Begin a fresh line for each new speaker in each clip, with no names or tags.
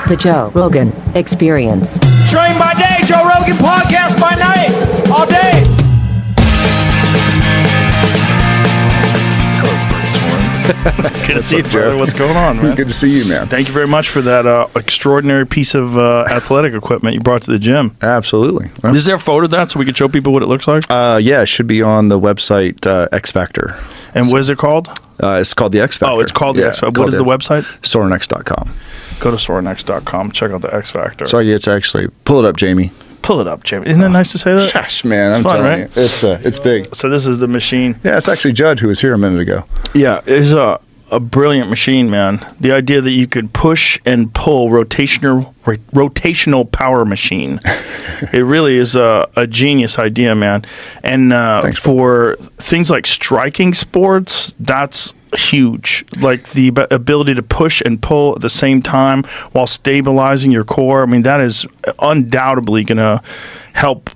The Joe Rogan Experience.
Train by day, Joe Rogan podcast by night, all day.
Good to see you, Joe. What's going on, man?
Good to see you, man.
Thank you very much for that extraordinary piece of athletic equipment you brought to the gym.
Absolutely.
Is there a photo of that so we can show people what it looks like?
Yeah, it should be on the website X Factor.
And what is it called?
It's called the X Factor.
Oh, it's called the X Factor. What is the website?
SorinX.com.
Go to SorinX.com. Check out the X Factor.
So it's actually, pull it up, Jamie.
Pull it up, Jamie. Isn't it nice to say that?
Gosh, man,
It's
I'm
fun,
telling
right?
you. It's big.
So this is the machine.
Yeah, it's actually Judd who was here a minute ago.
Yeah, it's a brilliant machine, man. The idea that you could push and pull rotational power machine. It really is a genius idea, man. And for things like striking sports, that's huge. Like the ability to push and pull at the same time while stabilizing your core. I mean, that is undoubtedly going to help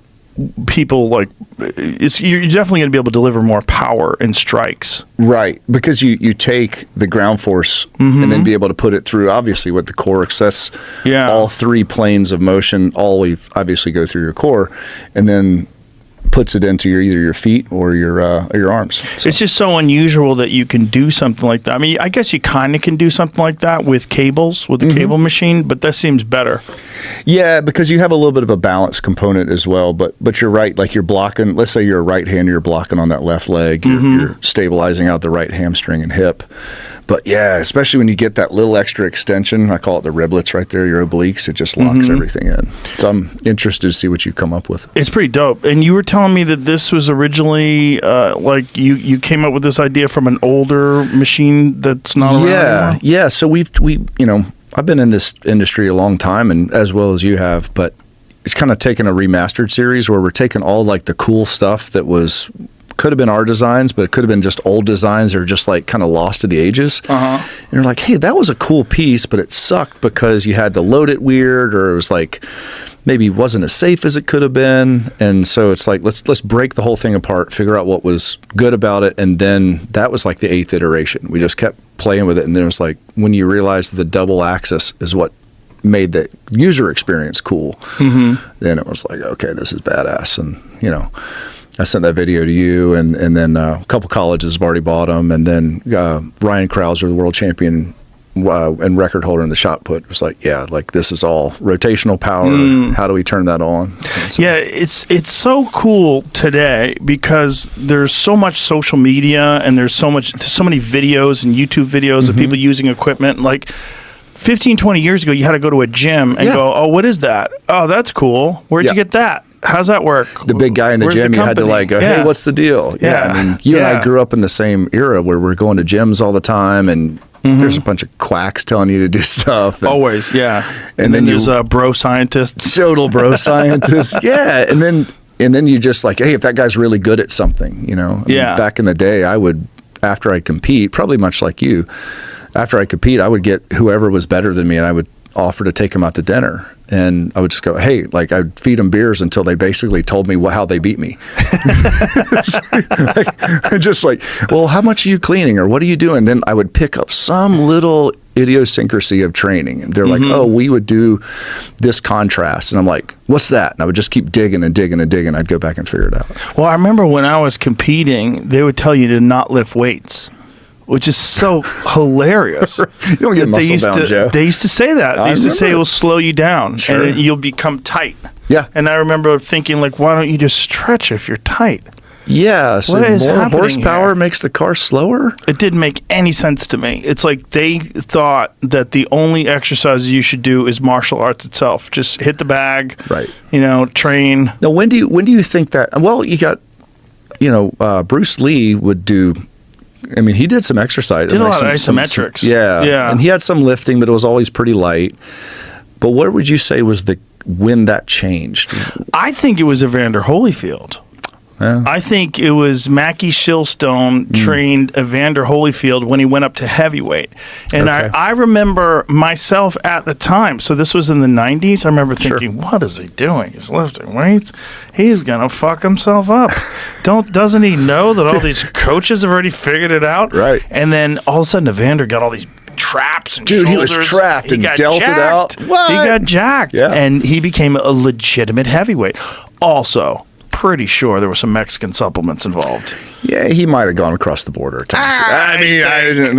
people. Like, you're definitely going to be able to deliver more power in strikes.
Right, because you take the ground force and then be able to put it through, obviously, with the core. That's all three planes of motion, obviously go through your core, and then puts it into either your feet or your arms. So.
It's just so unusual that you can do something like that. I mean, I guess you kind of can do something like that with cables, with the cable machine, but that seems better.
Yeah, because you have a little bit of a balance component as well. But you're right. Like you're blocking. Let's say you're a right-hander, you're blocking on that left leg. You're stabilizing out the right hamstring and hip. But yeah, especially when you get that little extra extension, I call it the riblets right there, your obliques, it just locks everything in. So I'm interested to see what you come up with.
It's pretty dope. And you were telling me that this was originally, like you came up with this idea from an older machine that's not around anymore?
Yeah. So we I've been in this industry a long time, and as well as you have, but it's kind of taken a remastered series where we're taking all like the cool stuff that could have been our designs, but it could have been just old designs that are just like kind of lost to the ages. And you're like, hey, that was a cool piece, but it sucked because you had to load it weird, or it was like maybe wasn't as safe as it could have been. And so it's like, let's break the whole thing apart, figure out what was good about it. And then that was like the 8th iteration. We just kept playing with it. And then it was like, when you realize the double axis is what made the user experience cool, then it was like, okay, this is badass. And, I sent that video to you, and then a couple colleges have already bought them. And then Ryan Krauser, the world champion and record holder in the shot put, was like, yeah, like this is all rotational power. How do we turn that on? So,
yeah, it's so cool today because there's so much social media, and there's so many videos and YouTube videos of people using equipment. Like 15, 20 years ago, you had to go to a gym and go, oh, what is that? Oh, that's cool. Where'd you get that? How's that work?
The big guy in the gym, you had to like go, hey, what's the deal? Yeah. I mean, you and I grew up in the same era where we're going to gyms all the time, and there's a bunch of quacks telling you to do stuff. And,
always, yeah. And then there's bro scientists.
Total bro scientists. Yeah. And then you just like, hey, if that guy's really good at something, I mean, back in the day, I would, after I'd compete, probably much like you, after I compete, I would get whoever was better than me, and I would offer to take them out to dinner. And I would just go, hey, like I'd feed them beers until they basically told me how they beat me. Just like, well, how much are you cleaning, or what are you doing? Then I would pick up some little idiosyncrasy of training. And they're like, oh, we would do this contrast. And I'm like, what's that? And I would just keep digging and digging and digging. I'd go back and figure it out.
Well, I remember when I was competing, they would tell you to not lift weights, which is so hilarious.
You don't get muscle bound, Joe.
They used to say that. They used to say it will slow you down, and you'll become tight.
Yeah.
And I remember thinking, like, why don't you just stretch if you're tight?
Yeah, so more horsepower makes the car slower?
It didn't make any sense to me. It's like they thought that the only exercises you should do is martial arts itself. Just hit the bag,
right?
Train.
Now, when do you think that? Well, you got, Bruce Lee would do. I mean, he did some exercise.
Did a lot of isometrics.
Yeah. And he had some lifting, but it was always pretty light. But what would you say was when that changed?
I think it was Evander Holyfield.
Yeah.
I think it was Mackie Shilstone trained Evander Holyfield when he went up to heavyweight. And I remember myself at the time, so this was in the 90s, I remember thinking, what is he doing? He's lifting weights. He's going to fuck himself up. Doesn't he know that all these coaches have already figured it out?
Right.
And then all of a sudden Evander got all these traps and
Dude, he
shoulders.
was trapped and
got
delted
jacked.
out. What?
He got jacked,
Yeah.
and he became a legitimate heavyweight. Also, pretty sure there were some Mexican supplements involved.
Yeah, he might have gone across the border at times.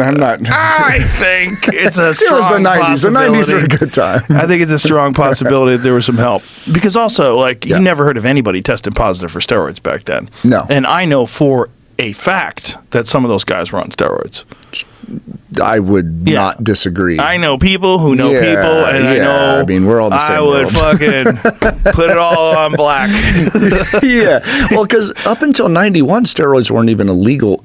I'm not.
I think it's a
It
strong
was the 90s. The 90s were a
possibility.
good time.
I think it's a strong possibility that there was some help. Because also, like,
Yeah.
you never heard of anybody testing positive for steroids back then.
No.
And I know for a fact that some of those guys were on steroids.
I would
Yeah.
not disagree.
I know people who know
Yeah,
people, and I
yeah.
know.
I mean, we're all the same
I would
world.
fucking put it all on black.
Yeah. Well, because up until 91, steroids weren't even illegal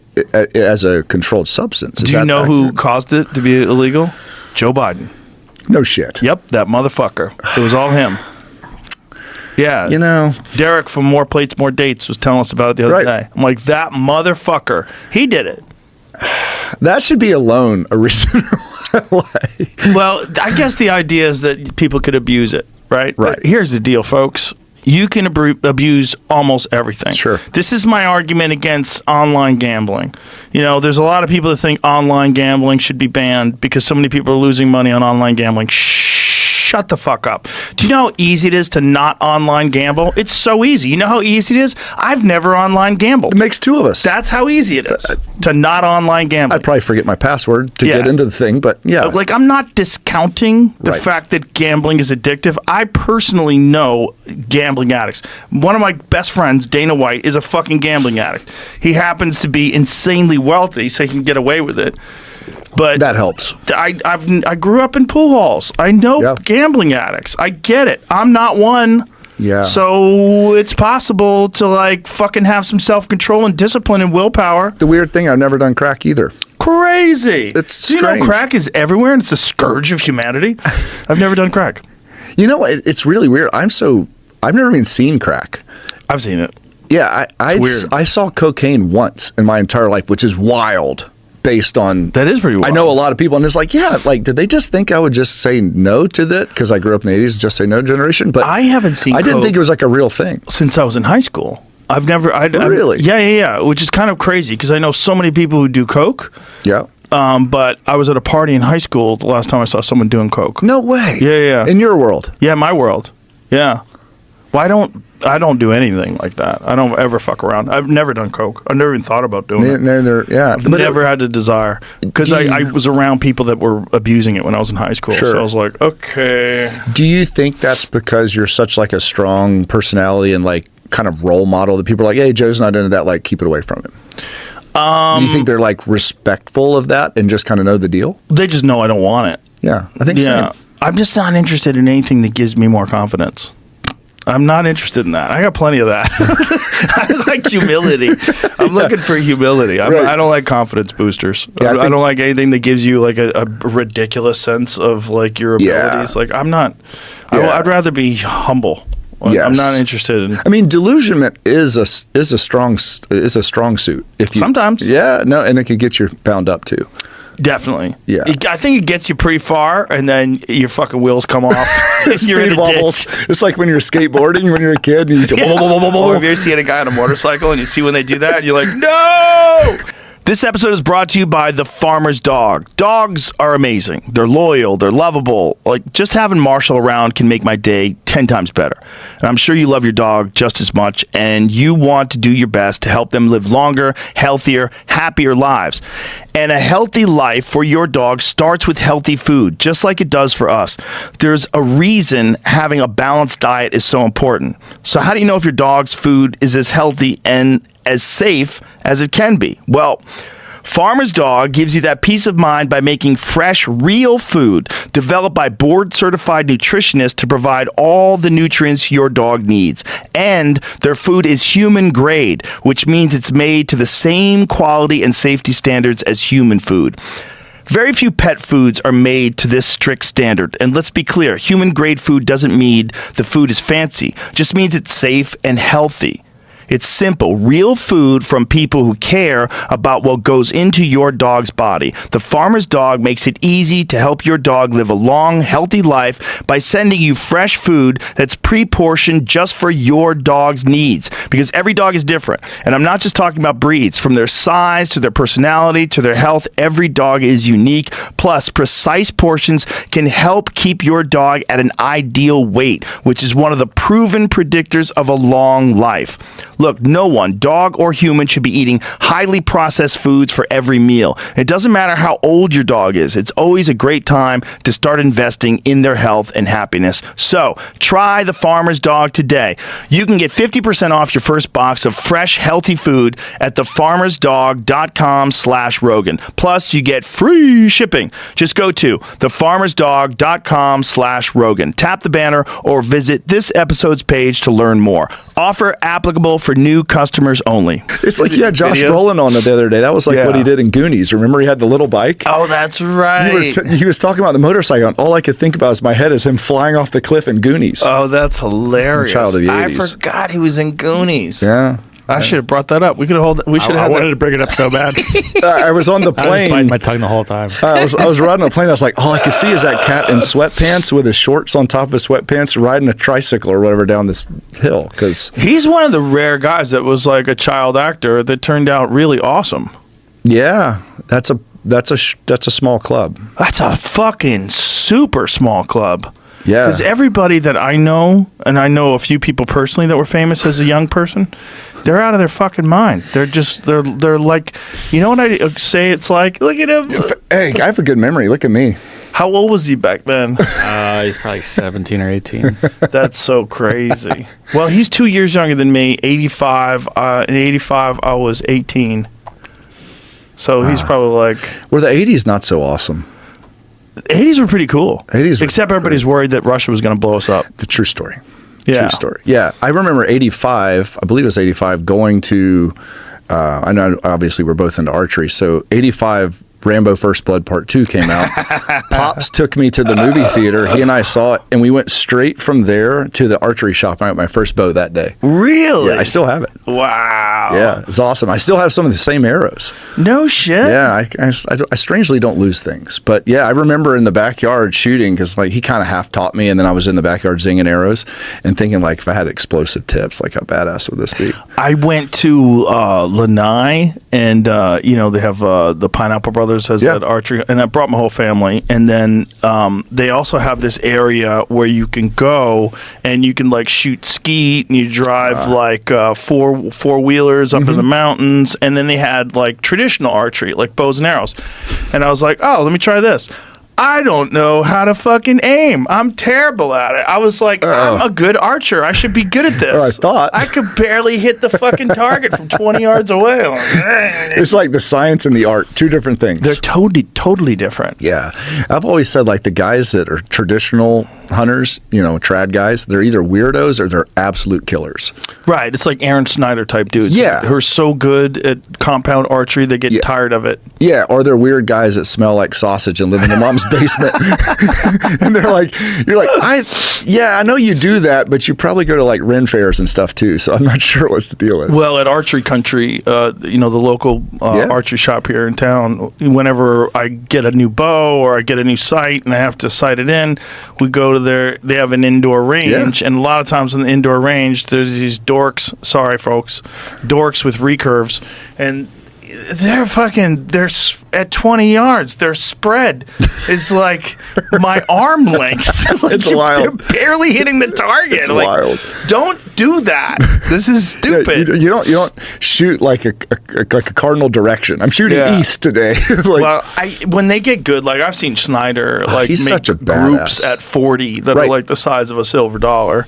as a controlled substance. Is
Do you
that
know who
accurate?
caused it to be illegal? Joe Biden.
No shit.
Yep, that motherfucker. It was all him. Yeah.
You know,
Derek from More Plates, More Dates was telling us about it the other
Right.
day. I'm like, that motherfucker. He did it.
that should be alone a reason why.
Well, I guess the idea is that people could abuse it, right?
Right.
Here's the deal, folks. You can abuse almost everything.
Sure.
This is my argument against online gambling. You know, there's a lot of people that think online gambling should be banned because so many people are losing money on online gambling. Shut the fuck up. Do you know how easy it is to not online gamble? It's so easy. You know how easy it is? I've never online gambled.
It makes two of us.
That's how easy it is to not online gamble.
I'd probably forget my password to
Yeah.
get into the thing, but yeah.
Like, I'm not discounting the
Right.
fact that gambling is addictive. I personally know gambling addicts. One of my best friends, Dana White, is a fucking gambling addict. He happens to be insanely wealthy, so he can get away with it. But
that helps.
I grew up in pool halls. I know
Yeah.
gambling addicts. I get it. I'm not one.
Yeah.
So it's possible to, like, fucking have some self-control and discipline and willpower.
The weird thing, I've never done crack either.
Crazy.
It's
Do you know
strange.
crack is everywhere and it's a scourge of humanity? I've never done crack.
You know, it's really weird. I've never even seen crack.
I've seen it.
Yeah,
weird.
I saw cocaine once in my entire life, which is wild based on...
That is pretty wild.
I know a lot of people, and it's like, yeah, like, did they just think I would just say no to that? Because I grew up in the 80s, just say no generation. But
I haven't seen
I didn't
coke
think it was like a real thing.
since I was in high school. I've never...
Really?
Yeah. Which is kind of crazy because I know so many people who do coke.
Yeah.
But I was at a party in high school the last time I saw someone doing coke.
No way.
Yeah.
In your world.
Yeah, my world. Yeah. Well, I don't do anything like that. I don't ever fuck around. I've never done coke. I've never even thought about doing it.
Yeah.
I've never had the desire because I was around people that were abusing it when I was in high school.
Sure.
So I was like, okay.
Do you think that's because you're such like a strong personality and like kind of role model that people are like, hey, Joe's not into that, like keep it away from him? Do you think they're like respectful of that and just kind of know the deal?
They just know I don't want it.
Yeah, I think
Yeah.
so.
I'm just not interested in anything that gives me more confidence. I'm not interested in that. I got plenty of that. I like humility. I'm looking for humility.
Right.
I don't like confidence boosters.
Yeah,
I don't like anything that gives you like a ridiculous sense of like your
Yeah.
abilities. Like I'm not.
Yeah.
I'd rather be humble. Like,
Yes.
I'm not interested in.
I mean, delusionment is a strong suit. If you,
Sometimes.
yeah, no, and it could get you bound up too.
Definitely.
Yeah.
I think it gets you pretty far, and then your fucking wheels come off. and you're in
Speed
a
bubbles.
ditch.
It's like when you're skateboarding when you're a kid and you
Yeah. Or have you ever seen a guy on a motorcycle and you see when they do that and you're like, no! This episode is brought to you by The Farmer's Dog. Dogs are amazing. They're loyal. They're lovable. Like, just having Marshall around can make my day 10 times better. And I'm sure you love your dog just as much, and you want to do your best to help them live longer, healthier, happier lives. And a healthy life for your dog starts with healthy food, just like it does for us. There's a reason having a balanced diet is so important. So how do you know if your dog's food is as healthy and as safe as it can be? Well, Farmer's Dog gives you that peace of mind by making fresh, real food developed by board-certified nutritionists to provide all the nutrients your dog needs. And their food is human grade, which means it's made to the same quality and safety standards as human food. Very few pet foods are made to this strict standard. And let's be clear, human grade food doesn't mean the food is fancy. It just means it's safe and healthy. It's simple, real food from people who care about what goes into your dog's body. The Farmer's Dog makes it easy to help your dog live a long, healthy life by sending you fresh food that's pre-portioned just for your dog's needs. Because every dog is different. And I'm not just talking about breeds. From their size to their personality to their health, every dog is unique. Plus, precise portions can help keep your dog at an ideal weight, which is one of the proven predictors of a long life. Look, no one, dog or human, should be eating highly processed foods for every meal. It doesn't matter how old your dog is. It's always a great time to start investing in their health and happiness. So, try the Farmer's Dog today. You can get 50% off your first box of fresh, healthy food at thefarmersdog.com/Rogan. Plus, you get free shipping. Just go to thefarmersdog.com/Rogan. Tap the banner or visit this episode's page to learn more. Offer applicable for new customers only.
It's like you had Josh
Videos?
Brolin on the other day. That was like what he did in Goonies. Remember he had the little bike?
Oh, that's right.
He was talking about the motorcycle, and all I could think about in my head is him flying off the cliff in Goonies.
Oh, that's hilarious.
Child of the
I
80s.
forgot he was in Goonies.
Yeah.
I should have brought that up. We could have We should have
I
had
wanted
that.
to bring it up so bad.
I was on the
I was biting
plane.
my tongue the whole time.
I was riding a plane. I was like, all I could see is that cat in sweatpants with his shorts on top of his sweatpants riding a tricycle or whatever down this hill. Because,
He's one of the rare guys that was like a child actor that turned out really awesome.
yeah, that's a small club.
That's a fucking super small club.
Yeah.
Because everybody that I know, and I know a few people personally that were famous as a young person, they're out of their fucking mind. They're like, you know what I say it's like? Look at him.
Hey, I have a good memory. Look at me.
How old was he back then?
He's probably 17 or 18.
That's so crazy. Well, he's 2 years younger than me, 85. In 85, I was 18. So he's probably like...
Were the 80s not so awesome?
The 80s were pretty cool.
80s were
Except everybody's worried that Russia was going to blow us up.
The true story.
Yeah.
True story. Yeah. I remember 85, I believe it was 85, going to, I know obviously we're both into archery. So 85, Rambo First Blood Part 2 came out. Pops took me to the movie theater. He and I saw it, and we went straight from there to the archery shop. I got my first bow that day.
Really?
Yeah, I still have it.
Wow.
Yeah, it's awesome. I still have some of the same arrows.
No shit.
Yeah, I strangely don't lose things. But yeah, I remember in the backyard shooting because like he kind of half taught me, and then I was in the backyard zinging arrows and thinking like if I had explosive tips, like how badass would this be?
I went to Lanai, and they have the Pineapple Brothers has that archery, and I brought my whole family. And then they also have this area where you can go and you can like shoot skeet, and you drive like four wheelers up in the mountains. And then they had like traditional archery, like bows and arrows. And I was like, oh, let me try this. I don't know how to fucking aim. I'm terrible at it. I was like, I'm a good archer. I should be good at this.
I thought.
I could barely hit the fucking target from 20 yards away. I'm like,
It's like the science and the art, two different things.
they're totally different.
Yeah. I've always said like the guys that are traditional hunters, trad guys, they're either weirdos or they're absolute killers.
Right. It's like Aaron Snyder type dudes.
Yeah.
Who are so good at compound archery, they get tired of it.
Yeah, or they're weird guys that smell like sausage and live in their mom's basement. And they're like, you're like, I know you do that, but you probably go to like Ren fairs and stuff too. So I'm not sure what's the deal is.
Well, at Archery Country, the local archery shop here in town, whenever I get a new bow or I get a new sight and I have to sight it in, we go to they have an indoor range. And a lot of times in the indoor range, there's these dorks, sorry folks, dorks with recurves, and they're at 20 yards. Their spread is like my arm length. Like
It's wild.
They're barely hitting the target.
It's
like,
wild.
Don't do that. This is stupid.
Yeah, you don't shoot like a cardinal direction. I'm shooting east today.
Well, when they get good, like I've seen Snyder
he's
make
such a
groups
badass.
at 40 that are like the size of a silver dollar,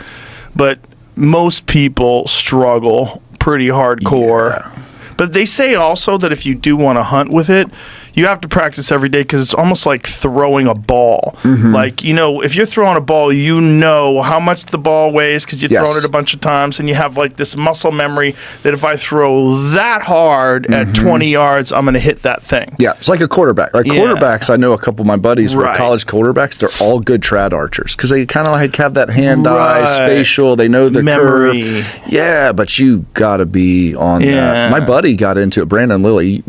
but most people struggle pretty hardcore.
Yeah.
But they say also that if you do want to hunt with it, you have to practice every day because it's almost like throwing a ball. Like, you know, if you're throwing a ball, you know how much the ball weighs because you've thrown it a bunch of times, and you have like this muscle memory that if I throw that hard at 20 yards, I'm going to hit that thing.
Yeah, it's like a quarterback. Like quarterbacks, I know a couple of my buddies who are college quarterbacks. They're all good trad archers because they kind of like have that hand-eye spatial. They know the
memory.
curve. Yeah, but you got to be on that. My buddy got into it. Brandon Lilly,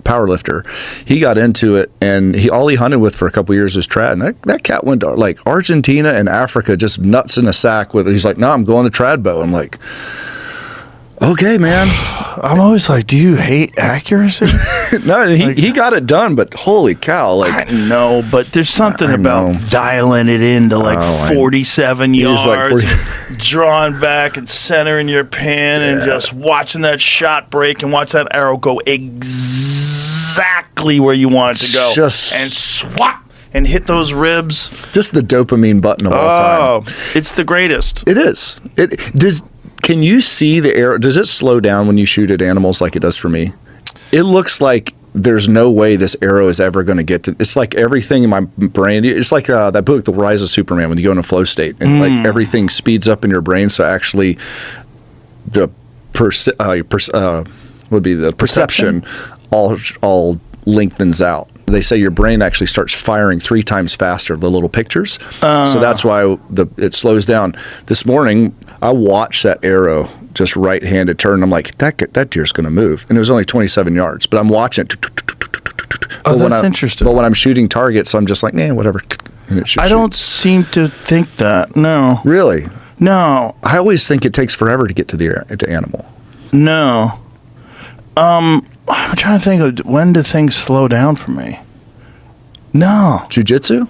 power lifter. He got into it, and all he hunted with for a couple of years was trad. And that cat went to like Argentina and Africa, just nuts in a sack with it. He's like, no, I'm going to trad bow. I'm like, okay, man.
I'm always like, do you hate accuracy?
No, he got it done, but holy cow. Like,
I know, but there's something about dialing it into like 47 yards,
like
drawing back and centering your pin and just watching that shot break and watch that arrow go exactly where you want it to go. And swap and hit those ribs.
Just the dopamine button of all time.
Oh, it's the greatest.
It is. Can you see the arrow? Does it slow down when you shoot at animals like it does for me? It looks like there's no way this arrow is ever going to get to. It's like everything in my brain. It's like that book, The Rise of Superman, when you go in a flow state and like everything speeds up in your brain. So actually, the perception all lengthens out. They say your brain actually starts firing 3 times faster, the little pictures. So that's why it slows down. This morning, I watched that arrow just right-handed turn. I'm like, that deer's going to move. And it was only 27 yards. But I'm watching it.
Oh, that's interesting.
But when I'm shooting targets, I'm just like, whatever. And it
I don't seem to think that. No.
Really?
No.
I always think it takes forever to get to the animal.
No. I'm trying to think of when do things slow down for me. No.
Jiu-jitsu?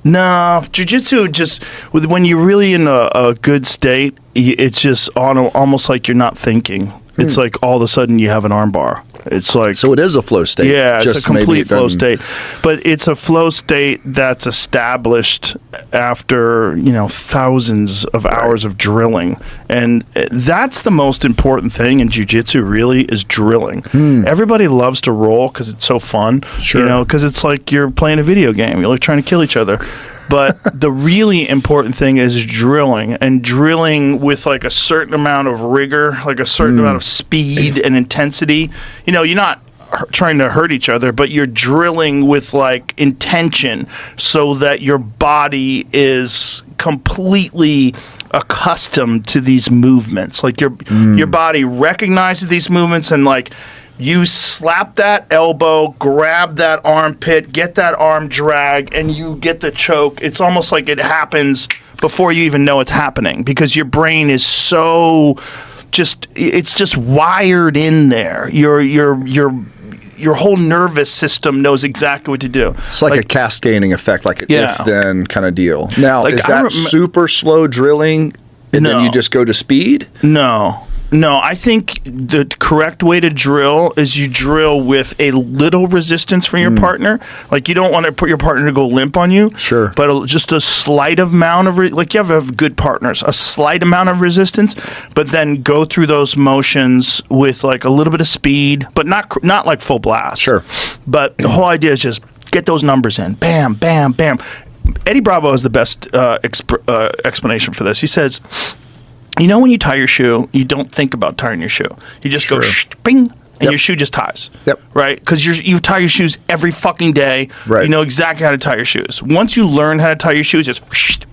No. Jiu-jitsu just, when you're really in a good state, it's just almost like you're not thinking. It's like all of a sudden you have an arm bar. It's like,
so it is a flow state.
Yeah, it's a complete flow state. But it's a flow state that's established after, thousands of hours of drilling. And that's the most important thing in jiu-jitsu really is drilling. Everybody loves to roll because it's so fun.
Sure.
Because it's like you're playing a video game. You're like trying to kill each other. But the really important thing is drilling, and drilling with like a certain amount of rigor, like a certain amount of speed and intensity. You're not trying to hurt each other, but you're drilling with like intention so that your body is completely accustomed to these movements. Like your body recognizes these movements and like, you slap that elbow, grab that armpit, get that arm drag, and you get the choke. It's almost like it happens before you even know it's happening because your brain is so it's just wired in there. Your whole nervous system knows exactly what to do.
It's like a cascading effect, like an if-then kind of deal. Now, like, is that super slow drilling and then you just go to speed?
No, I think the correct way to drill is you drill with a little resistance from your partner. Like, you don't want to put your partner to go limp on you.
Sure.
But just a slight amount of, like, you have good partners, a slight amount of resistance, but then go through those motions with, like, a little bit of speed, but not like full blast.
Sure.
But the whole idea is just get those numbers in. Bam, bam, bam. Eddie Bravo is the best explanation for this. He says, when you tie your shoe, you don't think about tying your shoe. You just go bing, and your shoe just ties.
Yep.
Right? Because you tie your shoes every fucking day.
Right.
You know exactly how to tie your shoes. Once you learn how to tie your shoes, just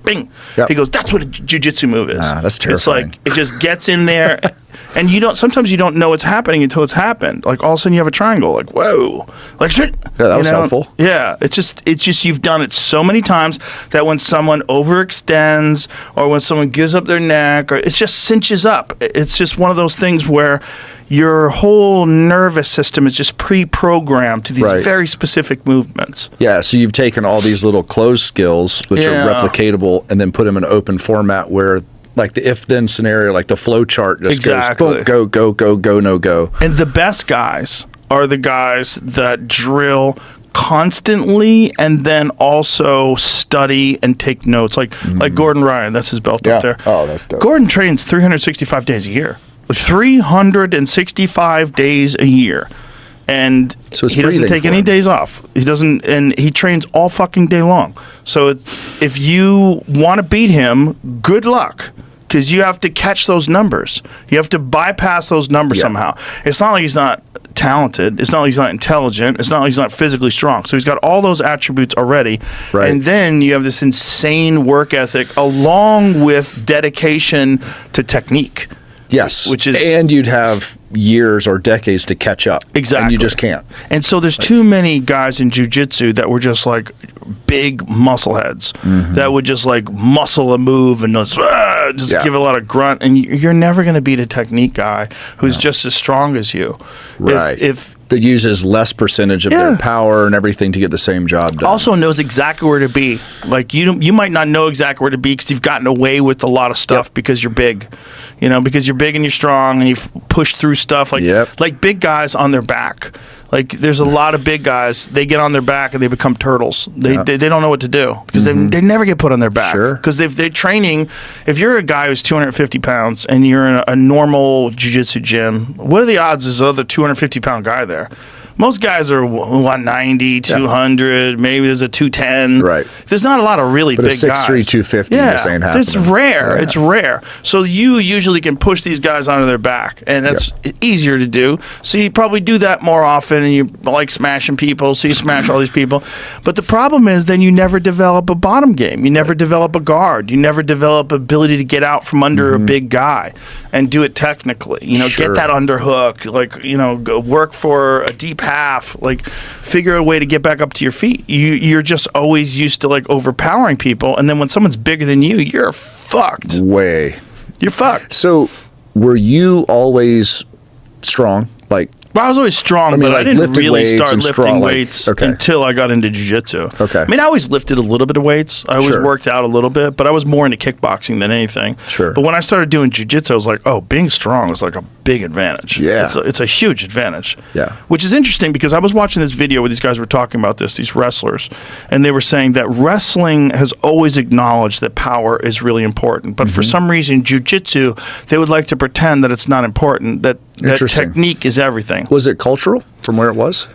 bing.
Yep.
He goes, that's what a jiu-jitsu move is.
That's terrifying.
It's like, it just gets in there. And sometimes you don't know what's happening until it's happened. Like, all of a sudden you have a triangle. Like, whoa. Like, shit.
Yeah, that was helpful.
Yeah. It's just you've done it so many times that when someone overextends or when someone gives up their neck, or it just cinches up. It's just one of those things where your whole nervous system is just pre-programmed to these very specific movements.
Yeah, so you've taken all these little closed skills, which are replicatable, and then put them in an open format where, like the if-then scenario, like the flow chart just goes, boom, go, go, go, go, no go.
And the best guys are the guys that drill constantly and then also study and take notes. Like Gordon Ryan, that's his belt up there.
Oh, that's dope.
Gordon trains 365 days a year. 365 days a year. And
So it's
he doesn't
breathing
take
for
any
him.
days off. He doesn't, and he trains all fucking day long. So if you want to beat him, good luck. Because you have to catch those numbers. You have to bypass those numbers somehow. It's not like he's not talented. It's not like he's not intelligent. It's not like he's not physically strong. So he's got all those attributes already.
Right.
And then you have this insane work ethic along with dedication to technique.
Yes.
Which is-
and you'd have years or decades to catch up.
Exactly.
And you just can't.
And so there's too many guys in jiu-jitsu that were just like big muscle heads that would just like muscle a move and just
Yeah.
give a lot of grunt. And you're never going to beat a technique guy who's just as strong as you.
Right.
If
that uses less percentage of their power and everything to get the same job done.
also knows exactly where to be. Like you might not know exactly where to be because you've gotten away with a lot of stuff because you're big. You know, because you're big and you're strong and you've pushed through stuff like big guys on their back. Like there's a lot of big guys. They get on their back and they become turtles. They don't know what to do because they never get put on their back.
Sure.
Because if they're training, if you're a guy who's 250 pounds and you're in a normal jiu-jitsu gym, what are the odds there's another 250-pound guy there? Most guys are 190, 200, maybe there's a 210.
Right.
There's not a lot of really
But a
big
6'3",
guys.
250, this ain't
It's
happening.
rare.
Yeah.
It's rare. So you usually can push these guys onto their back, and that's easier to do. So you probably do that more often, and you like smashing people, so you smash all these people. But the problem is then you never develop a bottom game. You never develop a guard. You never develop ability to get out from under a big guy and do it technically. You know,
Sure.
get that underhook, like, you know, go work for a deep half, like figure a way to get back up to your feet. You're just always used to like overpowering people, and then when someone's bigger than you, you're fucked.
Way.
You're fucked.
So were you always strong? Like,
Well, I was always strong,
mean,
but
like
I didn't
lifted
really
weights
start
and
lifting
strong, like-
weights
okay.
until I got into jiu-jitsu.
Okay.
I mean, I always lifted a little bit of weights. I always
Sure.
worked out a little bit, but I was more into kickboxing than anything.
Sure.
But when I started doing jiu-jitsu, I was like, oh, being strong is like a big advantage.
Yeah.
It's a huge advantage.
Yeah.
Which is interesting because I was watching this video where these guys were talking about this, these wrestlers, and they were saying that wrestling has always acknowledged that power is really important. But for some reason, jiu-jitsu, they would like to pretend that it's not important, that
Interesting.
technique is everything.
was it cultural from where it was?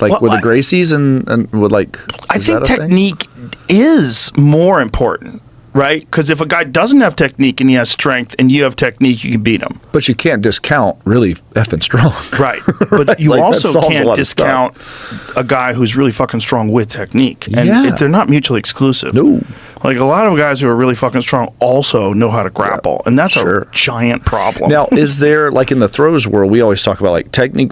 Like
Well,
with the Gracies and with like,
I
is
think
that a thing?
technique is more important, right? Because if a guy doesn't have technique and he has strength and you have technique, you can beat him.
But you can't discount really effing strong.
Right. But you
Like, that
also
solves a
can't
lot of stuff.
discount a guy who's really fucking strong with technique. And
Yeah.
they're not mutually exclusive.
No.
Like a lot of guys who are really fucking strong also know how to grapple. And that's
Sure.
a giant problem.
Now, is there, like in the throws world, we always talk about like technique,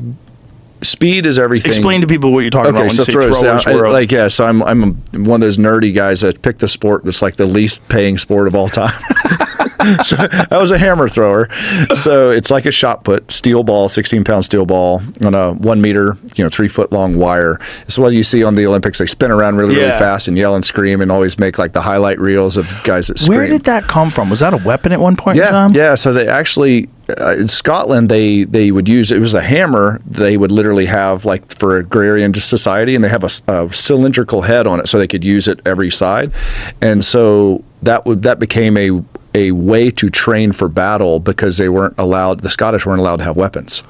speed is everything.
Explain to people what you're talking about when you say throwers world.
Like, yeah, so I'm one of those nerdy guys that picked the sport that's like the least paying sport of all time. So I was a hammer thrower. So it's like a shot put, steel ball, 16-pound steel ball on a 1 meter, 3 foot long wire. It's what you see on the Olympics. They spin around really, really
Yeah.
fast and yell and scream and always make like the highlight reels of guys that scream.
Where did that come from? Was that a weapon at one point in
Yeah,
time?
yeah. So they actually in Scotland they would use, it was a hammer they would literally have like for agrarian society, and they have a cylindrical head on it so they could use it every side, and so that became a way to train for battle because the Scottish weren't allowed to have weapons.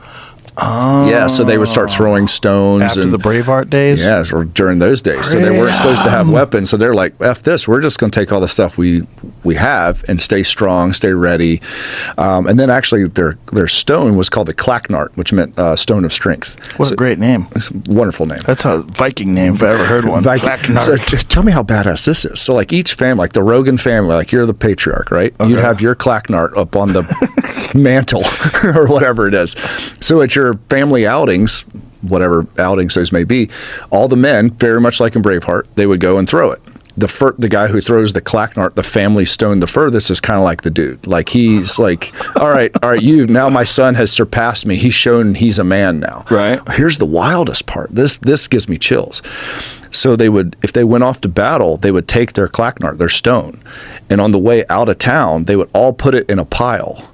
Oh. Yeah, so they would start throwing stones
After
and
the Braveheart days?
yeah, or during those days. So they weren't supposed to have weapons. So they're like, F this, we're just going to take all the stuff we have and stay strong, stay ready. And then actually their stone was called the clacknart, which meant stone of strength.
What a great name.
It's a wonderful name.
That's a Viking name if I ever heard one.
Viking.
Clacknart.
So tell me how badass this is. So like each family, like the Rogan family, like you're the patriarch, right? You'd have your clacknart up on the mantle or whatever it is. So at your family outings, whatever outings those may be, all the men, very much like in Braveheart, they would go and throw it. The guy who throws the clacknart, the family stone the furthest, is kind of like the dude. Like he's like, all right, now my son has surpassed me. He's shown he's a man now.
Right.
Here's the wildest part. This gives me chills. So they would, if they went off to battle, they would take their clacknart, their stone, and on the way out of town, they would all put it in a pile.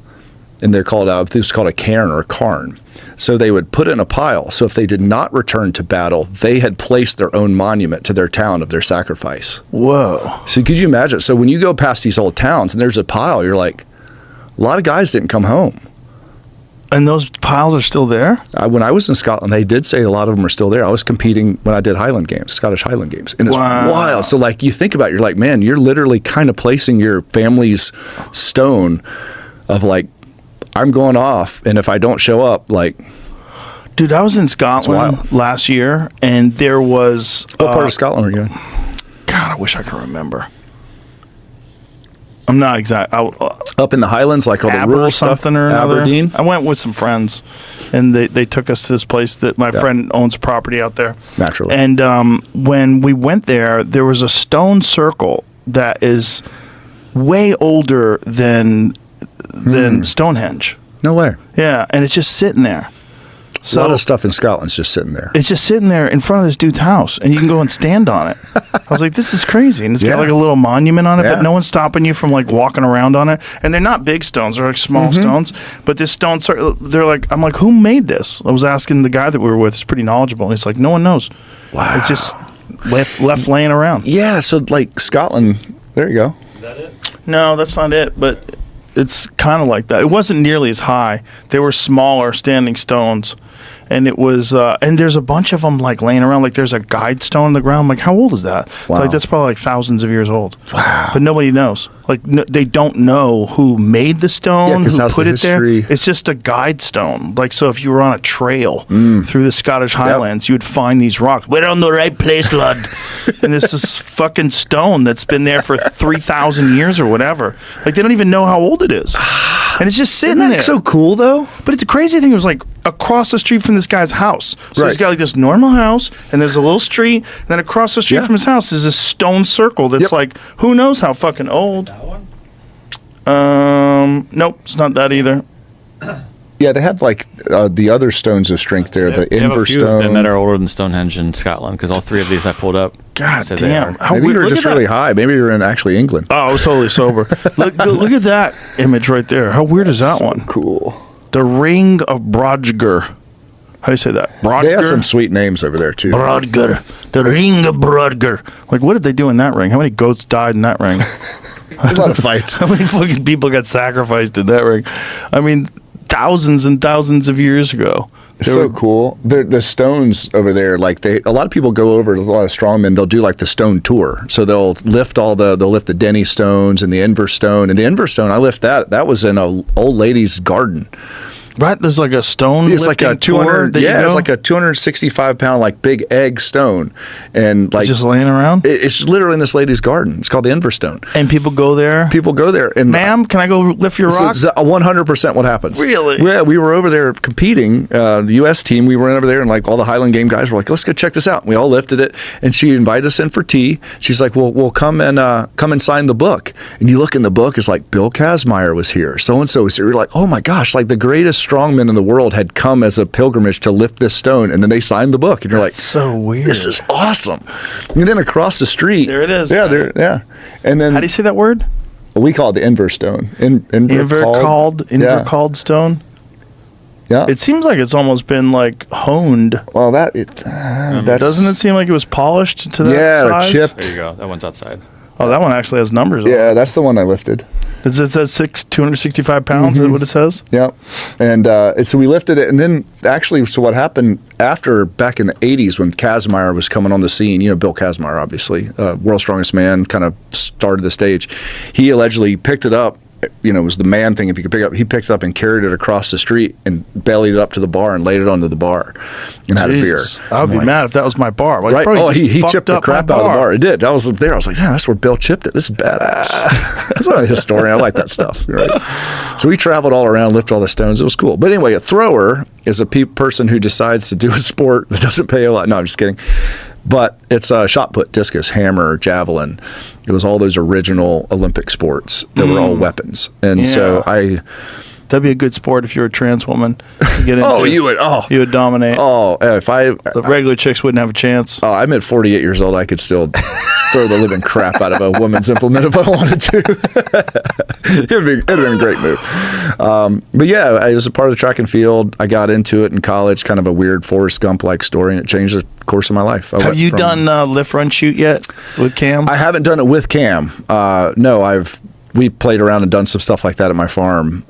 And this is called a cairn or a cairn. So they would put it in a pile. So if they did not return to battle, they had placed their own monument to their town of their sacrifice.
Whoa.
So could you imagine? So when you go past these old towns and there's a pile, you're like, a lot of guys didn't come home.
And those piles are still there?
When I was in Scotland, they did say a lot of them are still there. I was competing when I did Highland Games, Scottish Highland Games. And it's wild. So, like, you think about it, you're like, man, you're literally kind of placing your family's stone of, like, I'm going off, and if I don't show up, like...
Dude, I was in Scotland last year, and there was...
What part of Scotland were you in?
God, I wish I could remember. I'm not exact.
Up in the Highlands, like all the rural stuff?
Something or another.
Aberdeen?
I went with some friends, and they took us to this place that my friend owns property out there.
Naturally.
And when we went there was a stone circle that is way older than Stonehenge.
No way.
Yeah, and it's just sitting there. So
a lot of stuff in Scotland's just sitting there.
It's just sitting there in front of this dude's house, and you can go and stand on it. I was like, this is crazy. And it's got like a little monument on it, but no one's stopping you from like walking around on it. And they're not big stones, they're like small stones. But this stone, they're like, I'm like, who made this? I was asking the guy that we were with, he's pretty knowledgeable. And he's like, no one knows. Wow. It's just left laying around.
Yeah, so like Scotland, there you go.
Is that it?
No, that's not it, but it's kind of like that. It wasn't nearly as high. They were smaller standing stones. And it was, and there's a bunch of them like laying around. Like there's a guide stone on the ground. I'm like, how old is that?
Wow.
Like that's probably like thousands of years old.
Wow.
But nobody knows. Like they don't know who made the stone, who put it there. It's just a guide stone. Like so, if you were on a trail through the Scottish Highlands, you would find these rocks. We're on the right place, lad. And this is fucking stone that's been there for 3,000 years or whatever. Like they don't even know how old it is. And it's just sitting
Isn't that
there.
so cool, though?
But it's the crazy thing. It was like across the street from this guy's house. So he's got like this normal house, and there's a little street. And then across the street from his house is this stone circle that's like, who knows how fucking old.
That one?
Nope, it's not that either.
Yeah, they have like the other stones of strength there. The
They have a
Inver
few of them
stone.
that are older than Stonehenge in Scotland, because all three of these I pulled up.
God
said they
damn.
are.
How
Maybe
weird.
you were
Look
just
at
really
that.
high. Maybe you were in actually England.
Oh, I was totally sober. Look at that image right there. How weird is that one?
Cool.
The Ring of Brodgar. How do you say that? Brodgar?
They have some sweet names over there, too.
Brodgar. The Ring of Brodgar. Like, what did they do in that ring? How many goats died in that ring?
A lot of fights.
How many fucking people got sacrificed in that ring? I mean, thousands and thousands of years ago.
So cool. The stones over there, like a lot of people go over, a lot of strongmen, they'll do like the stone tour. So they'll lift the Denny stones and the Inver stone. And the Inver stone, I lift that. That was in a old lady's garden.
Right, there's like a stone.
It's like a 200.
Yeah,
it's like a 265-pound like big egg stone, and like
it's just laying around.
It's literally in this lady's garden. It's called the Inver stone.
And people go there.
People go there, and
Ma'am, can I go lift your rock?
So it's 100% what happens.
Really?
Yeah, we were over there competing. The U.S. team, we were over there, and like all the Highland Game guys were like, "Let's go check this out." And we all lifted it, and she invited us in for tea. She's like, "Well, we'll come and sign the book." And you look in the book, it's like Bill Kazmaier was here, so and so was here. You're like, "Oh my gosh!" Like the greatest strongmen in the world had come as a pilgrimage to lift this stone, and then they signed the book, and you're like,
so weird.
This is awesome. And then across the street,
There it is.
Yeah. And then
How do you say that word?
we call it the Inver stone.
Inver called stone.
Yeah.
It seems like it's almost been like honed.
Well, that's
Doesn't it seem like it was polished to that size?
chipped.
There you go. That one's outside.
Oh, that one actually has numbers on it.
Yeah, that's the one I lifted.
It says 265 pounds. Is that what it says?
Yep. And so we lifted it, and then actually, so what happened after back in the 80s when Kazmaier was coming on the scene, Bill Kazmaier, obviously, world's strongest man, kind of started the stage. He allegedly picked it up. It was the man thing. If you could pick it up, he picked it up and carried it across the street and bellied it up to the bar and laid it onto the bar and had a beer.
I would be mad if that was my bar. Like,
Right?
bro,
Oh, he
fucked
chipped the
up
crap
my
out of the bar. It did. I was there. I was like, yeah, that's where Bill chipped it. This is badass. I'm a historian. I like that stuff. Right? So we traveled all around, lifted all the stones. It was cool. But anyway, a thrower is a person who decides to do a sport that doesn't pay a lot. No, I'm just kidding. But it's a shot put, discus, hammer, javelin. It was all those original Olympic sports that were all weapons. And so
that'd be a good sport if you're a trans woman. To get into.
you would
dominate.
Oh, if
The regular chicks wouldn't have a chance.
Oh, I'm at 48 years old. I could still throw the living crap out of a woman's implement if I wanted to. It'd have been a great move. But yeah, I was a part of the track and field. I got into it in college, kind of a weird Forrest Gump-like story, and it changed the course of my life.
Have you done lift, run, shoot yet with Cam?
I haven't done it with Cam. No, we played around and done some stuff like that at my farm,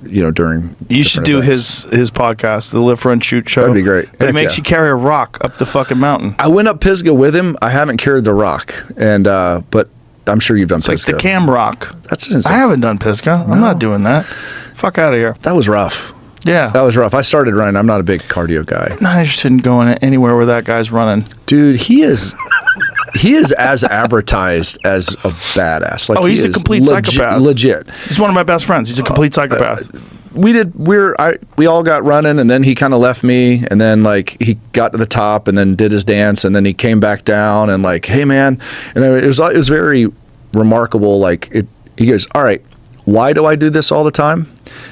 during.
You should do
events.
his podcast, the Lift Run Shoot Show.
That'd be great.
But it
Heck
makes
yeah.
you carry a rock up the fucking mountain.
I went up Pisgah with him. I haven't carried the rock, and but I'm sure you've done
It's like
Pisgah.
the Cam Rock.
That's insane.
I haven't done Pisgah. I'm not doing that. Fuck out of here.
That was rough.
Yeah.
That was rough. I started running. I'm not a big cardio guy.
Not interested in going anywhere where that guy's running.
Dude, he is as advertised as a badass. Like,
He's
he
a
is
complete psychopath.
Legit.
He's one of my best friends. He's a complete psychopath.
We all got running, and then he kind of left me, and then like he got to the top and then did his dance, and then he came back down and like, hey man, and it was very remarkable. Like he goes, all right, why do I do this all the time?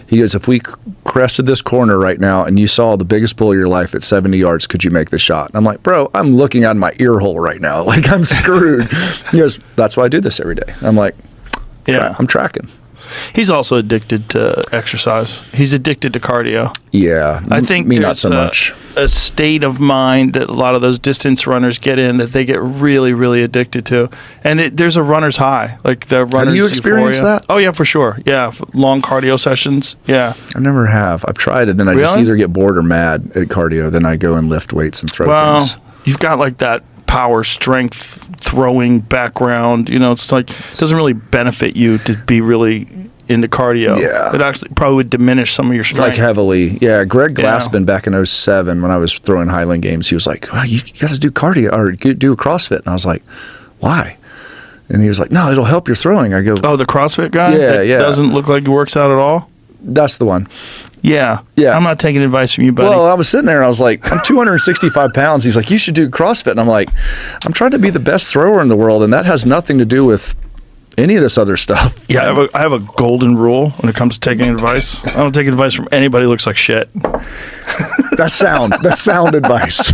He goes, if we crested this corner right now and you saw the biggest bull of your life at 70 yards, could you make the shot? And I'm like, bro, I'm looking out of my ear hole right now. Like, I'm screwed. He goes, that's why I do this every day. I'm like,
Yeah.
I'm tracking.
He's also addicted to exercise. He's addicted to cardio.
Yeah.
I think
me
there's
not so much.
a state of mind that a lot of those distance runners get in that they get really, really addicted to. And there's a runner's high. Like the runner's
you experienced
euphoria.
that?
Oh, yeah, for sure. Yeah. Long cardio sessions. Yeah.
I never have. I've tried it, then I just
Really?
either get bored or mad at cardio. Then I go and lift weights and throw
Well,
things.
you've got like that power, strength, throwing background. It's like, it doesn't really benefit you to be really into cardio.
Yeah.
It actually probably would diminish some of your strength.
Like heavily. Yeah, Greg
Yeah.
Glassman back in 2007 when I was throwing Highland Games, he was like, well, you got to do cardio or do a CrossFit. And I was like, why? And he was like, no, it'll help your throwing. I go,
Oh, the CrossFit guy?
Yeah,
that
yeah.
Doesn't look like he works out at all?
that's the one.
Yeah.
Yeah.
I'm not taking advice from you, buddy.
Well, I was sitting there and I was like, I'm 265 pounds. He's like, you should do CrossFit. And I'm like, I'm trying to be the best thrower in the world. And that has nothing to do with any of this other stuff.
Yeah, I have a golden rule when it comes to taking advice. I don't take advice from anybody who looks like shit.
That's sound advice.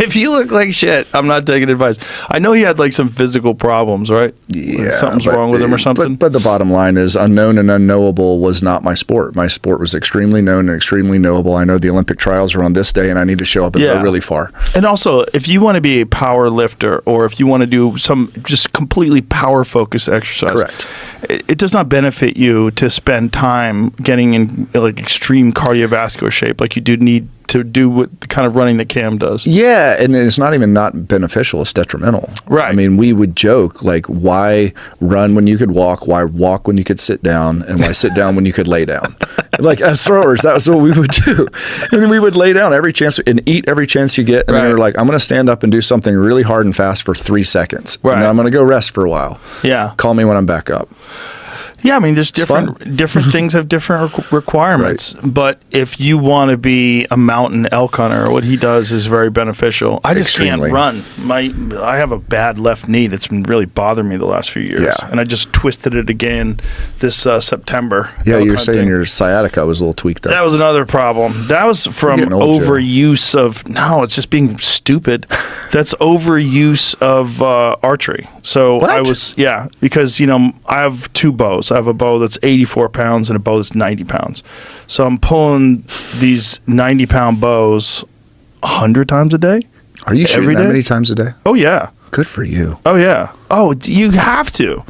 If you look like shit, I'm not taking advice. I know he had like some physical problems, right?
Yeah,
Like something's
but-
wrong with him or something.
But the bottom line is, unknown and unknowable was not my sport. My sport was extremely known and extremely knowable. I know the Olympic trials are on this day, and I need to show up and
Yeah.
go really far.
And also, if you want to be a power lifter or if you want to do some just completely power focused exercise,
Correct.
It does not benefit you to spend time getting in like extreme cardiovascular shape like you do need to do what the kind of running that Cam does.
Yeah, and it's not even not beneficial; it's detrimental.
Right.
I mean, we would joke like, "Why run when you could walk? Why walk when you could sit down? And why sit down when you could lay down?" Like as throwers, that was what we would do, and we would lay down every chance and eat every chance you get. And then we were
Right.
like, "I'm going to stand up and do something really hard and fast for 3 seconds,
Right.
and then I'm going to go rest for a while.
Yeah.
Call me when I'm back up."
Yeah, I mean, there's
fun.
different things have different requirements. But if you want to be a mountain elk hunter, what he does is very beneficial. I just
Extremely.
can't run. I have a bad left knee that's been really bothering me the last few years,
Yeah.
and I just twisted it again this September.
Yeah,
elk
you were saying
hunting.
your sciatica was a little tweaked up.
That was another problem. That was from
getting old, Joe.
overuse of. No, it's just being stupid. That's overuse of archery. So I
What?
was because I have 2 bows. I have a bow that's 84 pounds and a bow that's 90 pounds. So I'm pulling these 90-pound bows 100 times a day.
Are you shooting
every
that
day?
many times a day?
Oh yeah.
Good for you.
Oh yeah. Oh, you have to.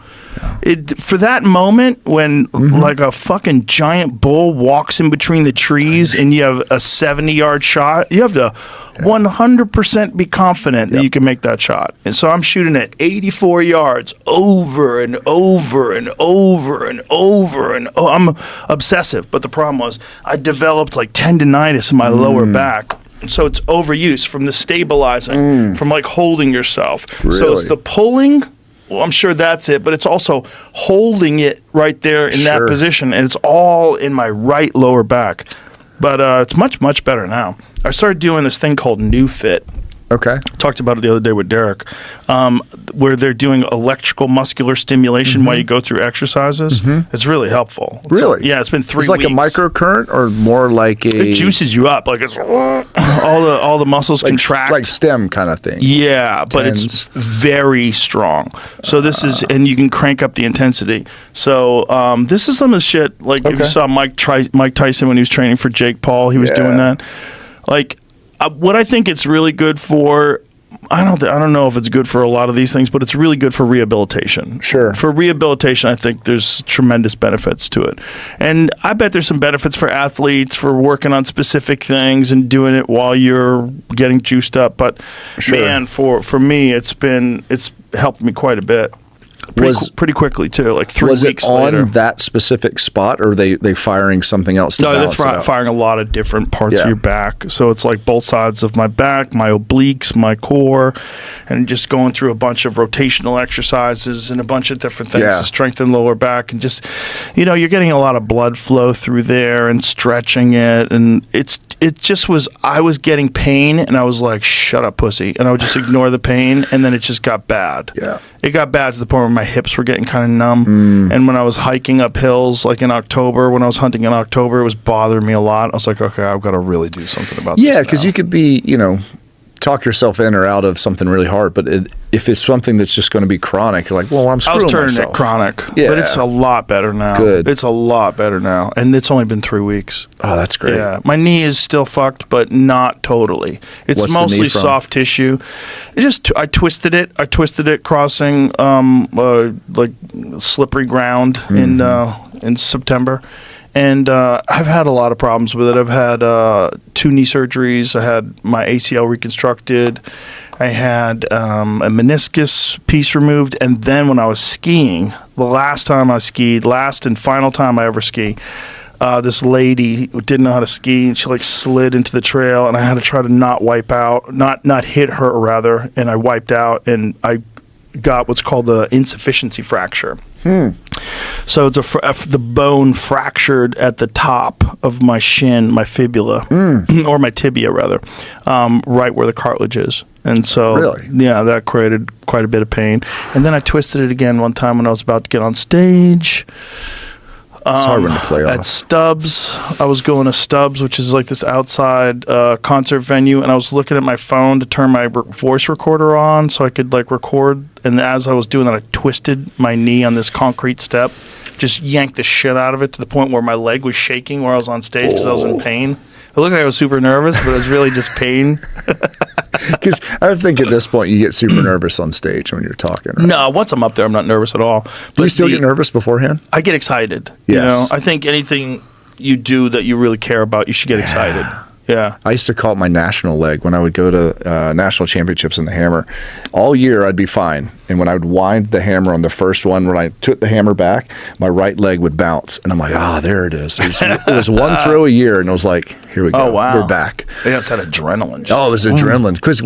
For that moment when like a fucking giant bull walks in between the trees and you have a 70-yard shot, you have to 100% be confident that you can make that shot. And so I'm shooting at 84 yards over and over and over and over and I'm obsessive. But the problem was I developed like tendinitis in my lower back. So it's overuse from the stabilizing, from like holding yourself. So it's
Really?
the pulling. Well, I'm sure that's it, but it's also holding it right there in that
Sure.
position, and it's all in my right lower back. But it's much, much better now. I started doing this thing called New Fit.
Okay.
Talked about it the other day with Derek, where they're doing electrical muscular stimulation while you go through exercises. It's really helpful.
Really?
Yeah, it's been 3
It's like
weeks.
a microcurrent or more like a
It juices you up. Like it's all the muscles contract.
like stem kind of thing.
Yeah, but it's
Tens.
very strong. So this is, and you can crank up the intensity. So this is some of the shit. Like if you
Okay.
saw Mike Tyson when he was training for Jake Paul, he was doing
Yeah.
that. Like what I think it's really good for I don't know if it's good for a lot of these things, but it's really good for rehabilitation.
Sure.
For rehabilitation, I think there's tremendous benefits to it. And I bet there's some benefits for athletes for working on specific things and doing it while you're getting juiced up. But man, for me, it's helped me quite a bit. Pretty quickly too, like 3 weeks
later. Was it
later.
on that specific spot, or are they firing something else to balance it
they're
out?
firing a lot of different parts of your back. So it's like both sides of my back, my obliques, my core, and just going through a bunch of rotational exercises and a bunch of different things to strengthen lower back. And just, you're getting a lot of blood flow through there and stretching it. And I was getting pain and I was like, shut up, pussy. And I would just ignore the pain, and then it just got bad.
Yeah.
It got bad to the point where my hips were getting kind of numb. And when I was hiking up hills, like in October, when I was hunting in October, it was bothering me a lot. I was like, okay, I've got to really do something about this.
Yeah, because you could be, talk yourself in or out of something really hard, but if it's something that's just going to be chronic, you're like, well, I'm screwing
myself. I was turning
myself.
it chronic,
Yeah.
but it's a lot better now.
Good.
It's a lot better now, and it's only been 3 weeks.
Oh, that's great.
Yeah, my knee is still fucked, but not totally. It's
What's the
mostly
knee from?
soft tissue. I twisted it. I twisted it crossing like slippery ground in September. And I've had a lot of problems with it. I've had 2 knee surgeries. I had my ACL reconstructed. I had a meniscus piece removed. And then when I was skiing, the last time I skied, last and final time I ever ski, this lady who didn't know how to ski, and she like slid into the trail, and I had to try to not hit her rather, and I wiped out, and I got what's called the insufficiency fracture. So it's the bone fractured at the top of my shin, my fibula, or my tibia rather, right where the cartilage is. And so, that created quite a bit of pain. And then I twisted it again one time when I was about to get on stage.
It's hard when to play off.
At Stubbs, I was going to Stubbs, which is like this outside concert venue, and I was looking at my phone to turn my voice recorder on so I could like record. And as I was doing that, I twisted my knee on this concrete step, just yanked the shit out of it to the point where my leg was shaking where I was on stage because I was in pain. It looked like I was super nervous, but it was really just pain.
Because I think at this point you get super nervous on stage when you're talking. Right?
No, once I'm up there, I'm not nervous at all.
Do you still get nervous beforehand?
I get excited.
Yes.
I think anything you do that you really care about, you should get excited. Yeah.
I used to call it my national leg when I would go to national championships in the hammer. All year I'd be fine. And when I would wind the hammer on the first one, when I took the hammer back, my right leg would bounce. And I'm like, there it is. It was one throw a year. And I was like, here we go.
Oh, wow.
We're back.
Yeah, it's that adrenaline.
Oh, it was adrenaline. Because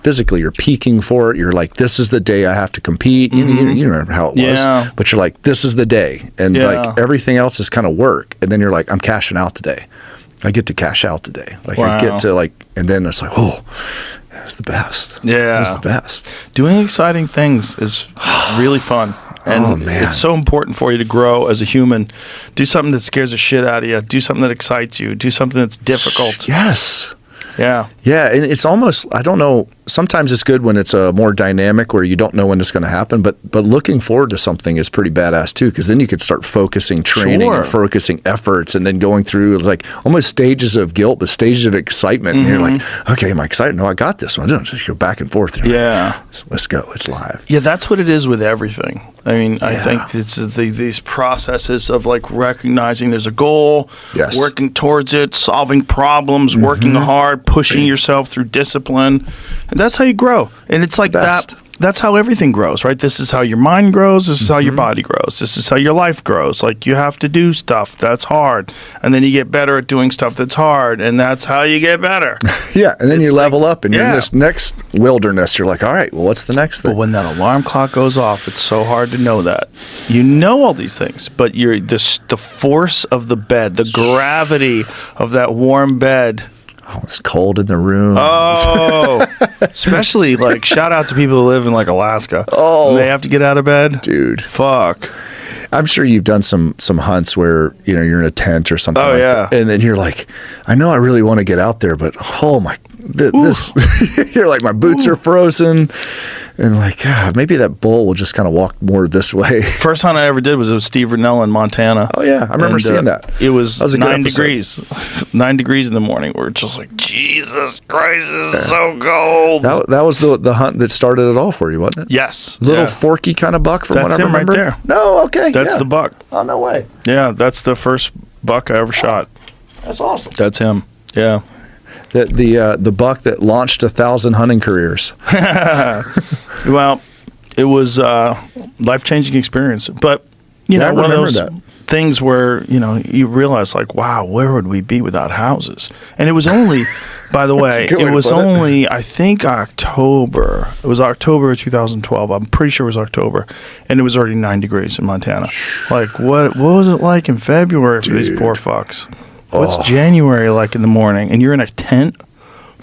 physically, you're peaking for it. You're like, this is the day I have to compete. You remember how it was.
Yeah.
But you're like, this is the day. And like everything else is kind of work. And then you're like, I'm cashing out today. I get to cash out today. Like I get to and then it's like, that's the best.
Yeah.
That's the best.
Doing exciting things is really fun. And it's so important for you to grow as a human. Do something that scares the shit out of you. Do something that excites you. Do something that's difficult.
Yes.
Yeah.
Yeah, and it's almost, I don't know, sometimes it's good when it's a more dynamic where you don't know when it's going to happen, but looking forward to something is pretty badass too, because then you could start focusing training and focusing efforts and then going through like almost stages of guilt, but stages of excitement. And you're like, okay, am I excited? No, I got this one. Just go back and forth.
Yeah.
Let's go. It's live.
Yeah, that's what it is with everything. I mean, I think it's these processes of like recognizing there's a goal, working towards it, solving problems, working hard, pushing yourself through discipline. And that's how you grow. And it's like that. That's how everything grows, right? This is how your mind grows. This is how your body grows. This is how your life grows. Like you have to do stuff that's hard. And then you get better at doing stuff that's hard. And that's how you get better.
Yeah. And then you level up and you're in this next wilderness. You're like, all right, well, what's the next thing?
But when that alarm clock goes off, it's so hard to know that. You know all these things, but you're the force of the bed, the gravity of that warm bed.
Oh, it's cold in the room.
Oh, especially like shout out to people who live in like Alaska.
Oh,
and they have to get out of bed,
dude.
Fuck.
I'm sure you've done some hunts where you're in a tent or something. That. And then you're like, I know I really want to get out there, but this you're like, my boots are frozen. And like, maybe that bull will just kind of walk more this way.
First hunt I ever did was with Steve Rennell in Montana.
Oh, yeah. I remember seeing that.
It was
That was a good
9
episode.
degrees. 9 degrees in the morning. We're just like, Jesus Christ, this is so cold.
That was the hunt that started it all for you, wasn't it?
Yes.
Little
yeah.
forky kind of buck from
That's
what I
him right
remember.
there.
No, okay.
That's
yeah.
the buck.
Oh, no way.
Yeah, that's the first buck I ever shot.
That's awesome.
That's him. Yeah.
The buck that launched 1,000 hunting careers.
Well, it was a life-changing experience. But, you
Yeah, I
know, one of
remember
those
that.
things where, you know, you realize, like, wow, where would we be without houses? And it was only, by the way,
good way
it
to
was
put it.
only, I think, October. It was October of 2012. I'm pretty sure it was October. And it was already 9 degrees in Montana. Like, what was it like in February for these poor fucks? What's January like in the morning? And you're in a tent?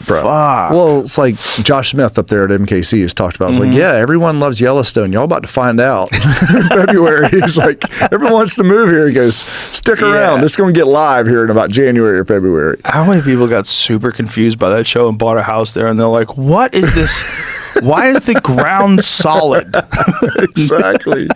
Bro.
Fuck.
Well, it's like Josh Smith up there at MKC has talked about. It's
Mm-hmm.
like, yeah, everyone loves Yellowstone. Y'all about to find out. In February, he's like, everyone wants to move here. He goes, stick around.
Yeah.
It's going to get live here in about January or February.
How many people got super confused by that show and bought a house there, and they're like, what is this? Why is the ground solid?
Exactly.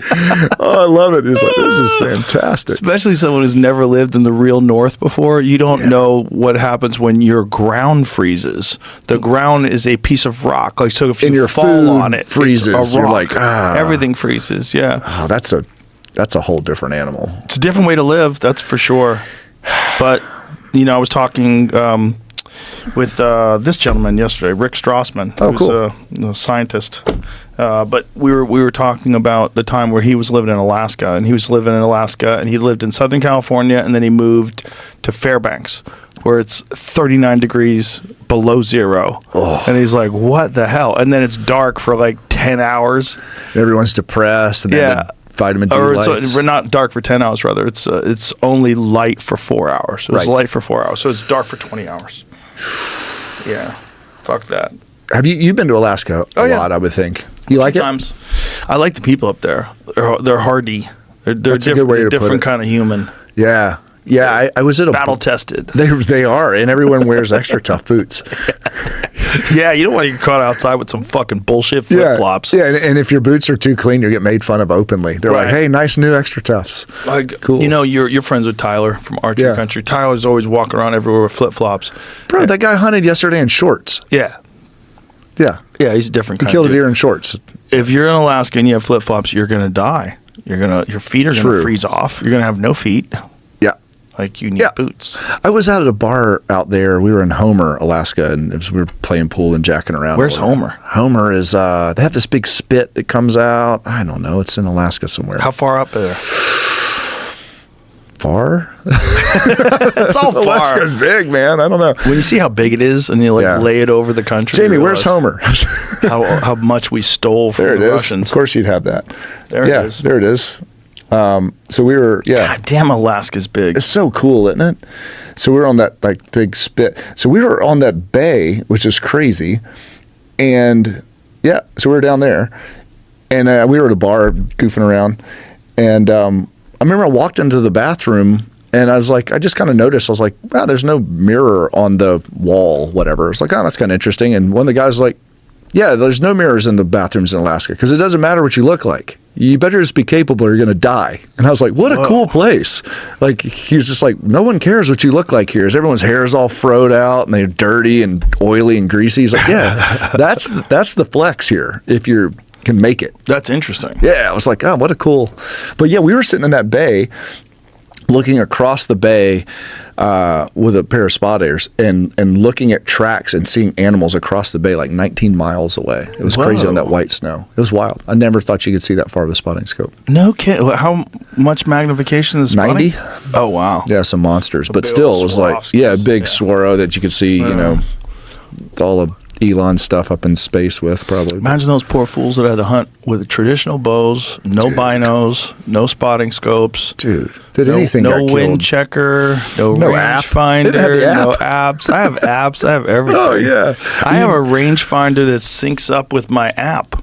Oh, I love it. He's like, this is fantastic.
Especially someone who's never lived in the real north before. You don't know what happens when your ground freezes. The ground is a piece of rock. Like, so if you
And your
fall
food
on it,
freezes.
it's a
You're
rock.
like,
Everything freezes. Yeah.
Oh, that's a whole different animal.
It's a different way to live, that's for sure. But, you know, I was talking with this gentleman yesterday, Rick Strassman,
Oh,
who's
cool.
a scientist. But we were talking about the time where he was living in Alaska, and he lived in Southern California, and then he moved to Fairbanks, where it's 39 degrees below zero.
Oh.
And he's like, what the hell? And then it's dark for like 10 hours.
Everyone's depressed. And they have
Yeah.
the vitamin D
Or
lights.
we're not dark for 10 hours, rather. It's only light for 4 hours. So it's
Right.
light for 4 hours. So it's dark for 20 hours. Yeah. Fuck that.
Have you've been to Alaska a
yeah.
lot, I would think. You like it?
Sometimes. I like the people up there. They're hardy. They're
That's a good way to put
different
it.
kind of human.
Yeah. Yeah, I was at a
Battle tested.
They are, and everyone wears extra tough boots.
Yeah, you don't want to get caught outside with some fucking bullshit flip flops.
Yeah, and if your boots are too clean, you get made fun of openly. They're like,
Right.
"Hey, nice new extra toughs."
Like,
Cool.
you know, you're friends with Tyler from Archer
Yeah.
Country. Tyler's always walking around everywhere with flip flops.
Bro, that guy hunted yesterday in shorts.
Yeah.
Yeah,
Yeah, he's a different
he
kind
killed
of
a
dude.
deer in shorts.
If you're in Alaska and you have flip flops, you're gonna die. Your feet are gonna
True.
freeze off. You're gonna have no feet.
Yeah.
Like, you need
Yeah.
boots.
I was out at a bar out there. We were in Homer, Alaska, and we were playing pool and jacking around.
Where's Homer?
Homer is they have this big spit that comes out. I don't know. It's in Alaska somewhere.
How far up there?
far?
It's all far.
Alaska's big, man. I don't know.
When you see how big it is and you like
Yeah.
lay it over the country,
Jamie,
you
where's
realize
Homer?
how much we stole from
There it
the
is.
Russians.
Of course you'd have that.
There
yeah,
it is.
there it is. So we were, yeah.
God damn, Alaska's big.
It's so cool, isn't it? So we were on that like big spit. So we were on that bay, which is crazy. And yeah, so we were down there, and we were at a bar goofing around. And I remember I walked into the bathroom, and I was like, I just kind of noticed. I was like, wow, there's no mirror on the wall, whatever. It's like, oh, that's kind of interesting. And one of the guys was like, yeah, there's no mirrors in the bathrooms in Alaska because it doesn't matter what you look like. You better just be capable or you're going to die. And I was like, what a cool place. Like, he's just like, no one cares what you look like here. Everyone's hair is all froed out and they're dirty and oily and greasy. He's like, yeah, that's the flex here if you can make it.
That's interesting.
Yeah, I was like, oh, what a cool. But yeah, we were sitting in that bay looking across the bay with a pair of spot airs and looking at tracks and seeing animals across the bay like 19 miles away. It was crazy on that white snow. It was wild. I never thought you could see that far with a spotting scope.
No kidding. How much magnification is
90?
Oh, wow.
Yeah, some monsters. But
big
still,
old
it was like,
Swarovskis.
yeah, a big
Yeah.
swirl that you could see, you know, all of Elon stuff up in space with probably.
Imagine those poor fools that had to hunt with traditional bows, no binos, no spotting scopes.
Dude, did
No,
anything
no
got
wind
killed?
checker, no
No
range
app.
finder,
Didn't have the
no
app.
apps. I have apps. I have everything.
Oh, yeah.
I have a range finder that syncs up with my app.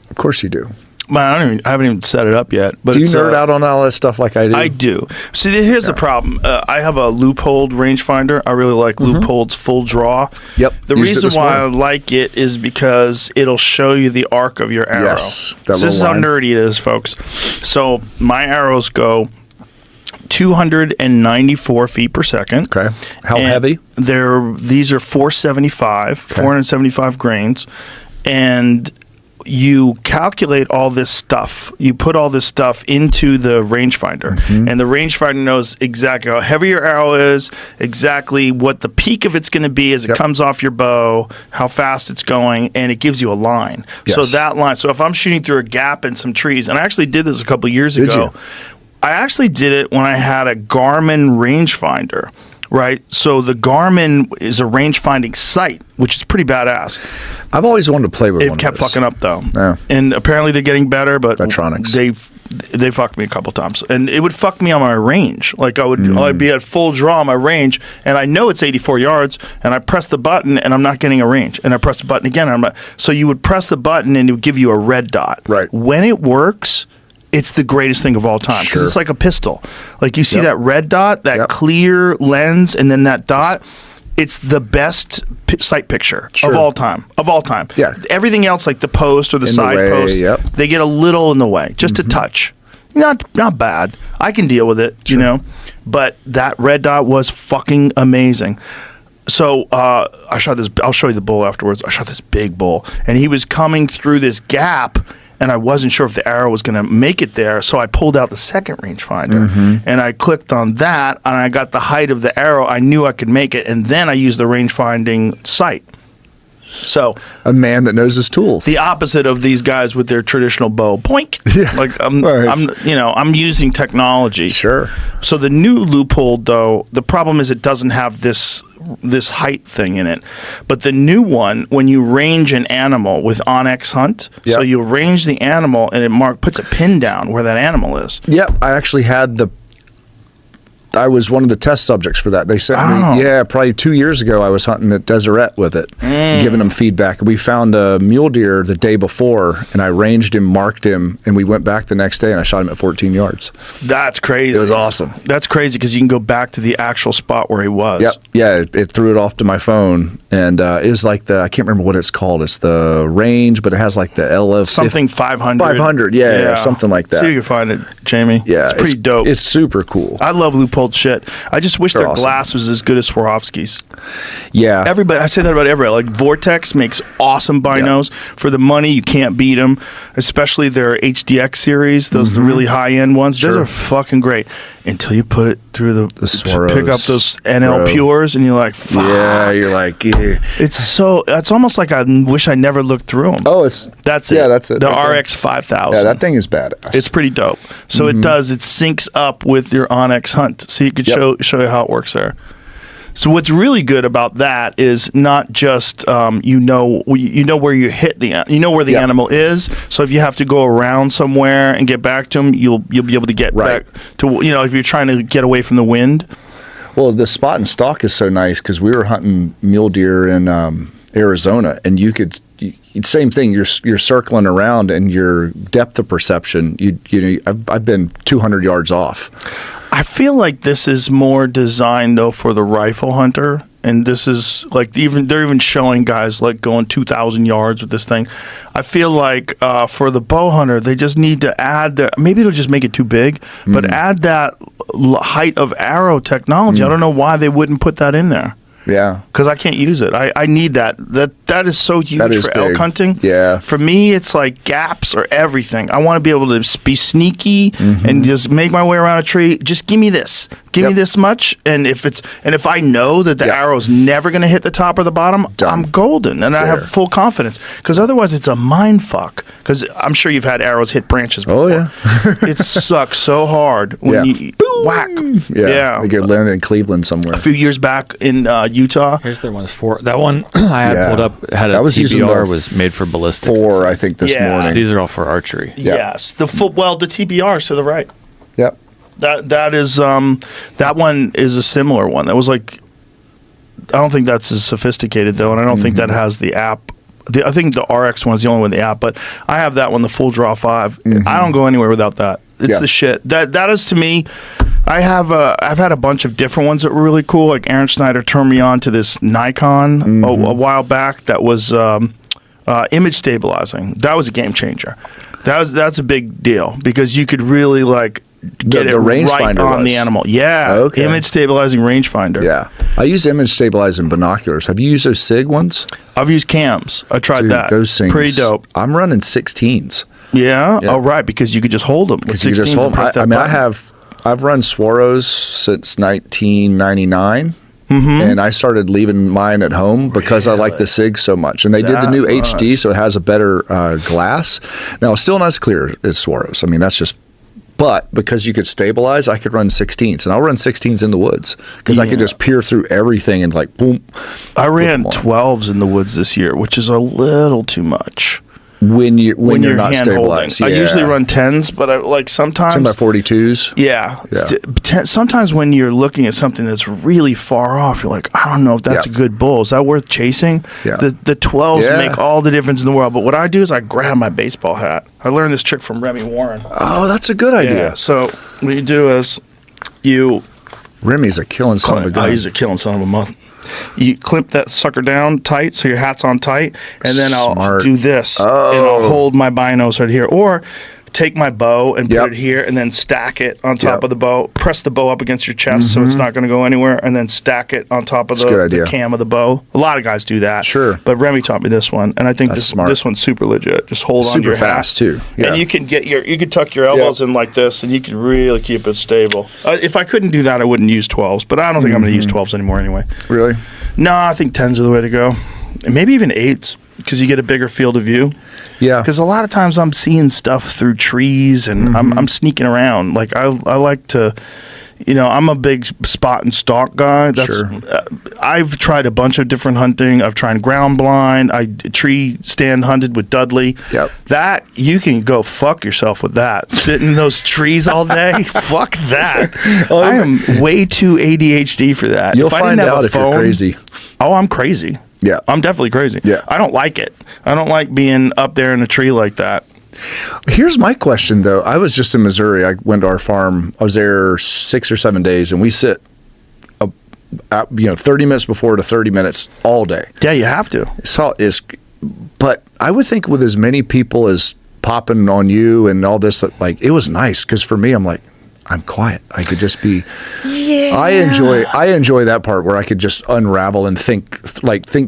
Of course you do.
Man, I haven't even set it up yet. But
Do you nerd out on all that stuff like I do?
I do. See, here's the problem. I have a Loophole rangefinder. I really like Loophole's full draw.
Yep.
The
Used it
reason
this
why I
morning.
like it is because it'll show you the arc of your arrow.
Yes, that
So this is
little
how
line.
nerdy it is, folks. So my arrows go 294 feet per second.
Okay. How
And
heavy?
These are 475 grains, and you calculate all this stuff. You put all this stuff into the rangefinder, and the rangefinder knows exactly how heavy your arrow is, exactly what the peak of it's going to be as it comes off your bow, how fast it's going, and it gives you a line. So
Yes.
that line. So if I'm shooting through a gap in some trees, and I actually did this a couple years
Did
ago.
you?
I actually did it when I had a Garmin rangefinder, right? So the Garmin is a range-finding sight, which is pretty badass.
I've always wanted to play with
It
one
kept
of those.
fucking up though,
Yeah.
and apparently they're getting better. But
Electronics.
they fucked me a couple times, and it would fuck me on my range. Like I'd be at full draw on my range, and I know it's 84 yards, and I press the button, and I'm not getting a range, and I press the button again, and I'm not. So you would press the button, and it would give you a red dot.
Right.
When it works, it's the greatest thing of all time because
Sure.
it's like a pistol. Like you see
Yep.
that red dot, that
Yep.
clear lens, and then that dot. It's the best sight picture
Sure.
of all time. Of all time.
Yeah.
Everything else, like the post or the
In the
side
way,
post,
yep.
they get a little in the way, just a touch. Not bad. I can deal with it, you know. But that red dot was fucking amazing. So I shot this. I'll show you the bull afterwards. I shot this big bull, and he was coming through this gap, and I wasn't sure if the arrow was going to make it there. So I pulled out the second rangefinder, and I clicked on that, and I got the height of the arrow. I knew I could make it, and then I used the rangefinding sight. So
A man that knows his tools.
the opposite of these guys with their traditional bow, poink.
Yeah.
Like
Right.
I'm using technology.
Sure.
So the new Loophole, though, the problem is it doesn't have this height thing in it. But the new one, when you range an animal with Onyx Hunt, so
Yep.
you range the animal and it puts a pin down where that animal is.
Yep, I actually had I was one of the test subjects for that. They sent
Oh.
me, probably 2 years ago, I was hunting at Deseret with it, giving them feedback. We found a mule deer the day before, and I ranged him, marked him, and we went back the next day, and I shot him at 14 yards.
That's crazy.
It was awesome.
That's crazy because you can go back to the actual spot where he was.
Yep. Yeah, it threw it off to my phone, and is like I can't remember what it's called. It's the range, but it has like the LF
Something 500.
500, yeah, something like that.
See if you can find it, Jamie.
Yeah,
it's pretty dope.
It's super cool.
I love Loophole shit. I just wish
They're
their
awesome.
glass was as good as Swarovski's.
Yeah,
Everybody, I say that about everybody. Like Vortex makes awesome binos. For the money, you can't beat them. Especially their HDX series, those the really high end ones. Those
Sure.
are fucking great until you put it through the
Swaros
pick up those NL
Pro.
Pures, and you're like, fuck.
Yeah, you're like, yeah.
It's almost like I wish I never looked through them.
Oh, it's
That's it.
yeah, that's it.
The
right there.
RX 5000.
Yeah, that thing is badass.
It's pretty dope. So it syncs up with your Onyx Hunt. So you could
Yep.
show you how it works there. So what's really good about that is not just you know where you hit where the
Yep.
animal is. So if you have to go around somewhere and get back to him, you'll be able to get
Right.
back to if you're trying to get away from the wind.
Well, the spot and stalk is so nice because we were hunting mule deer in Arizona, and same thing. You're circling around, and your depth of perception. I've been 200 yards off.
I feel like this is more designed though for the rifle hunter, and this is like they're even showing guys like going 2,000 yards with this thing. I feel like for the bow hunter, they just need to add maybe it'll just make it too big, but add that height of arrow technology. I don't know why they wouldn't put that in there.
Yeah.
Because I can't use it. I need that. That is so huge
That is
for elk
big.
hunting.
Yeah.
For me, it's like gaps or everything. I want to be able to be sneaky and just make my way around a tree. Just give me this. Give me
Yep.
this much. And if I know that the
Yep.
arrow's never going to hit the top or the bottom,
Done.
I'm golden, and I have
There.
full confidence. Because otherwise, it's a mind fuck. Because I'm sure you've had arrows hit branches before.
Oh, yeah.
It sucks so hard when
Yeah.
you whack.
Yeah. They get landed in Cleveland somewhere.
A few years back in Utah.
Here's their one. That one I had
Yeah.
pulled up had a
I was using
TBR
the
was made for ballistics.
4, I think, this
Yeah.
morning.
These are all for archery.
Yeah.
Yes, the TBRs to the right.
Yep.
That is that one is a similar one. That was like, I don't think that's as sophisticated though, and I don't think that has the app I think the RX one is the only one in the app, but I have that one, the Full Draw 5. I don't go anywhere without that. It's the shit. That is, to me, I've had a bunch of different ones that were really cool. Like Aaron Snyder turned me on to this Nikon a while back that was image stabilizing. That was a game changer. That's a big deal because you could really like get
the
it
rangefinder
right on the animal. Yeah.
Okay.
Image stabilizing rangefinder.
Yeah. I used image stabilizing binoculars. Have you used those SIG ones?
I've used cams. I tried
Dude,
that.
those things.
Pretty dope.
I'm running 16s.
Yeah? Oh, right, because you could just hold them.
Because you just hold them. I mean, I've run Swaros since 1999. And I started leaving mine at home because I like the SIG so much. And they did the new HD, so it has a better glass. Now, it's still not as clear as Swaros. I mean, that's just... But because you could stabilize, I could run 16s. And I'll run 16s in the woods because I could just peer through everything and like, boom.
I ran 12s in the woods this year, which is a little too much.
When you're not
hand
stabilized.
holding. I usually run 10s, but I like sometimes
10x42s.
Yeah. Sometimes when you're looking at something that's really far off, you're like, I don't know if that's a good bull. Is that worth chasing?
Yeah.
The 12s make all the difference in the world. But what I do is I grab my baseball hat. I learned this trick from Remy Warren.
Oh, that's a good idea.
Yeah. So what you do is
Remy's a killing son of a gun.
He's a killing son of a mother. You clip that sucker down tight so your hat's on tight, and then I'll do this, and I'll hold my binos right here. Or take my bow and put it here, and then stack it on top of the bow. Press the bow up against your chest so it's not going to go anywhere, and then stack it on top of the cam of the bow. A lot of guys do that.
Sure.
But Remy taught me this one, and I think this one's super legit. Just hold on to your hat.
Super fast, too. Yeah.
And you can tuck your elbows in like this, and you can really keep it stable. If I couldn't do that, I wouldn't use 12s, but I don't think I'm going to use 12s anymore anyway.
Really?
No, I think 10s are the way to go. And maybe even 8s, because you get a bigger field of view.
Yeah.
Because a lot of times I'm seeing stuff through trees, and I'm sneaking around. Like, I like to, I'm a big spot and stalk guy. I've tried a bunch of different hunting. I've tried ground blind. I tree stand hunted with Dudley.
Yep.
That, you can go fuck yourself with that. Sitting in those trees all day, fuck that. I am way too ADHD for that.
You'll find out if you're crazy.
Oh, I'm crazy.
Yeah.
I'm definitely crazy.
Yeah.
I don't like it. I don't like being up there in a tree like that.
Here's my question, though. I was just in Missouri. I went to our farm. I was there 6 or 7 days, and we sit, 30 minutes before to 30 minutes all day.
Yeah, you have to.
But I would think with as many people as popping on you and all this, like, it was nice because for me, I'm like, I'm quiet. I could just be. Yeah. I enjoy that part where I could just unravel and think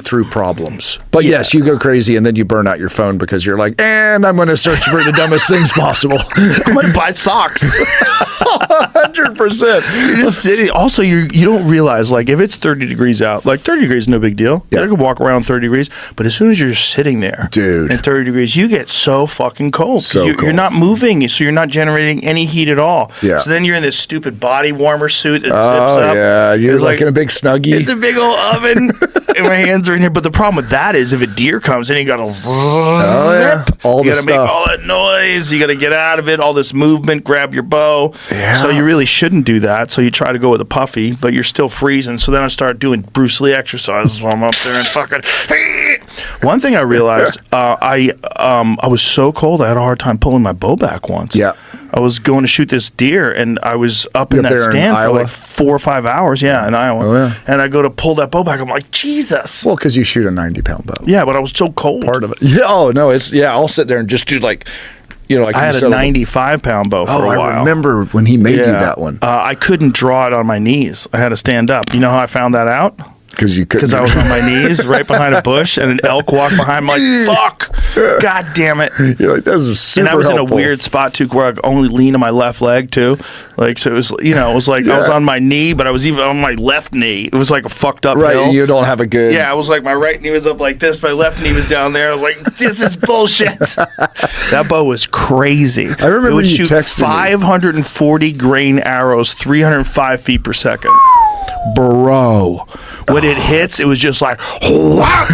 through problems. But yes, you go crazy and then you burn out your phone because you're like, and I'm going to search for the dumbest things possible.
I'm going to buy socks.
100%.
You're just sitting. Also, you don't realize, like, if it's 30 degrees out, like 30 degrees is no big deal.
Yeah.
You can walk around 30 degrees. But as soon as you're sitting there,
dude,
at 30 degrees, you get so fucking cold.
So
you're not moving, so you're not generating any heat at all.
Yeah.
So then you're in this stupid body warmer suit that zips up.
Yeah, you're like in a big Snuggie.
It's a big old oven, and my hands are in here. But the problem with that is if a deer comes in, you got to
all the stuff.
Make all that noise. You got to get out of it. All this movement. Grab your bow.
Yeah.
So you really shouldn't do that. So you try to go with a puffy, but you're still freezing. So then I start doing Bruce Lee exercises while I'm up there and fucking. One thing I realized, I was so cold, I had a hard time pulling my bow back once.
Yeah.
I was going to shoot this deer, and I was up in that stand for like 4 or 5 hours. Yeah, in Iowa.
Oh, yeah.
And I go to pull that bow back. I'm like, Jesus.
Well, because you shoot a 90-pound bow.
Yeah, but I was so cold.
Part of it. Yeah. Oh no, I'll sit there and just do like. Like
I had a 95-pound bow for a while.
I remember when he made you that one.
I couldn't draw it on my knees. I had to stand up. You know how I found that out? Because I was on my knees right behind a bush, and an elk walked behind me. I'm like, fuck! God damn it!
You're like, this is super
And I was
helpful.
in a weird spot too, where I could only lean on my left leg too. Like, so it was, it was like I was on my knee, but I was even on my left knee. It was like a fucked up
right.
hill.
You don't have a good.
Yeah, I was like, my right knee was up like this, my left knee was down there. I was like, this is bullshit. That bow was crazy.
I remember
it would
you
shoot
texted
540 grain arrows, 305 feet per second. Bro, when it hits, it was just like, wow.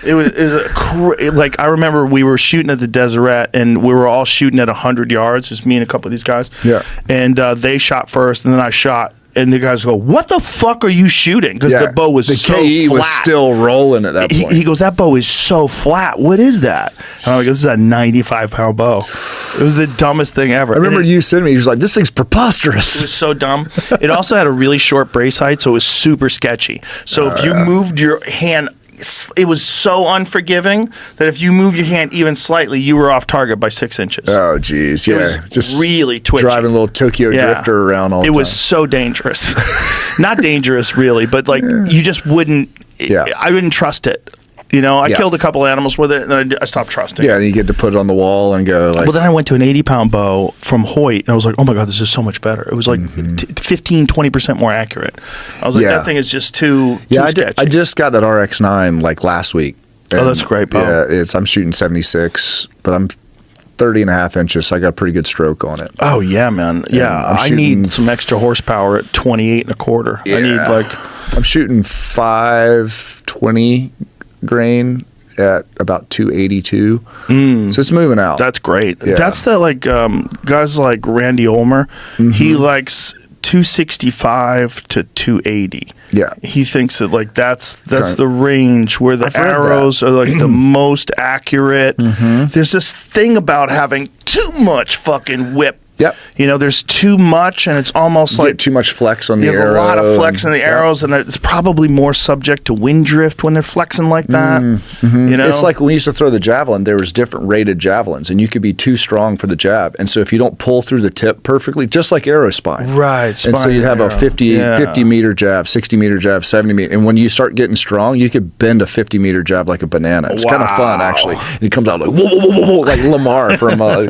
It was like, I remember we were shooting at the Deseret, and we were all shooting at 100 yards, just me and a couple of these guys.
Yeah.
And they shot first, and then I shot. and the guys go, "What the fuck are you shooting?" Because the bow was so
KE
flat.
was still rolling at that point.
He goes, "That bow is so flat. What is that?" And I'm like, "This is a 95-pound bow." It was the dumbest thing ever.
I remember you sending me. He was like, "This thing's preposterous."
It was so dumb. It also had a really short brace height, so it was super sketchy. So if you moved your hand, it was so unforgiving that if you moved your hand even slightly, you were off target by 6 inches.
Oh, geez.
It
Yeah.
was
Just
really twitchy.
driving a little Tokyo Drifter around all the
It
time.
was so dangerous. Not dangerous, really, but like you just wouldn't.
Yeah.
I wouldn't trust it. You know, I
Yeah.
killed a couple animals with it, and then I stopped trusting.
Yeah, and you get to put it on the wall and go like.
Well, then I went to an 80-pound bow from Hoyt, and I was like, oh my God, this is so much better. It was like 15, 20% more accurate. I was like,
Yeah.
that thing is just too
Yeah,
sketchy.
I just got that RX-9 like last week.
Oh, that's a great bow.
Yeah, I'm shooting 76, but I'm 30 and a half inches, so I got a pretty good stroke on it.
Oh, yeah, man. Yeah,
I'm
I
shooting
need some extra horsepower at 28 and a quarter. I need like...
I'm shooting 520 grain at about 282. So it's moving out.
That's great.
Yeah.
That's the like guys like Randy Ulmer. He likes 265 to 280.
Yeah.
He thinks that like that's
Okay.
the range where the
I've read
arrows are like the most accurate. There's this thing about having too much fucking whip.
Yep.
You know, there's too much, and it's almost
You
like
get too much flex on the
there's
arrow.
a lot of flex in the
and-
arrows, and it's probably more subject to wind drift when they're flexing like that. You know,
It's like when we used to throw the javelin, there was different rated javelins, and you could be too strong for the jab. And so if you don't pull through the tip perfectly, just like arrow spine.
Right,
And so
spine
you'd have a
arrow.
50
Yeah.
meter jab, 60 meter jab, 70 meter. And when you start getting strong, you could bend a 50 meter jab like a banana. It's kind of fun, actually. And it comes out like, whoa, whoa, whoa, whoa, like Lamar from, like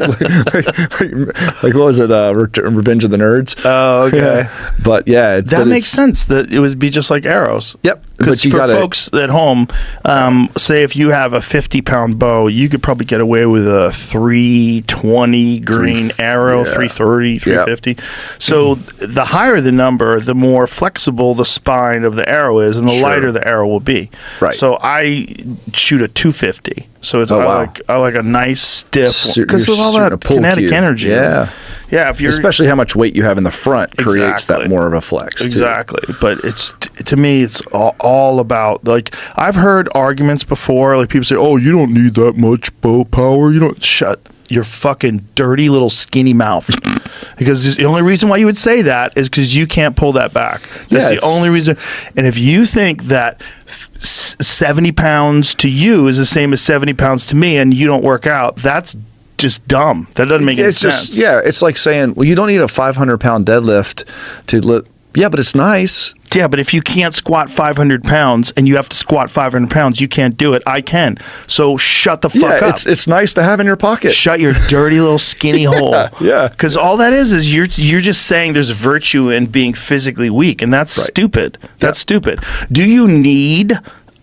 what was it, Revenge of the Nerds?
Oh, okay.
But yeah.
That makes sense. That it would be just like arrows.
Yep.
Because
But you
for
gotta-
folks at home, say if you have a 50-pound bow, you could probably get away with a 320 green arrow,
yeah.
330, 350. So the higher the number, the more flexible the spine of the arrow is, and the
Sure.
lighter the arrow will be.
Right.
So I shoot a 250. So it's
Oh, wow.
I like a nice stiff because
You're
of all
shooting a
that
pull
kinetic
cue.
energy.
Yeah.
Yeah. If you're
Especially how much weight you have in the front creates
Exactly.
that more of a flex. too.
Exactly, but it's to me, it's all about like I've heard arguments before. Like people say, "Oh, you don't need that much bow power. You don't shut your fucking dirty little skinny mouth." Because the only reason why you would say that is because you can't pull that back. That's the
Yes.
only reason. And if you think that 70 pounds to you is the same as 70 pounds to me, and you don't work out, that's just dumb. That doesn't make any
It's
sense.
just, yeah, it's like saying, well, you don't need a 500-pound deadlift to lift. Yeah, but it's nice.
Yeah, but if you can't squat 500 pounds and you have to squat 500 pounds, you can't do it. I can. So shut the fuck
Yeah,
up.
it's nice to have in your pocket.
Shut your dirty little skinny hole.
yeah.
Because all that is you're just saying there's virtue in being physically weak, and that's
Right.
stupid. That's stupid. Do you need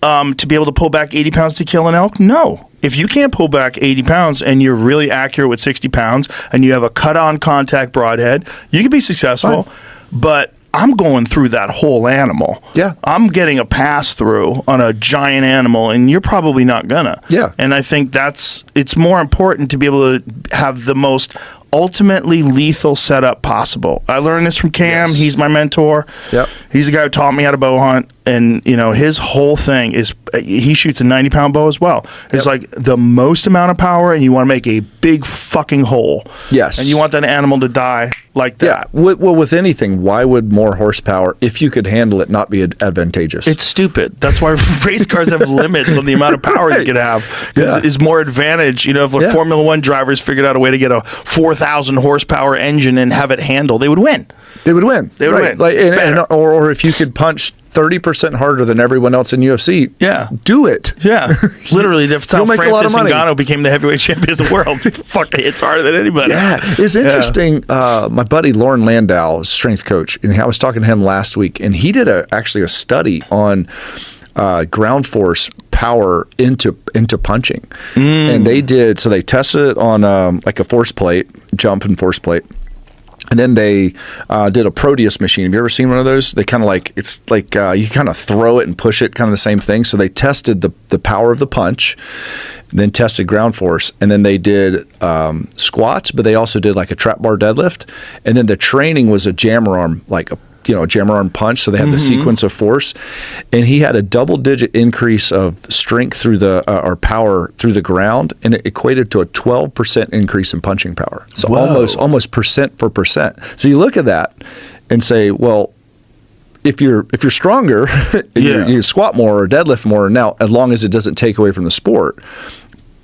to be able to pull back 80 pounds to kill an elk? No. If you can't pull back 80 pounds and you're really accurate with 60 pounds and you have a cut-on contact broadhead, you can be successful.
Fine.
But I'm going through that whole animal.
Yeah.
I'm getting a pass through on a giant animal, and you're probably not gonna.
Yeah.
And I think it's more important to be able to have the most ultimately lethal setup possible. I learned this from Cam.
Yes.
He's my mentor.
Yep.
He's the guy who taught me how to bow hunt. And, you know, his whole thing is he shoots a 90-pound bow as well. It's like the most amount of power, and you want to make a big fucking hole.
Yes.
And you want that animal to die like
Yeah.
that.
Well, with anything, why would more horsepower, if you could handle it, not be advantageous?
It's stupid. That's why race cars have limits on the amount of power you can have. Because
Yeah.
it's more advantage. You know, if
Yeah.
Formula One drivers figured out a way to get a 4,000 horsepower engine and have it handle, they would win.
They would win.
They would
Right.
win.
Like,
Better.
or if you could punch 30% harder than everyone else in UFC,
Yeah.
do it.
Yeah, literally. That's how
You'll make a lot of
Francis
money.
Ngannou became the heavyweight champion of the world. Fuck, hits harder than anybody.
Yeah, it's interesting. My buddy Lauren Landau, strength coach, and I was talking to him last week, and he did actually a study on ground force power into punching, and they tested it on like a force plate, jump and force plate. And then they did a Proteus machine. Have you ever seen one of those? They kind of it's like you kind of throw it and push it, kind of the same thing. So they tested the power of the punch, then tested ground force, and then they did squats, but they also did like a trap bar deadlift. And then the training was a jammer arm, like a a jammer arm punch. So they had the sequence of force, and he had a double-digit increase of strength through or power through the ground, and it equated to a 12% increase in punching power. So almost percent for percent. So you look at that and say, well, if you're stronger, you squat more or deadlift more. Now, as long as it doesn't take away from the sport.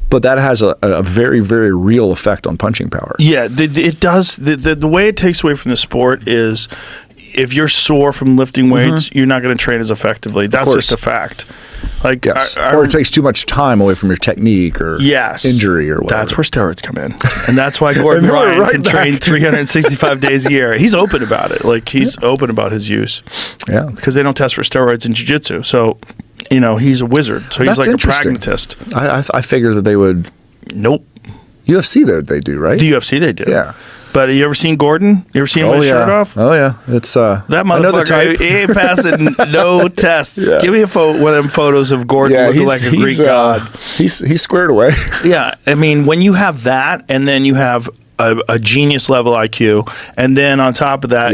But that has a very, very real effect on punching power.
Yeah, it does. The way it takes away from the sport is if you're sore from lifting weights, you're not going to train as effectively. That's just a fact. Like,
yes. Or it takes too much time away from your technique or injury or whatever.
That's where steroids come in. And that's why Gordon Ryan can train 365 days a year. He's open about it. Like, he's open about his use. Yeah. Because they don't test for steroids in jiu-jitsu. So, he's a wizard. So he's like a pragmatist.
I figure that they would.
Nope.
UFC, they do, right?
The UFC, they do.
Yeah.
But you ever seen Gordon? You ever seen him with his shirt off?
Oh, yeah. It's
that motherfucker, he ain't passing no tests.
Yeah.
Give me one of them photos of Gordon looking like a Greek god.
He's squared away.
Yeah. I mean, when you have that, and then you have a genius level IQ, and then on top of that,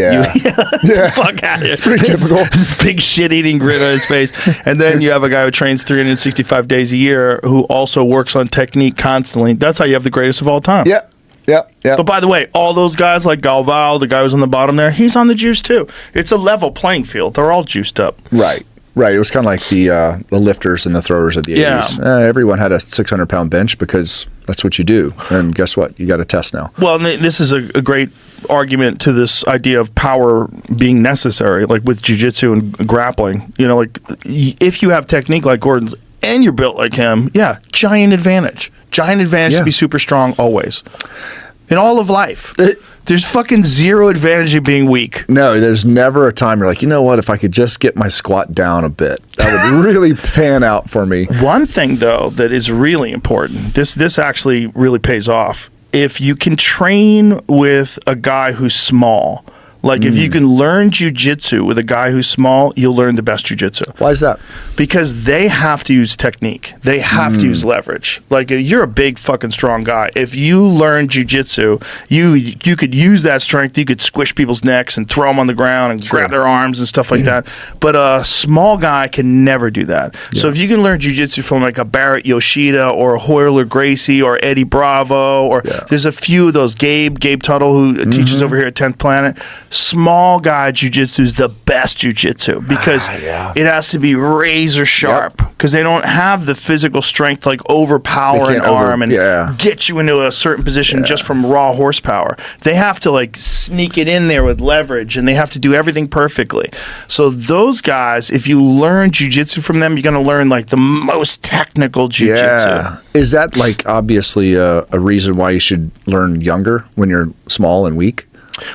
fuck out of here.
It's pretty typical.
This big shit-eating grin on his face, and then you have a guy who trains 365 days a year who also works on technique constantly. That's how you have the greatest of all time.
Yeah. Yeah.
But by the way, all those guys like Galval, the guy who's on the bottom there, he's on the juice too. It's a level playing field. They're all juiced up.
Right. It was kind of like the lifters and the throwers of the 80s. Everyone had a 600-pound bench because that's what you do. And guess what? You got a test now.
Well, this is a great argument to this idea of power being necessary, like with jiu-jitsu and grappling. If you have technique like Gordon's and you're built like him, giant advantage. Giant advantage to be super strong always. In all of life. There's fucking zero advantage in being weak.
No, there's never a time you're like, you know what, if I could just get my squat down a bit, that would really pan out for me.
One thing, though, that is really important, this actually really pays off. If you can train with a guy who's small, like if you can learn jiu-jitsu with a guy who's small, you'll learn the best jiu-jitsu.
Why is that?
Because they have to use technique. They have to use leverage. Like you're a big fucking strong guy. If you learn jiu-jitsu, you could use that strength. You could squish people's necks and throw them on the ground and grab their arms and stuff like that. But a small guy can never do that. Yeah. So if you can learn jiu-jitsu from like a Barrett Yoshida or a Hoyler Gracie or Eddie Bravo, or there's a few of those, Gabe Tuttle, who teaches over here at 10th Planet. Small guy jiu-jitsu is the best jiu-jitsu because it has to be razor sharp because they don't have the physical strength to like overpower an arm and get you into a certain position just from raw horsepower. They have to like sneak it in there with leverage, and they have to do everything perfectly. So those guys, if you learn jiu-jitsu from them, you're going to learn like the most technical jiu-jitsu.
Yeah. Is that like obviously a reason why you should learn younger when you're small and weak?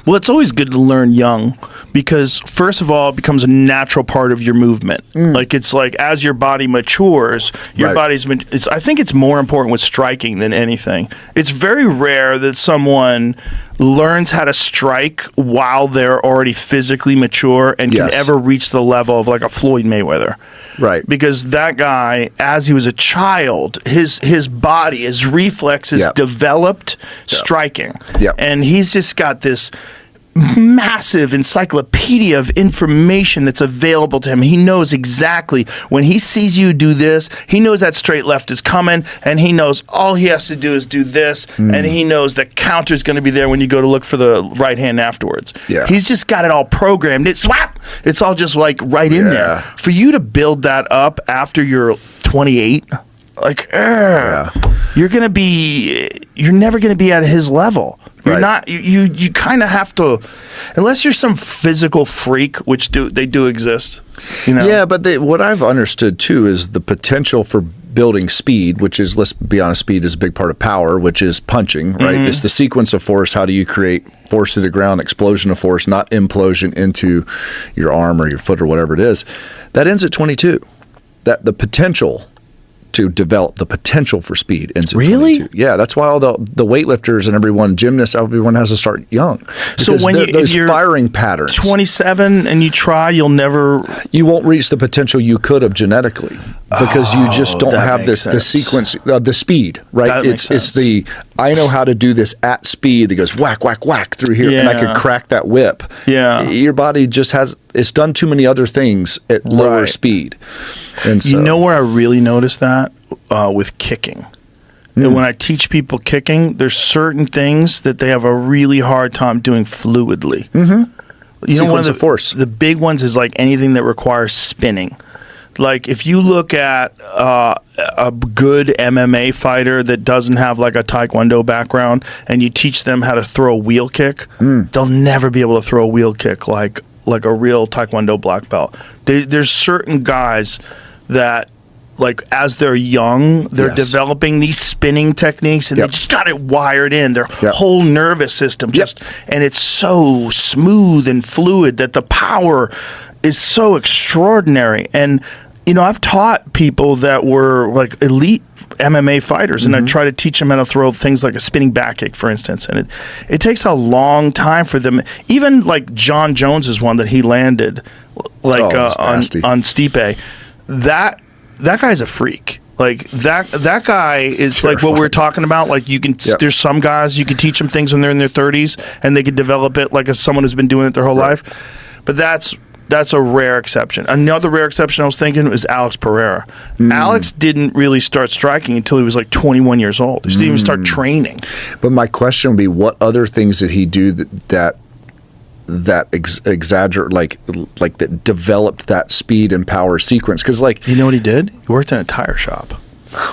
Well, it's always good to learn young because, first of all, it becomes a natural part of your movement. Like, it's like as your body matures, your body's... I think it's more important with striking than anything. It's very rare that someone learns how to strike while they're already physically mature and can ever reach the level of like a Floyd Mayweather.
Right.
Because that guy, as he was a child, his body, his reflexes developed striking. And he's just got this massive encyclopedia of information that's available to him. He knows exactly when he sees you do this, he knows that straight left is coming, and he knows all he has to do is do this, and he knows the counter's going to be there when you go to look for the right hand afterwards. He's just got it all programmed. It's all just like right in there. For you to build that up after you're 28, like you're never going to be at his level. You're not. You kind of have to, unless you're some physical freak, which they do exist.
Yeah, but what I've understood too is the potential for building speed, which is, let's be honest, speed is a big part of power, which is punching. Right, it's the sequence of force. How do you create force through the ground, explosion of force, not implosion into your arm or your foot or whatever it is. That ends at 22. That the potential to develop the potential for speed. Ends at
Really?
22. Yeah, that's why all the weightlifters and everyone, gymnasts, everyone has to start young.
So
Because
when
those
if you're
firing patterns,
27 and you try, you'll never.
you won't reach the potential you could have genetically because you just don't
that
have
makes
the
sense.
sequence, the speed, right?
That makes
It's
sense.
the I know how to do this at speed that goes whack, whack, whack through here, and I
Yeah.
could crack that whip.
Yeah.
Your body just it's done too many other things at lower
Right.
speed. And so,
You know where I really notice that? With kicking. And when I teach people kicking, there's certain things that they have a really hard time doing fluidly. Mm-hmm. You know, one
Sequence of force.
The big ones is like anything that requires spinning. Like if you look at a good MMA fighter that doesn't have like a Taekwondo background and you teach them how to throw a wheel kick, they'll never be able to throw a wheel kick like a real Taekwondo black belt. There's certain guys that, like, as they're young, they're
Yes.
developing these spinning techniques and
Yep.
they just got it wired in their
Yep.
whole nervous system and it's so smooth and fluid that the power is so extraordinary. And you know, I've taught people that were like elite MMA fighters, and I try to teach them how to throw things like a spinning back kick, for instance. And it takes a long time for them. Even like John Jones is one that he landed, like
Oh, it was nasty.
on Stipe. That guy's a freak. Like that guy is like what we're talking about. Like you can,
Yep.
there's some guys you can teach them things when they're in their 30s, and they can develop it like as someone who's been doing it their whole life. But that's a rare exception. Another rare exception I was thinking was Alex Pereira. Alex didn't really start striking until he was like 21 years old. He didn't even start training.
But my question would be, what other things did he do that exaggerate, like that developed that speed and power sequence? Because like,
You know what he did? He worked in a tire shop.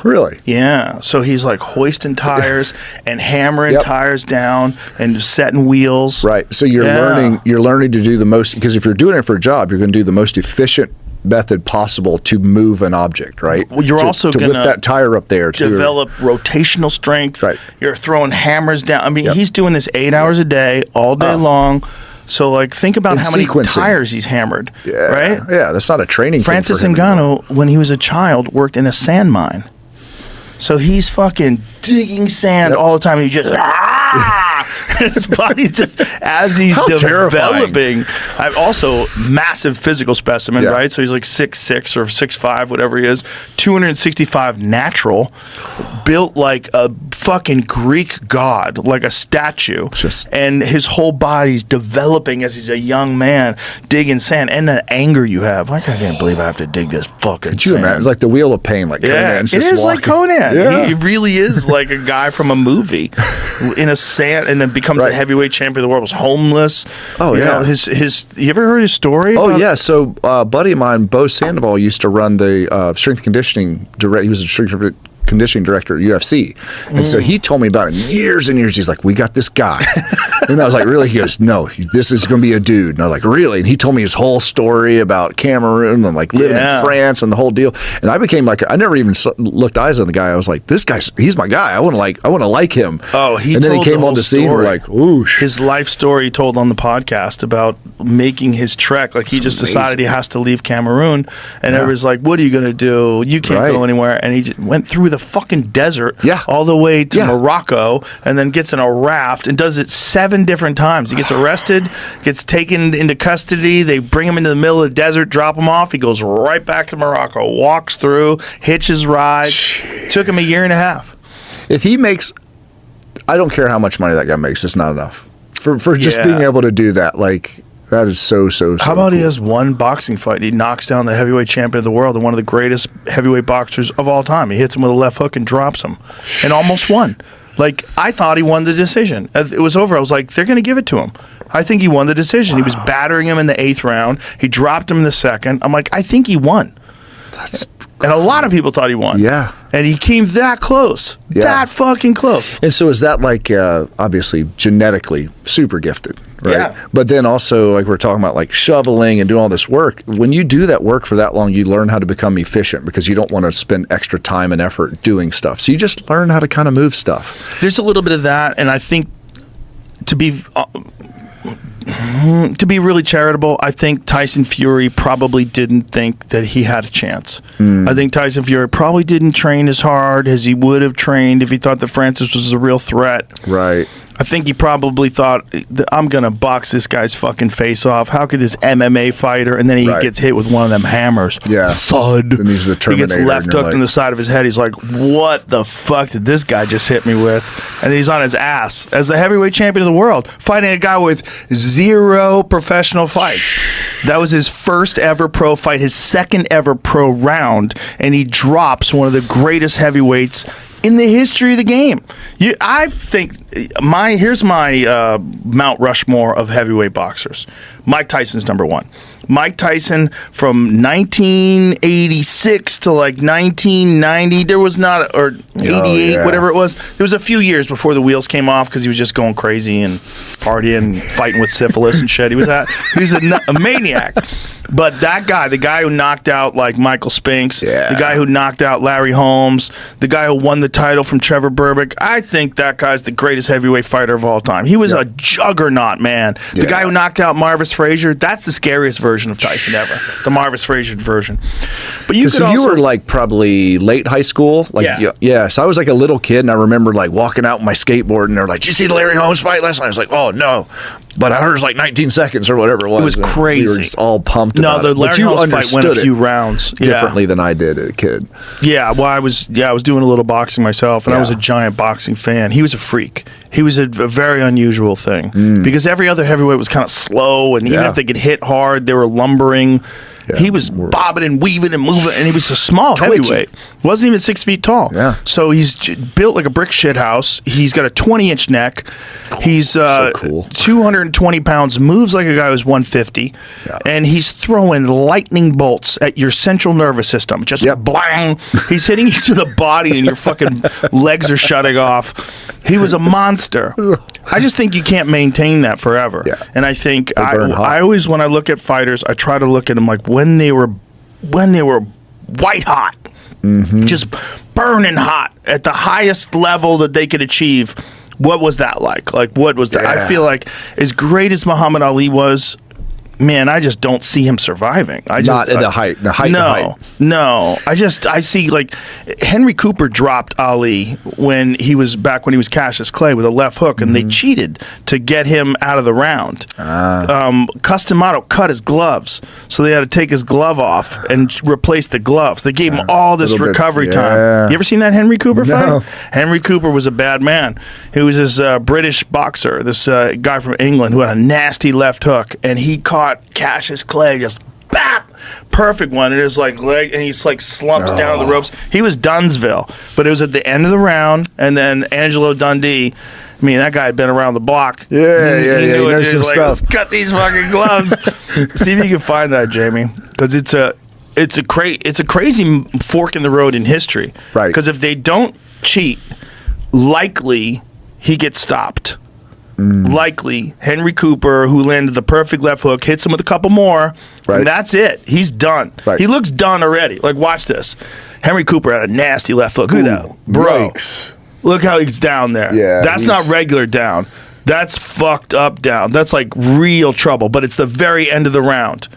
really,
Yeah, so he's like hoisting tires and hammering
Yep.
tires down and setting wheels.
right? So you're
Yeah.
learning to do the most, because if you're doing it for a job, you're going to do the most efficient method possible to move an object, right?
Well, you're also
to
gonna
whip that tire up there, to
Develop rotational strength.
Right.
You're throwing hammers down. I mean,
Yep.
he's doing this 8 hours a day, all day long. So, like, think about
It's
how many
sequencing.
tires he's hammered.
Yeah,
Right?
Yeah, that's not a training.
Francis
thing for him anymore.
Ngannou, when he was a child, worked in a sand mine. So he's fucking digging sand
Yep.
all the time. And he just his body's just as he's
How terrifying.
developing. I've also massive physical specimen,
Yeah.
right? So he's like 6'6" or 6'5", whatever he is, 265 natural, built like a fucking Greek god, like a statue.
Just-
And his whole body's developing as he's a young man, digging sand, and the anger you have. Like, I can't believe I have to dig this fucking
Could you
sand.
imagine? It's like the Wheel of Pain, like
Yeah,
Conan's
it
just
is like
walking.
Conan.
Yeah.
He really is like a guy from a movie in a sand, and then becomes
Right.
the heavyweight champion of the world. Was homeless.
Oh,
you
yeah.
know, his. You ever heard his story?
Oh
about-
yeah, so a buddy of mine, Bo Sandoval, used to run the strength conditioning direct. He was a strength conditioning director at UFC, and so he told me about it years and years. He's like, "We got this guy," and I was like, "Really?" He goes, "No, this is going to be a dude." And I was like, "Really?" And he told me his whole story about Cameroon and like living
Yeah.
in France and the whole deal. And I became like, I never even looked eyes on the guy. I was like, "This guy's he's my guy. I want to like him."
Oh, he
and then he
told
came
the
on the
whole
scene. We're
story.
like, "Oosh."
His life story he told on the podcast about making his trek. Like he just decided he has to leave Cameroon, and everybody's like, "What are you gonna do? You can't
Right.
go anywhere." And he just went through the fucking desert,
Yeah.
all the way to
Yeah.
Morocco, and then gets in a raft and does it 7 different times. He gets arrested, gets taken into custody. They bring him into the middle of the desert, drop him off. He goes right back to Morocco, walks through, hitches ride. Took him a year and a half.
If he makes, I don't care how much money that guy makes, it's not enough for just
Yeah.
being able to do that. Like that is so.
How about
cool.
he has one boxing fight? He knocks down the heavyweight champion of the world and one of the greatest heavyweight boxers of all time. He hits him with a left hook and drops him, and almost won. Like, I thought he won the decision. It was over. I was like, they're going to give it to him. I think he won the decision. He was battering him in the 8th round. He dropped him in the 2nd. I'm like, I think he won.
That's
And a lot of people thought he won.
Yeah.
And he came that close.
Yeah.
That fucking close.
And so is that like obviously genetically super gifted, right?
Yeah.
But then also like we're talking about like shoveling and doing all this work. When you do that work for that long, you learn how to become efficient because you don't want to spend extra time and effort doing stuff. So you just learn how to kind of move stuff.
There's a little bit of that, and I think to be To be really charitable, I think Tyson Fury probably didn't think that he had a chance. I think Tyson Fury probably didn't train as hard as he would have trained if he thought that Francis was a real threat.
Right.
I think he probably thought, I'm going to box this guy's fucking face off. How could this MMA fighter? And then he
Right.
gets hit with one of them hammers.
Yeah.
Thud.
Then he's the
He
Terminator,
gets left
and you're
hooked in the side of his head. He's like, what the fuck did this guy just hit me with? And he's on his ass as the heavyweight champion of the world, fighting a guy with 0 professional fights. That was his first ever pro fight, his second ever pro round, and he drops one of the greatest heavyweights in the history of the game. I think here's my Mount Rushmore of heavyweight boxers. Mike Tyson's number 1. Mike Tyson from 1986 to like 1990, there was not, or 88, whatever it was. There was a few years before the wheels came off because he was just going crazy and partying, fighting with syphilis and shit. He was a maniac. But that guy, the guy who knocked out like Michael Spinks, the guy who knocked out Larry Holmes, the guy who won the title from Trevor Berbick, I think that guy's the greatest heavyweight fighter of all time. He was a juggernaut, man. The guy who knocked out Marvis Frazier, that's the scariest version of Tyson ever. The Marvis Frazier version. But you could also,
you were like probably late high school, like so I was like a little kid, and I remember like walking out with my skateboard, and they're like, "Did you see the Larry Holmes fight last night?" I was like, "Oh no," but I heard it was like 19 seconds or whatever it was.
It was crazy.
We were just all pumped.
No,
about
the
it.
Larry Holmes fight went a few rounds
differently than I did as a kid.
Yeah, well, I was doing a little boxing myself, and I was a giant boxing fan. He was a freak. He was a very unusual thing because every other heavyweight was kind of slow, and even if they could hit hard, they were lumbering. He was bobbing and weaving and moving, and he was a small heavyweight. Wasn't even 6 feet tall.
Yeah.
So he's built like a brick shit house. He's got a 20-inch neck. He's
so cool.
220 pounds, moves like a guy who's 150, and he's throwing lightning bolts at your central nervous system. Just blang. He's hitting you to the body, and your fucking legs are shutting off. He was a monster. I just think you can't maintain that forever.
Yeah.
And I think
I
always, when I look at fighters, I try to look at them like when they were white hot, just burning hot at the highest level that they could achieve. What was that like? Like, what was that? I feel like as great as Muhammad Ali was, man, I just don't see him surviving.
Not at the height.
No. I see like Henry Cooper dropped Ali when he was Cassius Clay with a left hook, and they cheated to get him out of the round. Customato cut his gloves, so they had to take his glove off and replace the gloves. They gave him all this recovery time. You ever seen that Henry Cooper fight? Henry Cooper was a bad man. He was this British boxer, this guy from England who had a nasty left hook, and he caught Cassius Clay just bap, perfect one in his like leg, and he's like slumps down the ropes. He was Dunsville, but it was at the end of the round, and then Angelo Dundee. I mean, that guy had been around the block. He knows some stuff. Let's cut these fucking gloves. See if you can find that, Jamie, because it's a crazy fork in the road in history.
Right.
Because if they don't cheat, likely he gets stopped. Likely Henry Cooper, who landed the perfect left hook, hits him with a couple more, and that's it. He's done.
Right.
He looks done already. Like, watch this. Henry Cooper had a nasty left hook. Look at that. Bro.
Yikes.
Look how he's down there.
Yeah,
that's not regular down. That's fucked up down. That's like real trouble, but it's the very end of the round.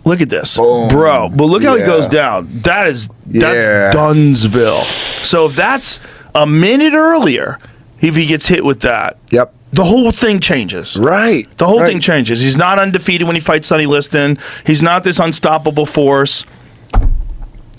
Look at this.
Boom.
Bro. But look how he goes down. That's Dunsville. So if that's a minute earlier, if he gets hit with that, the whole thing changes.
Right.
The whole thing changes. He's not undefeated when he fights Sonny Liston. He's not this unstoppable force.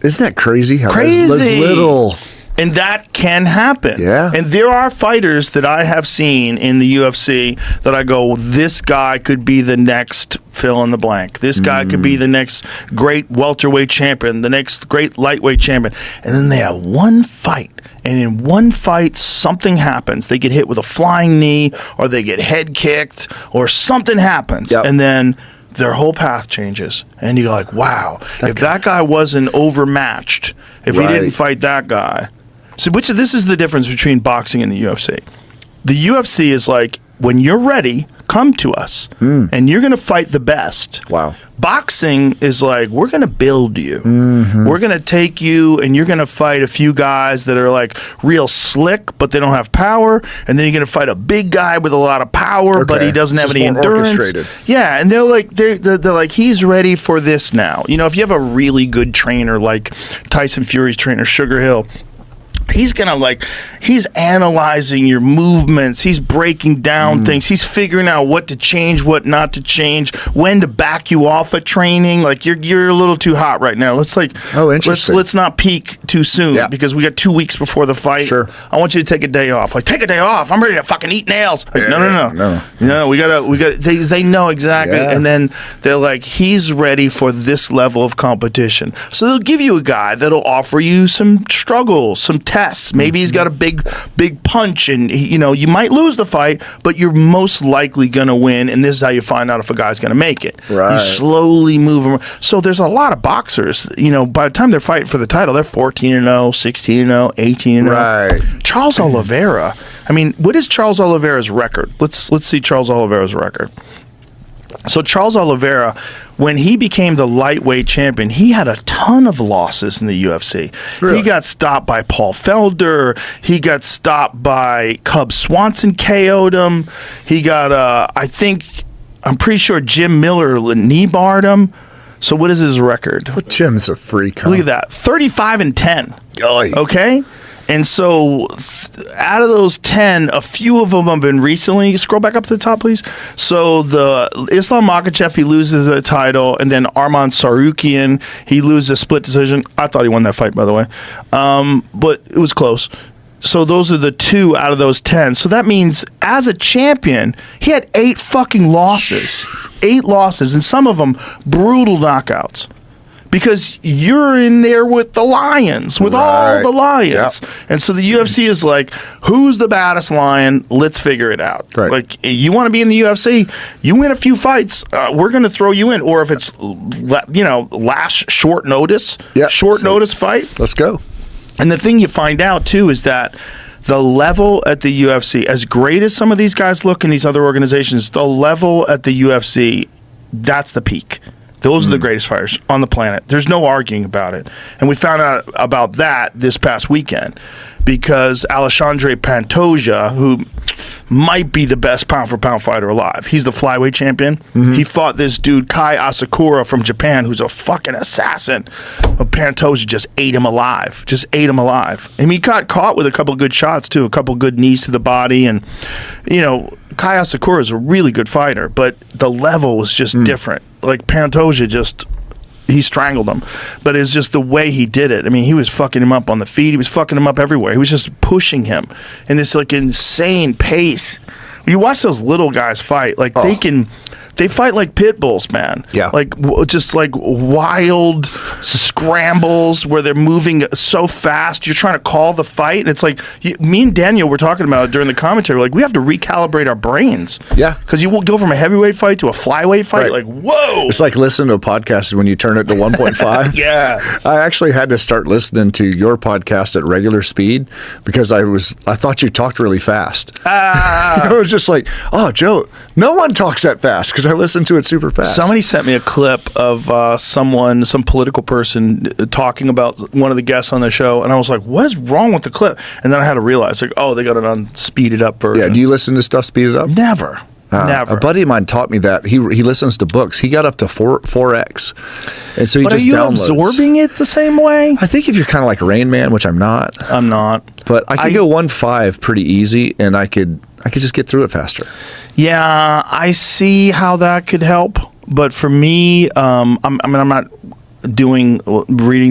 Isn't that crazy? How
Crazy.
That's little.
And that can happen.
Yeah.
And there are fighters that I have seen in the UFC that I go, this guy could be the next fill in the blank. This guy could be the next great welterweight champion, the next great lightweight champion. And then they have one fight. And in one fight, something happens. They get hit with a flying knee, or they get head kicked, or something happens. And then their whole path changes. And you're like, wow, if that guy wasn't overmatched, if he didn't fight that guy. So this is the difference between boxing and the UFC. The UFC is like, when you're ready, come to us, and you're going to fight the best.
Wow.
Boxing is like, we're going to build you. We're going to take you, and you're going to fight a few guys that are like real slick, but they don't have power. And then you're going to fight a big guy with a lot of power, but he doesn't have any endurance.
Orchestrated.
Yeah, and they're like, he's ready for this now. You know, if you have a really good trainer like Tyson Fury's trainer, Sugar Hill, he's analyzing your movements. He's breaking down things. He's figuring out what to change, what not to change, when to back you off at training. Like, you're a little too hot right now.
Interesting.
Let's not peak too soon because we got 2 weeks before the fight.
Sure.
I want you to take a day off. Like, take a day off. I'm ready to fucking eat nails. Like, no. We gotta. They know exactly, and then they're like, he's ready for this level of competition. So they'll give you a guy that'll offer you some struggles, some tests. Maybe he's got a big punch, and you might lose the fight, but you're most likely going to win. And this is how you find out if a guy's going to make it.
Right.
You slowly move him. So there's a lot of boxers. By the time they're fighting for the title, they're 14-0, 16-0, 18-0.
Right.
Charles Oliveira. I mean, what is Charles Oliveira's record? Let's see Charles Oliveira's record. So Charles Oliveira, when he became the lightweight champion, he had a ton of losses in the UFC.
Really?
He got stopped by Paul Felder. He got stopped by Cub Swanson, KO'd him. He got, I'm pretty sure Jim Miller knee barred him. So what is his record?
But Jim's a freak, huh?
Look at that, 35-10.
Oy.
Okay? And so out of those 10, a few of them have been recently. Scroll back up to the top, please. So the Islam Makhachev, he loses the title. And then Arman Sarukian, he loses a split decision. I thought he won that fight, by the way. But it was close. So those are the 2 out of those 10. So that means as a champion, he had 8 fucking losses. 8 losses. And some of them brutal knockouts. Because you're in there with the lions, with all the lions. Yep. And so the UFC is like, who's the baddest lion? Let's figure it out.
Right.
Like, you want to be in the UFC, you win a few fights, we're going to throw you in. Or if it's, last short notice, notice fight.
Let's go.
And the thing you find out, too, is that the level at the UFC, as great as some of these guys look in these other organizations, the level at the UFC, that's the peak. Those are the greatest fighters on the planet. There's no arguing about it. And we found out about that this past weekend because Alexandre Pantoja, who might be the best pound-for-pound fighter alive. He's the flyweight champion. He fought this dude, Kai Asakura from Japan, who's a fucking assassin. But Pantoja just ate him alive. I mean, he got caught with a couple good shots, too, a couple good knees to the body. And, Kai Asakura is a really good fighter, but the level was just different. Like, Pantoja he strangled him. But it's just the way he did it. I mean, he was fucking him up on the feet. He was fucking him up everywhere. He was just pushing him in this, like, insane pace. When you watch those little guys fight, like, they fight like pit bulls, man.
Yeah.
Like, just like wild scrambles where they're moving so fast. You're trying to call the fight. And it's like, me and Daniel were talking about it during the commentary. Like, we have to recalibrate our brains.
Yeah.
Because you will go from a heavyweight fight to a flyweight fight.
Right.
Like, whoa.
It's like listening to a podcast when you turn it to 1.5.
Yeah.
I actually had to start listening to your podcast at regular speed because I thought you talked really fast. I was just like, oh, Joe, no one talks that fast because I listened to it super fast.
Somebody sent me a clip of some political person talking about one of the guests on the show, and I was like, what is wrong with the clip? And then I had to realize, like, oh, they got it on speeded up version.
Yeah, do you listen to stuff speeded up?
Never. Never.
A buddy of mine taught me that. He listens to books. He got up to 4x. And so he
but
just
are you
downloads.
Absorbing it the same way?
I think if you're kind of like Rain Man, which I'm not.
I'm not.
But I could go 1.5 pretty easy, and I could just get through it faster.
Yeah, I see how that could help, but for me, I'm not reading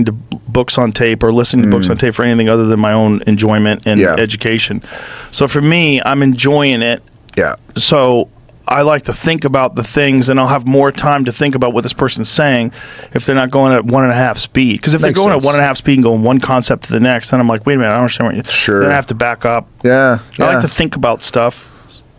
the books on tape or listening to books on tape for anything other than my own enjoyment and education. So for me, I'm enjoying it.
Yeah.
So I like to think about the things, and I'll have more time to think about what this person's saying if they're not going at 1.5 speed. Because if they're going at 1.5 speed and going one concept to the next, then I'm like, wait a minute, I don't understand what you're.
Sure.
Then I have to back up.
Yeah.
I like to think about stuff.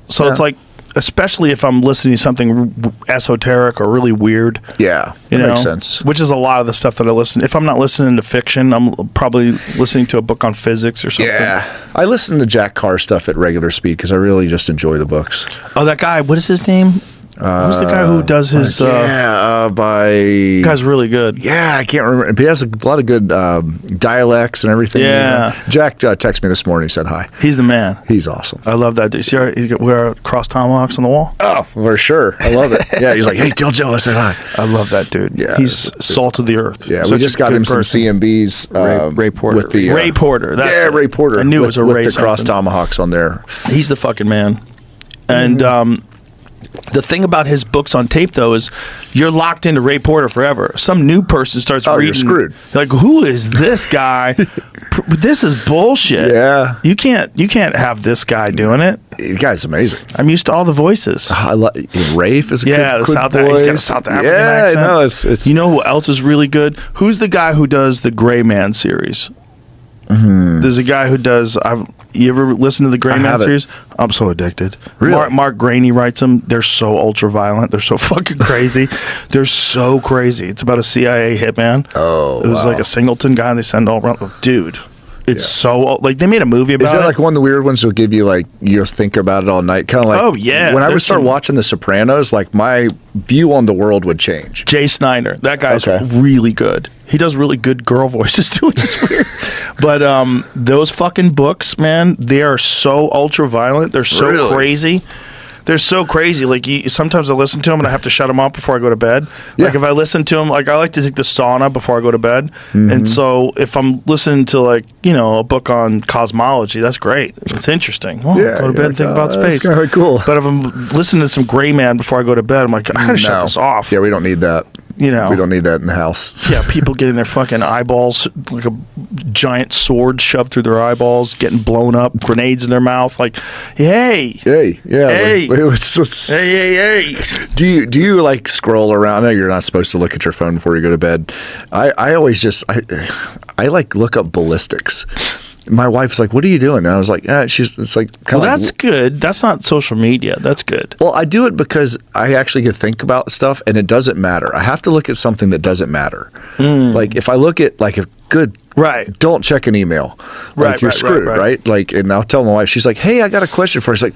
So it's like especially if I'm listening to something esoteric or really weird.
Yeah,
You
that
know,
makes sense.
which is a lot of the stuff that I listen. If I'm not listening to fiction, I'm probably listening to a book on physics or something.
Yeah, I listen to Jack Carr stuff at regular speed because I really just enjoy the books.
Oh, that guy. What is his name? Who's the guy who does his?
By
Guy's really good.
yeah, I can't remember. But he has a lot of good dialects and everything.
Yeah.
Jack texted me this morning. He said hi.
He's the man.
He's awesome.
I love that dude. See, we wear cross tomahawks on the wall.
Oh, for sure. I love it. Yeah, he's like, hey, tell Joe I said hi.
I love that dude.
Yeah,
He's salt of the earth.
Yeah,
Such
we just
a
got
good
him some
person.
CMBs.
Ray Porter.
With the,
Ray Porter. That's
yeah,
it.
Ray Porter.
I knew
with,
it was a
with
Ray
the cross
something.
tomahawks on there.
He's the fucking man. And the thing about his books on tape, though, is you're locked into Ray Porter forever. If some new person starts
Oh,
reading,
you're screwed.
Like, who is this guy? This is bullshit.
Yeah.
you can't have this guy doing it.
The guy's amazing.
I'm used to all the voices.
I love Rafe is a
Yeah,
good,
the
good
South.
voice.
He's got a South African
yeah,
accent.
I know. It's
You know who else is really good? Who's the guy who does the Gray Man series? There's a guy who does. You ever listen to the Gray
I
Man
haven't.
series? I'm so addicted.
Really?
Mark Graney writes them. They're so ultra violent. They're so fucking crazy. They're so crazy. It's about a CIA hitman.
Oh,
it was
wow.
like a singleton guy. They send all around. Dude, it's so like they made a movie about
Is that
it.
like one of the weird ones that'll give you like you just think about it all night? Kind of like
Oh, yeah,
When I would
there's
start
some-
watching The Sopranos, like my view on the world would change.
Jay Snyder. That guy's
Okay.
really good. He does really good girl voices too, which is weird. But those fucking books, man, they are so ultra violent. They're so
Really?
crazy. They're so crazy. Like sometimes I listen to them and I have to shut them off before I go to bed. Like
Yeah.
if I listen to them, like I like to take the sauna before I go to bed.
Mm-hmm.
And so if I'm listening to like a book on cosmology, that's great. It's interesting. Well,
Yeah,
go to bed
you're
and think
like,
about
"Oh, that's
space.
kinda cool."
But if I'm listening to some Gray Man before I go to bed, I'm like I gotta shut this off.
Yeah, we don't need that.
You know.
We don't need that in the house.
Yeah, people getting their fucking eyeballs, like a giant sword shoved through their eyeballs, getting blown up, grenades in their mouth. Like, hey,
Hey, yeah.
Hey.
It's-
hey.
Do you like scroll around? I know you're not supposed to look at your phone before you go to bed. I always just I like look up ballistics. My wife's like, "What are you doing?" And I was like, it's like kind
Well,
of
that's good. That's not social media. That's good.
Well, I do it because I actually get to think about stuff, and it doesn't matter. I have to look at something that doesn't matter. Like if I look at like if good.
Right.
Don't check an email.
Right,
Like you're
right,
screwed,
right.
right? Like, and I'll tell my wife. She's like, "Hey, I got a question for you." She's like,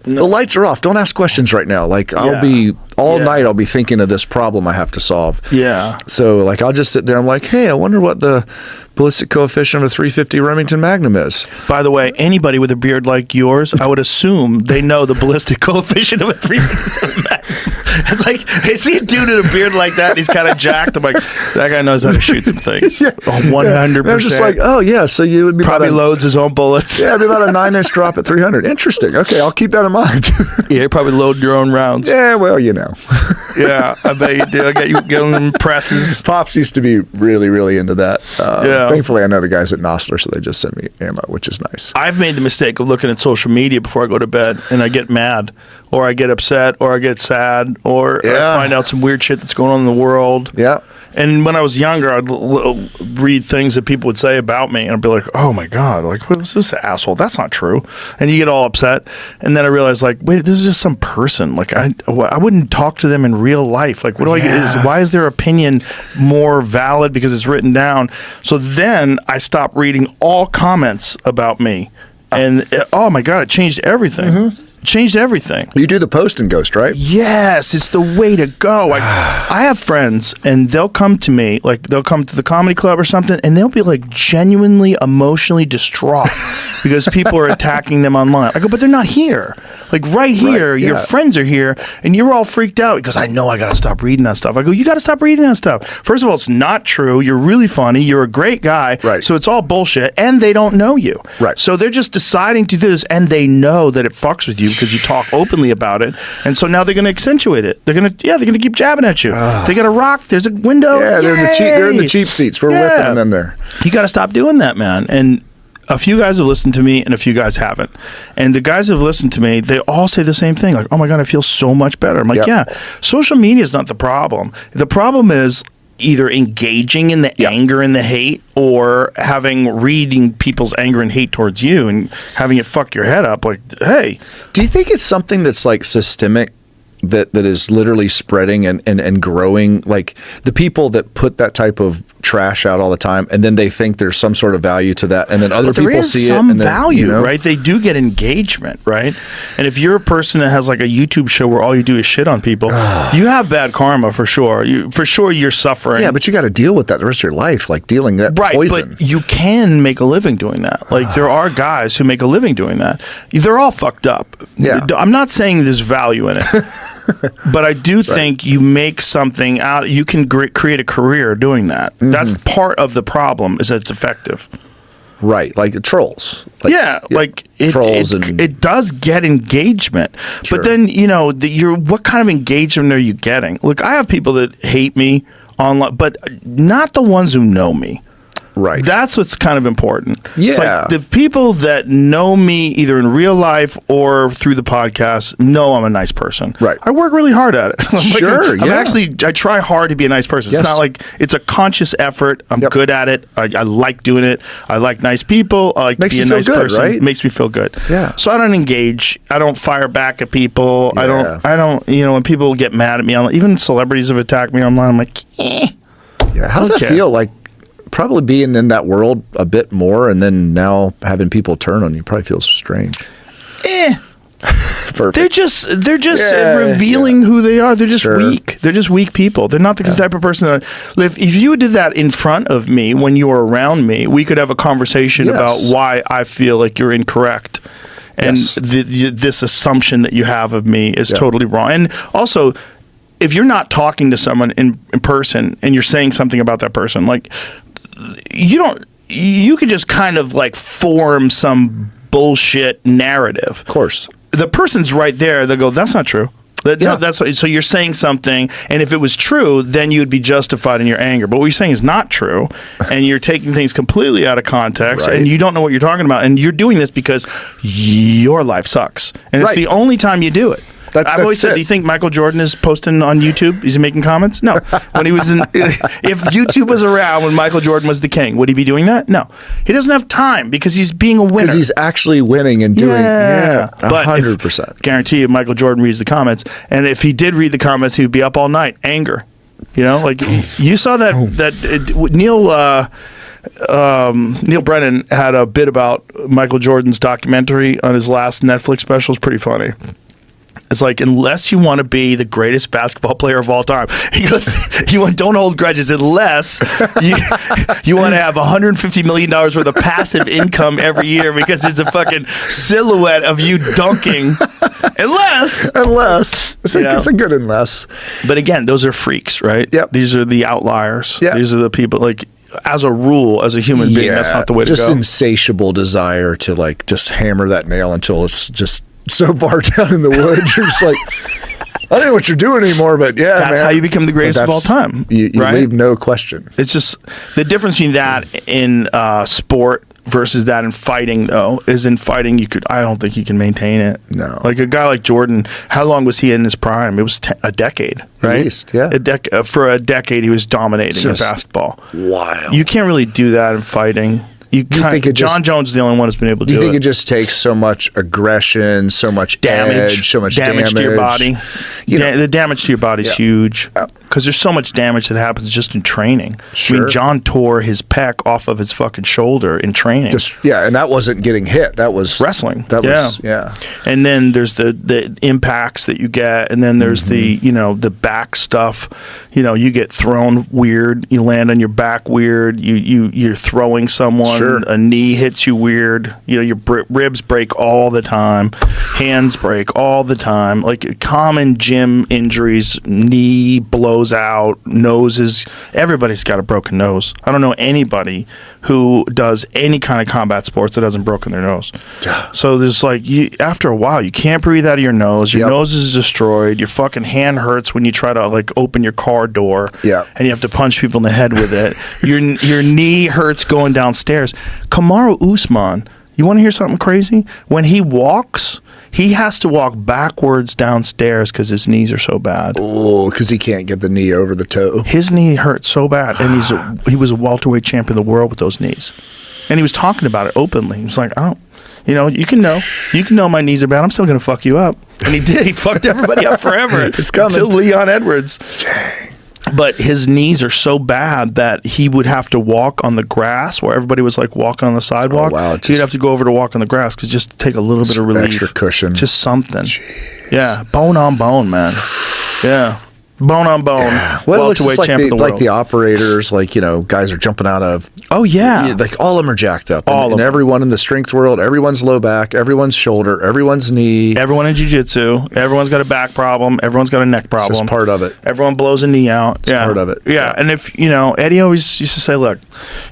"The lights are off. Don't ask questions right now." Like I'll
Yeah.
be all
Yeah.
night. I'll be thinking of this problem I have to solve.
Yeah.
So like I'll just sit there. I'm like, "Hey, I wonder what the ballistic coefficient of a 350 Remington Magnum is."
By the way, anybody with a beard like yours, I would assume they know the ballistic coefficient of a 350. It's like I see a dude in a beard like that, and he's kind of jacked. I'm like, that guy knows how to shoot some things. 100%.
And I'm just like, "Oh yeah, so you would be
Probably
about a,
loads his own bullets.
yeah, it'd be about a 9-inch drop at 300. Interesting. Okay, I'll keep that in mind."
Yeah, you probably load your own rounds.
Yeah, well, you know.
Yeah, I bet you do. I get you getting them presses.
Pops used to be really, really into that.
Yeah.
Thankfully, I know the guys at Nosler, so they just send me ammo, which is nice.
I've made the mistake of looking at social media before I go to bed, and I get mad, or I get upset, or I get sad, or
Yeah.
I find out some weird shit that's going on in the world.
Yeah.
And when I was younger, I'd read things that people would say about me, and I'd be like, "Oh my god, like what was this asshole? That's not true." And you get all upset, and then I realized, like, wait, this is just some person. Like I wouldn't talk to them in real life. Like, what do why is their opinion more valid because it's written down? So then I stopped reading all comments about me, and oh my god, it changed everything. Changed everything.
You do the post and ghost, right?
Yes, it's the way to go. I have friends, and they'll come to me, like they'll come to the comedy club or something, and they'll be like genuinely emotionally distraught because people are attacking them online. I go, but they're not here. Like right here, your
yeah.
friends are here, and you're all freaked out because I know I got to stop reading that stuff. I go, you got to stop reading that stuff. First of all, it's not true. You're really funny. You're a great guy.
Right.
So it's all bullshit, and they don't know you.
Right.
So they're just deciding to do this, and they know that it fucks with you because you talk openly about it, and so now they're going to accentuate it. They're going to keep jabbing at you. They got a rock. There's a window.
Yeah, they're in the
Yay!
cheap seats. We're whipping them in there.
You got to stop doing that, man. And a few guys have listened to me, and a few guys haven't. And the guys who have listened to me, they all say the same thing. Like, "Oh my god, I feel so much better." I'm like,
Yep.
yeah, social media is not the problem. The problem is either engaging in the anger and the hate, or reading people's anger and hate towards you and having it fuck your head up. Like, hey,
do you think it's something that's like systemic? That is literally spreading and growing, like the people that put that type of trash out all the time, and then they think there's some sort of value to that, and then other people see it.
There is some value, right? They do get engagement, right? And if you're a person that has like a YouTube show where all you do is shit on people, you have bad karma for sure. You're suffering.
Yeah, but you got to deal with that the rest of your life, like dealing that poison.
But you can make a living doing that. Like there are guys who make a living doing that. They're all fucked up.
Yeah.
I'm not saying there's value in it. But I do think you make something out. You can create a career doing that. Mm-hmm. That's part of the problem, is that it's effective.
Right, like trolls.
Like trolls, it does get engagement. Sure. But then what kind of engagement are you getting? Look, I have people that hate me online, but not the ones who know me.
Right.
That's what's kind of important.
Yeah.
It's like the people that know me either in real life or through the podcast know I'm a nice person.
Right.
I work really hard at it. I try hard to be a nice person. Yes. It's not like it's a conscious effort. I'm good at it. I like doing it. I like nice people. I like to be a nice person. Right? It makes me feel good.
Yeah.
So I don't engage. I don't fire back at people.
Yeah.
I don't, when people get mad at me, even celebrities have attacked me online, I'm like,
Yeah. How's that feel like? Probably being in that world a bit more, and then now having people turn on you probably feels strange. Perfect.
They're just revealing who they are. They're just weak. They're just weak people. They're not the type of person that if you did that in front of me when you were around me, we could have a conversation about why I feel like you're incorrect. And this assumption that you have of me is totally wrong. And also, if you're not talking to someone in person and you're saying something about that person, like you could just kind of like form some bullshit narrative.
Of course.
The person's right there. They go, that's not true. No, so you're saying something, and if it was true, then you would be justified in your anger. But what you're saying is not true, and you're taking things completely out of context, and you don't know what you're talking about, and you're doing this because your life sucks, and it's the only time you do it. I've always said, do you think Michael Jordan is posting on YouTube? Is he making comments? No. When he was if YouTube was around when Michael Jordan was the king, would he be doing that? No. He doesn't have time because he's being a winner.
Because he's actually winning and doing, 100%.
Guarantee you, Michael Jordan reads the comments, and if he did read the comments, he would be up all night. Anger. Like you saw Neil Brennan had a bit about Michael Jordan's documentary on his last Netflix special. It's pretty funny. It's like, unless you want to be the greatest basketball player of all time, he goes, don't hold grudges unless you want to have $150 million worth of passive income every year because it's a fucking silhouette of you dunking. Unless.
It's a good unless.
But again, those are freaks, right?
Yep.
These are the outliers.
Yep.
These are the people, like, as a rule, as a human being, that's not the way to go.
Just insatiable desire to, like, just hammer that nail until it's just so far down in the woods, you're just like, I don't know what you're doing anymore, but
that's how you become the greatest of all time.
You leave no question.
It's just the difference between that in sport versus that in fighting, though, is in fighting I don't think you can maintain it.
No.
Like a guy like Jordan, how long was he in his prime? It was a decade, right?
At least, yeah.
For a decade, he was dominating in basketball.
Wild.
You can't really do that in fighting. John Jones is the only one who's been able to do it.
Do you think it just takes so much aggression, so much damage, so much damage
to your body? The damage to your body is huge because there's so much damage that happens just in training.
Sure.
I mean, John tore his pec off of his fucking shoulder in training.
And that wasn't getting hit. That was
wrestling.
Yeah.
And then there's the impacts that you get, and then there's the back stuff. You get thrown weird. You land on your back weird. You're throwing someone. Sure. A knee hits you weird. Your ribs break all the time. Hands break all the time. Like common gym injuries, knee blows out, noses. Everybody's got a broken nose. I don't know anybody who does any kind of combat sports that hasn't broken their nose. So there's like, after a while, you can't breathe out of your nose. Your nose is destroyed. Your fucking hand hurts when you try to like open your car door.
Yeah.
And you have to punch people in the head with it. Your knee hurts going downstairs. Kamaru Usman You want to hear something crazy? When he walks, he has to walk backwards downstairs because his knees are so bad.
Oh, because he can't get the knee over the toe.
His knee hurts so bad, and he was a welterweight champion of the world with those knees. And he was talking about it openly. He was like, I don't, you can know my knees are bad. I'm still going to fuck you up. And he did. He fucked everybody up forever.
It's coming.
Until Leon Edwards. But his knees are so bad that he would have to walk on the grass where everybody was like walking on the sidewalk.
Oh, wow.
So he'd have to go over to walk on the grass because just to take a little bit of relief.
Extra cushion.
Just something.
Jeez.
Yeah. Bone on bone, man. Yeah. Bone on bone.
Well, it looks just
welterweight
like the operators, guys are jumping out of.
Oh, yeah.
Like all of them are jacked up.
All of
and
them.
everyone in the strength world, everyone's low back, everyone's shoulder, everyone's knee.
Everyone in jiu-jitsu. Everyone's got a back problem. Everyone's got a neck problem.
It's just part of it.
Everyone blows a knee out.
It's part of it.
Yeah. And if, Eddie always used to say, look,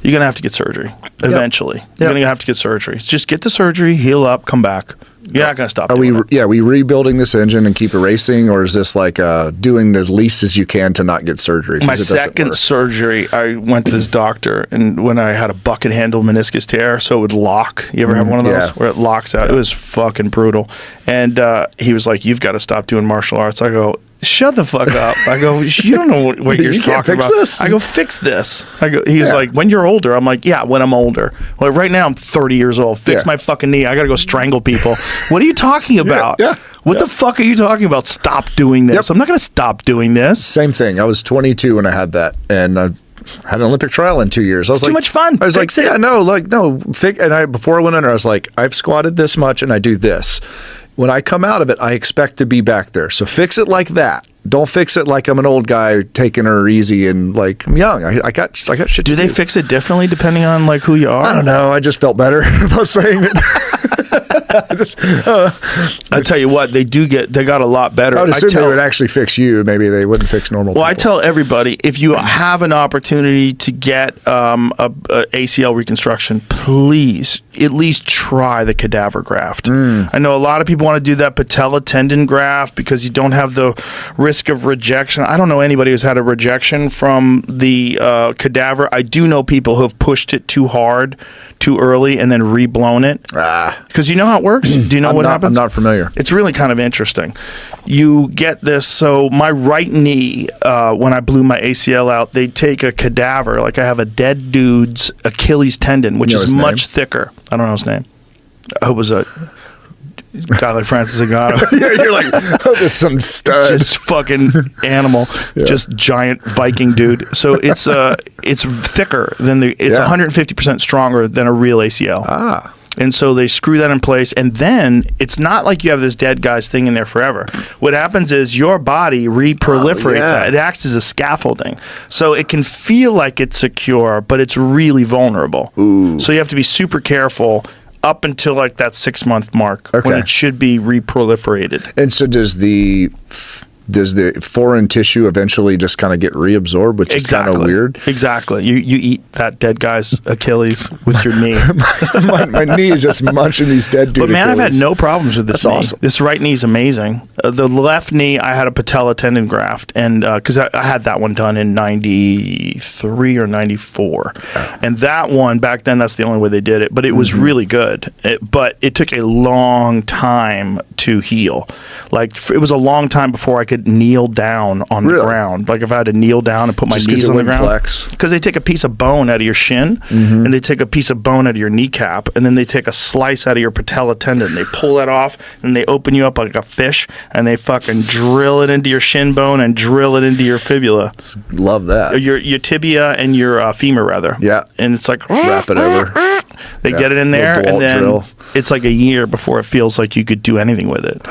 you're going to have to get surgery eventually. You're going to have to get surgery. Just get the surgery, heal up, come back. You're not going to stop doing it.
Are we rebuilding this engine and keep it racing, or is this like doing as least as you can to not get surgery?
My second surgery, I went to this doctor, and when I had a bucket handle meniscus tear, so it would lock. You ever have one of those?
Yeah.
Where it locks out? It was fucking brutal. And he was like, you've got to stop doing martial arts. I go, shut the fuck up. I go, you don't know what you're
You can't
talking
fix
about.
this?
I go, fix this. He was like, when you're older. I'm like, yeah, when I'm older. Like right now I'm 30 years old. Fix my fucking knee. I got to go strangle people. What are you talking about?
Yeah.
What the fuck are you talking about? Stop doing this.
Yep.
I'm not going to stop doing this.
Same thing. I was 22 when I had that, and I had an Olympic trial in 2 years. I was
It's too much fun.
I was
Fix
like,
it.
yeah, no. Before I went in there, I was like, I've squatted this much, and I do this. When I come out of it, I expect to be back there. So fix it like that. Don't fix it like I'm an old guy taking her easy and like I'm young. I got shit to do.
Do they fix it differently depending on like who you are?
I don't know. I just felt better about saying it.
I tell you what, they got a lot better.
I would assume they would actually fix you. Maybe they wouldn't fix normal people.
I tell everybody, if you have an opportunity to get a ACL reconstruction, please at least try the cadaver graft. I know a lot of people want to do that patella tendon graft because you don't have the risk of rejection. I don't know anybody who's had a rejection from the cadaver. I do know people who have pushed it too hard, too early, and then reblown it. Because you know how it works? Do you know what happens?
I'm not familiar.
It's really kind of interesting. You get this. So my right knee, when I blew my ACL out, they take a cadaver. Like I have a dead dude's Achilles tendon, which is much thicker. I don't know his name. I hope it was a guy like Francis Ngannou.
Yeah, you're like, oh, this is some stud.
Just fucking animal. Just giant Viking dude. So it's thicker than it's 150% stronger than a real ACL. And so they screw that in place, and then it's not like you have this dead guy's thing in there forever. What happens is your body reproliferates. It acts as a scaffolding. So it can feel like it's secure, but it's really vulnerable. So you have to be super careful up until like that 6-month mark when it should be reproliferated.
And so does the foreign tissue eventually just kind of get reabsorbed, which is kind of weird?
Exactly. You eat that dead guy's Achilles with your knee.
my knee is just munching these dead dudes.
But man, I've had no problems with this knee.
Awesome.
This right knee is amazing. The left knee, I had a patella tendon graft, and because I had that one done in 93 or 94. And that one, back then, that's the only way they did it. But it was really good. But it took a long time to heal. Like, it was a long time before I could kneel down on the ground. Like if I had to kneel down and put my knees on the ground. Because they take a piece of bone out of your shin, and they take a piece of bone out of your kneecap, and then they take a slice out of your patella tendon. They pull that off, and they open you up like a fish, and they fucking drill it into your shin bone and drill it into your fibula.
Love that.
Your tibia and your femur, rather.
Yeah.
And it's like...
Wrap it over.
They get it in there, and then
drill.
It's like a year before it feels like you could do anything with it.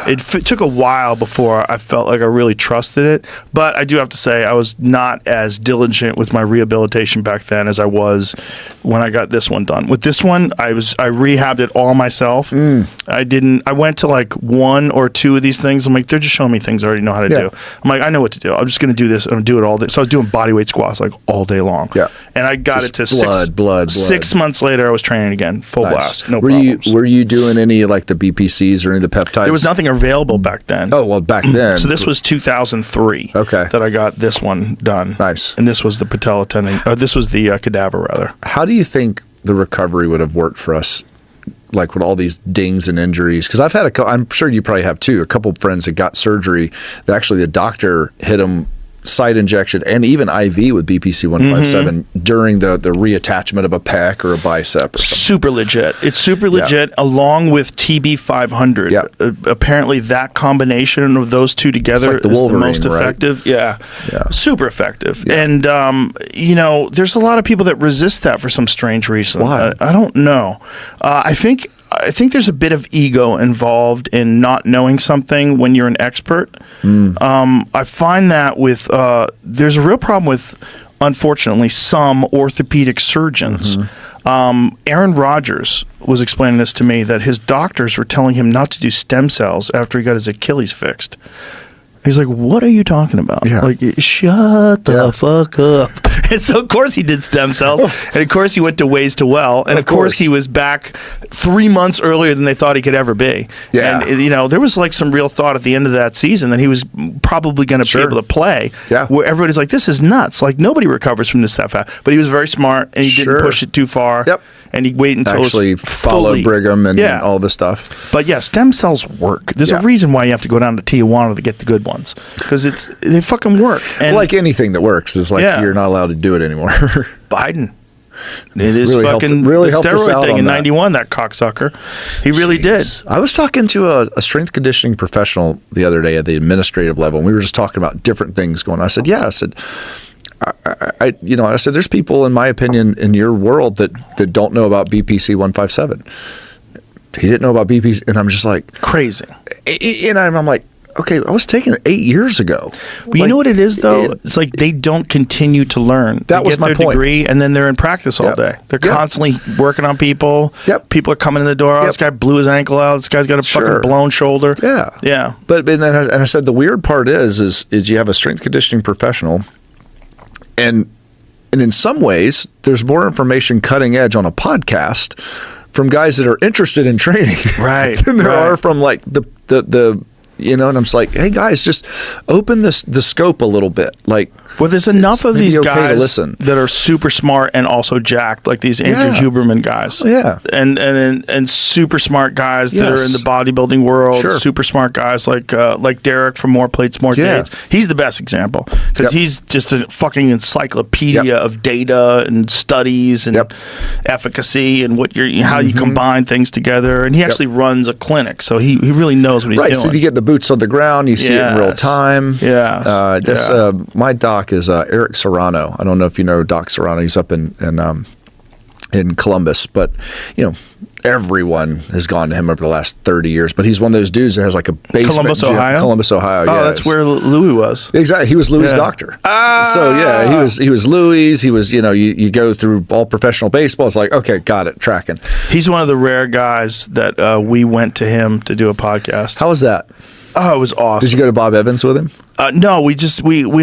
It took a while before I felt like I really trusted it, but I do have to say I was not as diligent with my rehabilitation back then as I was when I got this one done. With this one, I rehabbed it all myself. I went to like 1 or 2 of these things. I'm like, they're just showing me things I already know how to do. I'm like, I know what to do. I'm just going to do this. I'm going to do it all day. So I was doing bodyweight squats like all day long. Yeah. And I got it to
blood.
6 months later, I was training again, full blast, no problems.
Were you doing any like the BPCs or any of the peptides?
There was nothing available back then.
Oh, well, back then.
So this was 2003.
Okay.
That I got this one done.
Nice.
And this was the patella tendon. This was the cadaver, rather.
How do you think the recovery would have worked for us like with all these dings and injuries. Because I've had I'm sure you probably have too, a couple of friends that got surgery that actually the doctor hit them site injection and even IV with BPC 157 during the reattachment of a pec or a bicep or something.
Super legit. It's super legit along with TB 500.
Yeah.
Apparently that combination of those two together
like the
is
Wolverine,
the most
right?
effective. Yeah. Super effective.
Yeah.
And, you know, there's a lot of people that resist that for some strange reason.
Why?
I don't know. I think there's a bit of ego involved in not knowing something when you're an expert. I find that with there's a real problem with, unfortunately, some orthopedic surgeons. Aaron Rodgers was explaining this to me, that his doctors were telling him not to do stem cells after he got his Achilles fixed. He's like, what are you talking about?
Yeah.
Like, shut the fuck up. And so, of course, he did stem cells. And, of course, he went to Ways to Well. And, of course, he was back 3 months earlier than they thought he could ever be.
Yeah.
And, you know, there was, like, some real thought at the end of that season that he was probably going to be able to play.
Yeah.
Where everybody's like, this is nuts. Like, nobody recovers from this stuff. But he was very smart, and he didn't push it too far.
Yep.
And he waited until
Actually
it was
follow
fully,
Brigham and all this stuff.
But yeah, stem cells work. There's a reason why you have to go down to Tijuana to get the good ones, because they fucking work. And
Like anything that works is like you're not allowed to do it anymore.
Biden, it is
Really
fucking
helped
the
us out
steroid thing
on
in
that.
'91. That cocksucker, he really did.
I was talking to a strength conditioning professional the other day at the administrative level, and we were just talking about different things going on. I said, I said, I said, there's people, in my opinion, in your world that don't know about BPC 157. He didn't know about BPC, and I'm just like
Crazy.
And I'm like, okay, I was taking it 8 years ago.
But you know what it is, though? It's like they don't continue to learn.
That was
get
my
their
point.
degree, and then they're in practice all day. They're constantly working on people. People are coming in the door. Oh, this guy blew his ankle out. This guy's got a fucking blown shoulder. Yeah.
But and I said the weird part is you have a strength conditioning professional, and in some ways there's more information cutting edge on a podcast from guys that are interested in training, than there are from like the and I'm just like, hey guys, just open the scope a little bit. Like,
well, there's enough of these guys
to
that are super smart and also jacked, like these Andrew Huberman guys. And super smart guys that are in the bodybuilding world. Super smart guys like Derek from More Plates, More Dates. He's the best example because he's just a fucking encyclopedia of data and studies and efficacy and how you combine things together. And he actually runs a clinic, so he really knows what he's doing.
So you get the boots on the ground, you see it in real time. My doc is Eric Serrano. I don't know if you know Doc Serrano. He's up in Columbus, but everyone has gone to him over the last 30 years. But he's one of those dudes that has like a basement
Columbus,
gym.
Ohio?
Columbus, Ohio.
Oh, that's where Louis was.
Exactly. He was Louis' doctor. So he was Louis. He was, you go through all professional baseball. It's like, okay, got it, tracking.
He's one of the rare guys that we went to him to do a podcast.
How was that?
Oh, it was awesome.
Did you go to Bob Evans with him?
No, we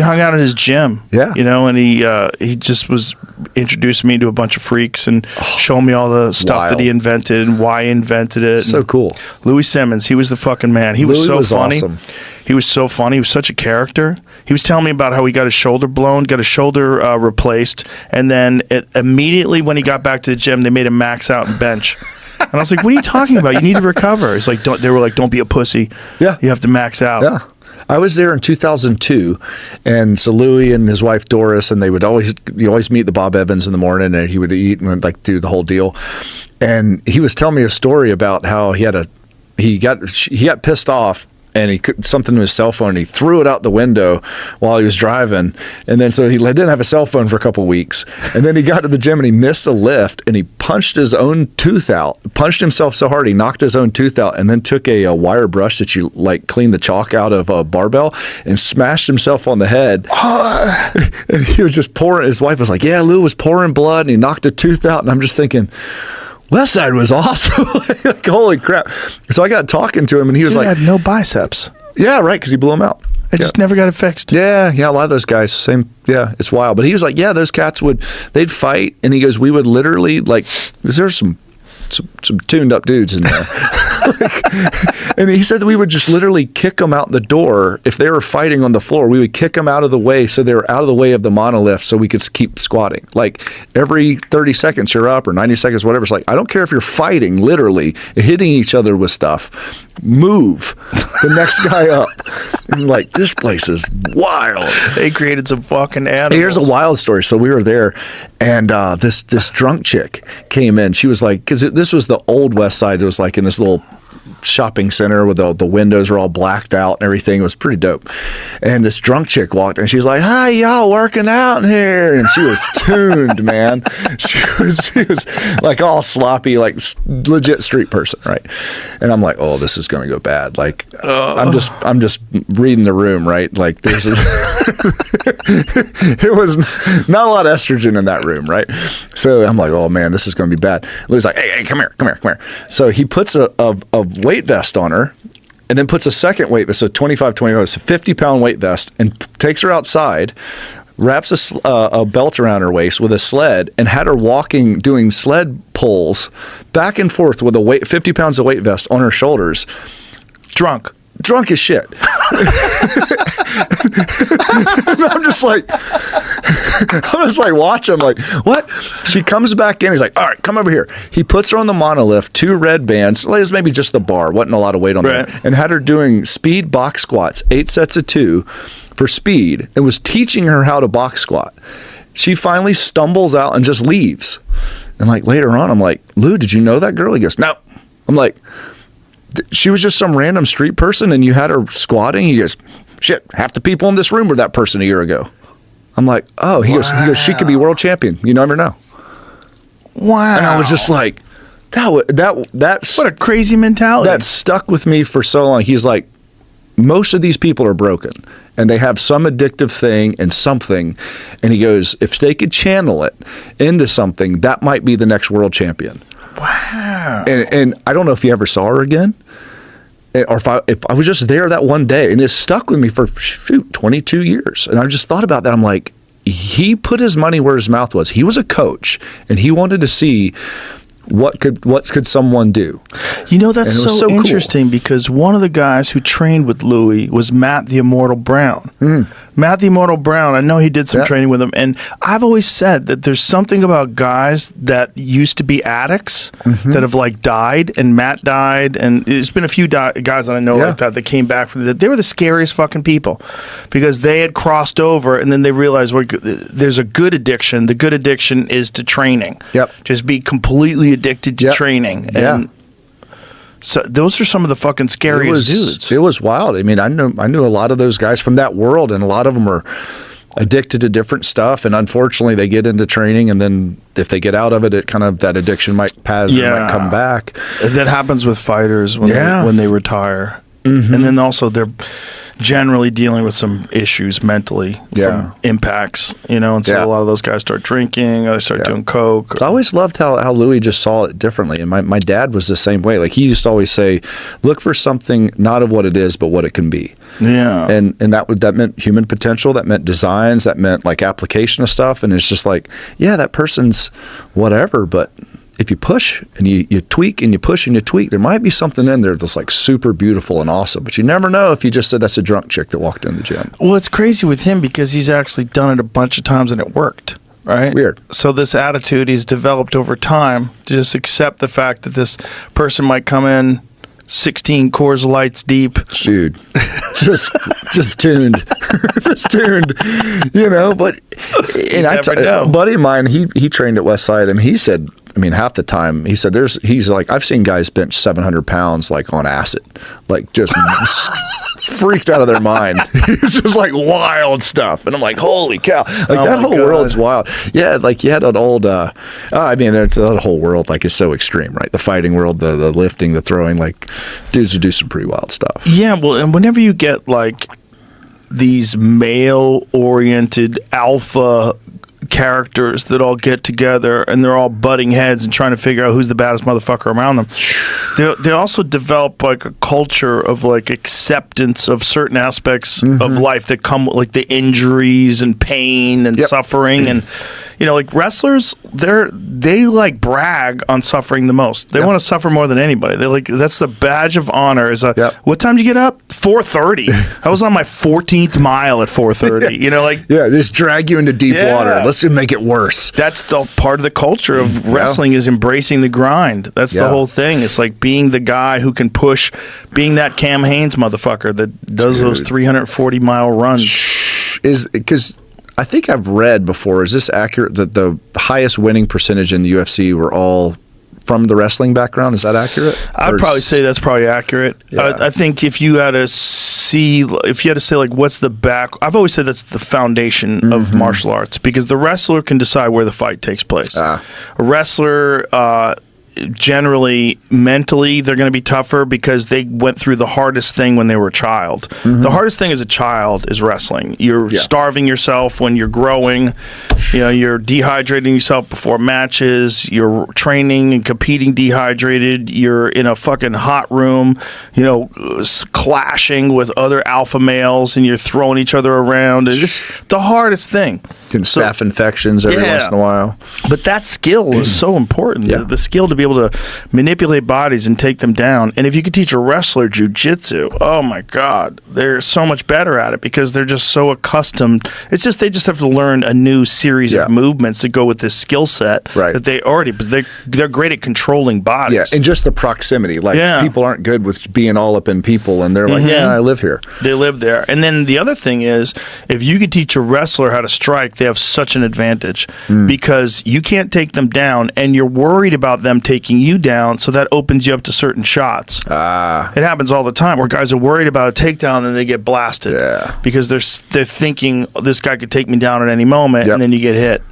hung out at his gym.
Yeah.
And he just was introducing me to a bunch of freaks and showing me all the stuff that he invented and why he invented it.
So cool.
Louis Simmons, he was the fucking man. He was so funny.
Awesome.
He was so funny. He was such a character. He was telling me about how he got his shoulder blown, got his shoulder replaced, and then immediately when he got back to the gym, they made him max out and bench. And I was like, what are you talking about? You need to recover. It's like, they were like, don't be a pussy.
Yeah.
You have to max out.
Yeah. I was there in 2002, and so Louis and his wife Doris, and you always meet the Bob Evans in the morning, and he would eat and like do the whole deal. And he was telling me a story about how he got pissed off. And he could something to his cell phone, and he threw it out the window while he was driving. And then so he didn't have a cell phone for a couple of weeks. And then he got to the gym and he missed a lift, and he punched his own tooth out. Punched himself so hard he knocked his own tooth out, and then took a wire brush that you like clean the chalk out of a barbell and smashed himself on the head. And he was just pouring. His wife was like, "Yeah, Lou was pouring blood, and he knocked a tooth out." And I'm just thinking, Westside was awesome. Like, holy crap. So I got talking to him, and he was like,
had no biceps.
Yeah, right, because he blew him out.
I just never got it fixed.
Yeah, a lot of those guys, same, it's wild. But he was like, those cats they'd fight, and he goes, we would literally, like, there's some tuned up dudes in there. And he said that we would just literally kick them out the door. If they were fighting on the floor, we would kick them out of the way so they were out of the way of the monolift so we could keep squatting. Like every 30 seconds you're up or 90 seconds, whatever. It's like, I don't care if you're fighting, literally hitting each other with stuff. Move the next guy up. And like, this place is wild.
They created some fucking animals.
Here's a wild story. So we were there, and this drunk chick came in. She was like, because this was the old West Side. It was like in this little shopping center with the windows were all blacked out and everything. It was pretty dope. And this drunk chick walked and she's like, "Hi, y'all working out in here?" And she was tuned, man. She was like all sloppy, like legit street person, right? And I'm like, oh, this is gonna go bad. Like I'm just reading the room, right? Like there's it was not a lot of estrogen in that room, right? So I'm like, oh man, this is gonna be bad. Louis like, hey, come here. So he puts a weight vest on her and then puts a second weight vest, so 25, it's a 50-pound weight vest, and takes her outside, wraps a belt around her waist with a sled, and had her doing sled pulls back and forth with 50 pounds of weight vest on her shoulders. Drunk as shit. And I'm just like watching. I'm like, what? She comes back in. He's like, all right, come over here. He puts her on the monolift, 2 red bands. It was maybe just the bar. Wasn't a lot of weight on there. And had her doing speed box squats, 8 sets of 2 for speed, and was teaching her how to box squat. She finally stumbles out and just leaves. And like later on, I'm like, Lou, did you know that girl? He goes, no. I'm like, she was just some random street person and you had her squatting? He goes, shit, half the people in this room were that person a year ago. I'm like, oh, he goes, she could be world champion. You never know.
Wow.
And I was just like, that's
what a crazy mentality.
That stuck with me for so long. He's like, most of these people are broken and they have some addictive thing and something. And he goes, if they could channel it into something, that might be the next world champion.
Wow.
And I don't know if you ever saw her again, or if I was just there that one day, and it stuck with me for 22 years. And I just thought about that. I'm like, he put his money where his mouth was. He was a coach, and he wanted to see what could someone do.
You know, that's so
cool.
interesting because one of the guys who trained with Louis was Matt the Immortal Brown. Matt the Immortal Brown, I know he did some training with him, and I've always said that there's something about guys that used to be addicts that have like died, and Matt died, and there's been a few guys that I know like that came back from that. They were the scariest fucking people because they had crossed over, and then they realized there's a good addiction. The good addiction is to training. Just be completely addicted to training. And so those are some of the fucking scariest dudes.
It was wild. I mean, I knew a lot of those guys from that world, and a lot of them are addicted to different stuff. And unfortunately, they get into training, and then if they get out of it, that addiction might come back.
That happens with fighters when they retire. And then also they're generally dealing with some issues mentally from impacts, and so a lot of those guys start drinking, they start doing coke.
I always loved how Louis just saw it differently, and my dad was the same way. Like he used to always say, look for something not of what it is but what it can be. And that meant human potential, that meant designs, that meant like application of stuff. And it's just like, that person's whatever, but if you push and you tweak and you push and you tweak, there might be something in there that's like super beautiful and awesome. But you never know if you just said that's a drunk chick that walked in the gym.
Well, it's crazy with him because he's actually done it a bunch of times and it worked, right?
Weird.
So this attitude he's developed over time to just accept the fact that this person might come in 16 Coors Lights deep.
Dude, just tuned. Just tuned, but a buddy of mine, he trained at Westside, and he said, I mean, half the time, he said, he's like, I've seen guys bench 700 pounds, like on acid, like just freaked out of their mind. It's just like wild stuff. And I'm like, holy cow. Like that whole world's wild. Yeah. Like you had an old, there's that whole world, like it's so extreme, right? The fighting world, the lifting, the throwing, like dudes who do some pretty wild stuff.
Yeah. Well, and whenever you get like these male-oriented alpha characters that all get together and they're all butting heads and trying to figure out who's the baddest motherfucker around them, they also develop like a culture of like acceptance of certain aspects of life that come with like the injuries and pain and suffering, and like wrestlers, they like brag on suffering the most. They want to suffer more than anybody. They like that's the badge of honor. What time did you get up? 4:30. I was on my 14th mile at 4:30.
Just drag you into deep water. Let's just make it worse.
That's the part of the culture of wrestling is embracing the grind. That's the whole thing. It's like being the guy who can push, being that Cam Hanes motherfucker that does those 340-mile runs.
Is because I think I've read before. Is this accurate that the highest winning percentage in the UFC were all from the wrestling background? Is that accurate?
I'd probably say that's probably accurate.
Yeah.
I think if you had to say like what's the back, I've always said that's the foundation of martial arts, because the wrestler can decide where the fight takes place. A wrestler generally mentally they're going to be tougher because they went through the hardest thing when they were a child. The hardest thing as a child is wrestling. You're starving yourself when you're growing. You're dehydrating yourself before matches. You're training and competing dehydrated. You're in a fucking hot room, clashing with other alpha males, and you're throwing each other around. It's just the hardest thing.
Getting staph infections every once in a while.
But that skill is so important. The skill to be able to manipulate bodies and take them down. And if you could teach a wrestler jiu-jitsu, oh my God, they're so much better at it because they're just so accustomed. It's just they just have to learn a new series of movements to go with this skill set that they already. But they're great at controlling bodies.
Yeah, and just the proximity. Like people aren't good with being all up in people, and they're like, I live here.
They live there. And then the other thing is, if you could teach a wrestler how to strike, they have such an advantage because you can't take them down, and you're worried about them taking you down, so that opens you up to certain shots. It happens all the time where guys are worried about a takedown and they get blasted because they're thinking this guy could take me down at any moment, and then you get hit.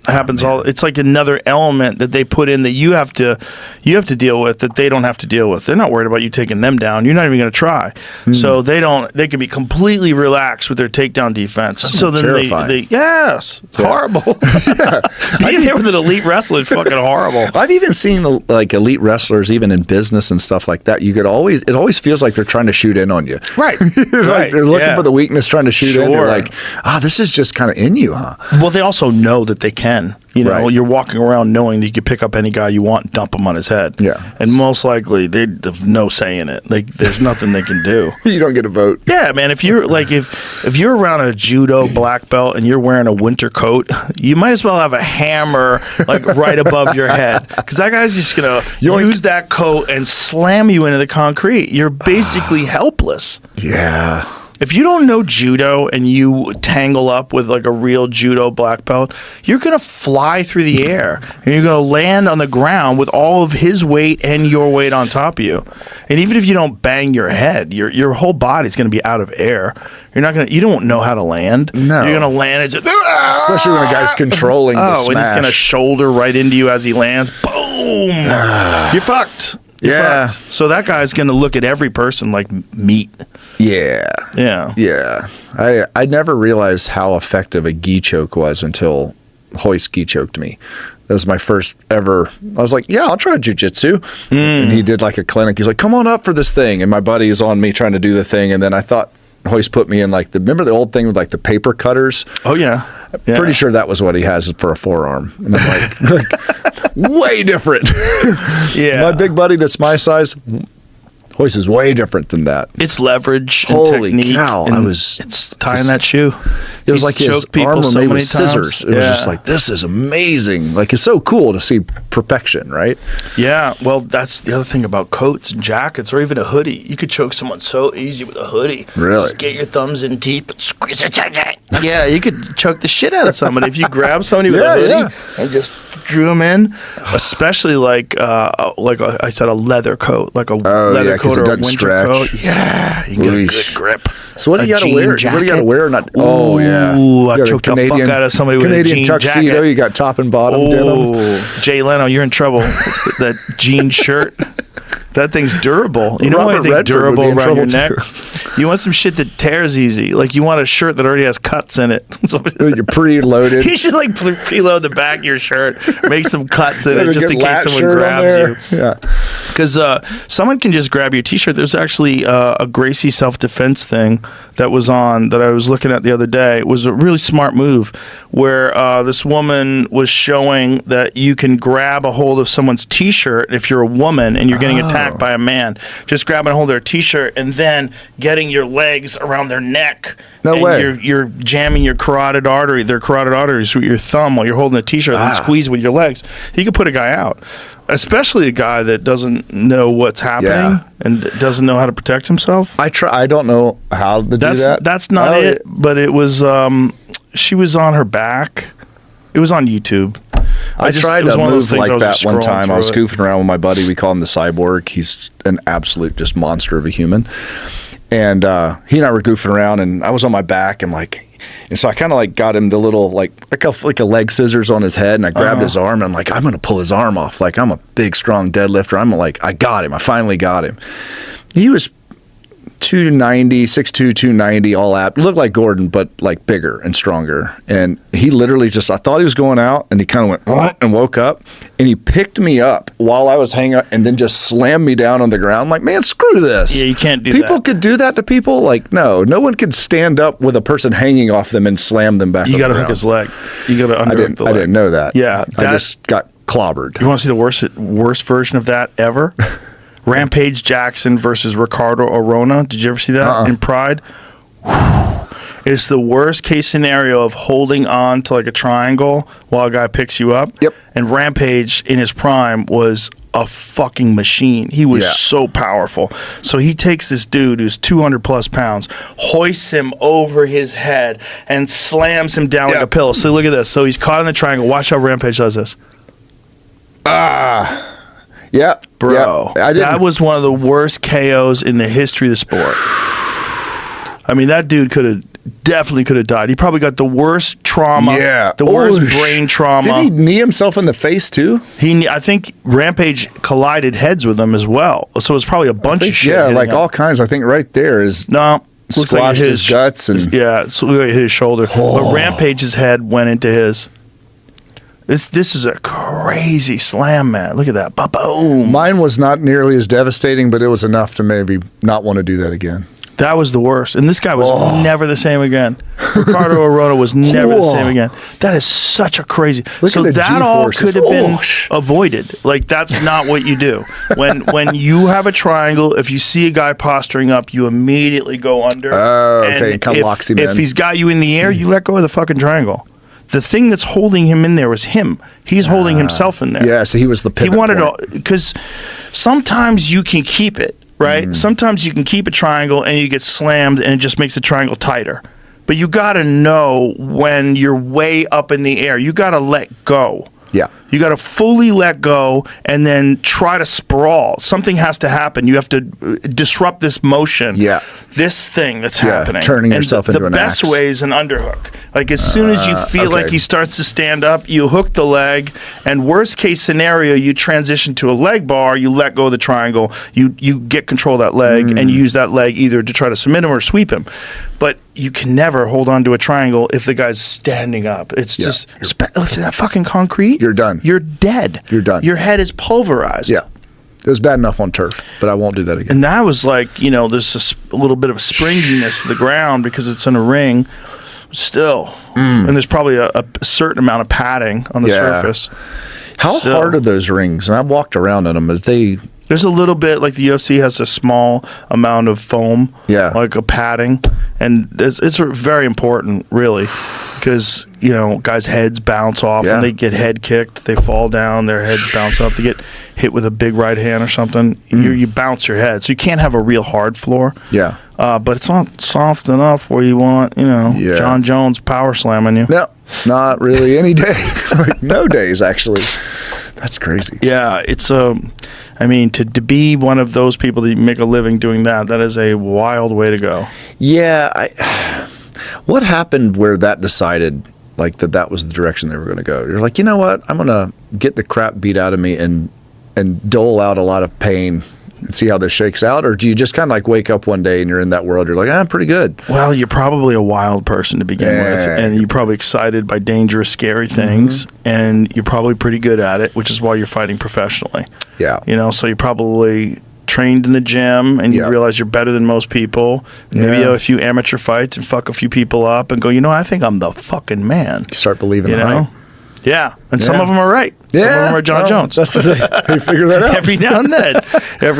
Happens all. It's like another element that they put in that you have to deal with that they don't have to deal with. They're not worried about you taking them down. You're not even going to try. So they can be completely relaxed with their takedown defense. So then it's horrible. Being there with an elite wrestler is fucking horrible.
I've even seen like elite wrestlers, even in business and stuff like that. It always feels like they're trying to shoot in on you.
Right.
Like they're looking for the weakness, trying to shoot in. You're like, this is just kind of in you, huh?
Well, they also know that they can. You're walking around knowing that you can pick up any guy you want and dump him on his head. Yeah. And most likely they have no say in it. Like there's nothing they can do.
You don't get a vote.
Yeah, man. If you're like if you're around a judo black belt and you're wearing a winter coat, you might as well have a hammer like right above your head, because that guy's just gonna use that coat and slam you into the concrete. You're basically helpless.
Yeah.
If you don't know judo and you tangle up with like a real judo black belt, you're going to fly through the air and you're going to land on the ground with all of his weight and your weight on top of you. And even if you don't bang your head, your whole body's going to be out of air. You don't know how to land.
No.
You're going to land and just,
especially when a guy's controlling the smash.
And he's going to shoulder right into you as he lands. Boom. You're fucked. You're fucked. So that guy's going to look at every person like meat.
Yeah. I never realized how effective a gi choke was until Hoist gi choked me. That was my first ever. I was like, I'll try jiu-jitsu. And he did like a clinic. He's like, come on up for this thing. And my buddy is on me trying to do the thing. And then I thought Hoist put me in like remember the old thing with like the paper cutters?
Oh, yeah.
Pretty sure that was what he has for a forearm. And I'm like way different. My big buddy that's my size, Hoist is way different than that.
It's leverage and
Holy
technique.
cow.
It's tying that shoe.
It was like his arm were made with scissors. It was just like, this is amazing. Like, it's so cool to see perfection, right?
Yeah. Well, that's the other thing about coats and jackets or even a hoodie. You could choke someone so easy with a hoodie.
Really?
Just get your thumbs in deep and squeeze it. Yeah, you could choke the shit out of somebody if you grab somebody with a hoodie and just drew them in, especially like I said, a leather coat, like a leather coat or a winter coat. Yeah, you can get a good grip.
So what do you got to wear? What do you got to wear?
Ooh, I choked the fuck out of somebody with a jean
tuxedo.
jacket.
You got top and bottom denim.
Jay Leno, you're in trouble. That jean shirt. That thing's durable. You know why I think durable around your neck? You want some shit that tears easy. Like you want a shirt that already has cuts in it. So
you're preloaded.
You should like preload the back of your shirt, make some cuts in it just in case someone grabs you.
Yeah.
Because someone can just grab your T-shirt. There's actually a Gracie self-defense thing that was on that I was looking at the other day. It was a really smart move where this woman was showing that you can grab a hold of someone's T-shirt if you're a woman and you're getting attacked by a man. Just grabbing a hold of their T-shirt and then getting your legs around their neck.
No
and
way.
You're jamming their carotid arteries with your thumb while you're holding a T-shirt and squeeze with your legs. You can put a guy out. Especially a guy that doesn't know what's happening and doesn't know how to protect himself.
I don't know how to do that.
That's not it. But it was. She was on her back. It was on YouTube.
I tried a move like that one time. I was goofing around with my buddy. We call him the Cyborg. He's an absolute just monster of a human. And he and I were goofing around, and I was on my back, and so I kind of got him the little like a leg scissors on his head, and I grabbed his arm, and I'm like, I'm gonna pull his arm off. Like, I'm a big, strong deadlifter. I'm like, I got him. I finally got him. He was 290, 6'2", 290, all out. Looked like Gordon, but like bigger and stronger. And he literally just, I thought he was going out, and he kind of went and woke up, and he picked me up while I was hanging out, and then just slammed me down on the ground. I'm like, man, screw this.
Yeah, you can't do
People
that.
could do that to people. Like, no one could stand up with a person hanging off them and slam them back.
You got to
hook
hook his leg. You got to underhook the leg.
I didn't know that.
Yeah,
I just got clobbered.
You want to see the worst version of that ever? Rampage Jackson versus Ricardo Arona. Did you ever see that in Pride? It's the worst case scenario of holding on to like a triangle while a guy picks you up.
Yep.
And Rampage in his prime was a fucking machine. He was so powerful. So he takes this dude who's 200 plus pounds, hoists him over his head, and slams him down like a pillow. So look at this. So he's caught in the triangle. Watch how Rampage does this.
Yeah,
Bro, that was one of the worst KOs in the history of the sport. I mean, that dude definitely could have died. He probably got the worst trauma, the worst brain trauma.
Did he knee himself in the face too?
I think Rampage collided heads with him as well. So it was probably a bunch of shit.
Yeah, like all kinds. I think right there is
looks like
his guts and
so hit his shoulder. But Rampage's head went into his. This is a crazy slam, man. Look at that. Boom.
Mine was not nearly as devastating, but it was enough to maybe not want to do that again.
That was the worst. And this guy was never the same again. Ricardo Arona was never the same again. That is such a crazy.
So
that all could have been avoided. Like, that's not what you do. When you have a triangle, if you see a guy posturing up, you immediately go under.
Oh, okay. And kind of locks him in.
If he's got you in the air, you let go of the fucking triangle. The thing that's holding him in there was him. He's holding himself in there.
Yeah, so he was the pivot
He wanted to, because sometimes you can keep it, right? Sometimes you can keep a triangle and you get slammed and it just makes the triangle tighter. But you got to know when you're way up in the air. You got to let go.
Yeah.
You got to fully let go and then try to sprawl. Something has to happen. You have to disrupt this motion.
Yeah.
This thing that's happening.
Turning yourself into an axe.
The best way is an underhook. Like, as soon as you feel like he starts to stand up, you hook the leg, and worst case scenario, you transition to a leg bar, you let go of the triangle, you get control of that leg, and you use that leg either to try to submit him or sweep him. But you can never hold on to a triangle if the guy's standing up. It's just, if that fucking concrete,
you're done.
You're dead.
You're done.
Your head is pulverized.
Yeah. It was bad enough on turf, but I won't do that again.
And that was like, there's a little bit of a springiness to the ground because it's in a ring. Still. And there's probably a certain amount of padding on the surface.
How hard are those rings? And I've walked around in them.
There's a little bit, like the UFC has a small amount of foam, like a padding, and it's very important, really, because guys' heads bounce off and they get head kicked, they fall down, their heads bounce up, they get hit with a big right hand or something, you bounce your head, so you can't have a real hard floor. Yeah, but it's not soft enough where you want, John Jones power slamming you.
No, not really any day. Like, no days actually. That's crazy.
Yeah, it's I mean, to be one of those people that make a living doing that is a wild way to go.
Yeah, what happened where that decided like that was the direction they were going to go? You're like, you know what? I'm going to get the crap beat out of me and dole out a lot of pain and see how this shakes out, or do you just kind of like wake up one day and you're in that world? You're like, I'm pretty good.
Well, you're probably a wild person to begin with, and you're probably excited by dangerous, scary things, and you're probably pretty good at it, which is why you're fighting professionally.
Yeah.
So you're probably trained in the gym, and you realize you're better than most people. Maybe you have a few amateur fights and fuck a few people up and go, I think I'm the fucking man.
You start believing the hype.
Yeah, and some of them are right. Some of them are John Jones.
That's the thing. They figure that out.
Every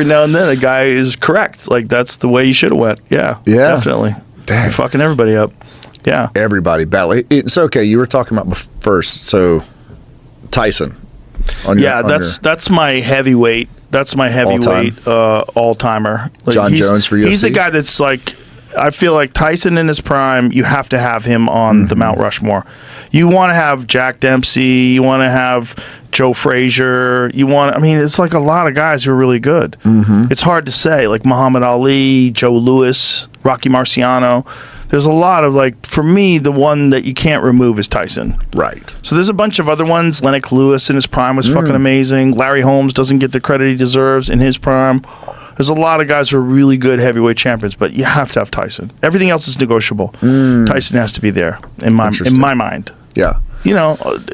now and then, a guy is correct. Like, that's the way you should have went. Yeah, definitely.
Dang.
You're fucking everybody up. Yeah.
Everybody badly. It's okay. You were talking about first, so Tyson.
That's my heavyweight. That's my heavyweight all-timer. Like,
John Jones for UFC?
He's the guy that's like, I feel like Tyson in his prime, you have to have him on the Mount Rushmore. You want to have Jack Dempsey. You want to have Joe Frazier. It's like a lot of guys who are really good. It's hard to say. Like Muhammad Ali, Joe Louis, Rocky Marciano. There's a lot of, like, for me, the one that you can't remove is Tyson.
Right.
So there's a bunch of other ones. Lennox Lewis in his prime was fucking amazing. Larry Holmes doesn't get the credit he deserves in his prime. There's a lot of guys who are really good heavyweight champions, but you have to have Tyson. Everything else is negotiable. Tyson has to be there in my mind.
Yeah.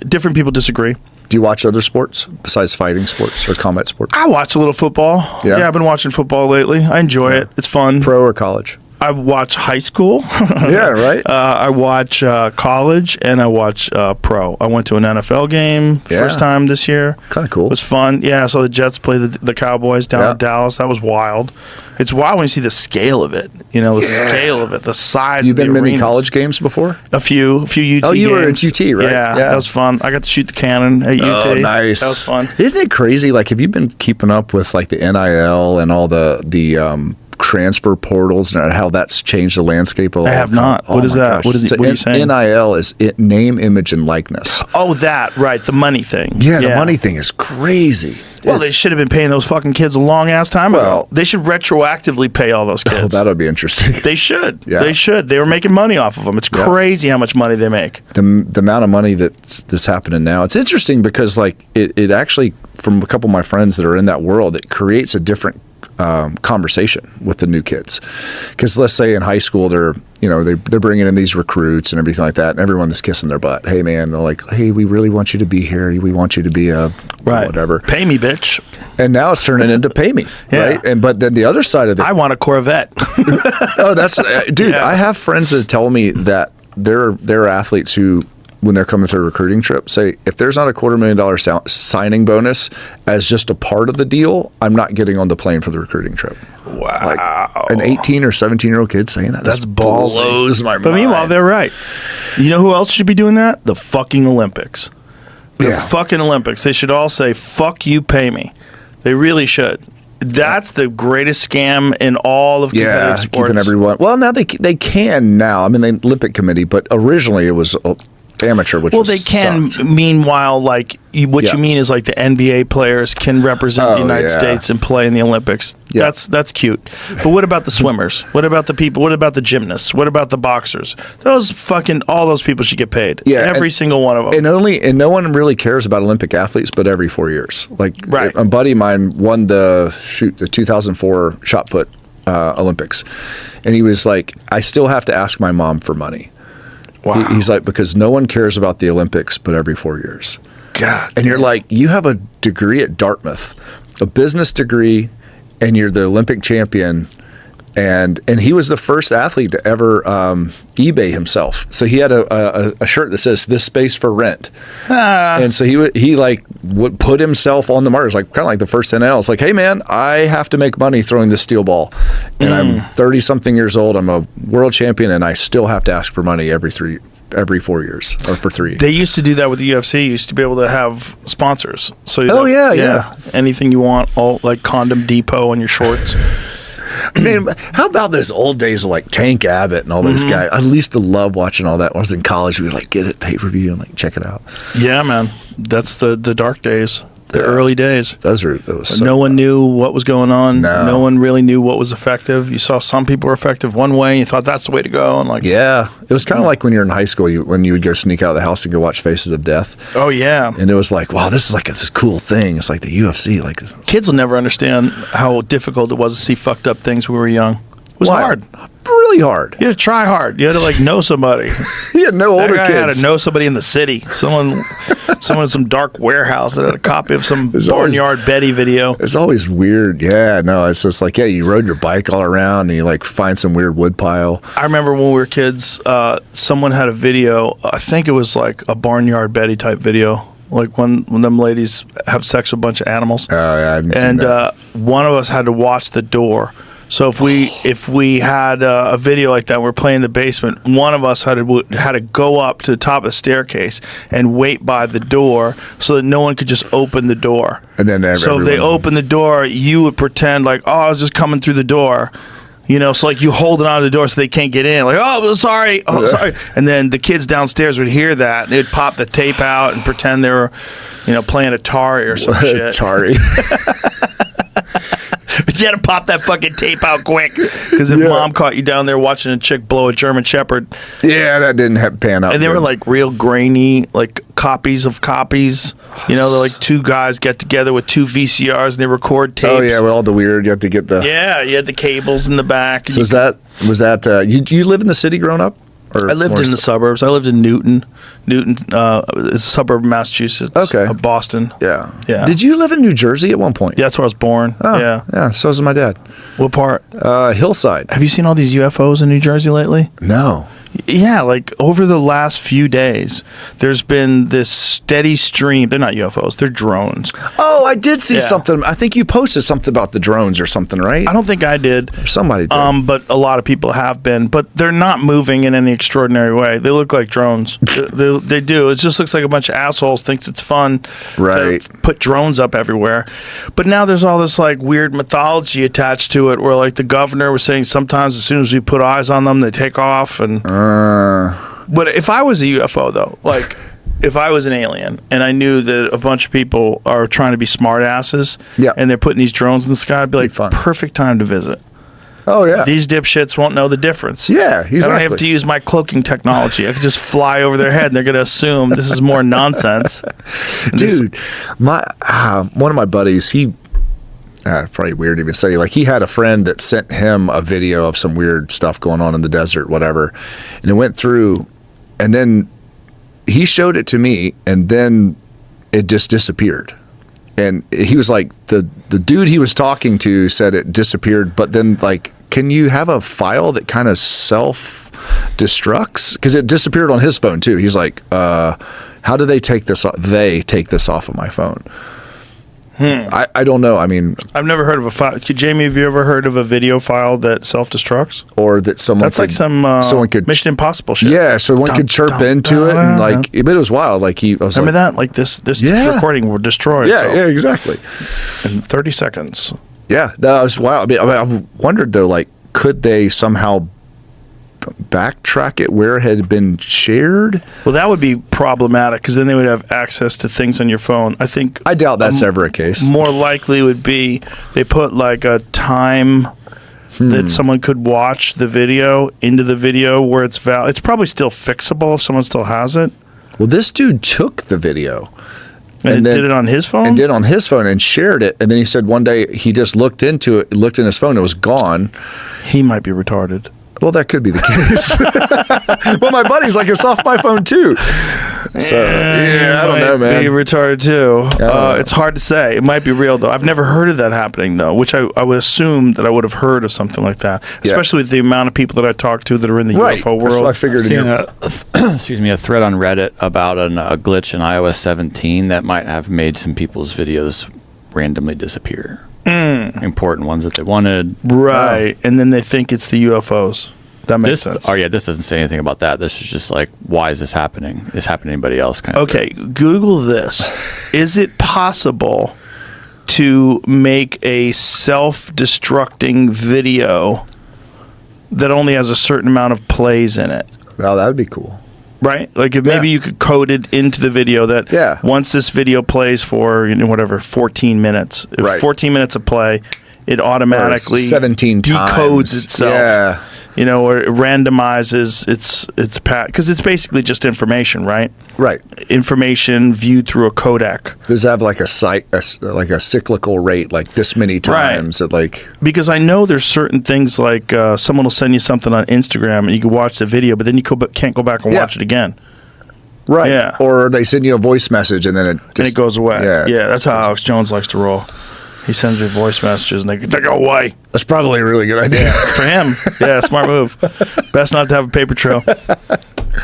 Different people disagree.
Do you watch other sports besides fighting sports or combat sports?
I watch a little football. Yeah, I've been watching football lately. I enjoy it. It's fun.
Pro or college?
I watch high school.
Yeah, right.
I watch college, and I watch pro. I went to an NFL game first time this year.
Kind of cool.
It was fun. Yeah, I saw the Jets play the Cowboys down in Dallas. That was wild. It's wild when you see the scale of it. The scale of it, the size.
You've been to many college games before?
A few UT games.
Oh, you were at UT, right?
Yeah, that was fun. I got to shoot the cannon at UT.
Oh, nice.
That was fun.
Isn't it crazy? Like, have you been keeping up with like the NIL and all the transfer portals and how that's changed the landscape of
I have not. What is that?
Gosh.
What are you saying?
NIL is name, image, and likeness.
Oh, that, right. The money thing.
Yeah, the money thing is crazy.
Well, they should have been paying those fucking kids a long ass time ago. They should retroactively pay all those kids.
Oh, that'll be interesting.
They should.
Yeah.
They should. They were making money off of them. It's crazy how much money they make.
The amount of money that's happening now. It's interesting because like it actually, from a couple of my friends that are in that world, it creates a different conversation with the new kids. Because let's say in high school they're bringing in these recruits and everything like that, and everyone is kissing their butt. Hey man, they're like, hey, we really want you to be here. We want you to be a whatever.
Pay me, bitch.
And now it's turning into pay me, right? But then the other side of it,
I want a Corvette.
Oh, that's dude. Yeah. I have friends that tell me that they're athletes who, when they're coming for a recruiting trip, say, if there's not a $250,000 signing bonus as just a part of the deal, I'm not getting on the plane for the recruiting trip.
Wow.
Like an 18 or 17-year-old kid saying that.
That's ballsy.
Blows my mind.
But meanwhile, they're right. You know who else should be doing that? The fucking Olympics. The fucking Olympics. They should all say, fuck you, pay me. They really should. That's the greatest scam in all of competitive sports.
Keeping everyone. Well, now they can now. I mean, the Olympic Committee, but originally it was amateur, which
they can.
Sucked.
Meanwhile, like what you mean is like the NBA players can represent the United States and play in the Olympics.
Yeah.
That's cute. But what about the swimmers? What about the people? What about the gymnasts? What about the boxers? All those people should get paid.
Yeah,
every single one of them.
And no one really cares about Olympic athletes, but every 4 years. Like a buddy of mine won the 2004 shot put Olympics, and he was like, I still have to ask my mom for money. Wow. He's like, because no one cares about the Olympics, but every 4 years.
God.
And you're like, you have a degree at Dartmouth, a business degree, and you're the Olympic champion. And he was the first athlete to ever eBay himself. So he had a shirt that says "This space for rent," and so he would put himself on the market. It's like kind of like the first NL. It's like, hey man, I have to make money throwing this steel ball, and I'm 30-something years old. I'm a world champion, and I still have to ask for money every 4 years or for 3.
They used to do that with the UFC. You used to be able to have sponsors. So
yeah.
Anything you want, all like Condom Depot on your shorts.
I mean, how about those old days of like Tank Abbott and all those guys? I used to love watching all that. When I was in college, we would like get it pay-per-view and like check it out.
Yeah, man. That's the dark days. The early days.
It was so
No one knew what was going on.
No.
one really knew what was effective. You saw some people were effective one way, and you thought that's the way to go. And like,
Yeah, it was kind of like when you're in high school, when you would go sneak out of the house and go watch Faces of Death.
oh yeah,
And it was like, wow, this is like this cool thing. It's like the UFC. Like,
kids will never understand how difficult it was to see fucked up things when we were young. It was
Why?
hard.
Really hard.
You had to try hard. You had to like know somebody.
He had no
That
older
guy had
kids.
to know somebody in the city. Someone in some dark warehouse that had a copy of some
There's always-
Barnyard Betty video.
It's always weird. Yeah, no, it's just like, yeah, you rode your bike all around and you like find some weird wood pile.
I remember when we were kids, someone had a video. I think it was like a Barnyard Betty type video. Like when them ladies have sex with a bunch of animals.
Oh, yeah, I haven't seen
And
that.
one of us had to watch the door. So if we had a video like that, we're playing in the basement. One of us had to go up to the top of the staircase and wait by the door so that no one could just open the door.
And then
so if they
everyone-
open the door, you would pretend like, oh, I was just coming through the door. You know, so like you hold it on the door so they can't get in. Like, oh, sorry. And then the kids downstairs would hear that and they'd pop the tape out and pretend they were, playing Atari or some shit.
Atari.
But you had to pop that fucking tape out quick because if
Yeah.
mom caught you down there watching a chick blow a German Shepherd,
Yeah, that didn't pan out.
and they
good.
were like real grainy, like copies of copies. They're like two guys get together with two VCRs and they record tapes.
Oh yeah, with all the weird, you have to get the.
Yeah, you had the cables in the back. and
So was that you live in the city growing up? Or
I lived
more
in the suburbs. I lived in Newton. Newton is a suburb of Massachusetts.
Okay.
Of Boston.
Yeah.
Yeah.
Did you live in New Jersey at one point?
Yeah, that's where I was born.
Oh,
Yeah.
Yeah. So was my dad.
What part?
Hillside.
Have you seen all these UFOs in New Jersey lately?
No.
Yeah, like over the last few days, there's been this steady stream. They're not UFOs, they're drones.
Oh, I did see
Yeah.
something. I think you posted something about the drones or something, right?
I don't think I did.
Or somebody did.
But a lot of people have been. But they're not moving in any extraordinary way. They look like drones. they do. It just looks like a bunch of assholes thinks it's fun
Right.
to put drones up everywhere. But now there's all this like weird mythology attached to it where like the governor was saying sometimes as soon as we put eyes on them, they take off. And But if I was a UFO though, like if I was an alien and I knew that a bunch of people are trying to be smart asses
Yeah.
and they're putting these drones in the sky, I'd be like,
fun.
perfect time to visit.
Oh yeah.
These dipshits won't know the difference.
Yeah,
I don't have
exactly.
to use my cloaking technology. I can just fly over their head and they're going to assume this is more nonsense. And this-
Dude, my one of my buddies, he probably weird to even say, like he had a friend that sent him a video of some weird stuff going on in the desert, whatever, and it went through, and then he showed it to me, and then it just disappeared. And he was like, the dude he was talking to said it disappeared, but then like, can you have a file that kind of self destructs? Because it disappeared on his phone too. He's like, how do they take this off? They take this off of my phone. I don't know. I mean,
I've never heard of a file. Jamie, have you ever heard of a video file that self-destructs?
or that someone
That's like some
someone could
Mission Impossible shit.
yeah, so one could chirp into it and like, but it was wild. Like I was
Remember
like,
that? Like this
Yeah.
recording will destroy
yeah,
itself
yeah, exactly.
in 30 seconds.
Yeah, no, it was wild. I mean, I wondered though, like, could they somehow backtrack it where it had been shared?
Well, that would be problematic because then they would have access to things on your phone. I think
I doubt that's ever a case.
more likely would be they put like a time that someone could watch the video into the video where it's valid. It's probably still fixable if someone still has it.
Well, this dude took the video
And
then-
did it on his phone?
and did on his phone and shared it, and then he said one day he just looked into it, looked in his phone, it was gone.
He might be retarded.
Well, that could be the case. Well, my buddy's like, it's off my phone too. So yeah, I don't know,
Might
man.
be retarded too.
don't know.
It's hard to say. It might be real though. I've never heard of that happening though, which I would assume that I would have heard of something like that, especially with the amount of people that I talk to that are in the
Right.
UFO
That's what I
world.
figured.
Seen a thread on Reddit about a glitch in iOS 17 that might have made some people's videos randomly disappear. Important ones that they wanted.
Right, and then they think it's the UFOs. That makes sense.
Oh yeah, this doesn't say anything about that. This is just like, why is this happening? Is this happening to anybody else? Kind of.
Okay, Google this. Is it possible to make a self-destructing video that only has a certain amount of plays in it?
Oh, that would be cool.
right? Like if maybe you could code it into the video that once this video plays for, whatever, 14 minutes, 14 minutes of play, it automatically
17
decodes
times.
itself.
Yeah.
Or it randomizes its path, because it's basically just information, right?
Right.
Information viewed through a codec.
Does it have like a cyclical rate, like this many times?
Right. Because I know there's certain things like someone will send you something on Instagram and you can watch the video, but then you can't go back and watch it again.
Right.
Yeah.
Or they send you a voice message and then it
goes away.
Yeah.
That's how Alex Jones likes to roll. He sends you voice messages and they go away.
That's probably a really good idea.
For him. Yeah, smart move. Best not to have a paper trail.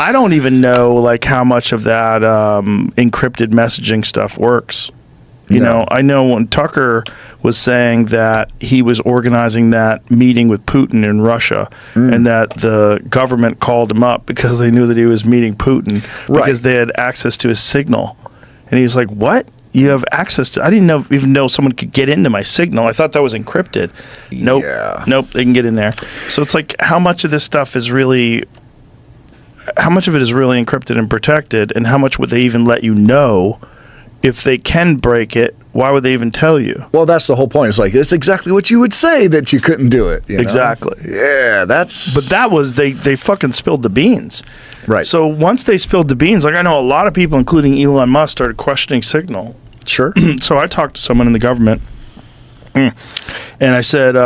I don't even know like how much of that encrypted messaging stuff works. You know, I know when Tucker was saying that he was organizing that meeting with Putin in Russia and that the government called him up because they knew that he was meeting Putin because they had access to his signal. And he's like, what? You have access to... I didn't even know someone could get into my signal. I thought that was encrypted. Nope.
Yeah.
Nope, they can get in there. So it's like, how much of this stuff is really... How much of it is really encrypted and protected, and how much would they even let you know? If they can break it, why would they even tell you?
Well, that's the whole point. It's like, it's exactly what you would say that you couldn't do it.
Exactly.
Yeah, that's...
But that was... They fucking spilled the beans.
Right.
So once they spilled the beans, like I know a lot of people, including Elon Musk, started questioning Signal.
Sure.
So I talked to someone in the government, and I said,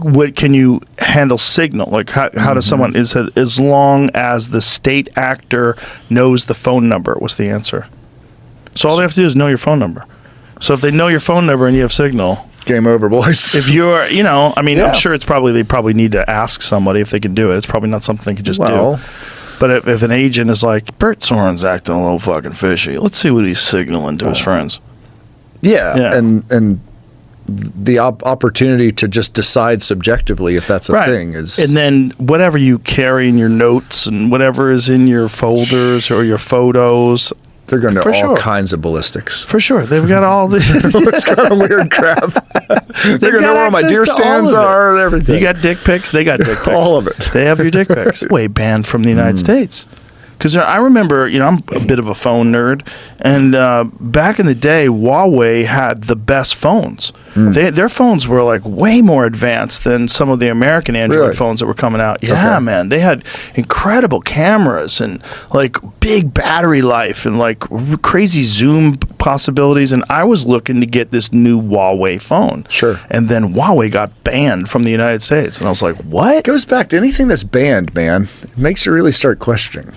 "What can you handle Signal? Like, how does someone is it, as long as the state actor knows the phone number?" Was the answer. So all they have to do is know your phone number. So if they know your phone number and you have Signal,
game over, boys.
If you're, I'm sure it's probably they probably need to ask somebody if they can do it. It's probably not something they can just do. But if an agent is like, Bert Sorin's acting a little fucking fishy, let's see what he's signaling to his friends.
Yeah. And the opportunity to just decide subjectively if that's a thing is...
And then whatever you carry in your notes and whatever is in your folders or your photos...
They're going to all kinds of ballistics.
For sure. They've got all this
kind of weird crap. They're going to know where my deer stands are and everything.
You got dick pics, they got dick pics.
All of it.
They have your dick pics. Way banned from the United States. Because I remember, I'm a bit of a phone nerd, and back in the day, Huawei had the best phones. Their phones were like way more advanced than some of the American Android phones that were coming out. Yeah, man. They had incredible cameras and like big battery life and like crazy zoom possibilities. And I was looking to get this new Huawei phone.
Sure.
And then Huawei got banned from the United States. And I was like, what?
It goes back to anything that's banned, man. It makes you really start questioning.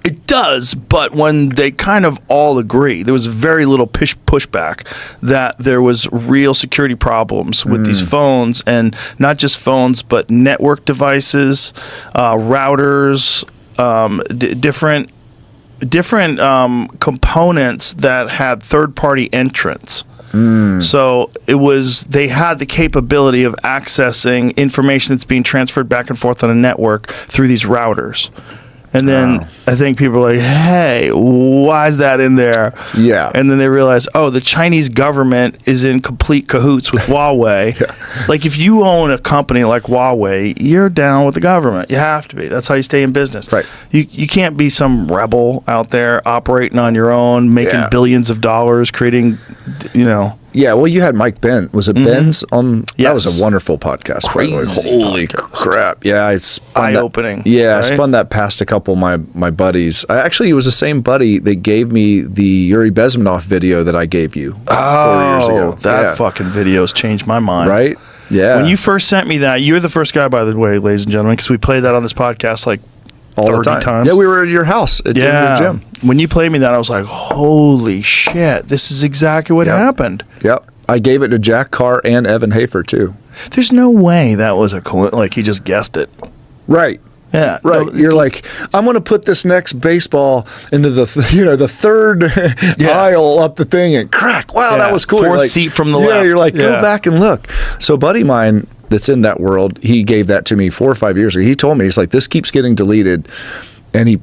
It does, but when they kind of all agree, there was very little pushback that there was real security problems with these phones, and not just phones, but network devices, routers, different components that had third-party entrants. So they had the capability of accessing information that's being transferred back and forth on a network through these routers. And then I think people are like, hey, why is that in there?
Yeah.
And then they realize, the Chinese government is in complete cahoots with Huawei. Like, if you own a company like Huawei, you're down with the government. You have to be. That's how you stay in business.
Right.
You can't be some rebel out there operating on your own, making billions of dollars, creating,
Yeah, well, you had Mike Ben. Was it Ben's on?
Yes.
That was a wonderful podcast.
Crazy
Holy crap! Yeah, I spun
eye-opening.
I spun that past a couple of my buddies. Actually, it was the same buddy that gave me the Yuri Bezmenov video that I gave you 4 years ago.
That fucking video's changed my mind.
Right? Yeah.
When you first sent me that, you're the first guy, by the way, ladies and gentlemen, because we played that on this podcast like
all
30
the time.
times.
Yeah, we were at your house at the gym.
When you played me that, I was like, holy shit, this is exactly what happened.
Yep. I gave it to Jack Carr and Evan Hafer, too.
There's no way that was like he just guessed it.
Right.
Yeah.
Right.
No,
You're like, I'm going to put this next baseball into the third aisle up the thing and crack. Wow, that was cool.
Fourth seat from the left.
Yeah, you're like, go back and look. So a buddy of mine that's in that world, he gave that to me 4 or 5 years ago. He told me, he's like, this keeps getting deleted. and he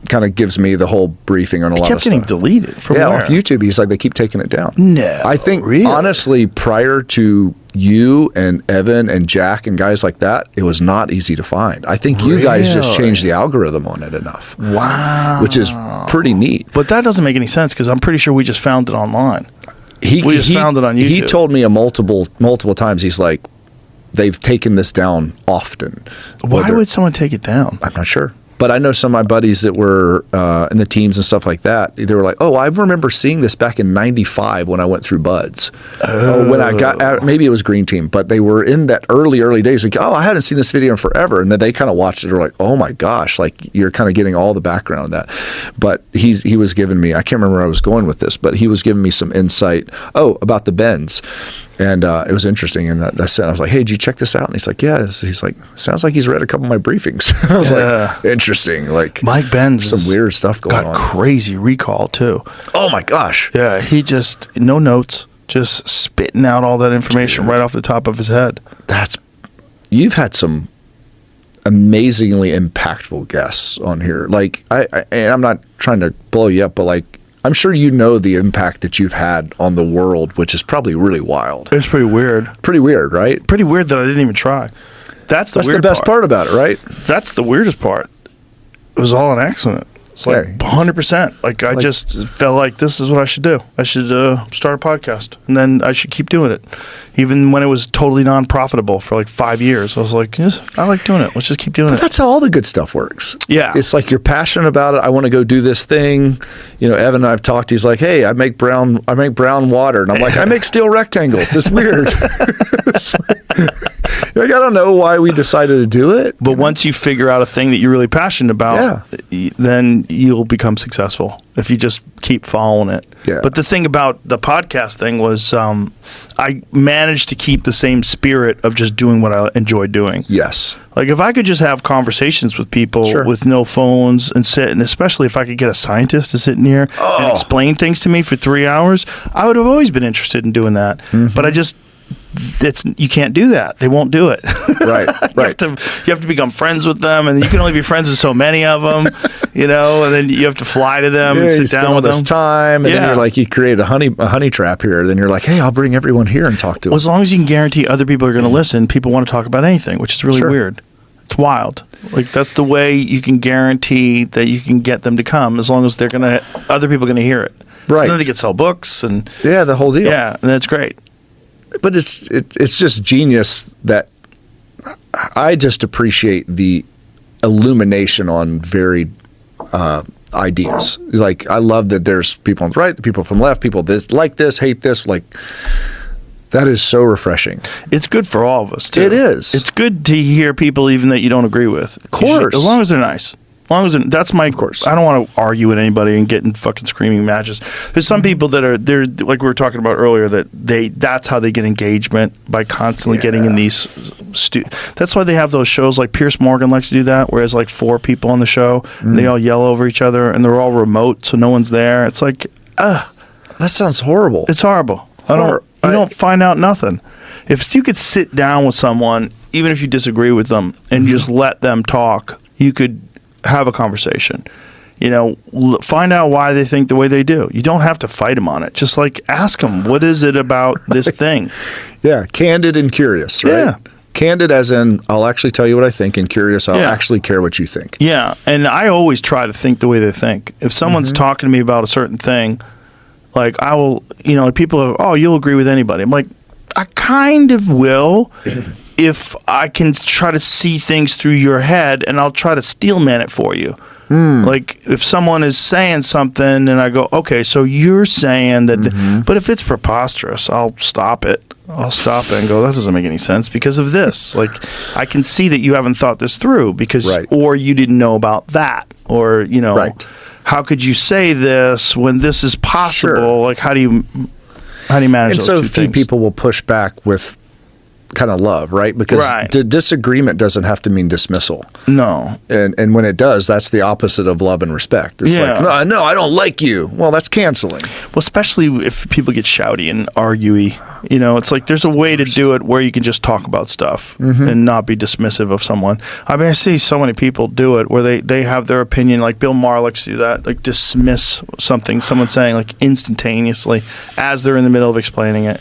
kind of gives me the whole briefing on a lot of
kept
stuff.
getting deleted from
Yeah,
where?
off YouTube. He's like, they keep taking it down.
No,
I think,
really?
honestly, prior to you and Evan and Jack and guys like that, it was not easy to find. I think you guys just
Really?
changed the algorithm on it enough.
Wow.
Which is pretty neat.
But that doesn't make any sense because I'm pretty sure we just found it online. We just found it on YouTube.
He told me multiple times, he's like, they've taken this down often.
Why would someone take it down?
I'm not sure. But I know some of my buddies that were in the teams and stuff like that. They were like, "Oh, I remember seeing this back in '95 when I went through Buds. Oh, when I got maybe it was Green Team, but they were in that early days. Like, oh, I hadn't seen this video in forever." And then they kind of watched it. They're like, "Oh my gosh!" Like you're kind of getting all the background of that. But he was giving me, I can't remember where I was going with this, but he was giving me some insight. Oh, about the bends. And it was interesting. And I was like, "Hey, did you check this out?" And he's like, "Yeah." He's like, "Sounds like he's read a couple of my briefings." I was like, "Interesting." Like
Mike Benz
some weird stuff going
got
on.
crazy recall too.
Oh my gosh!
Yeah, he just no notes, just spitting out all that information right off the top of his head.
You've had some amazingly impactful guests on here. Like I'm not trying to blow you up, but like, I'm sure you know the impact that you've had on the world, which is probably really wild.
It's pretty weird.
Pretty weird, right?
Pretty weird that I didn't even try. That's the weird
best part about it, right?
That's the weirdest part. It was all an accident. It's like 100%. Like I just felt like this is what I should do. I should start a podcast, and then I should keep doing it, even when it was totally non-profitable for like 5 years. I was like, yes, I like doing it. Let's just keep doing it.
That's how all the good stuff works.
Yeah.
It's like you're passionate about it. I want to go do this thing. You know, Evan and I've talked. He's like, "Hey, I make brown water." And I'm like, "I make steel rectangles." It's weird. It's like, I don't know why we decided to do it.
But once you figure out a thing that you're really passionate about, then you'll become successful if you just keep following it.
Yeah.
But the thing about the podcast thing was I managed to keep the same spirit of just doing what I enjoy doing.
Yes.
Like if I could just have conversations with people with no phones and sit, and especially if I could get a scientist to sit in here and explain things to me for 3 hours, I would have always been interested in doing that. But I just, you can't do that. They won't do it.
Right.
You have to become friends with them, and you can only be friends with so many of them, you know. And then you have to fly to them and sit down with them.
Time, and then you're like, you create a honey trap here. Then you're like, "Hey, I'll bring everyone here and talk to them."
Well, as long as you can guarantee other people are going to listen, people want to talk about anything, which is really weird. It's wild. Like that's the way you can guarantee that you can get them to come, as long as other people are going to hear it.
Right.
So then they can sell books and
the whole deal.
Yeah, and that's great.
But it's just genius that I just appreciate the illumination on varied ideas. Like I love that there's people on the right, the people from the left, people that like this, hate this. Like that is so refreshing.
It's good for all of us too.
It is.
It's good to hear people even that you don't agree with.
Of course.
As long as they're nice. As long as that's my, of course. I don't want to argue with anybody and get in fucking screaming matches. There's some people that they're like we were talking about earlier, that that's how they get engagement, by constantly getting in these. That's why they have those shows like Pierce Morgan likes to do that, where there's like 4 people on the show and they all yell over each other and they're all remote, so no one's there. It's like,
that sounds horrible.
It's horrible. You don't find out nothing. If you could sit down with someone, even if you disagree with them, and just let them talk, you could have a conversation. You know, find out why they think the way they do. You don't have to fight them on it. Just like ask them, what is it about this thing?
Yeah, candid and curious, right?
Yeah.
Candid as in, I'll actually tell you what I think, and curious, I'll actually care what you think.
Yeah, and I always try to think the way they think. If someone's talking to me about a certain thing, like I will, you know, people are, "Oh, you'll agree with anybody." I'm like, I kind of will if I can try to see things through your head, and I'll try to steelman it for you. Like if someone is saying something and I go, "Okay, so you're saying that," but if it's preposterous, I'll stop it. I'll stop it and go, "That doesn't make any sense because of this." Like I can see that you haven't thought this through because, or you didn't know about that, or you know, how could you say this when this is possible? Like how do you manage those two things?
And so few people will push back with kind of love, right? Because
Right.
disagreement doesn't have to mean dismissal.
No.
And when it does, that's the opposite of love and respect. It's
Yeah.
like, no, I don't like you. Well, that's canceling.
Well, especially if people get shouty and arguey. You know, it's like there's a way to do it where you can just talk about stuff and not be dismissive of someone. I mean, I see so many people do it where they have their opinion, like Bill Maher likes to do that, like dismiss something someone's saying like instantaneously as they're in the middle of explaining it.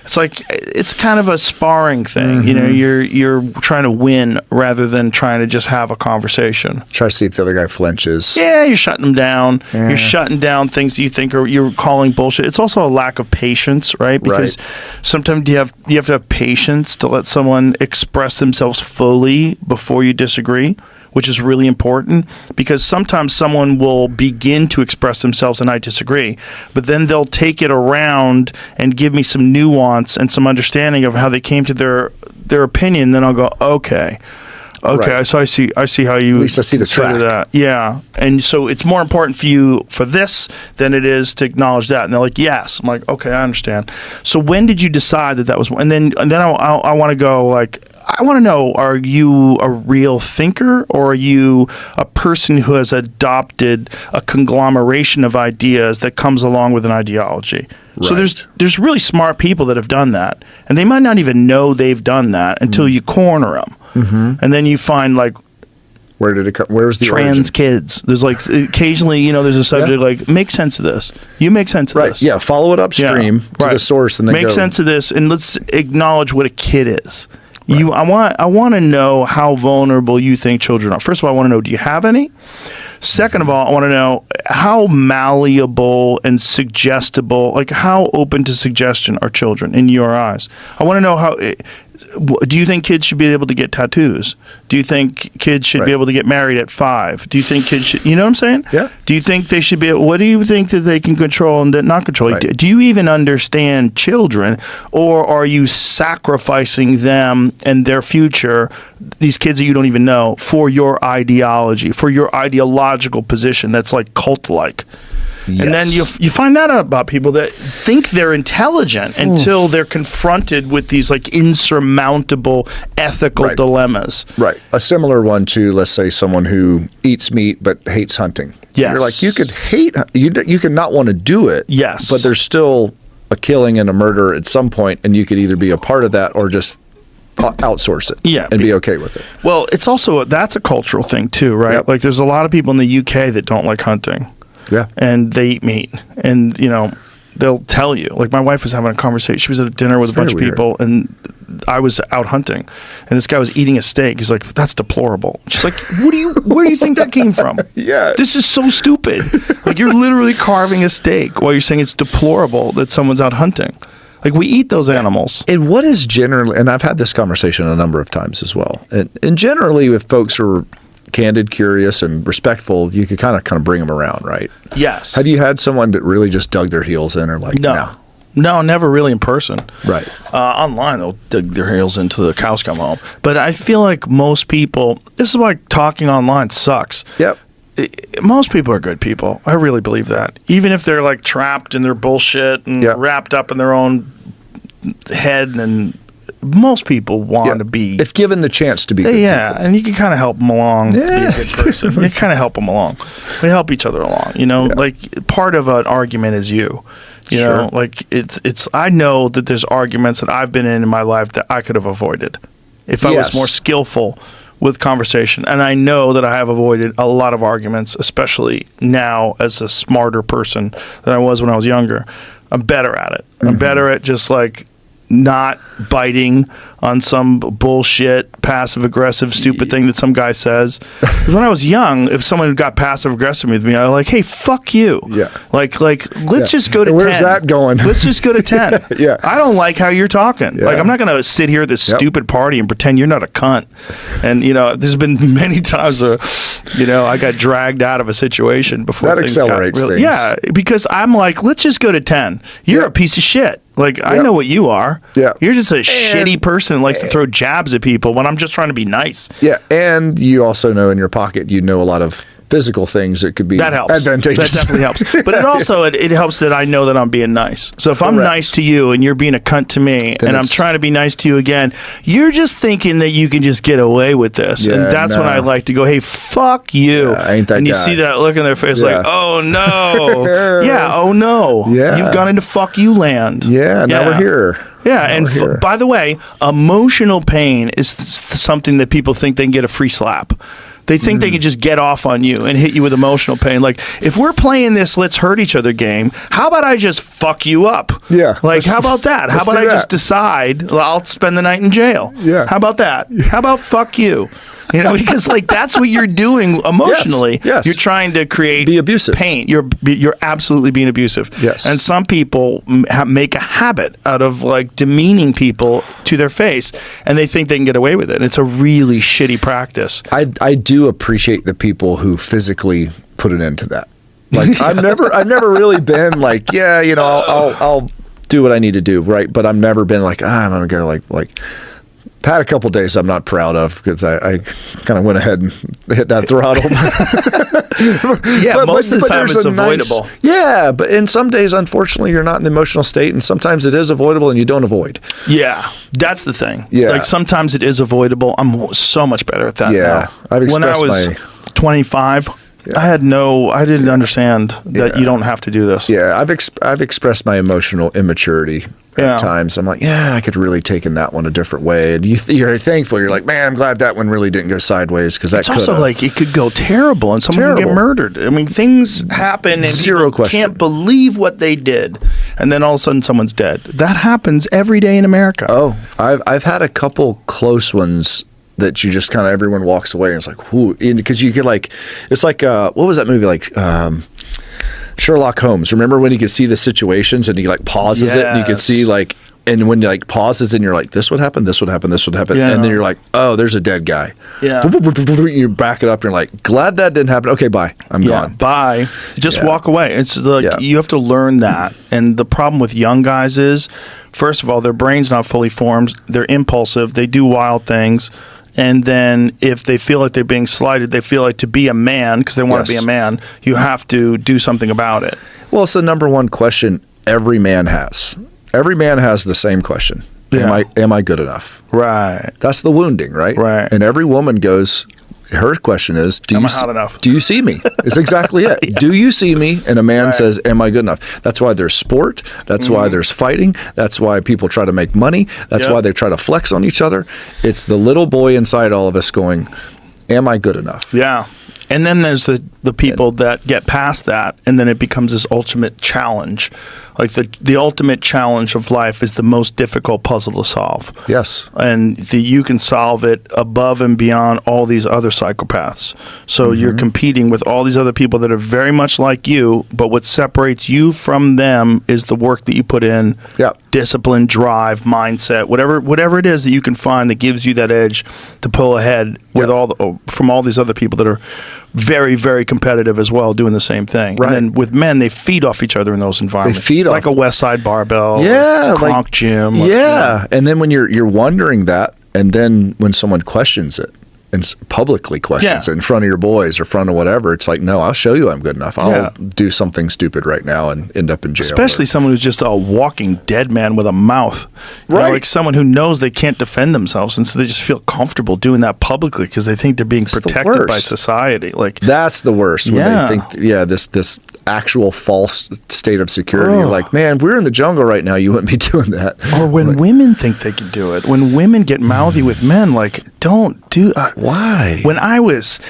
It's like it's kind of a sparring thing. You know, you're trying to win rather than trying to just have a conversation.
Try to see if the other guy flenches.
Yeah, you're shutting them down. You're shutting down things you think you're calling bullshit. It's also a lack of patience, right? Because sometimes you have to have patience to let someone express themselves fully before you disagree, which is really important, because sometimes someone will begin to express themselves and I disagree, but then they'll take it around and give me some nuance and some understanding of how they came to their opinion. Then I'll go, okay,
Right.
so I see how you.
At least I see the
say
track.
that. Yeah, and so it's more important for you for this than it is to acknowledge that. And they're like, yes. I'm like, okay, I understand. So when did you decide that was? And then I want to go like. I want to know, are you a real thinker or are you a person who has adopted a conglomeration of ideas that comes along with an ideology? So
Right.
there's really smart people that have done that, and they might not even know they've done that until you corner them. And then you find like
Where did it come? Where's the
trans
origin?
kids. There's like occasionally, you know, there's a subject like make sense of this. You make sense of
Right.
this.
Yeah. Follow it upstream to the source, and then
make
go.
sense of this, and let's acknowledge what a kid is. I want to know how vulnerable you think children are. First of all, I want to know, do you have any? Second of all, I want to know how malleable and suggestible, like how open to suggestion are children in your eyes. I want to know how. Do you think kids should be able to get tattoos? Do you think kids should be able to get married at 5? Do you think kids should, you know what I'm saying?
Yeah.
Do you think they should be, what do you think that they can control and not control?
Right.
Do you even understand children, or are you sacrificing them and their future, these kids that you don't even know, for your ideology, for your ideological position that's like cult-like? And then you find that out about people that think they're intelligent until they're confronted with these like insurmountable ethical dilemmas.
Right. A similar one to, let's say, someone who eats meat but hates hunting.
Yes.
You're like, you could hate, you could not want to do it.
Yes.
But there's still a killing and a murder at some point, and you could either be a part of that or just outsource it.
Yeah.
And be okay with it.
Well, it's also, that's a cultural thing too, right?
Yep.
Like there's a lot of people in the UK that don't like hunting.
Yeah.
And they eat meat, and you know they'll tell you. Like my wife was having a conversation. She was at a dinner with
That's
a bunch of
very
people, and I was out hunting, and this guy was eating a steak. He's like, "That's deplorable." She's like, Where do you think that came from?
Yeah.
This is so stupid. Like you're literally carving a steak while you're saying it's deplorable that someone's out hunting. Like we eat those animals.
And what is generally, and I've had this conversation a number of times as well. And generally, if folks are candid, curious, and respectful, you could kind of bring them around, right?
Yes.
Have you had someone that really just dug their heels in, or like,
No, never really in person.
Right.
Online, they'll dig their heels into the cows come home. But I feel like most people, this is why talking online sucks.
Yep.
Most people are good people. I really believe that. Even if they're like trapped in their bullshit and wrapped up in their own head, and most people want to be.
If given the chance to be good people.
And you can kind of help them along, be a good person. You kind of help them along. We help each other along, you know? Like part of an argument is you. You know, like it's. I know that there's arguments that I've been in my life that I could have avoided if I was more skillful with conversation. And I know that I have avoided a lot of arguments, especially now as a smarter person than I was when I was younger. I'm better at it. I'm better at just like not biting on some bullshit, passive-aggressive, stupid thing that some guy says. 'Cause when I was young, if someone got passive-aggressive with me, I was like, hey, fuck you.
Yeah.
Like let's just go to 10.
Where's that going?
Let's just go to 10.
Yeah.
I don't like how you're talking.
Yeah.
Like, I'm not going to sit here at this stupid party and pretend you're not a cunt. And, you know, there's been many times where, you know, I got dragged out of a situation before
That
things
accelerates
got really,
things.
Yeah, because I'm like, let's just go to 10. You're a piece of shit. Like, I know what you are.
Yeah.
You're just a shitty person that likes to throw jabs at people when I'm just trying to be nice.
Yeah, and you also know in your pocket, you know a lot of physical things, it could be
That helps.
advantageous.
That definitely helps. But it also it helps that I know that I'm being nice. So if I'm
Correct.
nice to you and you're being a cunt to me,
Then
and I'm
it's-
trying to be nice to you again, you're just thinking that you can just get away with this.
Yeah,
and that's when
no.
I like to go, hey, fuck you.
Yeah, I ain't that
and you
guy.
see that look in their face
Yeah.
like, oh no. Yeah, oh no.
Yeah.
You've gone into fuck you land.
Yeah, now we're here.
Yeah,
Now
and
we're here.
by the way, emotional pain is something that people think they can get a free slap. They think they can just get off on you and hit you with emotional pain. Like, if we're playing this let's hurt each other game, how about I just fuck you up?
Yeah,
Like, how about that? How
let's
about
do
I just
that.
decide I'll spend the night in jail?
Yeah.
How about that? How about fuck you? You know, because like that's what you're doing emotionally.
Yes.
You're trying to create
Be abusive.
pain. You're absolutely being abusive.
Yes.
And some people make a habit out of like demeaning people to their face, and they think they can get away with it. It's a really shitty practice.
I do appreciate the people who physically put an end to that. Like I've never really been like, yeah, you know, I'll do what I need to do, right? But I've never been like, I'm gonna go like. Had a couple days I'm not proud of because I kind of went ahead and hit that throttle.
Yeah, most of the time
there's
it's
a nice-
avoidable.
yeah, but in some days, unfortunately, you're not in the emotional state, and sometimes it is avoidable, and you don't avoid.
Yeah, that's the thing.
Yeah.
Like sometimes it is avoidable. I'm so much better at that
Yeah,
now.
I've
When I
expressed
was
my-
25, I didn't understand that you don't have to do this.
Yeah, I've expressed my emotional immaturity
Yeah.
at times. I'm like, yeah, I could really taken that one a different way, and you're thankful. You're like, man, I'm glad that one really didn't go sideways because that
It's
could
also like it could go terrible and someone can get
Terrible.
murdered. I mean, things happen and
Zero
people
question.
can't believe what they did, and then all of a sudden someone's dead. That happens every day in America.
Oh, I've had a couple close ones that you just kind of everyone walks away and it's like, whoo, because you get like, it's like what was that movie like? Sherlock Holmes. Remember when you could see the situations and he like pauses it and you could
Yes.
see like, and when you like pauses and you're like, this would happen, this would happen, this would happen,
Yeah.
and then you're like, oh, there's a dead guy.
Yeah.
You back it up and you're like, glad that didn't happen. Okay, bye. I'm
Yeah,
gone.
bye. Just
Yeah.
walk away. It's like
Yeah.
you have to learn that. And the problem with young guys is, first of all, their brain's not fully formed. They're impulsive. They do wild things. And then if they feel like they're being slighted, they feel like to be a man, because they want to
Yes.
be a man, you have to do something about it.
Well, it's the number one question every man has. Every man has the same question.
Yeah.
Am I good enough?
Right.
That's the wounding, right?
Right.
And every woman goes, her question is,
Am I hot enough?
Do you see me? It's exactly it. Do you see me? And a man
Right.
says, am I good enough? That's why there's sport. That's why there's fighting. That's why people try to make money. That's
Yep.
why they try to flex on each other. It's the little boy inside all of us going, am I good enough?
Yeah. And then there's the people that get past that, and then it becomes this ultimate challenge. Like the ultimate challenge of life is the most difficult puzzle to solve.
Yes.
And you can solve it above and beyond all these other psychopaths. So you're competing with all these other people that are very much like you, but what separates you from them is the work that you put in,
Yeah.
discipline, drive, mindset, whatever it is that you can find that gives you that edge to pull ahead with from all these other people that are very, very competitive as well, doing the same thing.
Right.
And then with men, they feed off each other in those environments.
feed
like
off-
a West Side Barbell,
Yeah,
or
like-
Kronk Gym. or-
Yeah. And then when you're wondering that, and then when someone questions it and publicly questions
Yeah.
it in front of your boys or front of whatever, it's like, no, I'll show you I'm good enough. I'll
Yeah.
do something stupid right now and end up in jail.
Especially someone who's just a walking dead man with a mouth. You know,
Right.
like someone who knows they can't defend themselves, and so they just feel comfortable doing that publicly because they think they're being
the
protected by
worst.
society. Like,
That's the worst when
Yeah.
they think, this actual false state of security. You're
Ugh.
like, man, if we were in the jungle right now, you wouldn't be doing that.
or when women think they can do it. When women get mouthy with men, like, don't do.
Why?
When I was,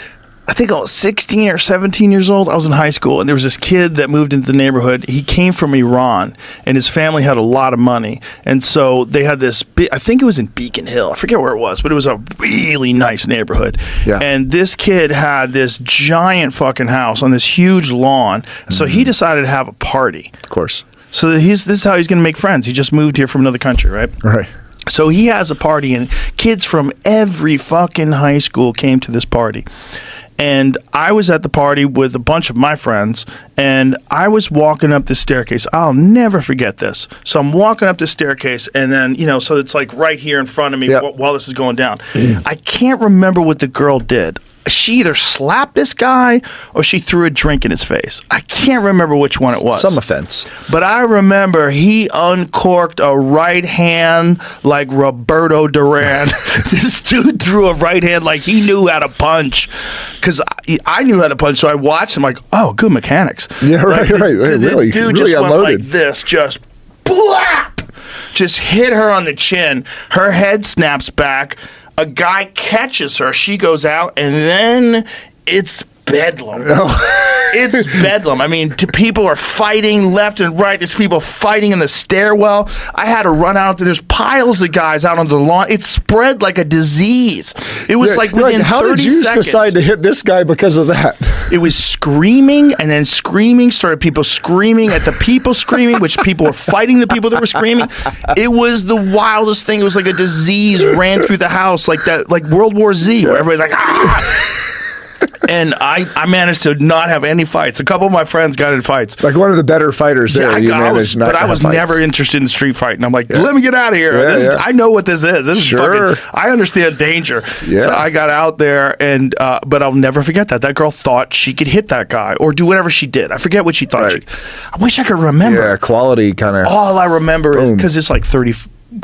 I think I was 16 or 17 years old, I was in high school, and there was this kid that moved into the neighborhood. He came from Iran, and his family had a lot of money. And so they had this big, I think it was in Beacon Hill. I forget where it was, but it was a really nice neighborhood.
Yeah.
And this kid had this giant fucking house on this huge lawn. So he decided to have a party.
Of course.
So this is how he's going to make friends. He just moved here from another country, right?
Right.
So he has a party, and kids from every fucking high school came to this party. And I was at the party with a bunch of my friends, and I was walking up the staircase. I'll never forget this. So I'm walking up the staircase, and then, so it's like right here in front of me
Yep.
while this is going down. I can't remember what the girl did. she either slapped this guy or she threw a drink in his face. I can't remember which one it was.
Some offense.
But I remember he uncorked a right hand like Roberto Duran. This dude threw a right hand like he knew how to punch. Because I knew how to punch, so I watched him like, oh, good mechanics.
Yeah, right. Really,
dude
really
just
unloaded.
went like this, just blap! Just hit her on the chin. Her head snaps back. A guy catches her. She goes out, and then it's bedlam. It's bedlam. I mean, people are fighting left and right. There's people fighting in the stairwell. I had to run out. There's piles of guys out on the lawn. It spread like a disease. It was like within 30 seconds.
How did you decide to hit this guy because of that?
It was screaming, and then screaming started people screaming at the people screaming, which people were fighting the people that were screaming. It was the wildest thing. It was like a disease ran through the house, like that, like World War Z, where everybody's like, ah! And I managed to not have any fights. A couple of my friends got in fights.
Like one of the better fighters there.
I was never interested in street fighting. I'm like, let me get out of here. I know what this is. This is fucking, I understand danger. Yeah. So I got out there, and but I'll never forget that. That girl thought she could hit that guy or do whatever she did. I forget what she thought. I wish I could remember.
Yeah, quality kind of.
All I remember is because it's like 30.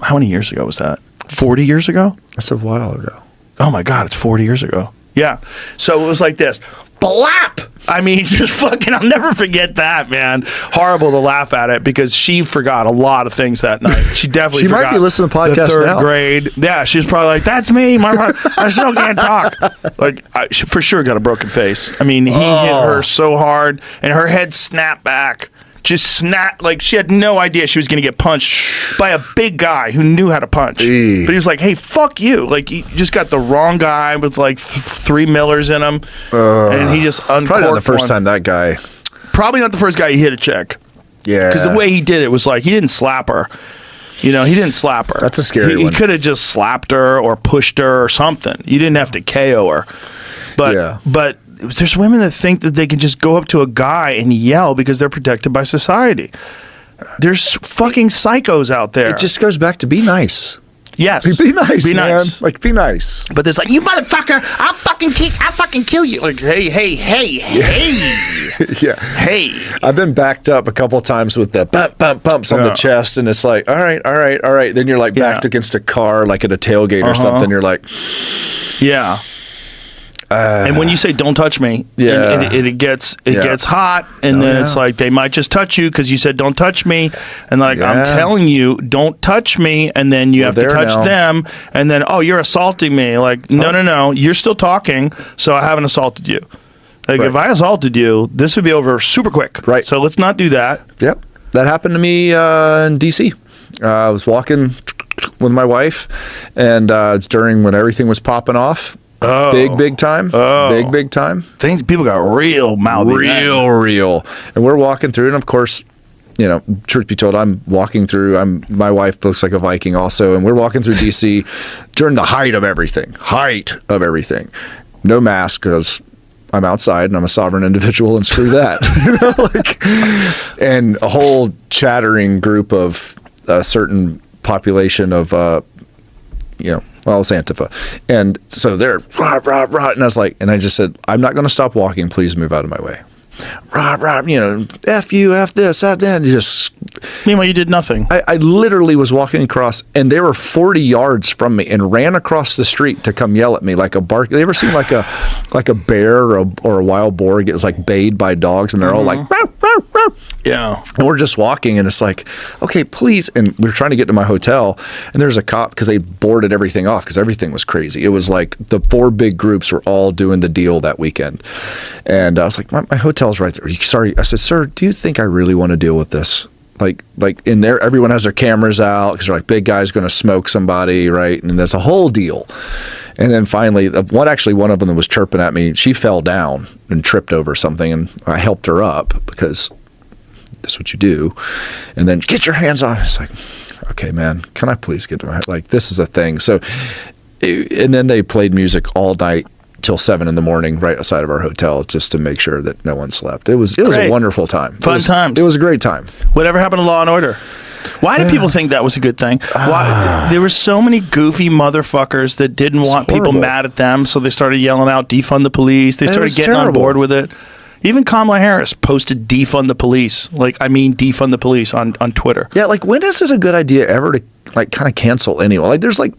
How many years ago was that? 40 years ago?
That's a while ago.
Oh my God, it's 40 years ago. Yeah. So it was like this. Blap! I mean, just fucking, I'll never forget that, man. Horrible to laugh at it because she forgot a lot of things that night. She definitely forgot.
She might be listening to podcasts
the third
now.
grade. Yeah, she's probably like, that's me. I still can't talk. Like, she for sure got a broken face. I mean, he hit her so hard and her head snapped back. Just snapped, like she had no idea she was going to get punched by a big guy who knew how to punch. But he was like, hey, fuck you. Like, you just got the wrong guy with like 3 Millers in him. And he just uncorked
Probably not the first time that guy.
Probably not the first guy he hit a chick.
Yeah.
Because the way he did it was like, he didn't slap her. You know, he didn't slap her.
That's a scary one.
He could have just slapped her or pushed her or something. You didn't have to KO her. But there's women that think that they can just go up to a guy and yell because they're protected by society. There's fucking psychos out there.
It just goes back to be nice.
Yes.
Be nice,
be
man.
Nice.
Like, be nice.
But there's like, you motherfucker, I'll fucking kill you. Like, hey.
Yeah.
Hey.
I've been backed up a couple times with the bumps on the chest, and it's like, all right. Then you're like backed against a car, like at a tailgate or something. You're like,
yeah. And when you say "don't touch me," it gets hot, and then it's like they might just touch you because you said "don't touch me," and like I'm telling you, don't touch me, and then you have to touch them, and then you're assaulting me. Like no, you're still talking, so I haven't assaulted you. Like if I assaulted you, this would be over super quick.
Right.
So let's not do that.
Yep, that happened to me in DC. I was walking with my wife, and it's during when everything was popping off. Big time. Big time.
People got real mouthy.
Real. And we're walking through, and of course, you know, truth be told, I'm walking through. My wife looks like a Viking also, and we're walking through DC during the height of everything. No mask because I'm outside and I'm a sovereign individual, and screw that. And a whole chattering group of a certain population of, well, it's Antifa. And so they're rah, rah, rah. And I was like, and I just said, I'm not going to stop walking. Please move out of my way. Rah, rah, F you, F this, F that. And just.
Meanwhile, you did nothing.
I literally was walking across, and they were 40 yards from me and ran across the street to come yell at me like a bark. You ever seen like a bear or a wild boar gets like bayed by dogs, and they're all like, rah, rah, rah.
Yeah.
And we're just walking, and it's like, okay, please. And we were trying to get to my hotel, and there's a cop because they boarded everything off because everything was crazy. It was like the 4 big groups were all doing the deal that weekend. And I was like, my hotel's right there. Sorry. I said, sir, do you think I really want to deal with this? Like in there, everyone has their cameras out because they're like, big guy's going to smoke somebody, right? And there's a whole deal. And then finally, one of them that was chirping at me, she fell down and tripped over something, and I helped her up because that's what you do. And then get your hands on. It's like, okay, man, can I please get to my, like, this is a thing. So, and then they played music all night till 7 a.m. right outside of our hotel just to make sure that no one slept. It was a wonderful time.
Fun times.
It was a great time.
Whatever happened to Law and Order? Why did people think that was a good thing? Why? There were so many goofy motherfuckers that didn't want people
horrible.
mad at them, so they started yelling out, defund the police. They started
was
getting on
terrible.
board with it. Even Kamala Harris posted defund the police. Defund the police on Twitter.
Yeah, like when is it a good idea ever to like kind of cancel anyone? Like there's like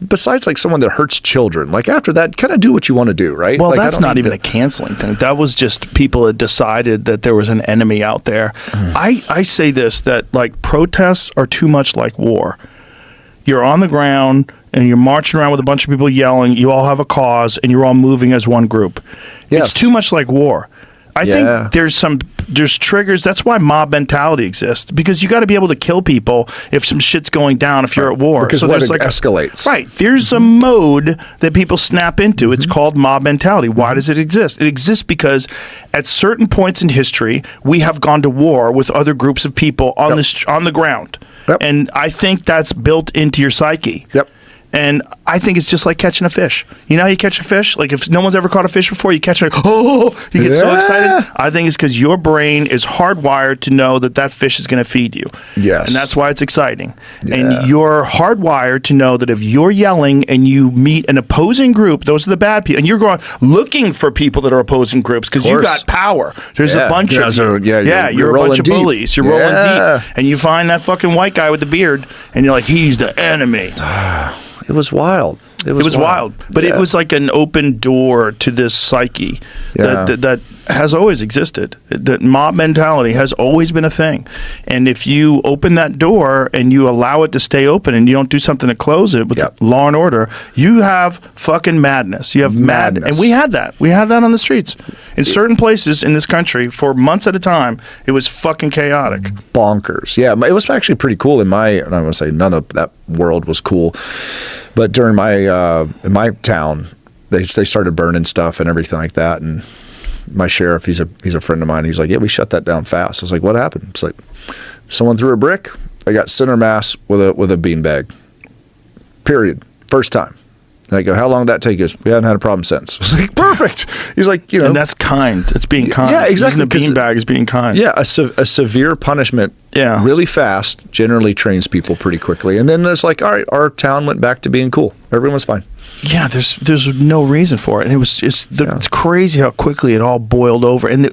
besides like someone that hurts children, like after that, kind of do what you want to do, right?
Well,
like, I
that's
don't
not
need
even
to-
a canceling thing. That was just people had decided that there was an enemy out there. I say this, that like protests are too much like war. You're on the ground and you're marching around with a bunch of people yelling. You all have a cause and you're all moving as one group.
Yes.
It's too much like war. I
Yeah.
think there's triggers. That's why mob mentality exists, because you got to be able to kill people if some shit's going down if you're at war.
Because
there's
what escalates.
Right. There's a mode that people snap into. It's called mob mentality. Why does it exist? It exists because at certain points in history, we have gone to war with other groups of people on the ground.
Yep.
And I think that's built into your psyche.
Yep.
And I think it's just like catching a fish. You know how you catch a fish? Like if no one's ever caught a fish before, you catch it, you get so
Yeah.
excited. I think it's because your brain is hardwired to know that that fish is going to feed you.
Yes.
And that's why it's exciting.
Yeah.
And you're hardwired to know that if you're yelling and you meet an opposing group, those are the bad people. And you're going looking for people that are opposing groups because you
course.
got power. There's
Yeah.
a bunch
Yeah,
of
so,
you.
yeah, you're
you're a bunch
rolling
of
deep.
bullies. You're
Yeah.
rolling deep. And you find that fucking white guy with the beard and you're like, he's the enemy.
It was wild.
It was wild, but it was like an open door to this psyche
Yeah.
that has always existed. That mob mentality has always been a thing, and if you open that door and you allow it to stay open and you don't do something to close it with
Yep.
law and order, you have fucking madness. You have madness, and we had that. We had that on the streets in certain places in this country for months at a time. It was fucking chaotic.
Bonkers. Yeah, it was actually pretty cool and I want to say none of that world was cool, but during my in my town, they started burning stuff and everything like that. And my sheriff, he's a friend of mine. He's like, yeah, we shut that down fast. I was like, what happened? It's like someone threw a brick. I got center mass with a beanbag. Period. First time. And I go, how long did that take us? We haven't had a problem since. I was like, perfect. He's like,
And that's kind. It's being kind.
Yeah, exactly,
Using
'cause
a beanbag is being kind.
yeah, a severe punishment
Yeah.
really fast generally trains people pretty quickly. And then it's like, all right, our town went back to being cool. Everyone was fine.
Yeah, there's no reason for it, and it's crazy how quickly it all boiled over, and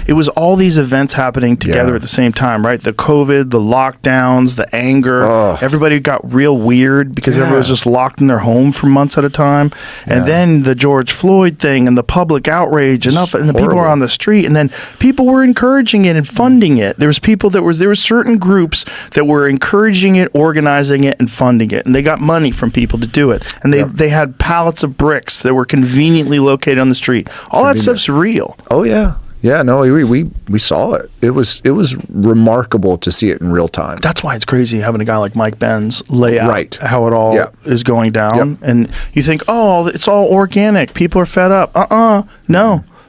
it was all these events happening together
Yeah.
at the same time, right? The COVID, the lockdowns, the anger,
Oh.
everybody got real weird because everyone was just locked in their home for months at a time, and
Yeah.
then the George Floyd thing and the public outrage and the people were
horrible.
on the street, and then people were encouraging it and funding it. There were certain groups that were encouraging it, organizing it, and funding it, and they got money from people to do it, and they had pallets of bricks that were conveniently located on the street. All that stuff's real.
Oh yeah. Yeah, no, we saw it. It was remarkable to see it in real time.
That's why it's crazy having a guy like Mike Benz lay out
Right.
how it all
Yeah.
is going down.
Yep.
And you think, oh, it's all organic. People are fed up.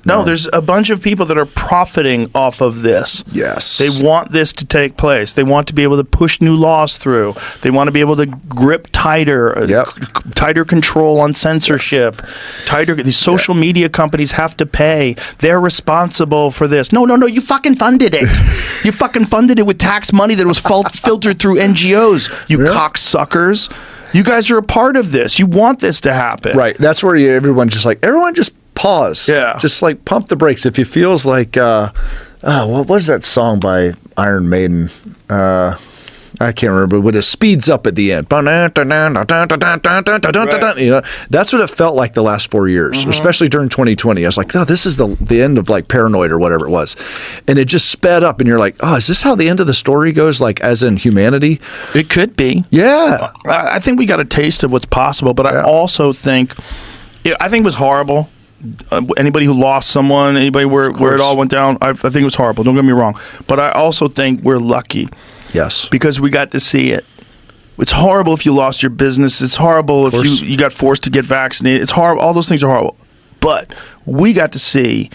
No, there's a bunch of people that are profiting off of this.
Yes.
They want this to take place. They want to be able to push new laws through. They want to be able to grip tighter,
Yep.
tighter control on censorship. These social media companies have to pay. They're responsible for this. No, you fucking funded it. You fucking funded it with tax money that was filtered through NGOs. You cocksuckers. You guys are a part of this. You want this to happen.
Right. That's where everyone just pause.
Yeah.
Just like pump the brakes. If it feels like, what was that song by Iron Maiden? I can't remember, but it speeds up at the end. You know, that's what it felt like the last 4 years, especially during 2020. I was like, oh, this is the end of like Paranoid or whatever it was. And it just sped up and you're like, oh, is this how the end of the story goes? Like as in humanity?
It could be.
Yeah.
I think we got a taste of what's possible, but I also think it was horrible. Anybody who lost someone, anybody where it all went down, I think it was horrible. Don't get me wrong. But I also think we're lucky
Yes.
because we got to see it. It's horrible if you lost your business. It's horrible if you got forced to get vaccinated. It's horrible. All those things are horrible. But we got to see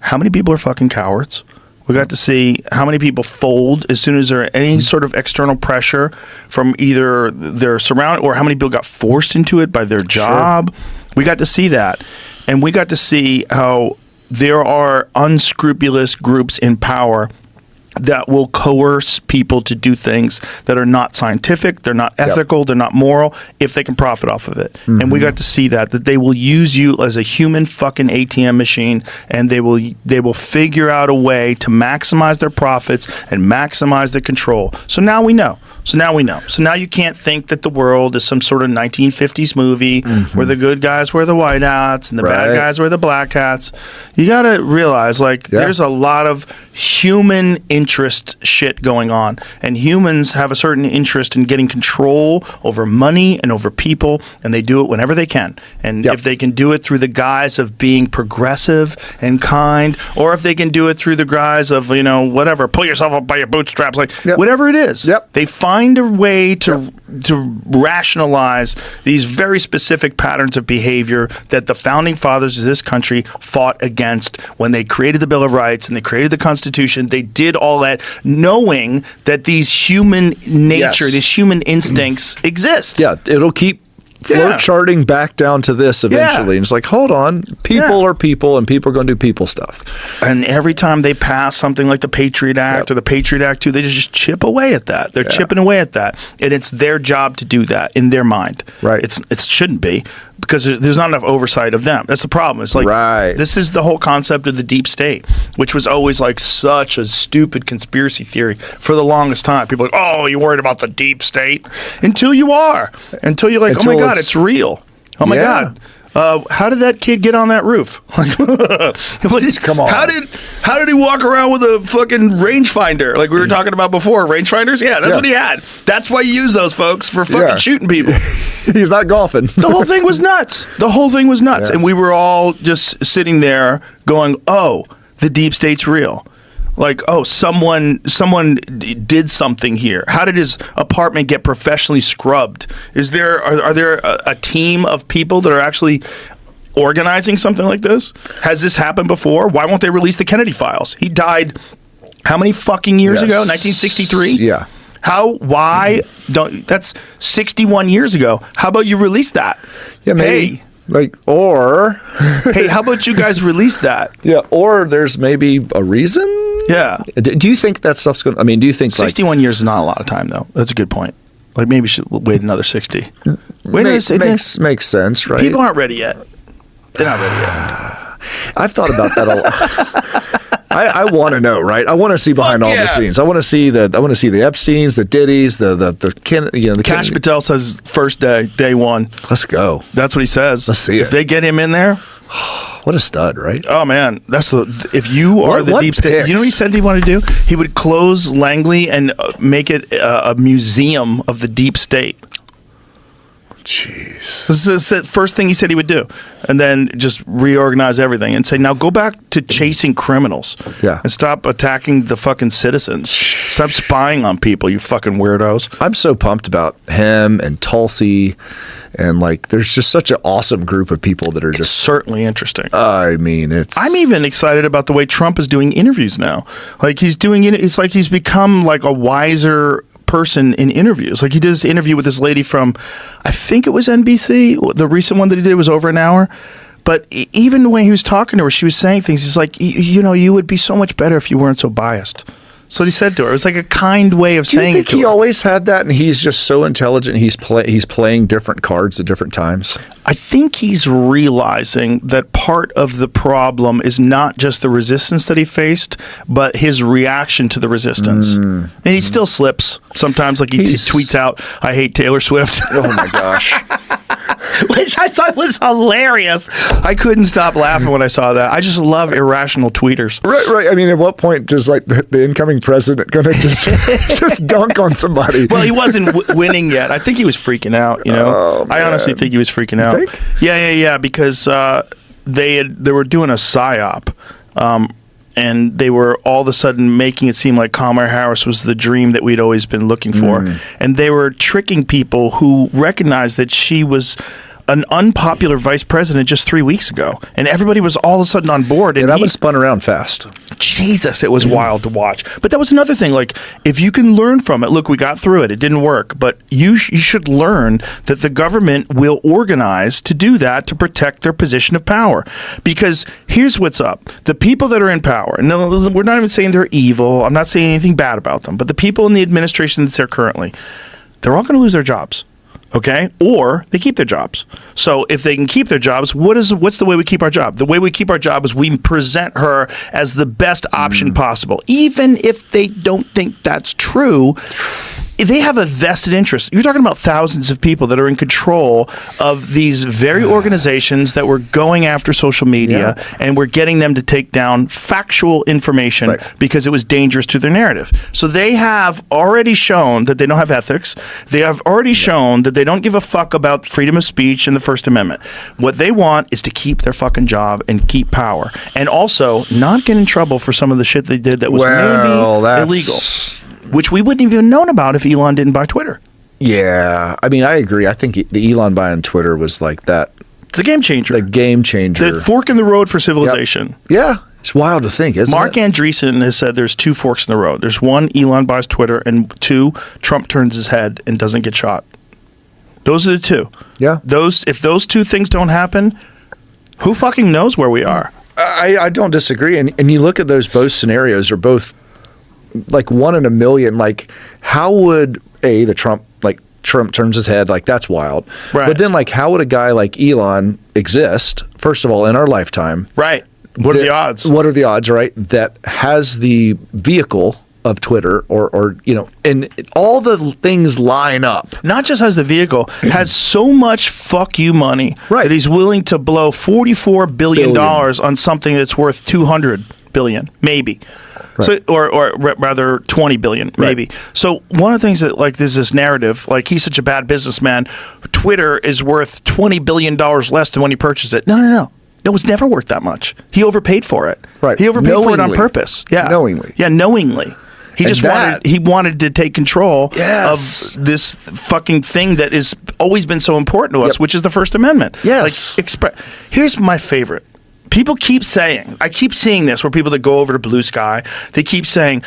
how many people are fucking cowards. We got to see how many people fold as soon as there any sort of external pressure from either their surrounding or how many people got forced into it by their job. We got to see that. And we got to see how there are unscrupulous groups in power that will coerce people to do things that are not scientific, they're not ethical, they're not moral, if they can profit off of it. And we got to see that they will use you as a human fucking ATM machine, and they will figure out a way to maximize their profits and maximize their control. So now we know. So now you can't think that the world is some sort of 1950s movie where the good guys wear the white hats and the bad guys wear the black hats. You got to realize, there's a lot of human interest shit going on, and humans have a certain interest in getting control over money and over people, and they do it whenever they can. And if they can do it through the guise of being progressive and kind, or if they can do it through the guise of, whatever, pull yourself up by your bootstraps, whatever it is, they find a way to rationalize these very specific patterns of behavior that the founding fathers of this country fought against when they created the Bill of Rights and they created the Constitution. They did all that knowing that these human nature, these human instincts exist.
Yeah, it'll keep float charting back down to this eventually. And it's like, hold on, people are people, and people are going to do people stuff.
And every time they pass something like the Patriot Act or the Patriot Act 2, they just chip away at that. They're chipping away at that. And it's their job to do that in their mind.
Right.
It shouldn't be, because there's not enough oversight of them. That's the problem. It's like, this is the whole concept of the deep state, which was always such a stupid conspiracy theory for the longest time. People are like, oh, you're worried about the deep state? Until you are. Until you're like, oh my God, it's real. Oh my God. How did that kid get on that roof?
Come on.
How did he walk around with a fucking rangefinder like we were talking about before? Rangefinders? Yeah, that's what he had. That's why you use those, folks, for fucking shooting people.
He's not golfing.
The whole thing was nuts. And we were all just sitting there going, oh, the deep state's real. Someone did something here. How did his apartment get professionally scrubbed? Are there a team of people that are actually organizing something like this? Has this happened before? Why won't they release the Kennedy files? He died how many fucking years ago? 1963?
Yeah.
That's 61 years ago. How about you release that?
Yeah, maybe.
Hey.
Hey,
how about you guys release that?
Yeah, or there's maybe a reason?
Yeah.
Do you think that stuff's going to, do you think
61 years is not a lot of time, though. That's a good point. Maybe we should wait another 60.
Makes sense, right?
People aren't ready yet. They're not ready yet.
I've thought about that a lot. I want to know, right? I want to see behind all the scenes. I want to see the Epsteins, the Diddy's, the
Cash Patel says first day one.
Let's go.
That's what he says.
Let's see it.
If they get him in there,
what a stud, right?
Oh man, if you are the deep state, you know what he said he wanted to do? He would close Langley and make it a museum of the deep state.
Jeez.
This is the first thing he said he would do. And then just reorganize everything and say, now go back to chasing criminals.
Yeah.
And stop attacking the fucking citizens. Stop spying on people, you fucking weirdos.
I'm so pumped about him and Tulsi. And there's just such an awesome group of people that are just
certainly interesting.
I'm
even excited about the way Trump is doing interviews now. He's doing it. It's like he's become a wiser person in interviews. He did this interview with this lady from, I think it was NBC. The recent one that he did was over an hour. But even the way he was talking to her, she was saying things. He's like, you would be so much better if you weren't so biased. So what he said to her. It was a kind way of saying it to her. Do you think
he always had that, and he's just so intelligent, he's playing different cards at different times?
I think he's realizing that part of the problem is not just the resistance that he faced, but his reaction to the resistance. And he still slips. Sometimes he tweets out, I hate Taylor Swift.
Oh my gosh.
Which I thought was hilarious. I couldn't stop laughing when I saw that. I just love irrational tweeters.
Right. At what point does the incoming president going to just dunk on somebody?
Well, he wasn't winning yet. I think he was freaking out.
Oh,
I honestly think he was freaking out.
You think?
Yeah. Because they were doing a psyop. And they were all of a sudden making it seem like Kamala Harris was the dream that we'd always been looking for. And they were tricking people who recognized that she was an unpopular vice president just 3 weeks ago. And everybody was all of a sudden on board. And
that one spun around fast.
Jesus, it was wild to watch. But that was another thing. Like, if you can learn from it, look, we got through it. It didn't work. But you should learn that the government will organize to do that to protect their position of power. Because here's what's up. The people that are in power, and no, we're not even saying they're evil. I'm not saying anything bad about them. But the people in the administration that's there currently, they're all going to lose their jobs. Okay, or they keep their jobs. So if they can keep their jobs, what's the way we keep our job? The way we keep our job is we present her as the best option possible, even if they don't think that's true. They have a vested interest. You're talking about thousands of people that are in control of these very organizations that were going after social media, and we're getting them to take down factual information because it was dangerous to their narrative. So they have already shown that they don't have ethics. They have already shown that they don't give a fuck about freedom of speech and the First Amendment. What they want is to keep their fucking job and keep power, and also not get in trouble for some of the shit they did that was maybe illegal. Which we wouldn't even have known about if Elon didn't buy Twitter.
Yeah. I mean, I agree. I think the Elon buying Twitter was like that.
It's a game changer.
The game changer.
The fork in the road for civilization.
Yep. Yeah. It's wild to think, isn't
Mark
it?
Andreessen has said there's two forks in the road. There's one, Elon buys Twitter, and two, Trump turns his head and doesn't get shot. Those are the two.
Yeah.
If those two things don't happen, who fucking knows where we are?
I don't disagree. And you look at those both scenarios are both like 1 in a million. Like, how would Trump turns his head? Like, that's wild.
Right.
But then, like, how would a guy like Elon exist, first of all, in our lifetime?
Right. What are the odds?
What are the odds, right? That has the vehicle of Twitter or and all the things line up.
Not just has the vehicle, has so much fuck you money that he's willing to blow $44 billion on something that's worth $200 billion, maybe.
Right.
So, or rather 20 billion, maybe. Right. So one of the things that, like, there's this narrative, like, he's such a bad businessman. Twitter is worth $20 billion less than when he purchased it. No, it's never worth that much. He overpaid for it.
Right.
He overpaid for it on purpose. Yeah.
Knowingly.
Yeah, knowingly. He just wanted to take control of this fucking thing that has always been so important to us, which is the First Amendment.
Yes.
Like, here's my favorite. People keep saying, I keep seeing this, where people that go over to Blue Sky, they keep saying,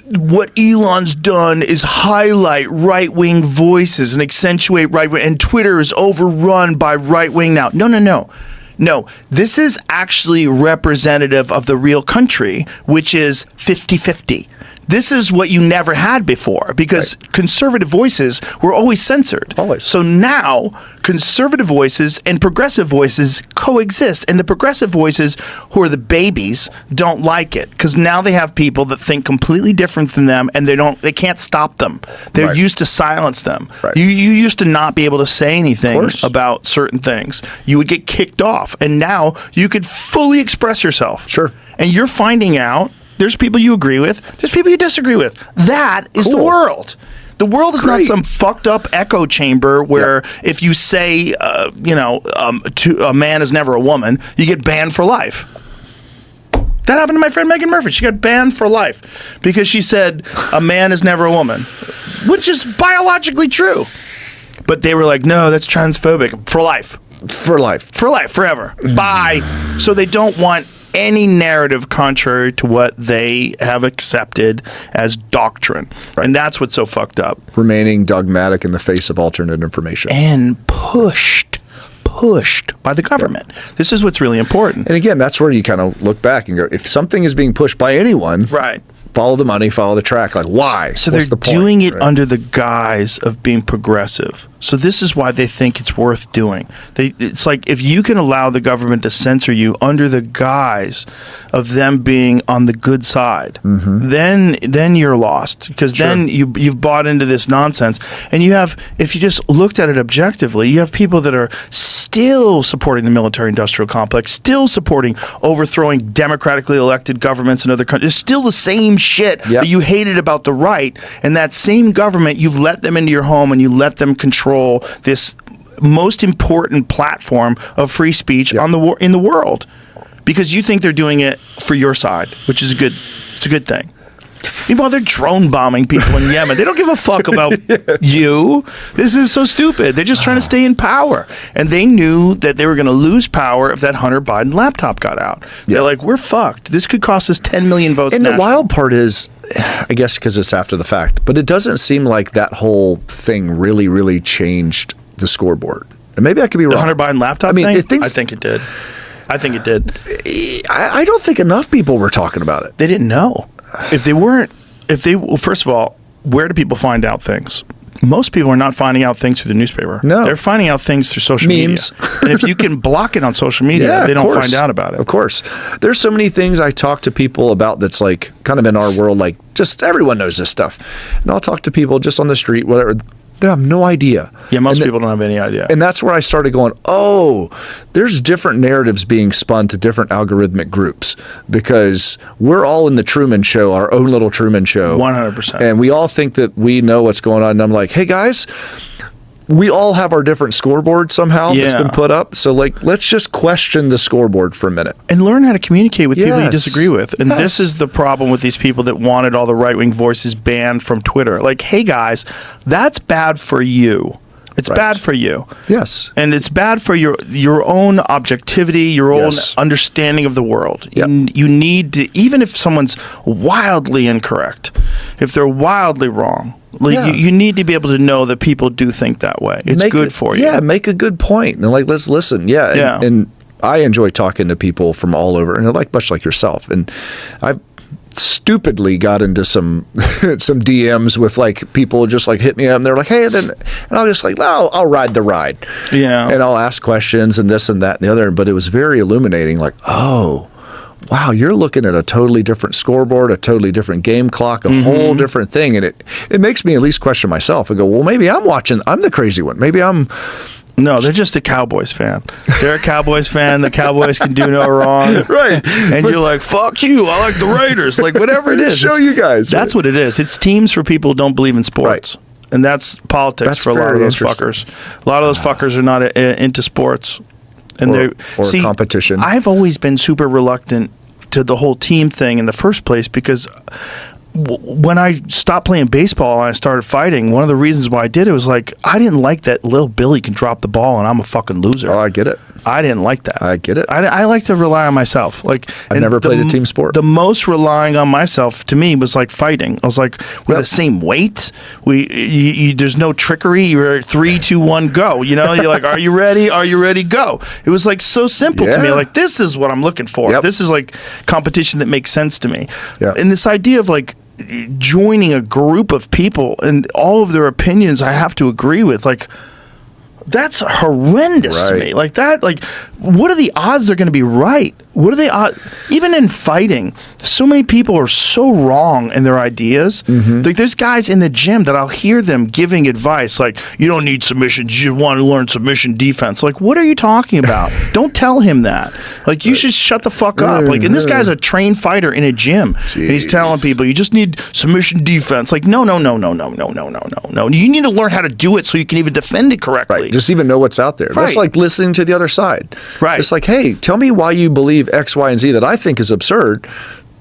what Elon's done is highlight right-wing voices and accentuate right-wing, and Twitter is overrun by right-wing now. No, this is actually representative of the real country, which is 50-50. This is what you never had before, because conservative voices were always censored.
Always.
So now conservative voices and progressive voices coexist, and the progressive voices, who are the babies, don't like it, because now they have people that think completely different than them, and they can't stop them. They're used to silence them.
Right.
You used to not be able to say anything about certain things. You would get kicked off, and now you could fully express yourself.
Sure.
And you're finding out there's people you agree with, there's people you disagree with. That is the world. The world is not some fucked up echo chamber where if you say, a man is never a woman, you get banned for life. That happened to my friend Megan Murphy. She got banned for life because she said a man is never a woman, which is biologically true. But they were like, no, that's transphobic. For life.
For life.
For life, forever. Bye. So they don't want any narrative contrary to what they have accepted as doctrine. Right. And that's what's so fucked up.
Remaining dogmatic in the face of alternate information.
And pushed by the government. Yeah. This is what's really important.
And again, that's where you kind of look back and go, if something is being pushed by anyone, follow the money, follow the track. Like, why?
So they're doing it under the guise of being progressive. So this is why they think it's worth doing. It's like, if you can allow the government to censor you under the guise of them being on the good side, then you're lost, because then you've bought into this nonsense. And you have, if you just looked at it objectively, you have people that are still supporting the military-industrial complex, still supporting overthrowing democratically elected governments in other countries. It's still the same shit that you hated about the right, and that same government, you've let them into your home and you let them control this most important platform of free speech in the world, because you think they're doing it for your side, which is it's a good thing. Meanwhile, they're drone bombing people in Yemen. They don't give a fuck about you. This is so stupid. They're just trying to stay in power. And they knew that they were going to lose power if that Hunter Biden laptop got out. They're like, we're fucked. This could cost us 10 million votes.
And the wild part is, I guess because it's after the fact, but it doesn't seem like that whole thing really, really changed the scoreboard. And maybe I could be wrong.
The Hunter Biden laptop thing? I think it did.
I don't think enough people were talking about it.
They didn't know. Well, first of all, where do people find out things? Most people are not finding out things through the newspaper.
No.
They're finding out things through social
Memes.
media. And if you can block it on social media, they don't find out about it.
Of course. There's so many things I talk to people about that's like kind of in our world, like just everyone knows this stuff. And I'll talk to people just on the street, whatever. They have no idea.
Yeah, most people don't have any idea.
And that's where I started going, oh, there's different narratives being spun to different algorithmic groups because we're all in the Truman Show, our own little Truman Show.
100%.
And we all think that we know what's going on. And I'm like, hey, guys, we all have our different scoreboard somehow that's been put up. So, like, let's just question the scoreboard for a minute.
And learn how to communicate with people you disagree with. And this is the problem with these people that wanted all the right-wing voices banned from Twitter. Like, hey, guys, that's bad for you. It's bad for you.
Yes.
And it's bad for your own objectivity, your own understanding of the world.
Yep.
You need to, even if someone's wildly incorrect, if they're wildly wrong, you need to be able to know that people do think that way. It's good for you.
Yeah, make a good point. And like, let's listen. Yeah. And I enjoy talking to people from all over, and like much like yourself. And I stupidly got into some some DMs with like people just like hit me up and they're like, hey, and I'll just like, I'll ride the ride.
Yeah.
And I'll ask questions and this and that and the other. But it was very illuminating, like, oh, wow, you're looking at a totally different scoreboard, a totally different game clock, a whole different thing. And it makes me at least question myself and go, well, maybe I'm the crazy one. Maybe I'm...
No, they're just a Cowboys fan. They're a Cowboys fan. The Cowboys can do no wrong.
Right.
And you're like, fuck you. I like the Raiders. Like, whatever it is.
Show you guys.
That's what it is. It's teams for people who don't believe in sports. Right. And that's politics for a lot of those fuckers. A lot of those fuckers are not into sports. And
or competition.
I've always been super reluctant to the whole team thing in the first place because when I stopped playing baseball and I started fighting, one of the reasons why I did it was like, I didn't like that little Billy can drop the ball and I'm a fucking loser.
Oh, I get it.
I didn't like that.
I get it.
I like to rely on myself. Like
I've never played a team sport.
The most relying on myself to me was like fighting. I was like, we're the same weight. There's no trickery. You're 3, 2, 1, go. You know, you're like, are you ready? Are you ready? Go. It was like so simple to me. Like, this is what I'm looking for.
Yep.
This is like competition that makes sense to me.
Yep.
And this idea of like joining a group of people and all of their opinions I have to agree with, like, that's horrendous to me. Like that, like, what are the odds they're going to be right? What are the odds? Even in fighting, so many people are so wrong in their ideas. Like, there's guys in the gym that I'll hear them giving advice like, you don't need submission, you want to learn submission defense. Like, what are you talking about? Don't tell him that. Like, you should shut the fuck up. Like, and this guy's a trained fighter in a gym. And he's telling people, you just need submission defense. Like, no. You need to learn how to do it so you can even defend it correctly.
Right. Just even know what's out there. That's like listening to the other side.
Right.
It's like, hey, tell me why you believe X, Y, and Z that I think is absurd.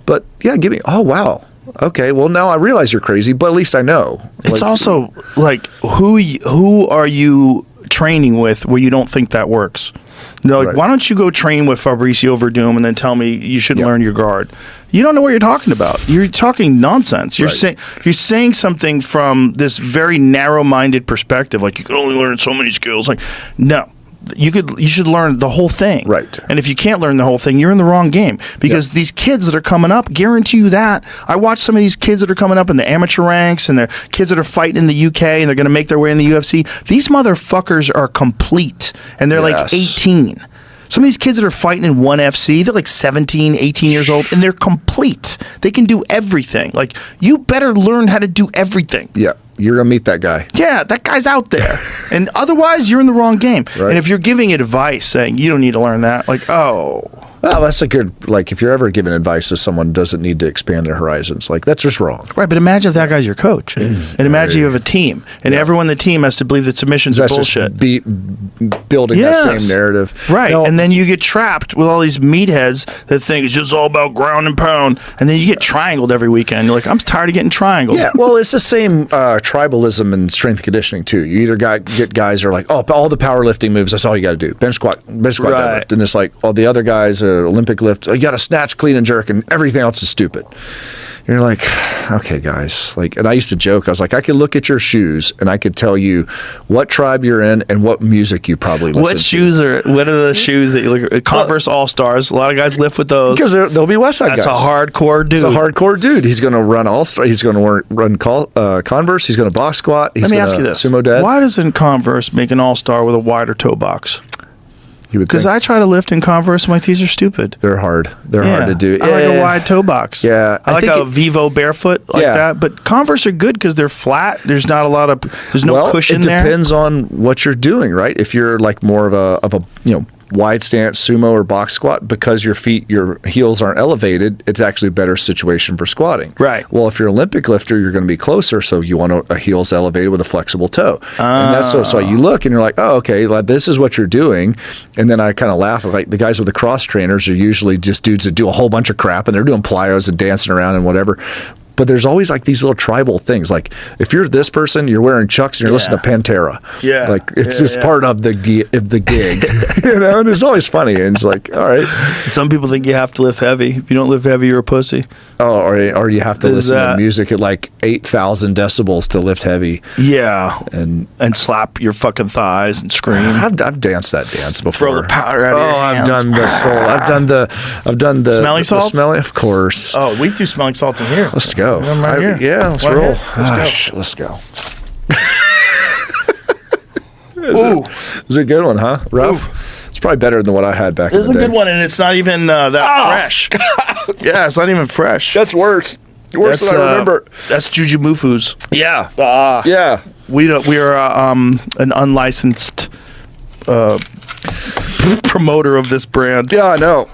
But yeah, give me, oh, wow. Okay, well, now I realize you're crazy, but at least I know.
It's also like, who are you training with where you don't think that works? They're like, why don't you go train with Fabricio Verdum and then tell me you should learn your guard? You don't know what you're talking about. You're talking nonsense. You're saying something from this very narrow-minded perspective. Like, you can only learn so many skills. Like, no. You should learn the whole thing. Right. And if you can't learn the whole thing, you're in the wrong game. Because these kids that are coming up, guarantee you that. I watch some of these kids that are coming up in the amateur ranks and the kids that are fighting in the UK and they're going to make their way in the UFC. These motherfuckers are complete. And they're like 18. Some of these kids that are fighting in 1FC, they're like 17, 18 years old, and they're complete. They can do everything. Like, you better learn how to do everything.
Yeah. You're going to meet that guy.
Yeah, that guy's out there. And otherwise, you're in the wrong game. Right. And if you're giving advice saying, you don't need to learn that, like, oh.
Well, that's a good, like, if you're ever giving advice to someone who doesn't need to expand their horizons, like, that's just wrong.
Right, but imagine if that guy's your coach. And imagine you have a team. And everyone in the team has to believe that submissions are bullshit.
Building that same narrative.
Right, and then you get trapped with all these meatheads that think it's just all about ground and pound. And then you get triangled every weekend. You're like, I'm tired of getting triangled.
Yeah, well, it's the same tribalism and strength conditioning, too. You either get guys who are like, oh, all the powerlifting moves, that's all you got to do. Bench squat, deadlift. And it's like, oh, the other guys, Olympic lift, you got to snatch, clean, and jerk, and everything else is stupid. And you're like, okay, guys. Like, and I used to joke, I was like, I could look at your shoes and I could tell you what tribe you're in and what music you probably listen to.
What are the shoes that you look at? Converse All-Stars. A lot of guys lift with those.
Because they'll be Westside guys.
That's a hardcore dude.
It's a hardcore dude. He's going to run All-Star. He's going to run Converse. He's going to box squat. Let me ask you this. Sumo dead.
Why doesn't Converse make an All-Star with a wider toe box?
Because
I try to lift in Converse, I'm like, these are stupid.
They're hard. They're hard to do.
I like a wide toe box.
Yeah.
I like a Vivo barefoot like that. But Converse are good because they're flat. There's not a lot of, there's no cushion there.
It depends on what you're doing, right? If you're like more of a wide stance sumo or box squat, because your heels aren't elevated, it's actually a better situation for squatting.
Right.
Well, if you're an Olympic lifter, you're going to be closer, so you want a heels elevated with a flexible toe. And that's so you look and you're like, oh, okay, this is what you're doing. And then I kind of laugh. Like, the guys with the cross trainers are usually just dudes that do a whole bunch of crap and they're doing plyos and dancing around and whatever. But there's always like these little tribal things. Like, if you're this person, you're wearing Chucks and you're listening to Pantera.
Yeah.
Like, it's just part of the gig. And it's always funny. And it's like, all right.
Some people think you have to lift heavy. If you don't lift heavy, you're a pussy.
Oh, or you have to listen to music at like 8,000 decibels to lift heavy.
Yeah. And slap your fucking thighs and scream.
I've danced that dance before.
Throw the powder out of your hands.
I've done the soul. I've done the
smelling salts.
Of course.
Oh, we threw smelling salts in here.
Let's go.
Right here.
Yeah, let's roll.
Let's
go. It's a good one, huh? Rough. It's probably better than what I had back in the day.
It's a good one, and it's not even that fresh. Yeah, it's not even fresh.
That's worse. Worse than I remember.
That's Jujumufu's.
Yeah.
Yeah. We are an unlicensed promoter of this brand.
Yeah, I know.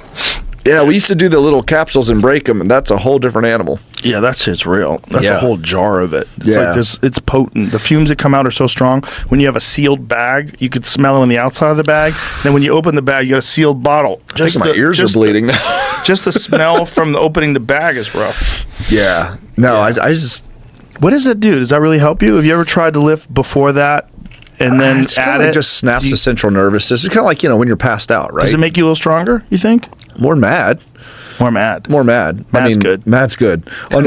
Yeah, we used to do the little capsules and break them, and that's a whole different animal.
Yeah, that shit's real. That's a whole jar of it. It's like this, it's potent. The fumes that come out are so strong. When you have a sealed bag, you could smell it on the outside of the bag. Then when you open the bag, you got a sealed bottle.
I think my ears are bleeding now.
Just the smell from the opening the bag is rough.
Yeah. No, I just...
What does that do? Does that really help you? Have you ever tried to lift before that? And then add it?
It just snaps the central nervous system. It's kind of like, when you're passed out, right?
Does it make you a little stronger, you think?
More mad.
More mad.
Mad's
good.
Mad's good. On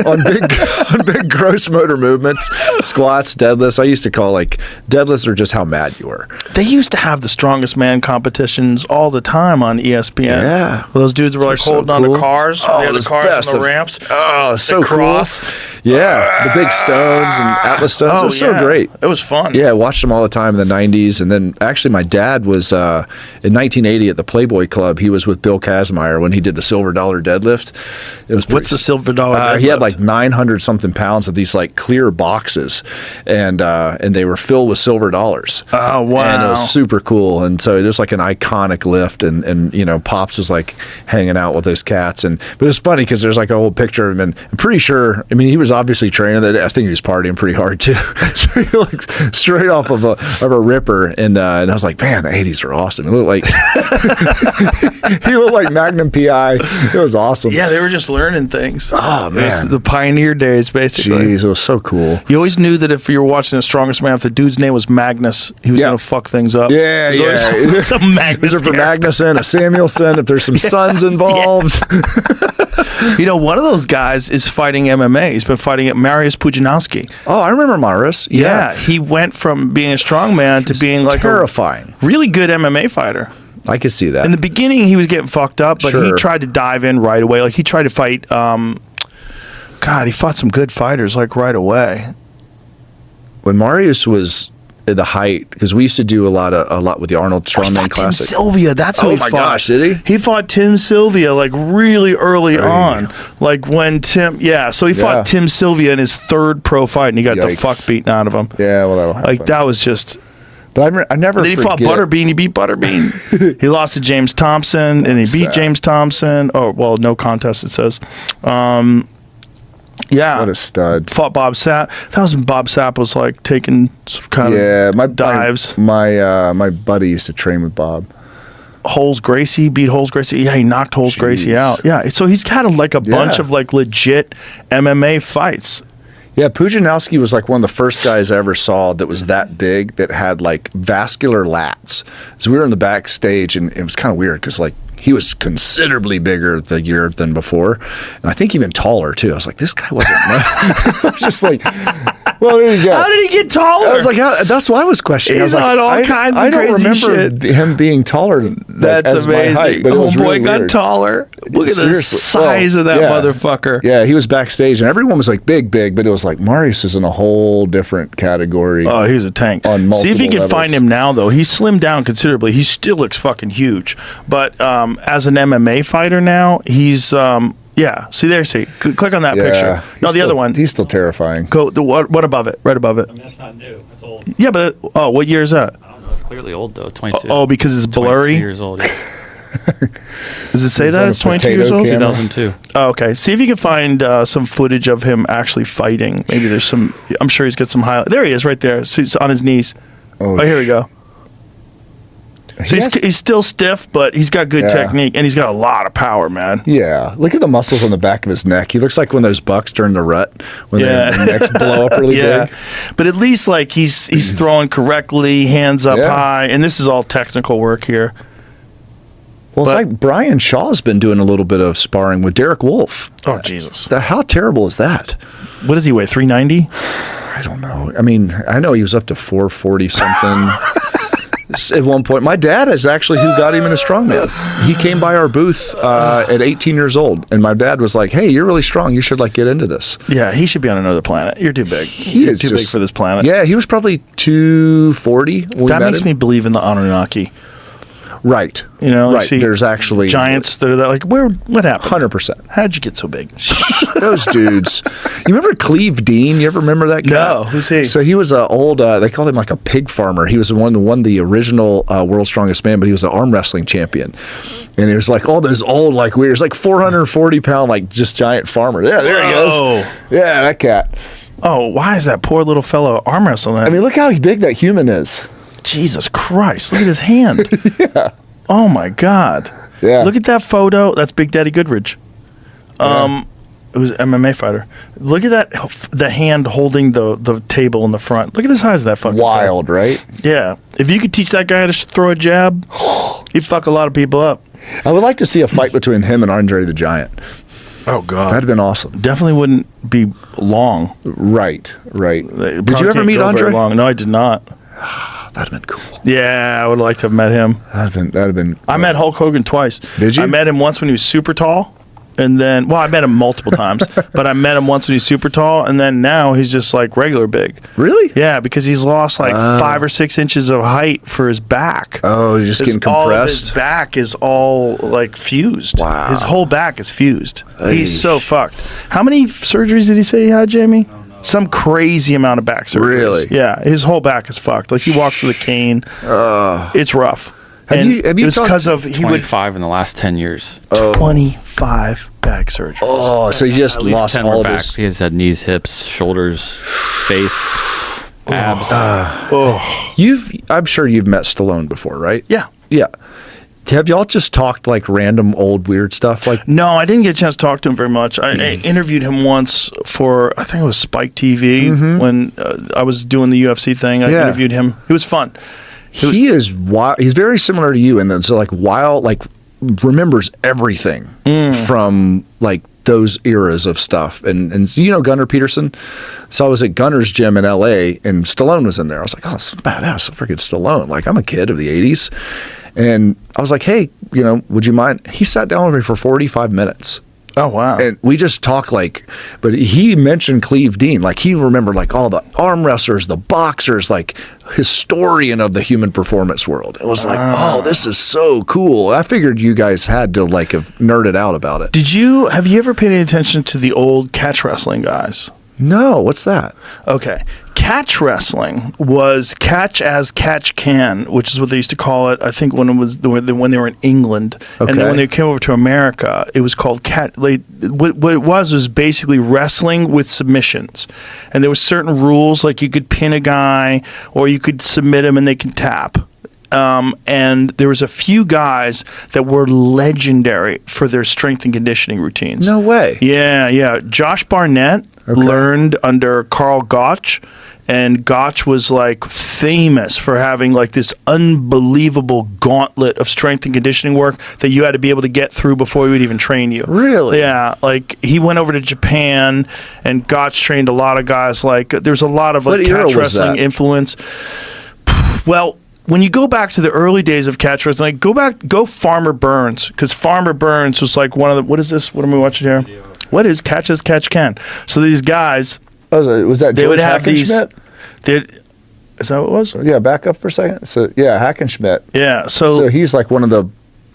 big gross motor movements, squats, deadlifts. I used to call deadlifts are just how mad you were.
They used to have the strongest man competitions all the time on ESPN.
Yeah.
Well, those dudes were holding on to cars.
Oh,
they had the cars on the ramps.
Oh, so
cross.
Cool. Yeah. The big stones and Atlas stones. It was so great.
It was fun.
Yeah, I watched them all the time in the 90s. And then actually my dad was in 1980 at the Playboy Club. He was with Bill Kazmaier when he did the silver dollar deadlift. It was
What's the silver dollar deadlift?
He had 900 something pounds of these clear boxes, and they were filled with silver dollars.
Oh wow!
And it was super cool. And so there's an iconic lift, and Pops was hanging out with those cats, but it's funny because there's a whole picture of him, and I'm pretty sure. I mean, he was obviously training that day. I think he was partying pretty hard too. So he looked straight off of a ripper, and I was like, man, the 80s were awesome. He looked like he looked like Magnum PI. It was awesome.
Yeah, they were just learning things.
Oh, man.
It was the pioneer days, basically.
Jeez, it was so cool.
You always knew that if you were watching The Strongest Man, if the dude's name was Magnus, he was going to fuck things up.
Yeah, yeah.
Some Magnus.
Is it for Magnuson, a Samuelson, if there's some sons involved?
Yeah. One of those guys is fighting MMA. He's been fighting at Mariusz Pudzianowski.
Oh, I remember Mariusz.
Yeah. He went from being a strongman to being
terrifying.
A really good MMA fighter.
I could see that.
In the beginning, he was getting fucked up, but he tried to dive in right away. He tried to fight. He fought some good fighters right away.
When Mariusz was at the height, because we used to do a lot with the Arnold Strongman Classic.
Tim Sylvia, that's who he fought. Oh my
gosh, did he?
He fought Tim Sylvia really early on, when Tim. Yeah, so he fought Tim Sylvia in his third pro fight, and he got the fuck beaten out of him.
Yeah, well, that'll happen.
That was just.
But I never
And then he fought
forget.
Butterbean. He beat Butterbean. He lost to James Thompson, and he beat
Sad.
James Thompson. Oh, well, no contest, it says. Yeah.
What a stud.
Fought Bob Sapp. That was when Bob Sapp was like taking some kind
Yeah,
of dives.
My buddy used to train with Bob.
Holes Gracie beat Holes Gracie. Yeah, he knocked Holes Gracie out. Yeah, so he's had like a bunch of like legit MMA fights.
Yeah, Pujanowski was like one of the first guys I ever saw that was that big that had like vascular lats. So we were in the backstage, and it was kind of weird because like he was considerably bigger the year than before, and I think even taller too. I was like, this guy wasn't. I was just like, well, there you go.
How did he get taller?
I was like, that's why I was questioning.
He's
I was
on all
like,
kinds of
I don't
crazy
remember
shit.
him being taller than
That's
as
amazing.
my height, but it was
Homeboy
really
got
weird.
taller. Look at the
Seriously.
size of that
Yeah.
motherfucker.
Yeah, he was backstage, and everyone was like big, but it was like Marius is in a whole different category.
Oh, he's a tank.
On
See if you
multiple
can
levels.
find him now, though. He's slimmed down considerably. He still looks fucking huge. But as an MMA fighter now, he's yeah. See there. See. Click on that picture. No, the other one.
He's still terrifying.
Go. What above it? Right above it.
I mean, that's not new. That's old.
Yeah, but what year is that?
I don't know. It's clearly old though. 22.
Oh, because it's
22
blurry.
years old. Yeah.
Does it say
He's
that
on
it's
a
22 years
potato
old?
camera.
2002.
Oh, okay. See if you can find some footage of him actually fighting. Maybe there's some. I'm sure he's got some highlight. There he is, right there. So he's on his knees. Oh, here we go. So he's still stiff, but he's got good technique, and he's got a lot of power, man.
Yeah, look at the muscles on the back of his neck. He looks like one of those bucks during the rut when their necks blow up really big.
But at least like he's throwing correctly, hands up
Yeah.
high, and this is all technical work here.
Well, it's like Brian Shaw's been doing a little bit of sparring with Derek Wolf.
Oh Jesus!
How terrible is that?
What does he weigh? 390?
I don't know. I mean, I know he was up to 440 something. At one point, my dad is actually who got him into strongman. He came by our booth at 18 years old, and my dad was like, "Hey, you're really strong. You should like get into this."
Yeah, he should be on another planet. You're too big. You're too big for this planet.
Yeah, he was probably 240. When we
That
met
makes
him.
me believe in the Anunnaki.
Right.
You know,
right.
see
There's actually
giants that are that, like, what happened?
100%.
How'd you get so big?
Those dudes. You remember Cleve Dean? You ever remember that guy?
No. Who's he?
So he was an old, they called him like a pig farmer. He was the one that won the original World's Strongest Man, but he was an arm wrestling champion. And he was like all those old, like weird, it's like 440 pound, like just giant farmer. Yeah, there he goes. Yeah, that cat.
Oh, why is that poor little fellow arm wrestling?
I mean, look how big that human is.
Jesus Christ. Look at his hand.
Yeah.
Oh, my God.
Yeah.
Look at that photo. That's Big Daddy Goodridge. It was an MMA fighter. Look at that, the hand holding the table in the front. Look at the size of that fucking
Wild, right?
Yeah. If you could teach that guy how to throw a jab, he'd fuck a lot of people up.
I would like to see a fight between him and Andre the Giant.
Oh, God.
That'd have been awesome.
Definitely wouldn't be long.
Right.
They
Did you ever
can't
meet
go very
Andre?
long. No, I did not.
That'd have been cool.
Yeah, I would have liked to have met him.
That'd have been.
I met Hulk Hogan twice.
Did you?
I met him once when he was super tall. And then, well, I met him multiple times, but I met him once when he's super tall, and then now he's just like regular big.
Really?
Yeah, because he's lost like 5 or 6 inches of height for his back.
Oh, he's just getting
All of
compressed.
his back is all like fused.
Wow.
His whole back is fused. He's
Eesh.
so fucked. How many surgeries did he say he had, Jamie? Some crazy amount of back surgeries.
Really?
Yeah, his whole back is fucked. Like he walks with a cane. It's rough.
Have
And
you
it was
talked-
because of he would
25 in the last 10 years.
25 back surgeries.
Oh, so he just
At least
lost
10
all
were
of
back.
his.
He has had knees, hips, shoulders, face, abs.
I'm sure you've met Stallone before, right?
Yeah.
Yeah. Have y'all just talked like random old weird stuff? Like,
No, I didn't get a chance to talk to him very much. I interviewed him once for, I think it was Spike TV when I was doing the UFC thing. I
Yeah.
interviewed him. It was fun.
he is wild. He's very similar to you, and then so like wild, like remembers everything from like those eras of stuff. And you know Gunnar Peterson. So I was at Gunnar's gym in L.A. and Stallone was in there. I was like, oh, it's badass, freaking Stallone. Like I'm a kid of the '80s, and I was like, hey, you know, would you mind? He sat down with me for 45 minutes.
Oh, wow.
And we just talked like, but he mentioned Cleve Dean. Like he remembered like all the arm wrestlers, the boxers, like historian of the human performance world. It was like, oh, this is so cool. I figured you guys had to like have nerded out about it.
Have you ever paid any attention to the old catch wrestling guys?
No, what's that?
Okay. catch wrestling was catch as catch can, which is what they used to call it. I think when they were in England, and then when they came over to America, it was called catch. What it was basically wrestling with submissions, and there were certain rules, like you could pin a guy or you could submit him and they can tap. And there was a few guys that were legendary for their strength and conditioning routines.
No way.
Yeah. Josh Barnett learned under Carl Gotch, and Gotch was like famous for having like this unbelievable gauntlet of strength and conditioning work that you had to be able to get through before he would even train you.
Really?
Yeah. Like he went over to Japan, and Gotch trained a lot of guys. Like there's a lot of like catch wrestling influence. Well, when you go back to the early days of catch wrestling, like go Farmer Burns, because Farmer Burns was like one of the. What is this? What am I watching here? What is catch as catch can? So these guys.
Was that
they would have
Hackenschmidt?
Is that what it was?
Yeah, back up for a second. So yeah, Hackenschmidt.
Yeah, so
he's like one of the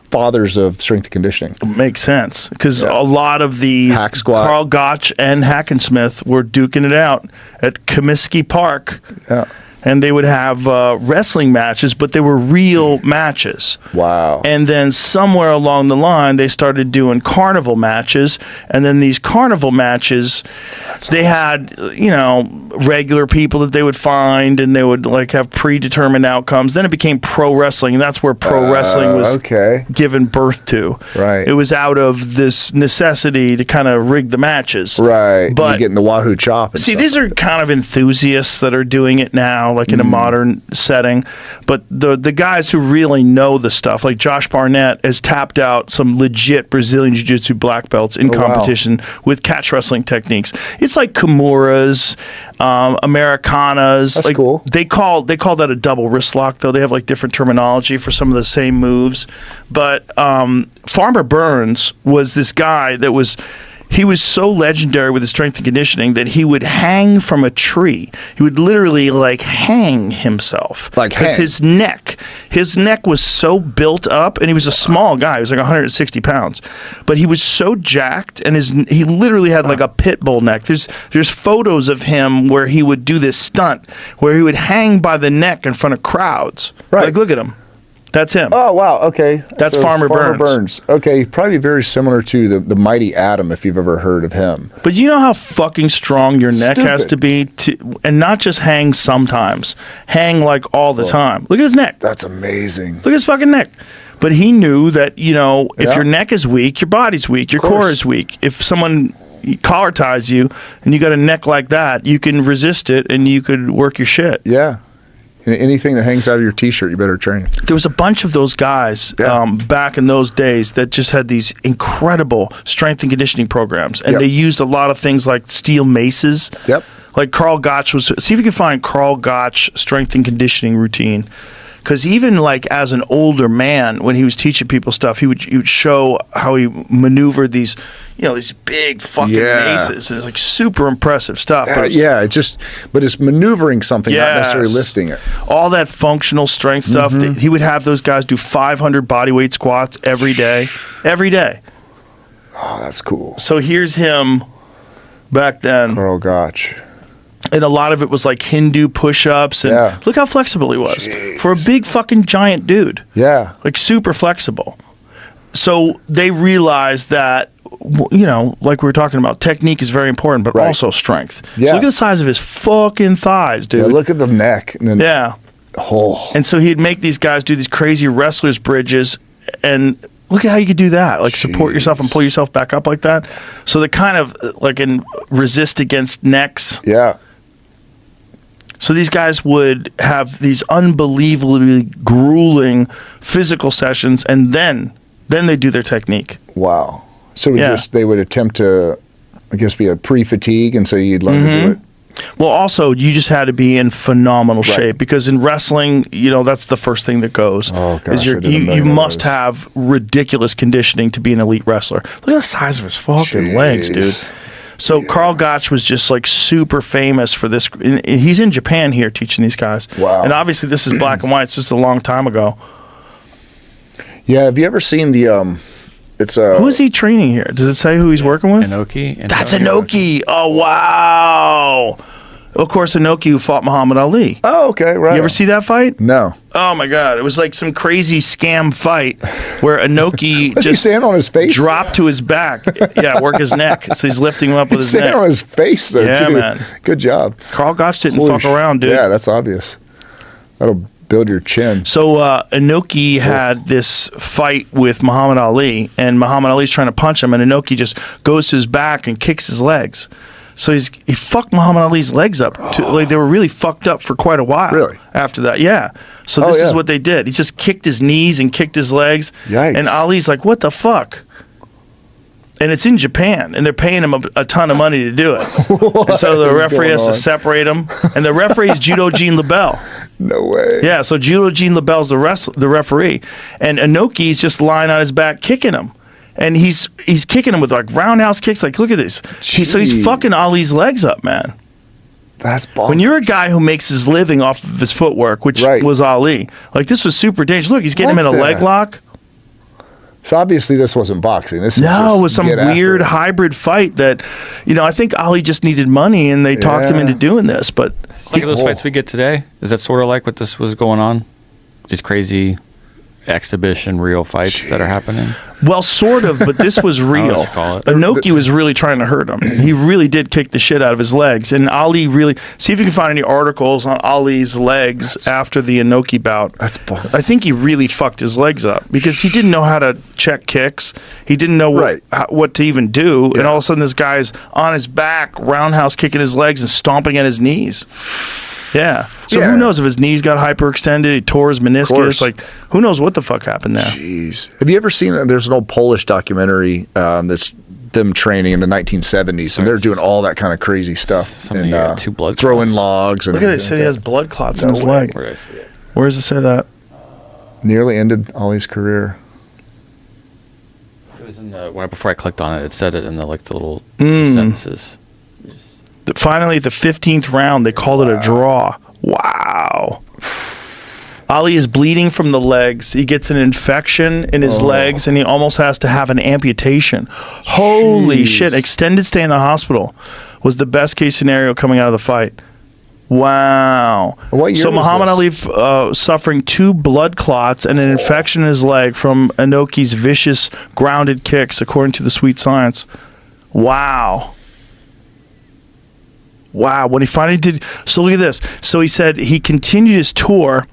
fathers of strength and conditioning.
Makes sense, because a lot of these
Hack squat.
Carl Gotch and Hackensmith were duking it out at Comiskey Park.
Yeah.
And they would have wrestling matches, but they were real matches.
Wow.
And then somewhere along the line, they started doing carnival matches. And then these carnival matches, they had, regular people that they would find, and they would like have predetermined outcomes. Then it became pro wrestling, and that's where pro wrestling was given birth to.
Right.
It was out of this necessity to kind of rig the matches.
Right.
But
you're getting the Wahoo chop.
See, these are kind of enthusiasts that are doing it now, like in a modern setting. But the guys who really know the stuff, like Josh Barnett, has tapped out some legit Brazilian Jiu-Jitsu black belts in competition with catch wrestling techniques. It's like Kimuras, Americanas.
That's
like,
cool.
They call that a double wrist lock, though. They have like different terminology for some of the same moves. But Farmer Burns was this guy that was. He was so legendary with his strength and conditioning that he would hang from a tree. He would literally like hang himself.
Like hang?
His neck was so built up, and he was a small guy. He was like 160 pounds. But he was so jacked, and he literally had like a pit bull neck. There's photos of him where he would do this stunt where he would hang by the neck in front of crowds.
Right.
Like, look at him. That's him.
Oh, wow. Okay.
That's Farmer Burns.
Okay. Probably very similar to the Mighty Atom, if you've ever heard of him.
But you know how fucking strong your neck has to be and not just hang sometimes. Hang like all the time. Look at his neck.
That's amazing.
Look at his fucking neck. But he knew that, if your neck is weak, your body's weak, your core is weak. If someone collar ties you and you got a neck like that, you can resist it and you could work your shit.
Yeah. Anything that hangs out of your T-shirt, you better train.
There was a bunch of those guys back in those days that just had these incredible strength and conditioning programs. And they used a lot of things like steel maces.
Yep.
Like Carl Gotch was... See if you can find Carl Gotch strength and conditioning routine. Because even like as an older man, when he was teaching people stuff, he would show how he maneuvered these, these big fucking maces. It's like super impressive stuff.
But it's maneuvering something, not necessarily lifting it.
All that functional strength stuff. He would have those guys do 500 bodyweight squats every day. Every day.
Oh, that's cool.
So here's him back then.
Carl Gotch.
And a lot of it was like Hindu push-ups. And look how flexible he was.
Jeez.
For a big fucking giant dude.
Yeah.
Like super flexible. So they realized that, like we were talking about, technique is very important, but also strength.
Yeah.
So look at the size of his fucking thighs, dude.
Yeah, look at the neck. And then,
And so he'd make these guys do these crazy wrestler's bridges, and look at how you could do that. Like support yourself and pull yourself back up like that. So they kind of like resist against necks.
Yeah.
So these guys would have these unbelievably grueling physical sessions, and then they do their technique.
Wow. So they would attempt to, I guess, be a pre-fatigue, and so you'd learn to do it.
Well, also, you just had to be in phenomenal shape, because in wrestling, that's the first thing that goes.
Oh, gosh,
you must have ridiculous conditioning to be an elite wrestler. Look at the size of his fucking legs, dude. So Carl Gotch was just like super famous for this. He's in Japan here teaching these guys.
Wow.
And obviously this is black and white. It's just a long time ago.
Yeah. Have you ever seen the
who is he training here? Does it say who he's working with?
Inoki.
That's Inoki. Oh, wow. Of course, Inoki, who fought Muhammad Ali.
Oh, okay, right.
You ever see that fight?
No.
Oh my God! It was like some crazy scam fight where Inoki
Does he
just
stand on his face?
dropped to his back. Yeah, work his neck. So he's lifting him up with his
Stand
neck.
on his face, though,
Yeah,
too.
man.
Good job.
Carl Gotch didn't
Holy
fuck around, dude.
Yeah, that's obvious. That'll build your chin.
So Inoki had this fight with Muhammad Ali, and Muhammad Ali's trying to punch him, and Inoki just goes to his back and kicks his legs. So he fucked Muhammad Ali's legs up. Like they were really fucked up for quite a while.
Really?
After that, yeah. So this is what they did. He just kicked his knees and kicked his legs.
Yikes.
And Ali's like, "What the fuck?" And it's in Japan, and they're paying him a ton of money to do it. And so the referee has to separate him, and the referee is Judo Gene LaBelle.
No way.
Yeah, so Judo Gene LaBelle's the referee, and Inoki's just lying on his back kicking him, and he's kicking him with like roundhouse kicks. Like, look at this. So he's fucking Ali's legs up, man.
That's bonkers.
When you're a guy who makes his living off of his footwork, which was Ali, like this was super dangerous. Look, he's getting him in a leg lock.
So obviously this wasn't boxing. This
it was some weird hybrid fight that, I think Ali just needed money and they talked him into doing this. But
like those fights we get today, is that sort of like what this was going on? These crazy exhibition real fights that are happening?
Well, sort of, but this was real. Inoki was really trying to hurt him. He really did kick the shit out of his legs. And Ali really... See if you can find any articles on Ali's legs after the Inoki bout.
That's bonkers.
I think he really fucked his legs up because he didn't know how to check kicks. He didn't know what to even do. Yeah. And all of a sudden this guy's on his back, roundhouse kicking his legs and stomping at his knees. Yeah. So who knows if his knees got hyperextended, he tore his meniscus. Like, who knows what the fuck happened there?
Jeez. Have you ever seen, there's an old Polish documentary that's them training in the 1970s, and they're doing all that kind of crazy stuff. And
two blood
throwing
clots.
logs. And
look at this. He has blood clots in his leg.
Where did I see it?
Where does it say that?
Nearly ended Ali's career.
It was in the, right before I clicked on it, it said it in the little two sentences.
Finally, the 15th round, they called it a draw. Wow. Ali is bleeding from the legs. He gets an infection in his legs, and he almost has to have an amputation. Holy shit. Extended stay in the hospital was the best case scenario coming out of the fight. Wow.
What year
so
was
Muhammad
this?
Ali suffering 2 blood clots and an infection in his leg from Inoki's vicious grounded kicks, according to the Sweet Science. Wow. Wow, when he finally did... So look at this. So he said he continued his tour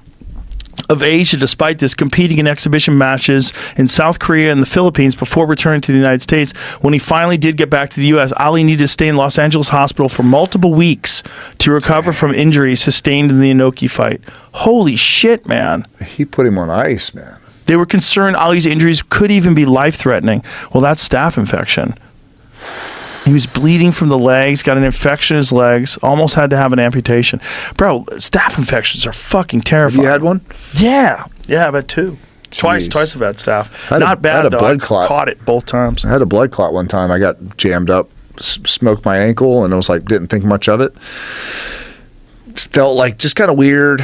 of Asia despite this, competing in exhibition matches in South Korea and the Philippines before returning to the United States. When he finally did get back to the U.S., Ali needed to stay in Los Angeles hospital for multiple weeks to recover from injuries sustained in the Inoki fight. Holy shit, man.
He put him on ice, man.
They were concerned Ali's injuries could even be life-threatening. Well, that's staph infection. He was bleeding from the legs, got an infection in his legs, almost had to have an amputation. Bro, staph infections are fucking terrifying.
Have you had one?
Yeah. Yeah, I've had 2. Twice I've had staph. Not bad, though.
Blood clot.
Caught it both times.
I had a blood clot one time. I got jammed up, smoked my ankle, and I was like, didn't think much of it. Felt like just kind of weird.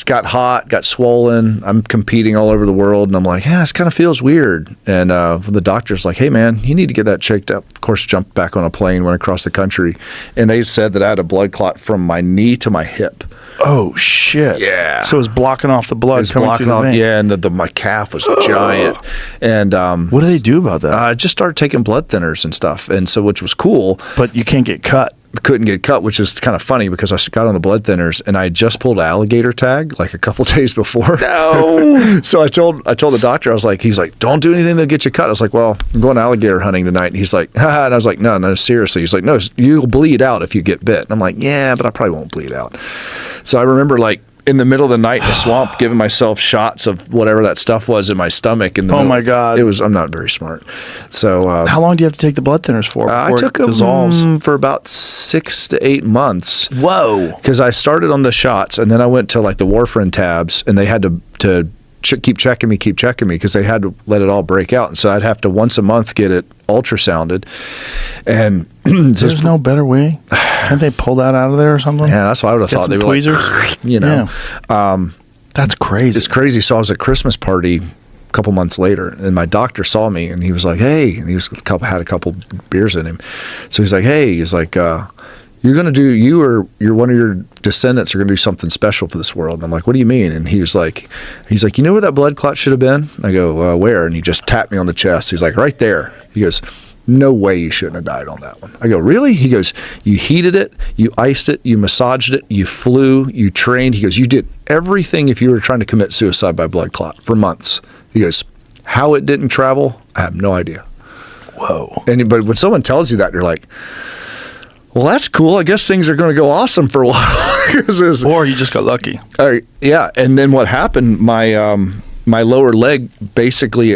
Got hot, got swollen. I'm competing all over the world, and I'm like, yeah, this kind of feels weird. And the doctor's like, hey, man, you need to get that checked up. Of course, jumped back on a plane, went across the country, and they said that I had a blood clot from my knee to my hip.
Oh, shit.
Yeah.
So it was blocking off the blood coming through the vein.
Yeah, and my calf was giant. And
what do they do about that?
I just started taking blood thinners and stuff, and so which was cool.
But you can't get cut.
Couldn't get cut, which is kind of funny because I got on the blood thinners and I just pulled an alligator tag like a couple days before.
No.
So I told the doctor, he's like, don't do anything that'll get you cut. I was like, well, I'm going alligator hunting tonight. And he's like, haha. And I was like, no, seriously. He's like, no, you'll bleed out if you get bit. And I'm like, yeah, but I probably won't bleed out. So I remember in the middle of the night in the swamp, giving myself shots of whatever that stuff was in my stomach.
My God.
I'm not very smart. So
how long do you have to take the blood thinners for before
I took
it dissolves?
them for about 6 to 8 months.
Whoa.
Because I started on the shots, and then I went to the warfarin tabs, and they had to keep checking me because they had to let it all break out. And so I'd have to once a month get it ultrasounded. And
there's no better way. Can't they pull that out of there or something?
Yeah, that's what I would have thought. They were
tweezers? That's crazy.
It's crazy. So I was at a Christmas party a couple months later, and my doctor saw me, and he was like, hey, and he had a couple beers in him. So he's like, hey, you're going to do, you or one of your descendants are going to do something special for this world. And I'm like, what do you mean? And he's like, you know where that blood clot should have been? I go, where? And he just tapped me on the chest. He's like, right there. He goes, no way you shouldn't have died on that one. I go, really? He goes, you heated it, you iced it, you massaged it, you flew, you trained. He goes, you did everything if you were trying to commit suicide by blood clot for months. He goes, how it didn't travel, I have no idea.
Whoa.
But when someone tells you that, you're like, well, that's cool. I guess things are going to go awesome for a while.
Or you just got lucky.
Yeah. And then what happened, my lower leg basically,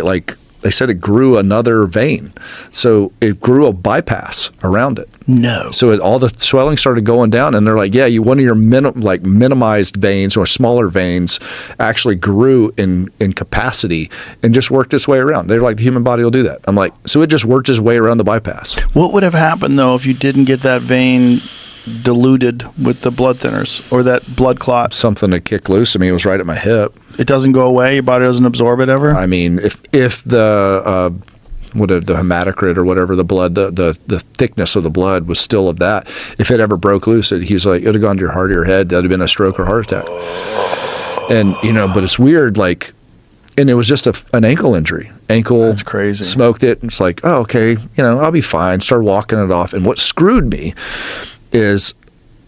they said it grew another vein. So it grew a bypass around it.
No.
So all the swelling started going down, and they're like, yeah, one of your minimized veins or smaller veins actually grew in capacity and just worked its way around. They're like, the human body will do that. I'm like, so it just worked its way around the bypass.
What would have happened, though, if you didn't get that vein diluted with the blood thinners or that blood clot?
Something to kick loose. I mean, it was right at my hip.
It doesn't go away? Your body doesn't absorb it ever?
I mean, if the the hematocrit or whatever, the blood, the thickness of the blood was still of that, if it ever broke loose, he's like, it would have gone to your heart or your head. That would have been a stroke or heart attack. And, but it's weird, and it was just an ankle injury.
That's crazy.
Smoked it. And it's like, oh, okay, I'll be fine. Started walking it off. And what screwed me is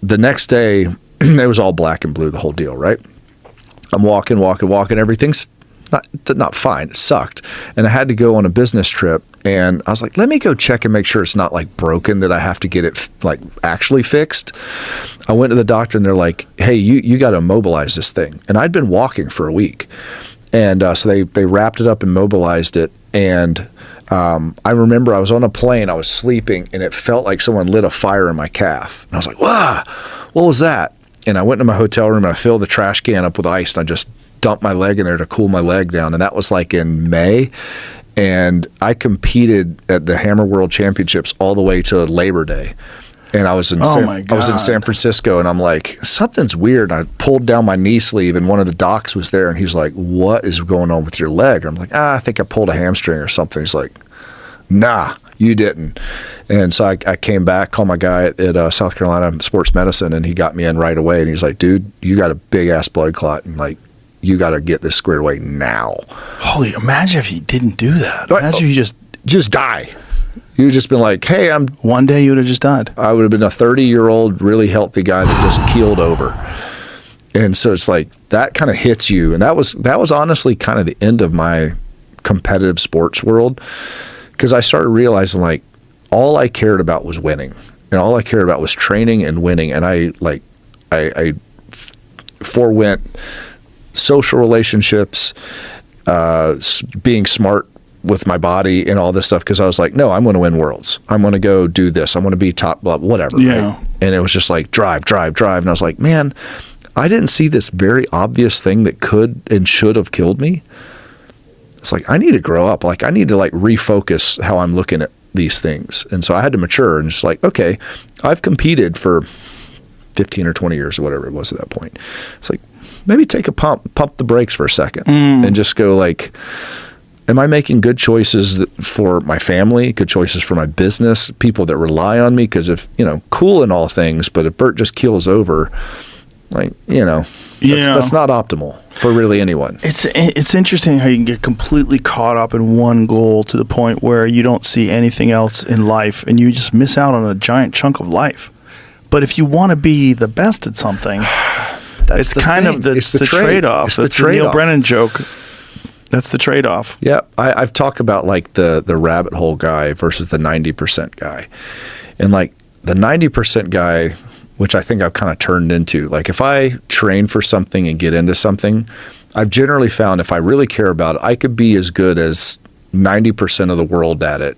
the next day, it was all black and blue, the whole deal, right? I'm walking. Everything's not fine. It sucked. And I had to go on a business trip, and I was like, let me go check and make sure it's not broken, that I have to get it actually fixed. I went to the doctor, and they're like, hey, you got to immobilize this thing. And I'd been walking for a week. And so they wrapped it up and mobilized it. And I remember I was on a plane, I was sleeping, and it felt like someone lit a fire in my calf. And I was like, wow, what was that? And I went to my hotel room, and I filled the trash can up with ice, and I just dumped my leg in there to cool my leg down. And that was in May. And I competed at the Hammer World Championships all the way to Labor Day. And I was in San Francisco, and I'm like, something's weird. And I pulled down my knee sleeve, and one of the docs was there, and he's like, what is going on with your leg? I'm like, I think I pulled a hamstring or something. He's like, nah, you didn't. And so I came back, called my guy at South Carolina Sports Medicine, and he got me in right away. And he's like, dude, you got a big ass blood clot, and you got to get this squared away now.
Holy, imagine if he didn't do that. Imagine if you
just die. You would just been like, hey,
one day you would have just died.
I would have been a 30-year-old, really healthy guy that just keeled over. And so it's that kind of hits you. And that was honestly kind of the end of my competitive sports world, because I started realizing all I cared about was winning, and all I cared about was training and winning. And I forewent social relationships, being smart with my body and all this stuff, because I was like, no, I'm going to win worlds. I'm going to go do this. I'm going to be top, blah, whatever.
Yeah.
Right? And it was just drive. And I was like, man, I didn't see this very obvious thing that could and should have killed me. It's I need to grow up. I need to refocus how I'm looking at these things. And so I had to mature and just okay, I've competed for 15 or 20 years or whatever it was at that point. It's maybe take a pump the brakes for a second and just go am I making good choices for my family, good choices for my business, people that rely on me? Because if, cool in all things, but if Bert just keels over, that's not optimal for really anyone.
It's interesting how you can get completely caught up in one goal to the point where you don't see anything else in life, and you just miss out on a giant chunk of life. But if you want to be the best at something, it's the trade-off. That's the Neil Brennan joke. That's the trade-off.
Yeah, I've talked about the rabbit hole guy versus the 90% guy. And the 90% guy, which I think I've kind of turned into, if I train for something and get into something, I've generally found if I really care about it, I could be as good as 90% of the world at it,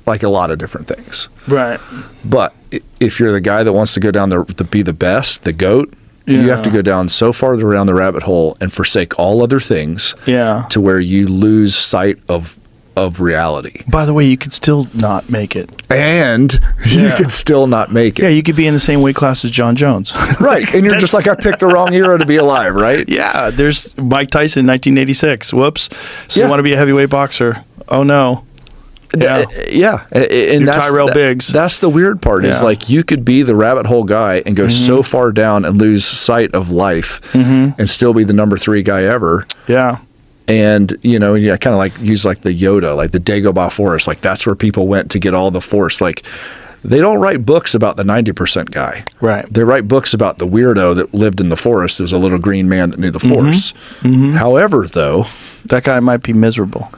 a lot of different things.
Right.
But if you're the guy that wants to go down to be the best, the GOAT, you have to go down so far around the rabbit hole and forsake all other things to where you lose sight of reality.
By the way, you could still not make it.
And you could still not make it.
Yeah, you could be in the same weight class as John Jones.
Right. And you're just I picked the wrong hero to be alive, right?
Yeah. There's Mike Tyson in 1986. Whoops. So you want to be a heavyweight boxer. Oh, no. Yeah.
And
You're Tyrell Biggs.
That's the weird part is
Yeah.
like you could be the rabbit hole guy and go so far down and lose sight of life and still be the number 3 guy ever.
Yeah.
And, you know, yeah, kind of like use like the Yoda, like the Dagobah forest. Like that's where people went to get all the force. Like they don't write books about the 90% guy.
Right.
They write books about the weirdo that lived in the forest. There was a little green man that knew the force. However, though,
That guy might be miserable.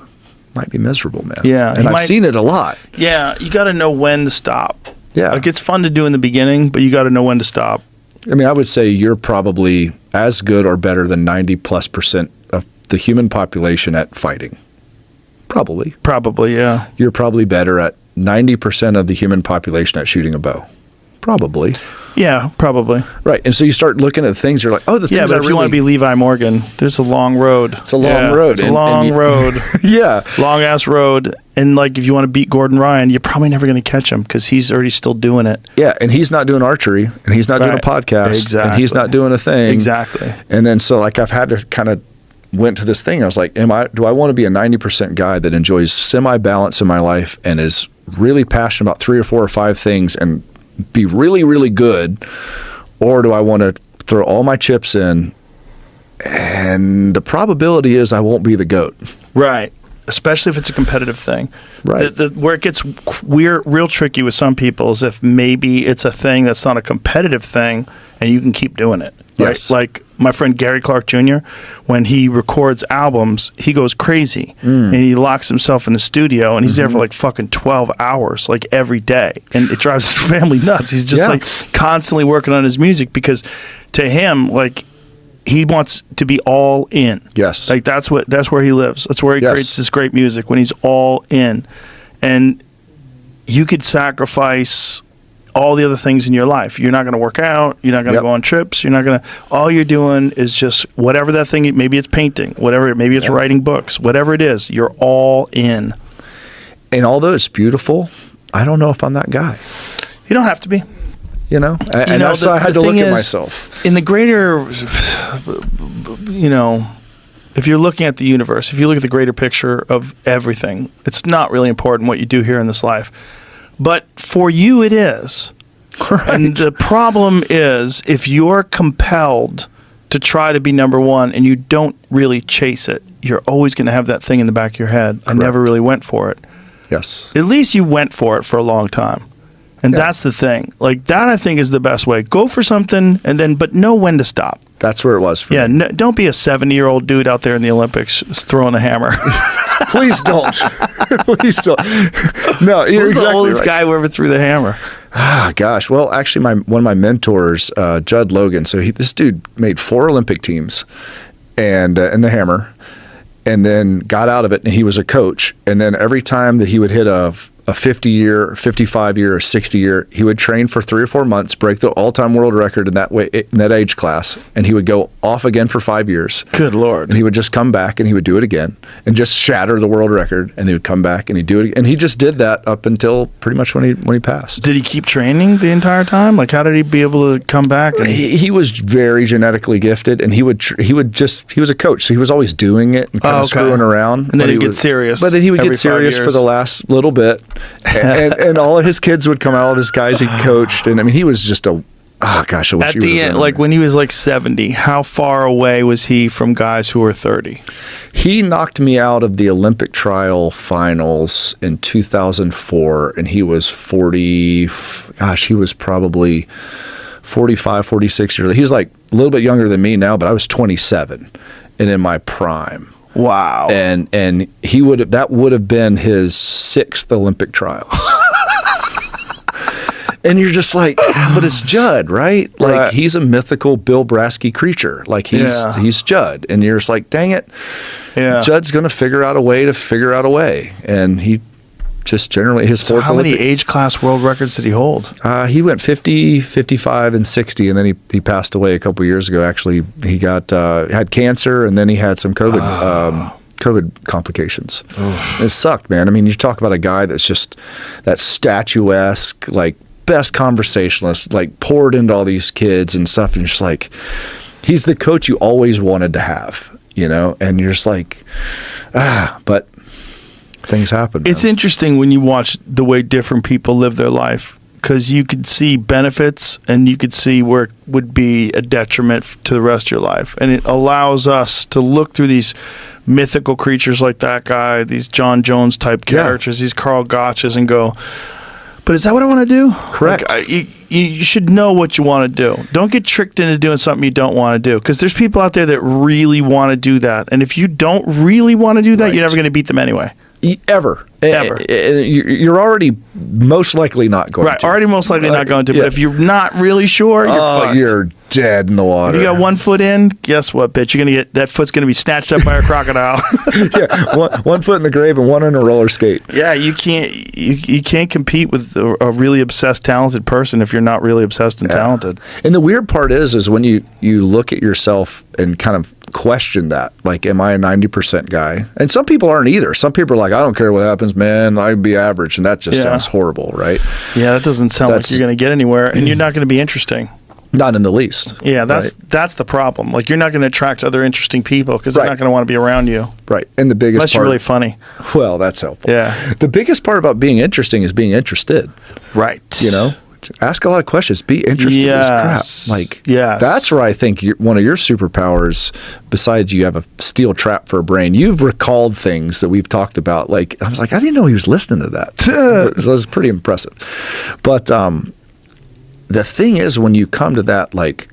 might be miserable, man.
Yeah,
And
he
I've
might-
seen it a lot.
Yeah, you got to know when to stop.
Yeah.
Like it's fun to do in the beginning, but you got to know when to stop.
I mean, I would say you're probably as good or better than 90+% of the human population at fighting. Probably.
Probably, yeah.
You're probably better at 90% of the human population at shooting a bow. Probably.
Yeah, probably.
Right. And so you start looking at things, you're like, oh, the things
Yeah, but
I
if you want to be
really...
Levi Morgan, there's a long road.
It's a long road.
It's a
And
long
you-
road.
Yeah.
Long ass road. And like if you want to beat Gordon Ryan, you're probably never going to catch him because he's already still doing it.
Yeah. And he's not doing archery and he's not doing a
Right.
podcast.
Exactly.
And he's not doing a thing.
Exactly.
And then so like I've had to kind of went to this thing. I was like, do I want to be a 90% guy that enjoys semi-balance in my life and is really passionate about 3 or 4 or 5 things and be really, really good? Or do I want to throw all my chips in? And the probability is I won't be the GOAT.
Right. Especially if it's a competitive thing.
Right.
Where it gets weird, real tricky with some people is if maybe it's a thing that's not a competitive thing and you can keep doing it. Right?
Yes.
Like my friend Gary Clark Jr., when he records albums, he goes crazy and he locks himself in the studio and he's there for like fucking 12 hours, like every day. And it drives his family nuts. He's just
Yeah.
like constantly working on his music because to him, like, he wants to be all in.
Yes.
Like that's where he lives. That's where he
Yes.
creates this great music when he's all in. And you could sacrifice all the other things in your life. You're not going to work out. You're not going to
Yep.
go on trips. You're not going to. All you're doing is just whatever that thing. Maybe it's painting. Whatever. Maybe it's writing books. Whatever it is, you're all in.
And although it's beautiful, I don't know if I'm that guy.
You don't have to be.
You know? And
know,
so I had to look
thing
at
is,
myself.
In the greater, if you're looking at the universe, if you look at the greater picture of everything, it's not really important what you do here in this life. But for you, it is.
Right.
And the problem is if you're compelled to try to be number one and you don't really chase it, you're always going to have that thing in the back of your head. I never really went for it.
Yes.
At least you went for it for a long time. And that's the thing. Like that, I think, is the best way. Go for something, but know when to stop.
That's where it was for
Yeah,
me.
don't be a 70-year-old dude out there in the Olympics throwing a hammer.
Please don't. Please don't. No, you're
Who's
exactly
the oldest
right.
guy who ever threw the hammer?
Ah, gosh. Well, actually, one of my mentors, Judd Logan. So this dude made 4 Olympic teams, and in the hammer, and then got out of it. And he was a coach. And then every time that he would hit a 50-year, 55-year, or 60-year, he would train for 3 or 4 months, break the all-time world record in that age class, and he would go off again for 5 years.
Good Lord.
And he would just come back and he would do it again and just shatter the world record. And he would come back and he'd do it again. And he just did that up until pretty much when he passed.
Did he keep training the entire time? Like, how did he be able to come back? And
He was very genetically gifted, and he was a coach, so he was always doing it and kind of screwing around.
And then
But
he'd
he
get serious
But then he would
every
get
5
serious for
years.
the last little bit, and all of his kids would come out, all of his guys he coached, and I mean he was just a. Oh gosh, I wish
At
you would've
the end,
been
like
there.
when he was like 70, how far away was he from guys who were 30?
He knocked me out of the Olympic trial finals in 2004, and he was 40. Gosh, he was probably 45, 46 years old. He's like a little bit younger than me now, but I was 27 and in my prime.
Wow.
And that would have been his 6th Olympic trials. And you're just like, but it's Judd, right? Like
Right.
he's a mythical Bill Brasky creature. Like he's Judd. And you're just like, dang it.
Yeah.
Judd's going to figure out a way. And he just generally his
So
4th
how many
Olympic.
age class world records did he hold?
He went 50, 55, and 60, and then he passed away a couple years ago. Actually, he got had cancer, and then he had some COVID complications. It sucked, man. I mean, you talk about a guy that's just that statuesque, like best conversationalist, like poured into all these kids and stuff, and just like he's the coach you always wanted to have, you know. And you're just like, but. things happen.
It's
man.
interesting when you watch the way different people live their life, because you could see benefits and you could see where it would be a detriment to the rest of your life. And it allows us to look through these mythical creatures like that guy, these John Jones type characters, these Carl Gotches, and go, but is that what I want to do?
Correct.
Like, you should know what you want to do. Don't get tricked into doing something you don't want to do, because there's people out there that really want to do that. And if you don't really want to do that, you're never going to beat them anyway.
Ever. You're already most likely not going to.
Already most likely not going to. But if you're not really sure, you're fucked.
You're dead in the water.
If you got 1 foot in, guess what, bitch? You're gonna get that foot's gonna be snatched up by a crocodile.
one foot in the grave and one on a roller skate.
Yeah, you can't compete with a really obsessed, talented person if you're not really obsessed and talented.
And the weird part is when you look at yourself and kind of question that, like, am I a 90% guy? And some people aren't either. Some people are like, I don't care what happens, man, I'd be average. And that just sounds horrible, right?
Yeah, that doesn't sound like you're going to get anywhere, and you're not going to be interesting.
Not in the least.
Yeah, that's the problem. Like, you're not going to attract other interesting people because they're not going to want to be around you.
Right. And the biggest
Unless
part...
you're really funny.
Well, that's helpful.
Yeah.
The biggest part about being interesting is being interested.
Right.
You know? Ask a lot of questions. Be interested as crap. Like, that's where I think one of your superpowers, besides you have a steel trap for a brain, you've recalled things that we've talked about. Like, I was like, I didn't know he was listening to that. It was pretty impressive. But the thing is, when you come to that, like,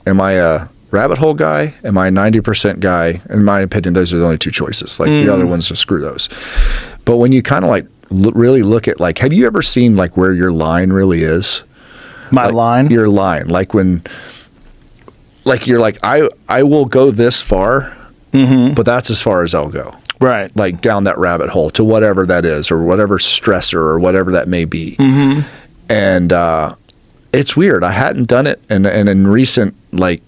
am I a rabbit hole guy? Am I a 90% guy? In my opinion, those are the only two choices. Like, the other ones, screw those. But when you kind of like really look at, like, have you ever seen like where your line really is?
My line?
Your line. Like when, like you're like, I will go this far, but that's as far as I'll go.
Right.
Like down that rabbit hole to whatever that is, or whatever stressor or whatever that may be. And it's weird. I hadn't done it. And in recent, like,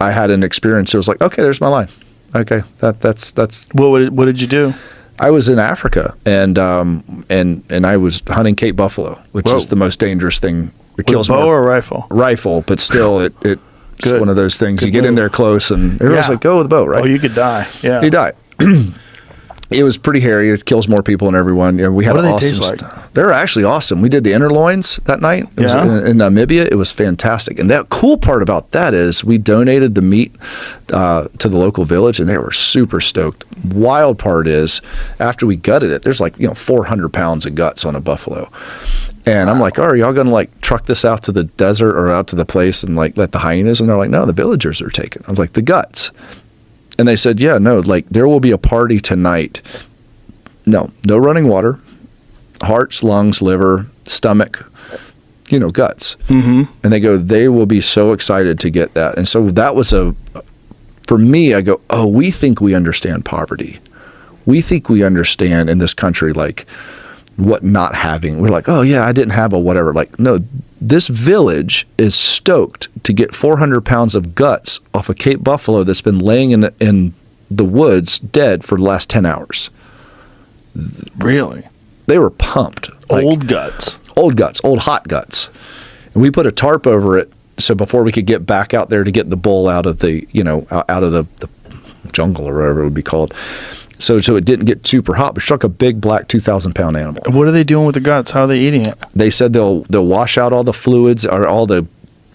I had an experience. It was like, okay, there's my line. Okay. That's.
What did you do?
I was in Africa, and I was hunting Cape buffalo, which is the most dangerous thing. It kills
bow or rifle?
Rifle, but still, it's one of those things. You get in there close, and everyone's like, "Go with the bow," right?
Oh, you could die. Yeah,
you die. It was pretty hairy. It kills more people than everyone. You know, we had
what do
awesome
they taste like?
They're actually awesome. We did the interloins that night. It was in Namibia. It was fantastic. And that cool part about that is we donated the meat to the local village, and they were super stoked. Wild part is after we gutted it, there's like 400 pounds of guts on a buffalo. And I'm like, oh, are y'all going to like truck this out to the desert or out to the place and like let the hyenas? And they're like, no, the villagers are taking. I was like, the guts. And they said, yeah, no, like there will be a party tonight. No running water, hearts, lungs, liver, stomach, guts. And they go, they will be so excited to get that. And so that was for me, I go, oh, we think we understand poverty. We think we understand in this country, like, what not having. We're like, oh yeah, I didn't have a whatever. Like, no, this village is stoked to get 400 pounds of guts off a Cape buffalo that's been laying in the woods dead for the last 10 hours.
Really?
They were pumped.
Old guts,
old hot guts. And we put a tarp over it so before we could get back out there to get the bull out of the, out of the jungle or whatever it would be called. So it didn't get super hot, but struck a big black 2,000-pound animal.
What are they doing with the guts? How are they eating it?
They said they'll wash out all the fluids or all the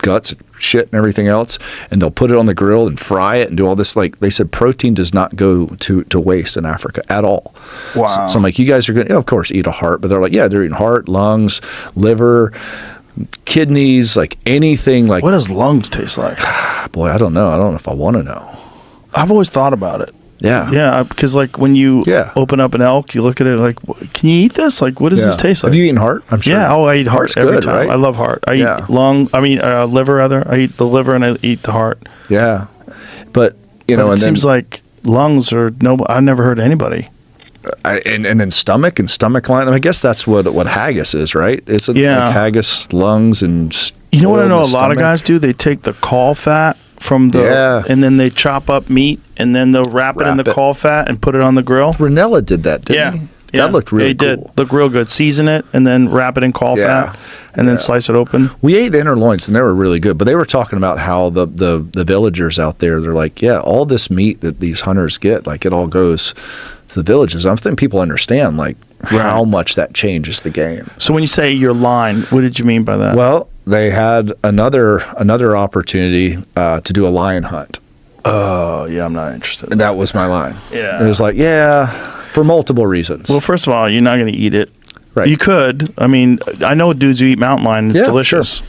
guts, shit, and everything else, and they'll put it on the grill and fry it and do all this. Like they said, protein does not go to waste in Africa at all.
Wow.
So I'm like, you guys are going to, of course, eat a heart, but they're like, yeah, they're eating heart, lungs, liver, kidneys, like anything. Like,
what does lungs taste like?
Boy, I don't know. I don't know if I want to know.
I've always thought about it.
Yeah.
Yeah, because like when you open up an elk, you look at it like, can you eat this? Like, what does this taste like?
Have you eaten heart? I'm sure.
Yeah, I eat heart
Heart's
every
good,
time.
right?
I love heart. I eat liver rather. I eat the liver and I eat the heart.
Yeah. But,
and it seems like lungs are I've never heard anybody.
And then stomach and stomach line. I guess that's what haggis is, right? It's like haggis, lungs, and
what I know a lot of guys do? They take the caul fat from and then they chop up meat and then they'll wrap it in the caul fat and put it on the grill.
Ranella did that, didn't he? That looked really cool.
Did. Look real good. Season it and then wrap it in caul fat and then slice it open.
We ate the interloins and they were really good, but they were talking about how the villagers out there, they're like, yeah, all this meat that these hunters get, like it all goes to the villages. I think people understand like how much that changes the game.
So when you say your line, what did you mean by that?
Well, they had another opportunity to do a lion hunt.
Oh, yeah, I'm not interested.
And that was my line.
Yeah.
It was like, yeah, for multiple reasons.
Well, first of all, you're not going to eat it.
Right.
You could. I mean, I know dudes who eat mountain lion. It's delicious.
Sure.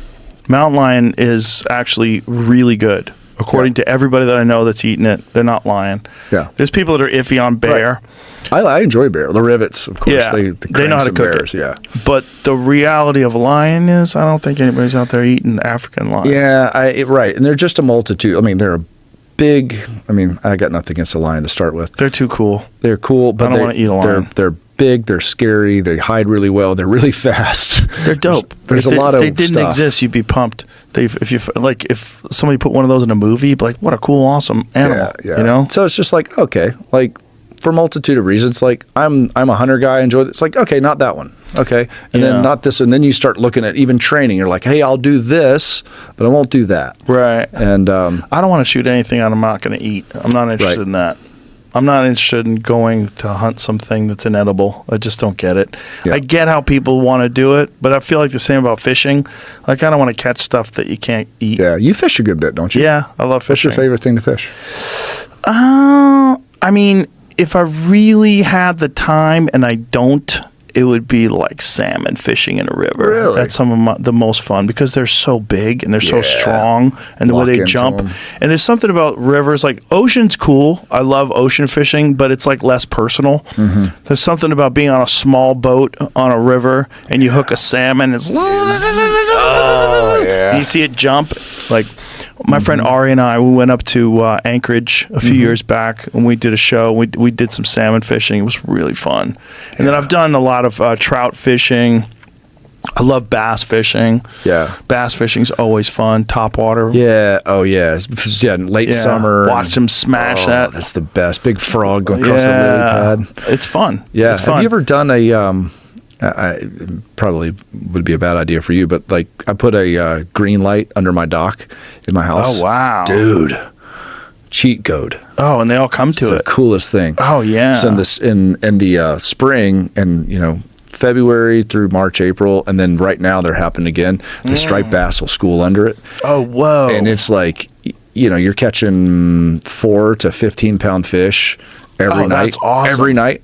Mountain lion is actually really good. According to everybody that I know that's eaten it, they're not lying.
Yeah.
There's people that are iffy on bear.
Right. I enjoy bear. The rivets, of course.
Yeah. They know how to cook
bears,
it.
Yeah.
But the reality of a lion is I don't think anybody's out there eating African lions.
Yeah, right. And they're just a multitude. I mean, they're a big, I got nothing against a lion to start with.
They're too cool.
They're cool, but
I don't want to eat a lion.
They're big, they're scary, they hide really well, they're really fast.
They're dope.
There's
if
a lot of
If they didn't exist, you'd be pumped. If somebody put one of those in a movie, you'd be like, what a cool, awesome animal.
Yeah.
You know?
So it's just like, okay, like for a multitude of reasons, like I'm a hunter guy, I enjoy it. It's like, okay, not that one. Okay. And then not this. And then you start looking at even training. You're like, hey, I'll do this, but I won't do that.
Right.
And
I don't want to shoot anything I'm not going to eat. I'm not interested in that. I'm not interested in going to hunt something that's inedible. I just don't get it.
Yeah.
I get how people want to do it, but I feel like the same about fishing. Like, I don't want to catch stuff that you can't eat.
yeah, you fish a good bit, don't you?
Yeah, I love
What's
fishing.
your favorite thing to fish?
I mean, if I really had the time, and I don't, it would be like salmon fishing in a river.
Really?
That's some of the most fun because they're so big and they're so strong, and the way
Lock
they
into
jump.
'em.
And there's something about rivers, like ocean's cool. I love ocean fishing, but it's like less personal.
Mm-hmm.
There's something about being on a small boat on a river and you hook a salmon. It's and you see it jump. Like my friend Ari and I, we went up to Anchorage a few years back and we did a show. We did some salmon fishing. It was really fun. And then I've done a lot of trout fishing. I love bass fishing.
Yeah.
Bass fishing's always fun. Top water.
Yeah. Oh, yeah. Yeah. Late summer.
Watch them smash that.
That's the best. Big frog going across the lily pad.
It's fun.
Yeah.
It's fun.
Have you ever done a? I probably would be a bad idea for you, but like I put a green light under my dock in my house.
Oh, wow.
Dude, cheat code.
Oh, and they all come
It's
to
the
it.
coolest thing.
Oh, yeah.
So in the spring and February through March, April, and then right now they're happening again. The striped bass will school under it,
Oh, whoa.
and it's like you're catching 4 to 15 pound fish every
Oh,
night.
that's awesome.
Every night.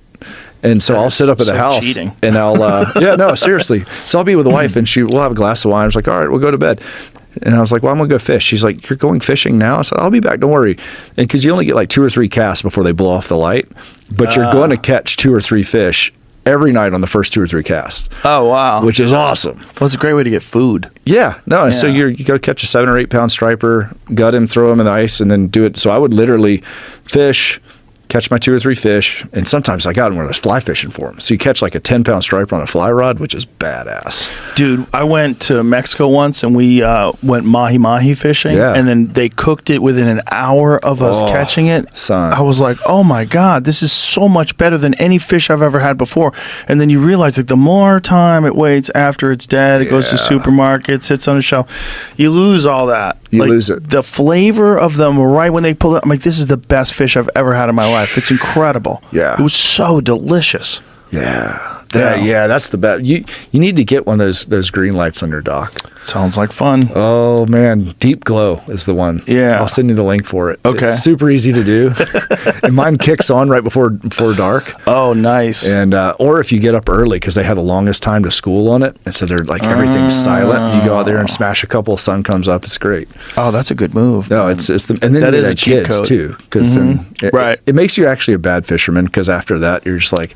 And so I'll sit up at the
so
house
cheating.
and I'll seriously. So I'll be with the wife and we'll have a glass of wine. I was like, all right, we'll go to bed. And I was like, well, I'm going to go fish. She's like, you're going fishing now? I said, I'll be back. Don't worry. And because you only get like 2 or 3 casts before they blow off the light, but you're going to catch 2 or 3 fish every night on the first 2 or 3 casts,
Oh, wow.
which is awesome.
Well, it's a great way to get food.
Yeah. No. And so
Yeah.
you go catch a 7 or 8 pound striper, gut him, throw him in the ice, and then do it. So I would literally fish, catch my 2 or 3 fish, and sometimes I got them when I was fly fishing for them. So you catch like a 10 pound striper on a fly rod, which is badass.
Dude, I went to Mexico once and we went mahi-mahi fishing.
Yeah.
And then they cooked it within an hour of us catching it.
son.
I was like, oh my God, this is so much better than any fish I've ever had before. And then you realize that the more time it waits after it's dead, it goes to supermarkets, sits on a shelf, you lose all that.
You lose it.
The flavor of them right when they pull it, I'm like, this is the best fish I've ever had in my life. It's incredible.
Yeah.
It was so delicious.
Yeah.
Yeah.
That's the best. You need to get one of those green lights on your dock.
Sounds like fun.
Oh man, Deep Glow is the one.
Yeah.
I'll send you the link for it.
Okay.
It's super easy to do. And mine kicks on right before dark.
Oh, nice.
And or if you get up early because they have the longest time to school on it, and so they're like everything's silent. You go out there and smash a couple. Sun comes up. It's great.
Oh, that's a good move.
No, it's and then
That
you
is a
have
cheat
kids
code.
too, because then
Right.
it makes you actually a bad fisherman because after that you're just like,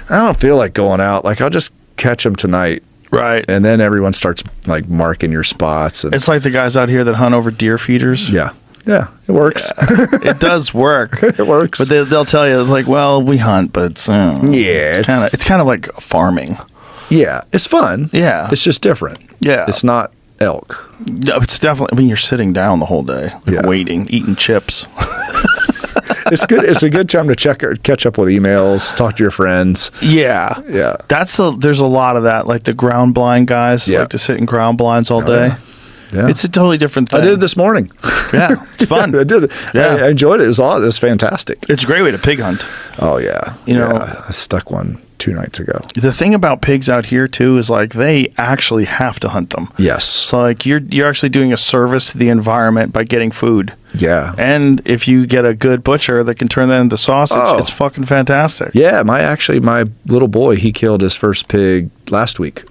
I don't feel like going out. Like I'll just catch them tonight.
Right.
And then everyone starts like marking your spots. And
It's like the guys out here that hunt over deer feeders.
yeah, it works.
It does work.
It works.
But they'll tell you, it's like, well, we hunt, but it's
it's
it's kind of like farming.
Yeah, it's fun.
Yeah.
It's just different.
Yeah.
It's not elk.
No, it's definitely, I mean, you're sitting down the whole day, like
Yeah.
waiting, eating chips.
It's good. It's a good time to catch up with emails, talk to your friends.
Yeah.
Yeah.
There's a lot of that, like the ground blind guys
Yeah.
like to sit in ground blinds all day.
yeah. Yeah.
It's a totally different thing.
I did it this morning.
Yeah, it's fun.
I did it.
Yeah.
I enjoyed it. It was fantastic.
It's a great way to pig hunt.
Oh yeah.
You know-
Yeah. I stuck one 2 nights ago.
The thing about pigs out here too is like they actually have to hunt them.
Yes.
So like you're actually doing a service to the environment by getting food.
Yeah.
And if you get a good butcher that can turn that into sausage,
Oh.
it's fucking fantastic.
Yeah, my little boy, he killed his first pig last week.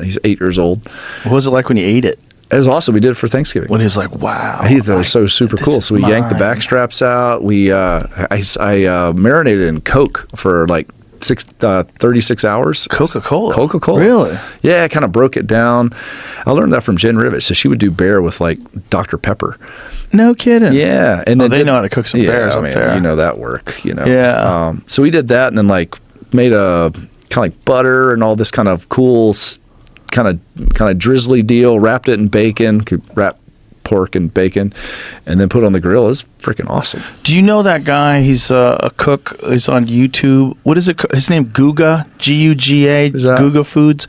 He's 8 years old.
What was it like when you ate it?
It was awesome. We did it for Thanksgiving.
When he was like, "Wow!"
He thought it was so super
this
cool.
is
So we yanked the
mine.
back straps out. We I marinated in Coke for like 36 hours.
Coca-Cola.
Coca-Cola.
Really?
Yeah, I kind of broke it down. I learned that from Jen Rivet. So she would do bear with like Dr. Pepper.
No kidding.
Yeah, and then
they know how to cook some bears up there.
You know that work. You know.
Yeah.
So we did that, and then like made a kind of like butter and all this kind of cool, kind of drizzly deal. Wrapped it in bacon. Could wrap pork and bacon, and then put it on the grill. It was freaking awesome.
Do you know that guy? He's a cook. He's on YouTube. What is it? His name Guga, Guga,
Who's that?
Guga Foods.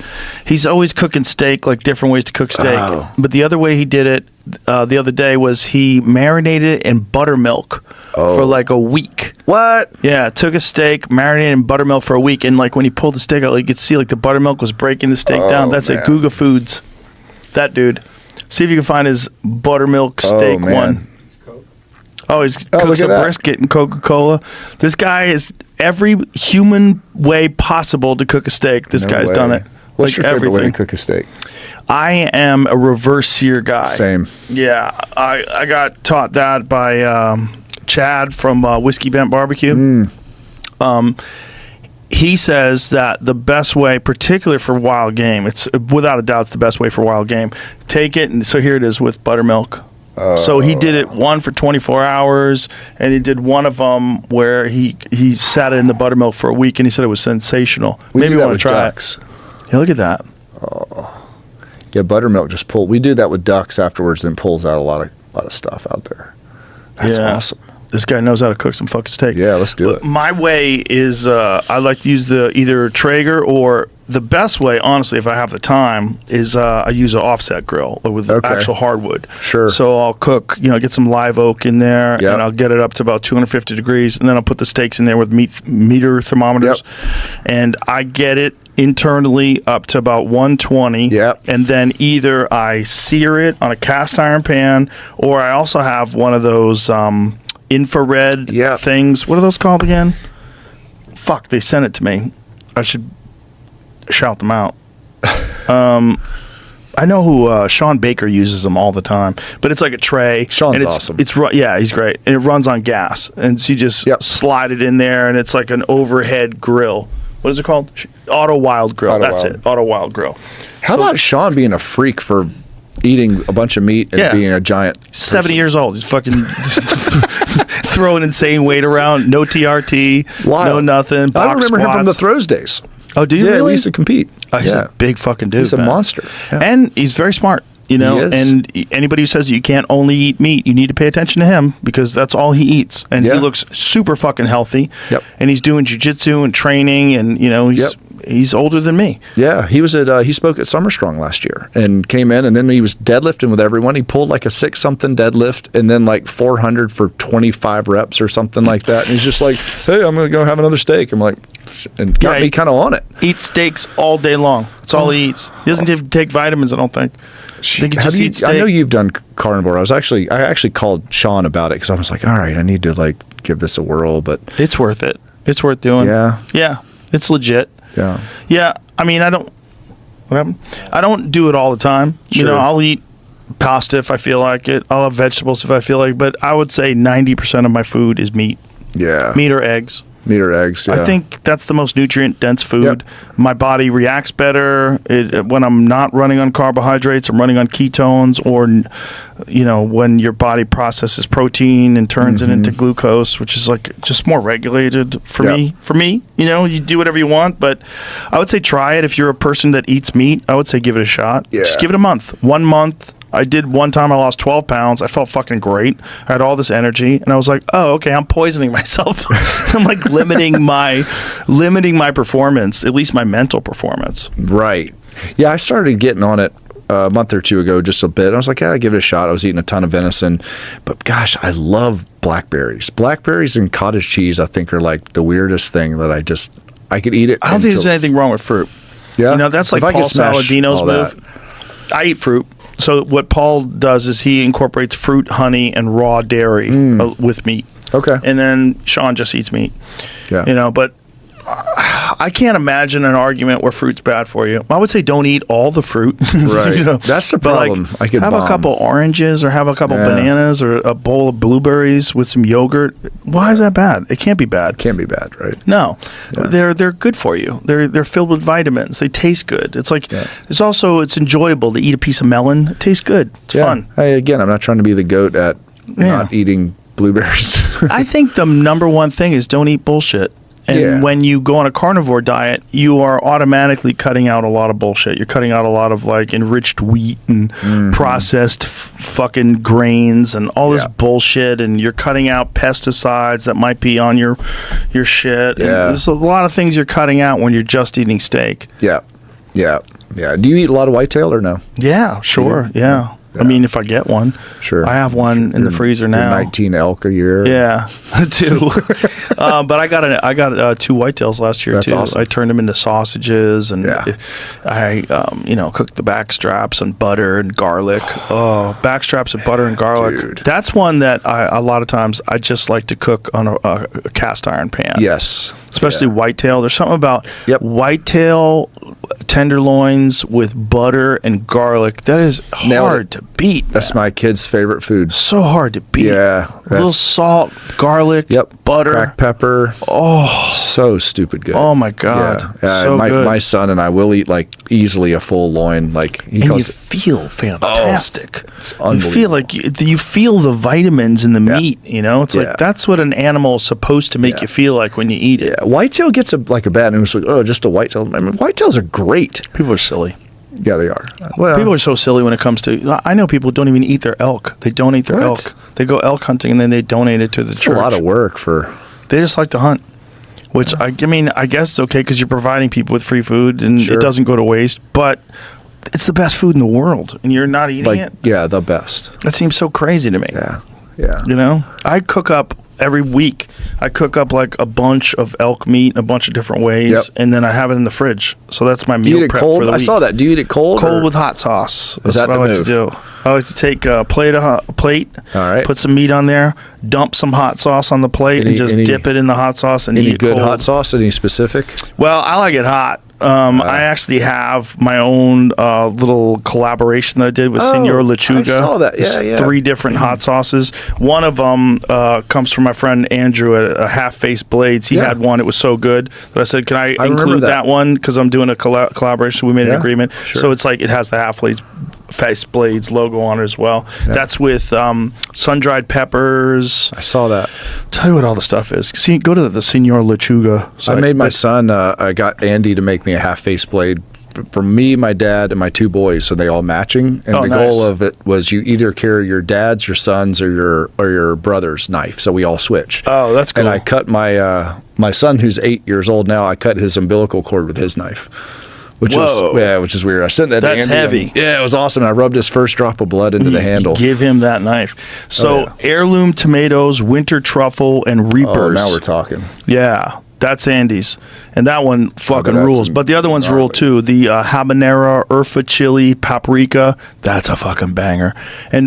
He's always cooking steak, like different ways to cook steak.
Oh.
But the other way he did it the other day was he marinated it in buttermilk for like a week.
What?
Yeah, took a steak, marinated in buttermilk for a week, and like when he pulled the steak out, like, you could see like the buttermilk was breaking the steak down. That's
man.
at Guga Foods. That dude. See if you can find his buttermilk steak
man.
one. Oh, he's
Oh,
cooks
look
a
at that.
brisket and Coca-Cola. This guy is every human way possible to cook a steak. This
No
guy's
way.
done it.
What's
Like
your favorite way
everything.
to cook a steak?
I am a reverse sear guy.
Same.
Yeah, I got taught that by Chad from Whiskey Bent Barbecue. He says that the best way, particularly for wild game, it's without a doubt it's the best way for wild game. Take it, and so here it is with buttermilk. So he did it one for 24 hours, and he did one of them where he sat it in the buttermilk for a week, and he said it was sensational.
We
Maybe
do
you
that
want
with
to try
ducks.
it. Yeah, look at that.
Yeah, buttermilk just pull. We do that with ducks afterwards, and pulls out a lot of stuff out there. That's
Yeah.
awesome.
This guy knows how to cook some fucking steak.
Yeah, let's do it.
My way is I like to use the either Traeger, or the best way, honestly, if I have the time, is I use an offset grill with
Okay.
actual hardwood.
Sure.
So I'll cook, get some live oak in there,
Yep.
and I'll get it up to about 250 degrees, and then I'll put the steaks in there with meter thermometers, and I get it internally up to about 120.
Yep.
And then either I sear it on a cast iron pan, or I also have one of those infrared
Yep.
things. What are those called again? Fuck, they sent it to me. I should shout them out. I know who Sean Baker uses them all the time, but it's like a tray.
Sean's
and it's,
awesome.
Yeah, he's great, and it runs on gas, and so you just
Yep.
slide it in there, and it's like an overhead grill. What is it called? Auto Wild Grill.
Auto
That's
Wild.
it. Auto Wild Grill.
How
So-
about Sean being a freak for eating a bunch of meat and
Yeah.
being a giant
70
person?
years old. He's fucking throwing insane weight around. No TRT.
Wild.
No nothing.
I
Box
remember him from the
squats.
throws days.
Oh, do you
Yeah,
really?
we used to compete.
He's
yeah.
a big fucking dude.
He's a
man.
monster. Yeah.
And he's very smart.
He is.
And anybody who says you can't only eat meat, you need to pay attention to him, because that's all he eats. And
Yeah.
he looks super fucking healthy.
Yep.
And he's doing jujitsu and training, and he's older than me.
Yeah, he was at he spoke at Summer Strong last year and came in, and then he was deadlifting with everyone. He pulled like a 6-something deadlift and then like 400 for 25 reps or something like that. And he's just like, "Hey, I'm gonna go have another steak." I'm like, and got
Yeah,
me kind of on it.
Eats steaks all day long. That's all he eats. He doesn't even take vitamins, I don't think. I think he
Have
just
you-
eats
I know
steak.
you've done carnivore. I actually called Sean about it because I was like, all right, I need to like give this a whirl, but
It's worth it. It's worth doing.
Yeah.
Yeah. It's legit.
yeah,
Yeah. I mean, what happened? I don't do it all the time.
Sure.
I'll eat pasta if I feel like it. I'll have vegetables if I feel like it. But I would say 90% of my food is meat.
yeah,
Meat or eggs.
meat or eggs. Yeah.
I think that's the most nutrient-dense food.
Yep.
My body reacts better when I'm not running on carbohydrates. I'm running on ketones, or when your body processes protein and turns it into glucose, which is like just more regulated for
Yep.
me. For me, you do whatever you want, but I would say try it. If you're a person that eats meat, I would say give it a shot.
Yeah.
Just give it a month. 1 month. I did one time. I lost 12 pounds. I felt fucking great. I had all this energy, and I was like, "Oh, okay. I'm poisoning myself. I'm like limiting my performance, at least my mental performance."
Right. Yeah, I started getting on it a month or two ago, just a bit. I was like, yeah, I'll give it a shot. I was eating a ton of venison, but gosh, I love blackberries. Blackberries and cottage cheese, I think, are like the weirdest thing that I could eat it.
I don't think there's anything wrong with fruit.
Yeah,
You know, that's like
If I
Paul
could smash
Saladino's
all
move. I eat fruit. So what Paul does is he incorporates fruit, honey, and raw dairy with meat.
Okay.
And then Sean just eats meat.
Yeah.
You know, but I can't imagine an argument where fruit's bad for you. I would say don't eat all the fruit.
Right.
You know?
That's the
But,
problem. I could
have
bomb.
a couple oranges or have a couple bananas or a bowl of blueberries with some yogurt. Why is that bad? It can't be bad.
Can't be bad, right?
No, they're good for you. They're filled with vitamins. They taste good. It's like it's enjoyable to eat a piece of melon. It tastes good. It's fun.
Hey, again, I'm not trying to be the goat at not eating blueberries.
I think the number one thing is don't eat bullshit. And when you go on a carnivore diet, you are automatically cutting out a lot of bullshit. You're cutting out a lot of like enriched wheat and processed fucking grains and all this bullshit. And you're cutting out pesticides that might be on your shit. And there's a lot of things you're cutting out when you're just eating steak.
Yeah. Do you eat a lot of whitetail or no?
Yeah, sure. Yeah. I mean, if I get one.
Sure.
I have one in the freezer now.
19 elk a year.
Yeah, 2. But I got 2 whitetails last year.
That's
too.
awesome.
I turned them into sausages, and I cooked the back straps and butter and garlic. Oh, back straps and butter and garlic.
Dude.
That's one that a lot of times I just like to cook on a cast iron pan.
Yes.
Especially whitetail. There's something about whitetail tenderloins with butter and garlic that is hard to beat.
That's my kid's favorite food.
So hard to beat.
Yeah.
A little salt, garlic, butter,
cracked pepper. Oh, so stupid good.
Oh my god.
Yeah.
So
my,
good.
my son and I will eat like easily a full loin. Like he
and you
calls it.
feel fantastic.
It's
you
unbelievable.
feel like you feel the vitamins in the meat. You know, it's like that's what an animal is supposed to make you feel like when you eat it.
Yeah, whitetail gets a bad news. Like, oh, just a whitetail. I mean, whitetails are great.
People are silly.
Yeah, they are. Well,
People are so silly when it comes to. I know people don't even eat their elk. They don't eat their elk. They go elk hunting and then they donate it to the church.
a lot of work for.
They just like to hunt, which I mean, I guess it's okay because you're providing people with free food and it doesn't go to waste. But it's the best food in the world, and you're not eating it.
Yeah, the best.
That seems so crazy to me.
Yeah.
You know, I cook up every week. I cook up like a bunch of elk meat in a bunch of different ways, and then I have it in the fridge. So that's my
Do you
meal
eat it
prep
cold?
for the week.
I saw that. Do you eat it cold?
Cold with hot sauce. That's
that
what
the
I like
move?
to do. I like to take a plate,
All right.
put some meat on there, dump some hot sauce on the plate, and just dip it in the hot sauce and eat
Any
it
good
cold.
hot sauce? Any specific?
Well, I like it hot. I actually have my own little collaboration that I did with Senor Lechuga.
I saw that.
There's
Yeah.
3 different hot sauces. One of them comes from my friend Andrew at a Half Face Blades. He had one. It was so good that I said, can I include that one? Because I'm doing a collaboration. We made an agreement.
Sure.
So it's like it has the Half Face Blades logo on it as well.
Yeah.
That's with sun-dried peppers.
I saw that.
Tell you what all the stuff is. See, go to the Senor Lechuga site.
I made my son. I got Andy to make me a half face blade for me, my dad, and my 2 boys, so they all matching. And the goal of it was you either carry your dad's, your son's, or your brother's knife. So we all switch.
Oh, that's cool.
And I cut my son, who's 8 years old now. I cut his umbilical cord with his knife. Which is weird. I sent that to Andy.
That's heavy.
Yeah, it was awesome. I rubbed his first drop of blood into the handle.
Give him that knife. So heirloom tomatoes, winter truffle, and reapers.
Oh, now we're talking.
Yeah, that's Andy's, and that one fucking
that's
rules. But the other ones rule too. The habanero, urfa chili, paprika. That's a fucking banger.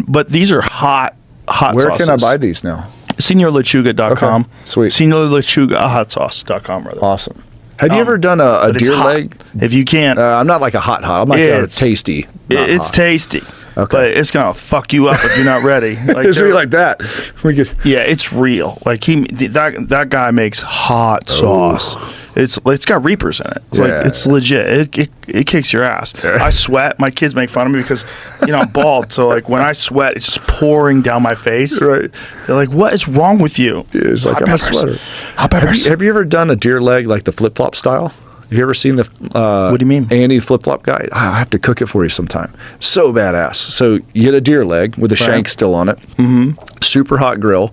But these are hot
Where
sauces.
can I buy these now?
SeñorLechuga.com.
Okay, sweet.
SeñorLechugahotsauce.com. Rather.
Awesome. Have you ever done a
But it's
deer
hot.
leg?
If you can't,
I'm not like a hot. I'm like a tasty.
It's
hot.
tasty.
Okay.
But it's gonna fuck you up if you're not ready. Like
It's really like that. We get
yeah, it's real. Like that guy makes hot sauce. It's got reapers in it. It's like it's legit. It kicks your ass. I sweat. My kids make fun of me because I'm bald. So like when I sweat, it's just pouring down my face.
Right.
They're like, "What is wrong with you?"
It's like
hot
I'm a
peppers.
sweater.
Hot peppers.
Have you ever done a deer leg like the flip flop style? Have you ever seen the
What do you mean?
Andy flip flop guy? I have to cook it for you sometime. So badass. So you get a deer leg with the shank still on it. Mm-hmm. Super hot grill.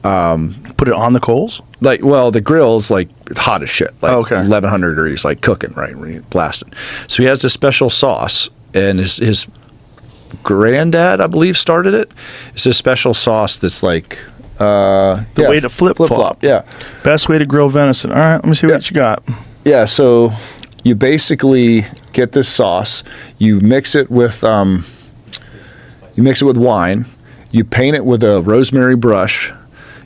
Put it on the coals.
The grill's like hot as shit. Like 1100 degrees, like cooking, right? When you blast it. So he has this special sauce, and his granddad, I believe, started it. It's a special sauce that's like
The way to flip-flop.
Yeah.
Best way to grill venison. All right, let me see what you got.
Yeah, so you basically get this sauce, you mix it with wine, you paint it with a rosemary brush,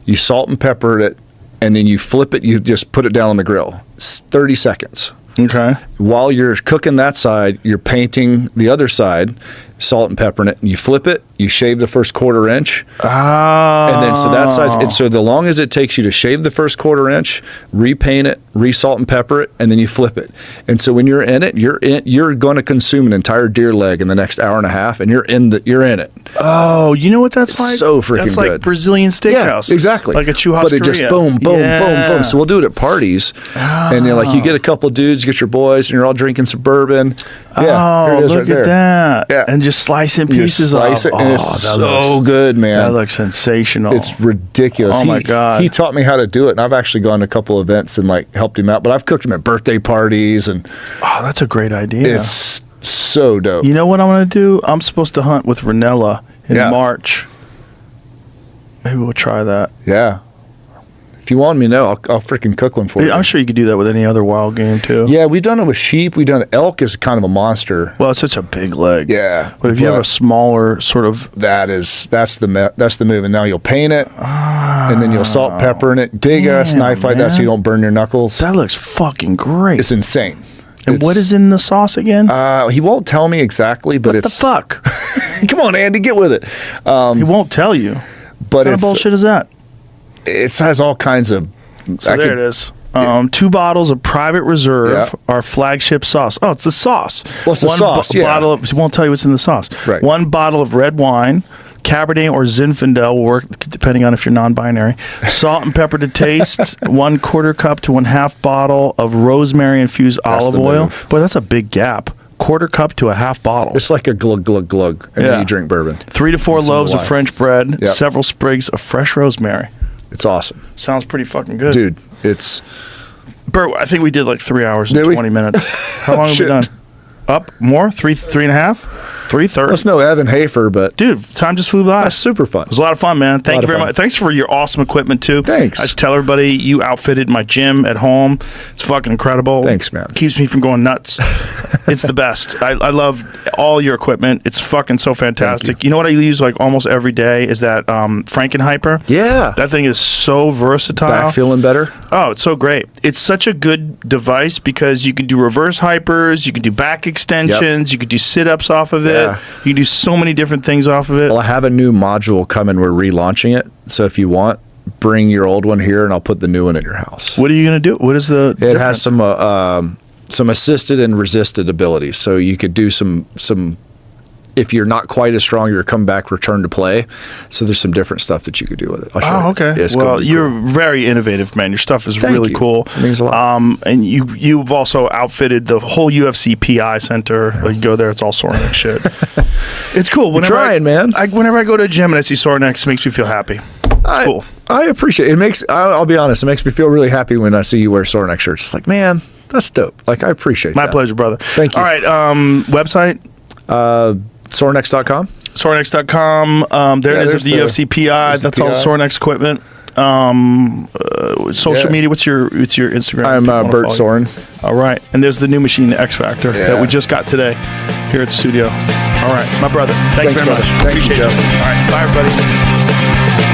you salt and pepper it, and then you flip it, you just put it down on the grill. It's 30 seconds.
Okay.
While you're cooking that side, you're painting the other side, salt and peppering it, and you flip it, you shave the first 1/4 inch. And then so that size, and so the long as it takes you to shave the first 1/4 inch, repaint it, re-salt and pepper it, and then you flip it. And so when you're in it, you're going to consume an entire deer leg in the next hour and a half, and you're in it.
Oh, you know what that's
It's
like?
so freaking
That's like
good.
Brazilian steakhouse.
Yeah, exactly.
Like a churrascaria.
But it just boom, boom, boom, boom. So we'll do it at parties, and you're like, you get a couple dudes, you get your boys, and you're all drinking some bourbon. Yeah, here it is
look
right
at
there.
that.
Yeah.
And just slicing
You
pieces
slice
off.
it, and it's
that
so
looks,
good, man.
That looks sensational.
It's ridiculous.
Oh, my God.
He taught me how to do it, and I've actually gone to a couple events and like helped him out. But I've cooked him at birthday parties, and
Oh, that's a great idea.
it's so dope.
You know what I'm going to do? I'm supposed to hunt with Ranella in
Yeah.
March. Maybe we'll try that.
Yeah. If you want me to know, I'll freaking cook one for you.
I'm sure you could do that with any other wild game too.
Yeah, we've done it with sheep. We've done elk is kind of a monster.
Well, it's such a big leg.
Yeah,
But if you have a smaller sort of,
that's the move. And now you'll paint it, and then you'll salt, pepper in it. Big ass
Damn,
knife like that, so
man.
you don't burn your knuckles.
that looks fucking great.
It's insane.
And what is in the sauce again?
He won't tell me exactly, but
what the
it's
fuck?
Come on, Andy, get with it.
He won't tell you.
But
What kind of
it's
bullshit is that?
it has all kinds of.
So there it is. 2 bottles of Private Reserve,
Yeah.
our flagship sauce. Oh, it's the sauce.
What's the sauce? Yeah.
Bottle of, he won't tell you what's in the sauce.
Right.
1 bottle of red wine, Cabernet or Zinfandel will work depending on if you're non-binary. Salt and pepper to taste. 1/4 cup to 1/2 bottle of rosemary infused olive
the
oil.
move.
Boy, that's a big gap. 1/4 cup to a 1/2 bottle.
It's like a glug glug glug, and
Yeah.
then you drink bourbon.
3 to 4
Some
loaves of
wine.
French bread.
Yep.
Several sprigs of fresh rosemary.
It's awesome,
Sounds pretty fucking good,
dude. It's
Bert, I think we did like 3 hours and
Did we?
20 minutes. How long have we
Shit.
done? Up more? 3.5? 3:30.
that's no Evan Hafer, but
Dude, time just flew by.
that's super fun.
It was a lot of fun, man. Thank
lot
you
of
very
fun.
much. Thanks for your awesome equipment too.
Thanks.
I should tell everybody you outfitted my gym at home. It's fucking incredible.
Thanks, man.
Keeps me from going nuts. It's the best. I love all your equipment. It's fucking so fantastic. You know what I use like almost every day is that Frankenhyper.
Yeah,
That thing is so versatile.
back feeling better.
Oh, it's so great. It's such a good device because you can do reverse hypers, you can do back extensions, you can do sit-ups off of it.
Yeah.
You can do so many different things off of it.
Well, I have a new module coming. We're relaunching it, so if you want, bring your old one here, and I'll put the new one at your house.
What are you going to do? What is the
It has some assisted and resisted abilities, so you could do some. If you're not quite as strong, you're come back, return to play. So there's some different stuff that you could do with it. I'll show you.
Oh, okay.
It's
Well,
gonna be
you're
cool.
very innovative, man. Your stuff is
Thank
really
you.
cool.
It means a lot.
And you've also outfitted the whole UFC PI center. You go there, it's all Sorinex shit. It's cool. Whenever
trying, man.
Whenever I go to a gym and I see Sorinex, it makes me feel happy. It's cool.
I appreciate it. It makes. I'll be honest. It makes me feel really happy when I see you wear Sorinex shirts. It's like, man, that's dope. Like, I appreciate
My
that.
pleasure, brother.
Thank you.
All right. Website?
Sorinex.com.
Sorinex.com. There it is
there's
of the UFC PI.
there's the
That's all
PI.
Sorinex equipment. Social
Yeah.
media. What's your Instagram?
I'm
if people wanna
Bert
follow
Sorin.
you? All right. And there's the new machine, the X Factor, that
Yeah.
we just got today here at the studio. All right, my brother. Thank you
Thanks,
very much.
brother. Thank you,
Appreciate
Joe.
All right. Bye, everybody.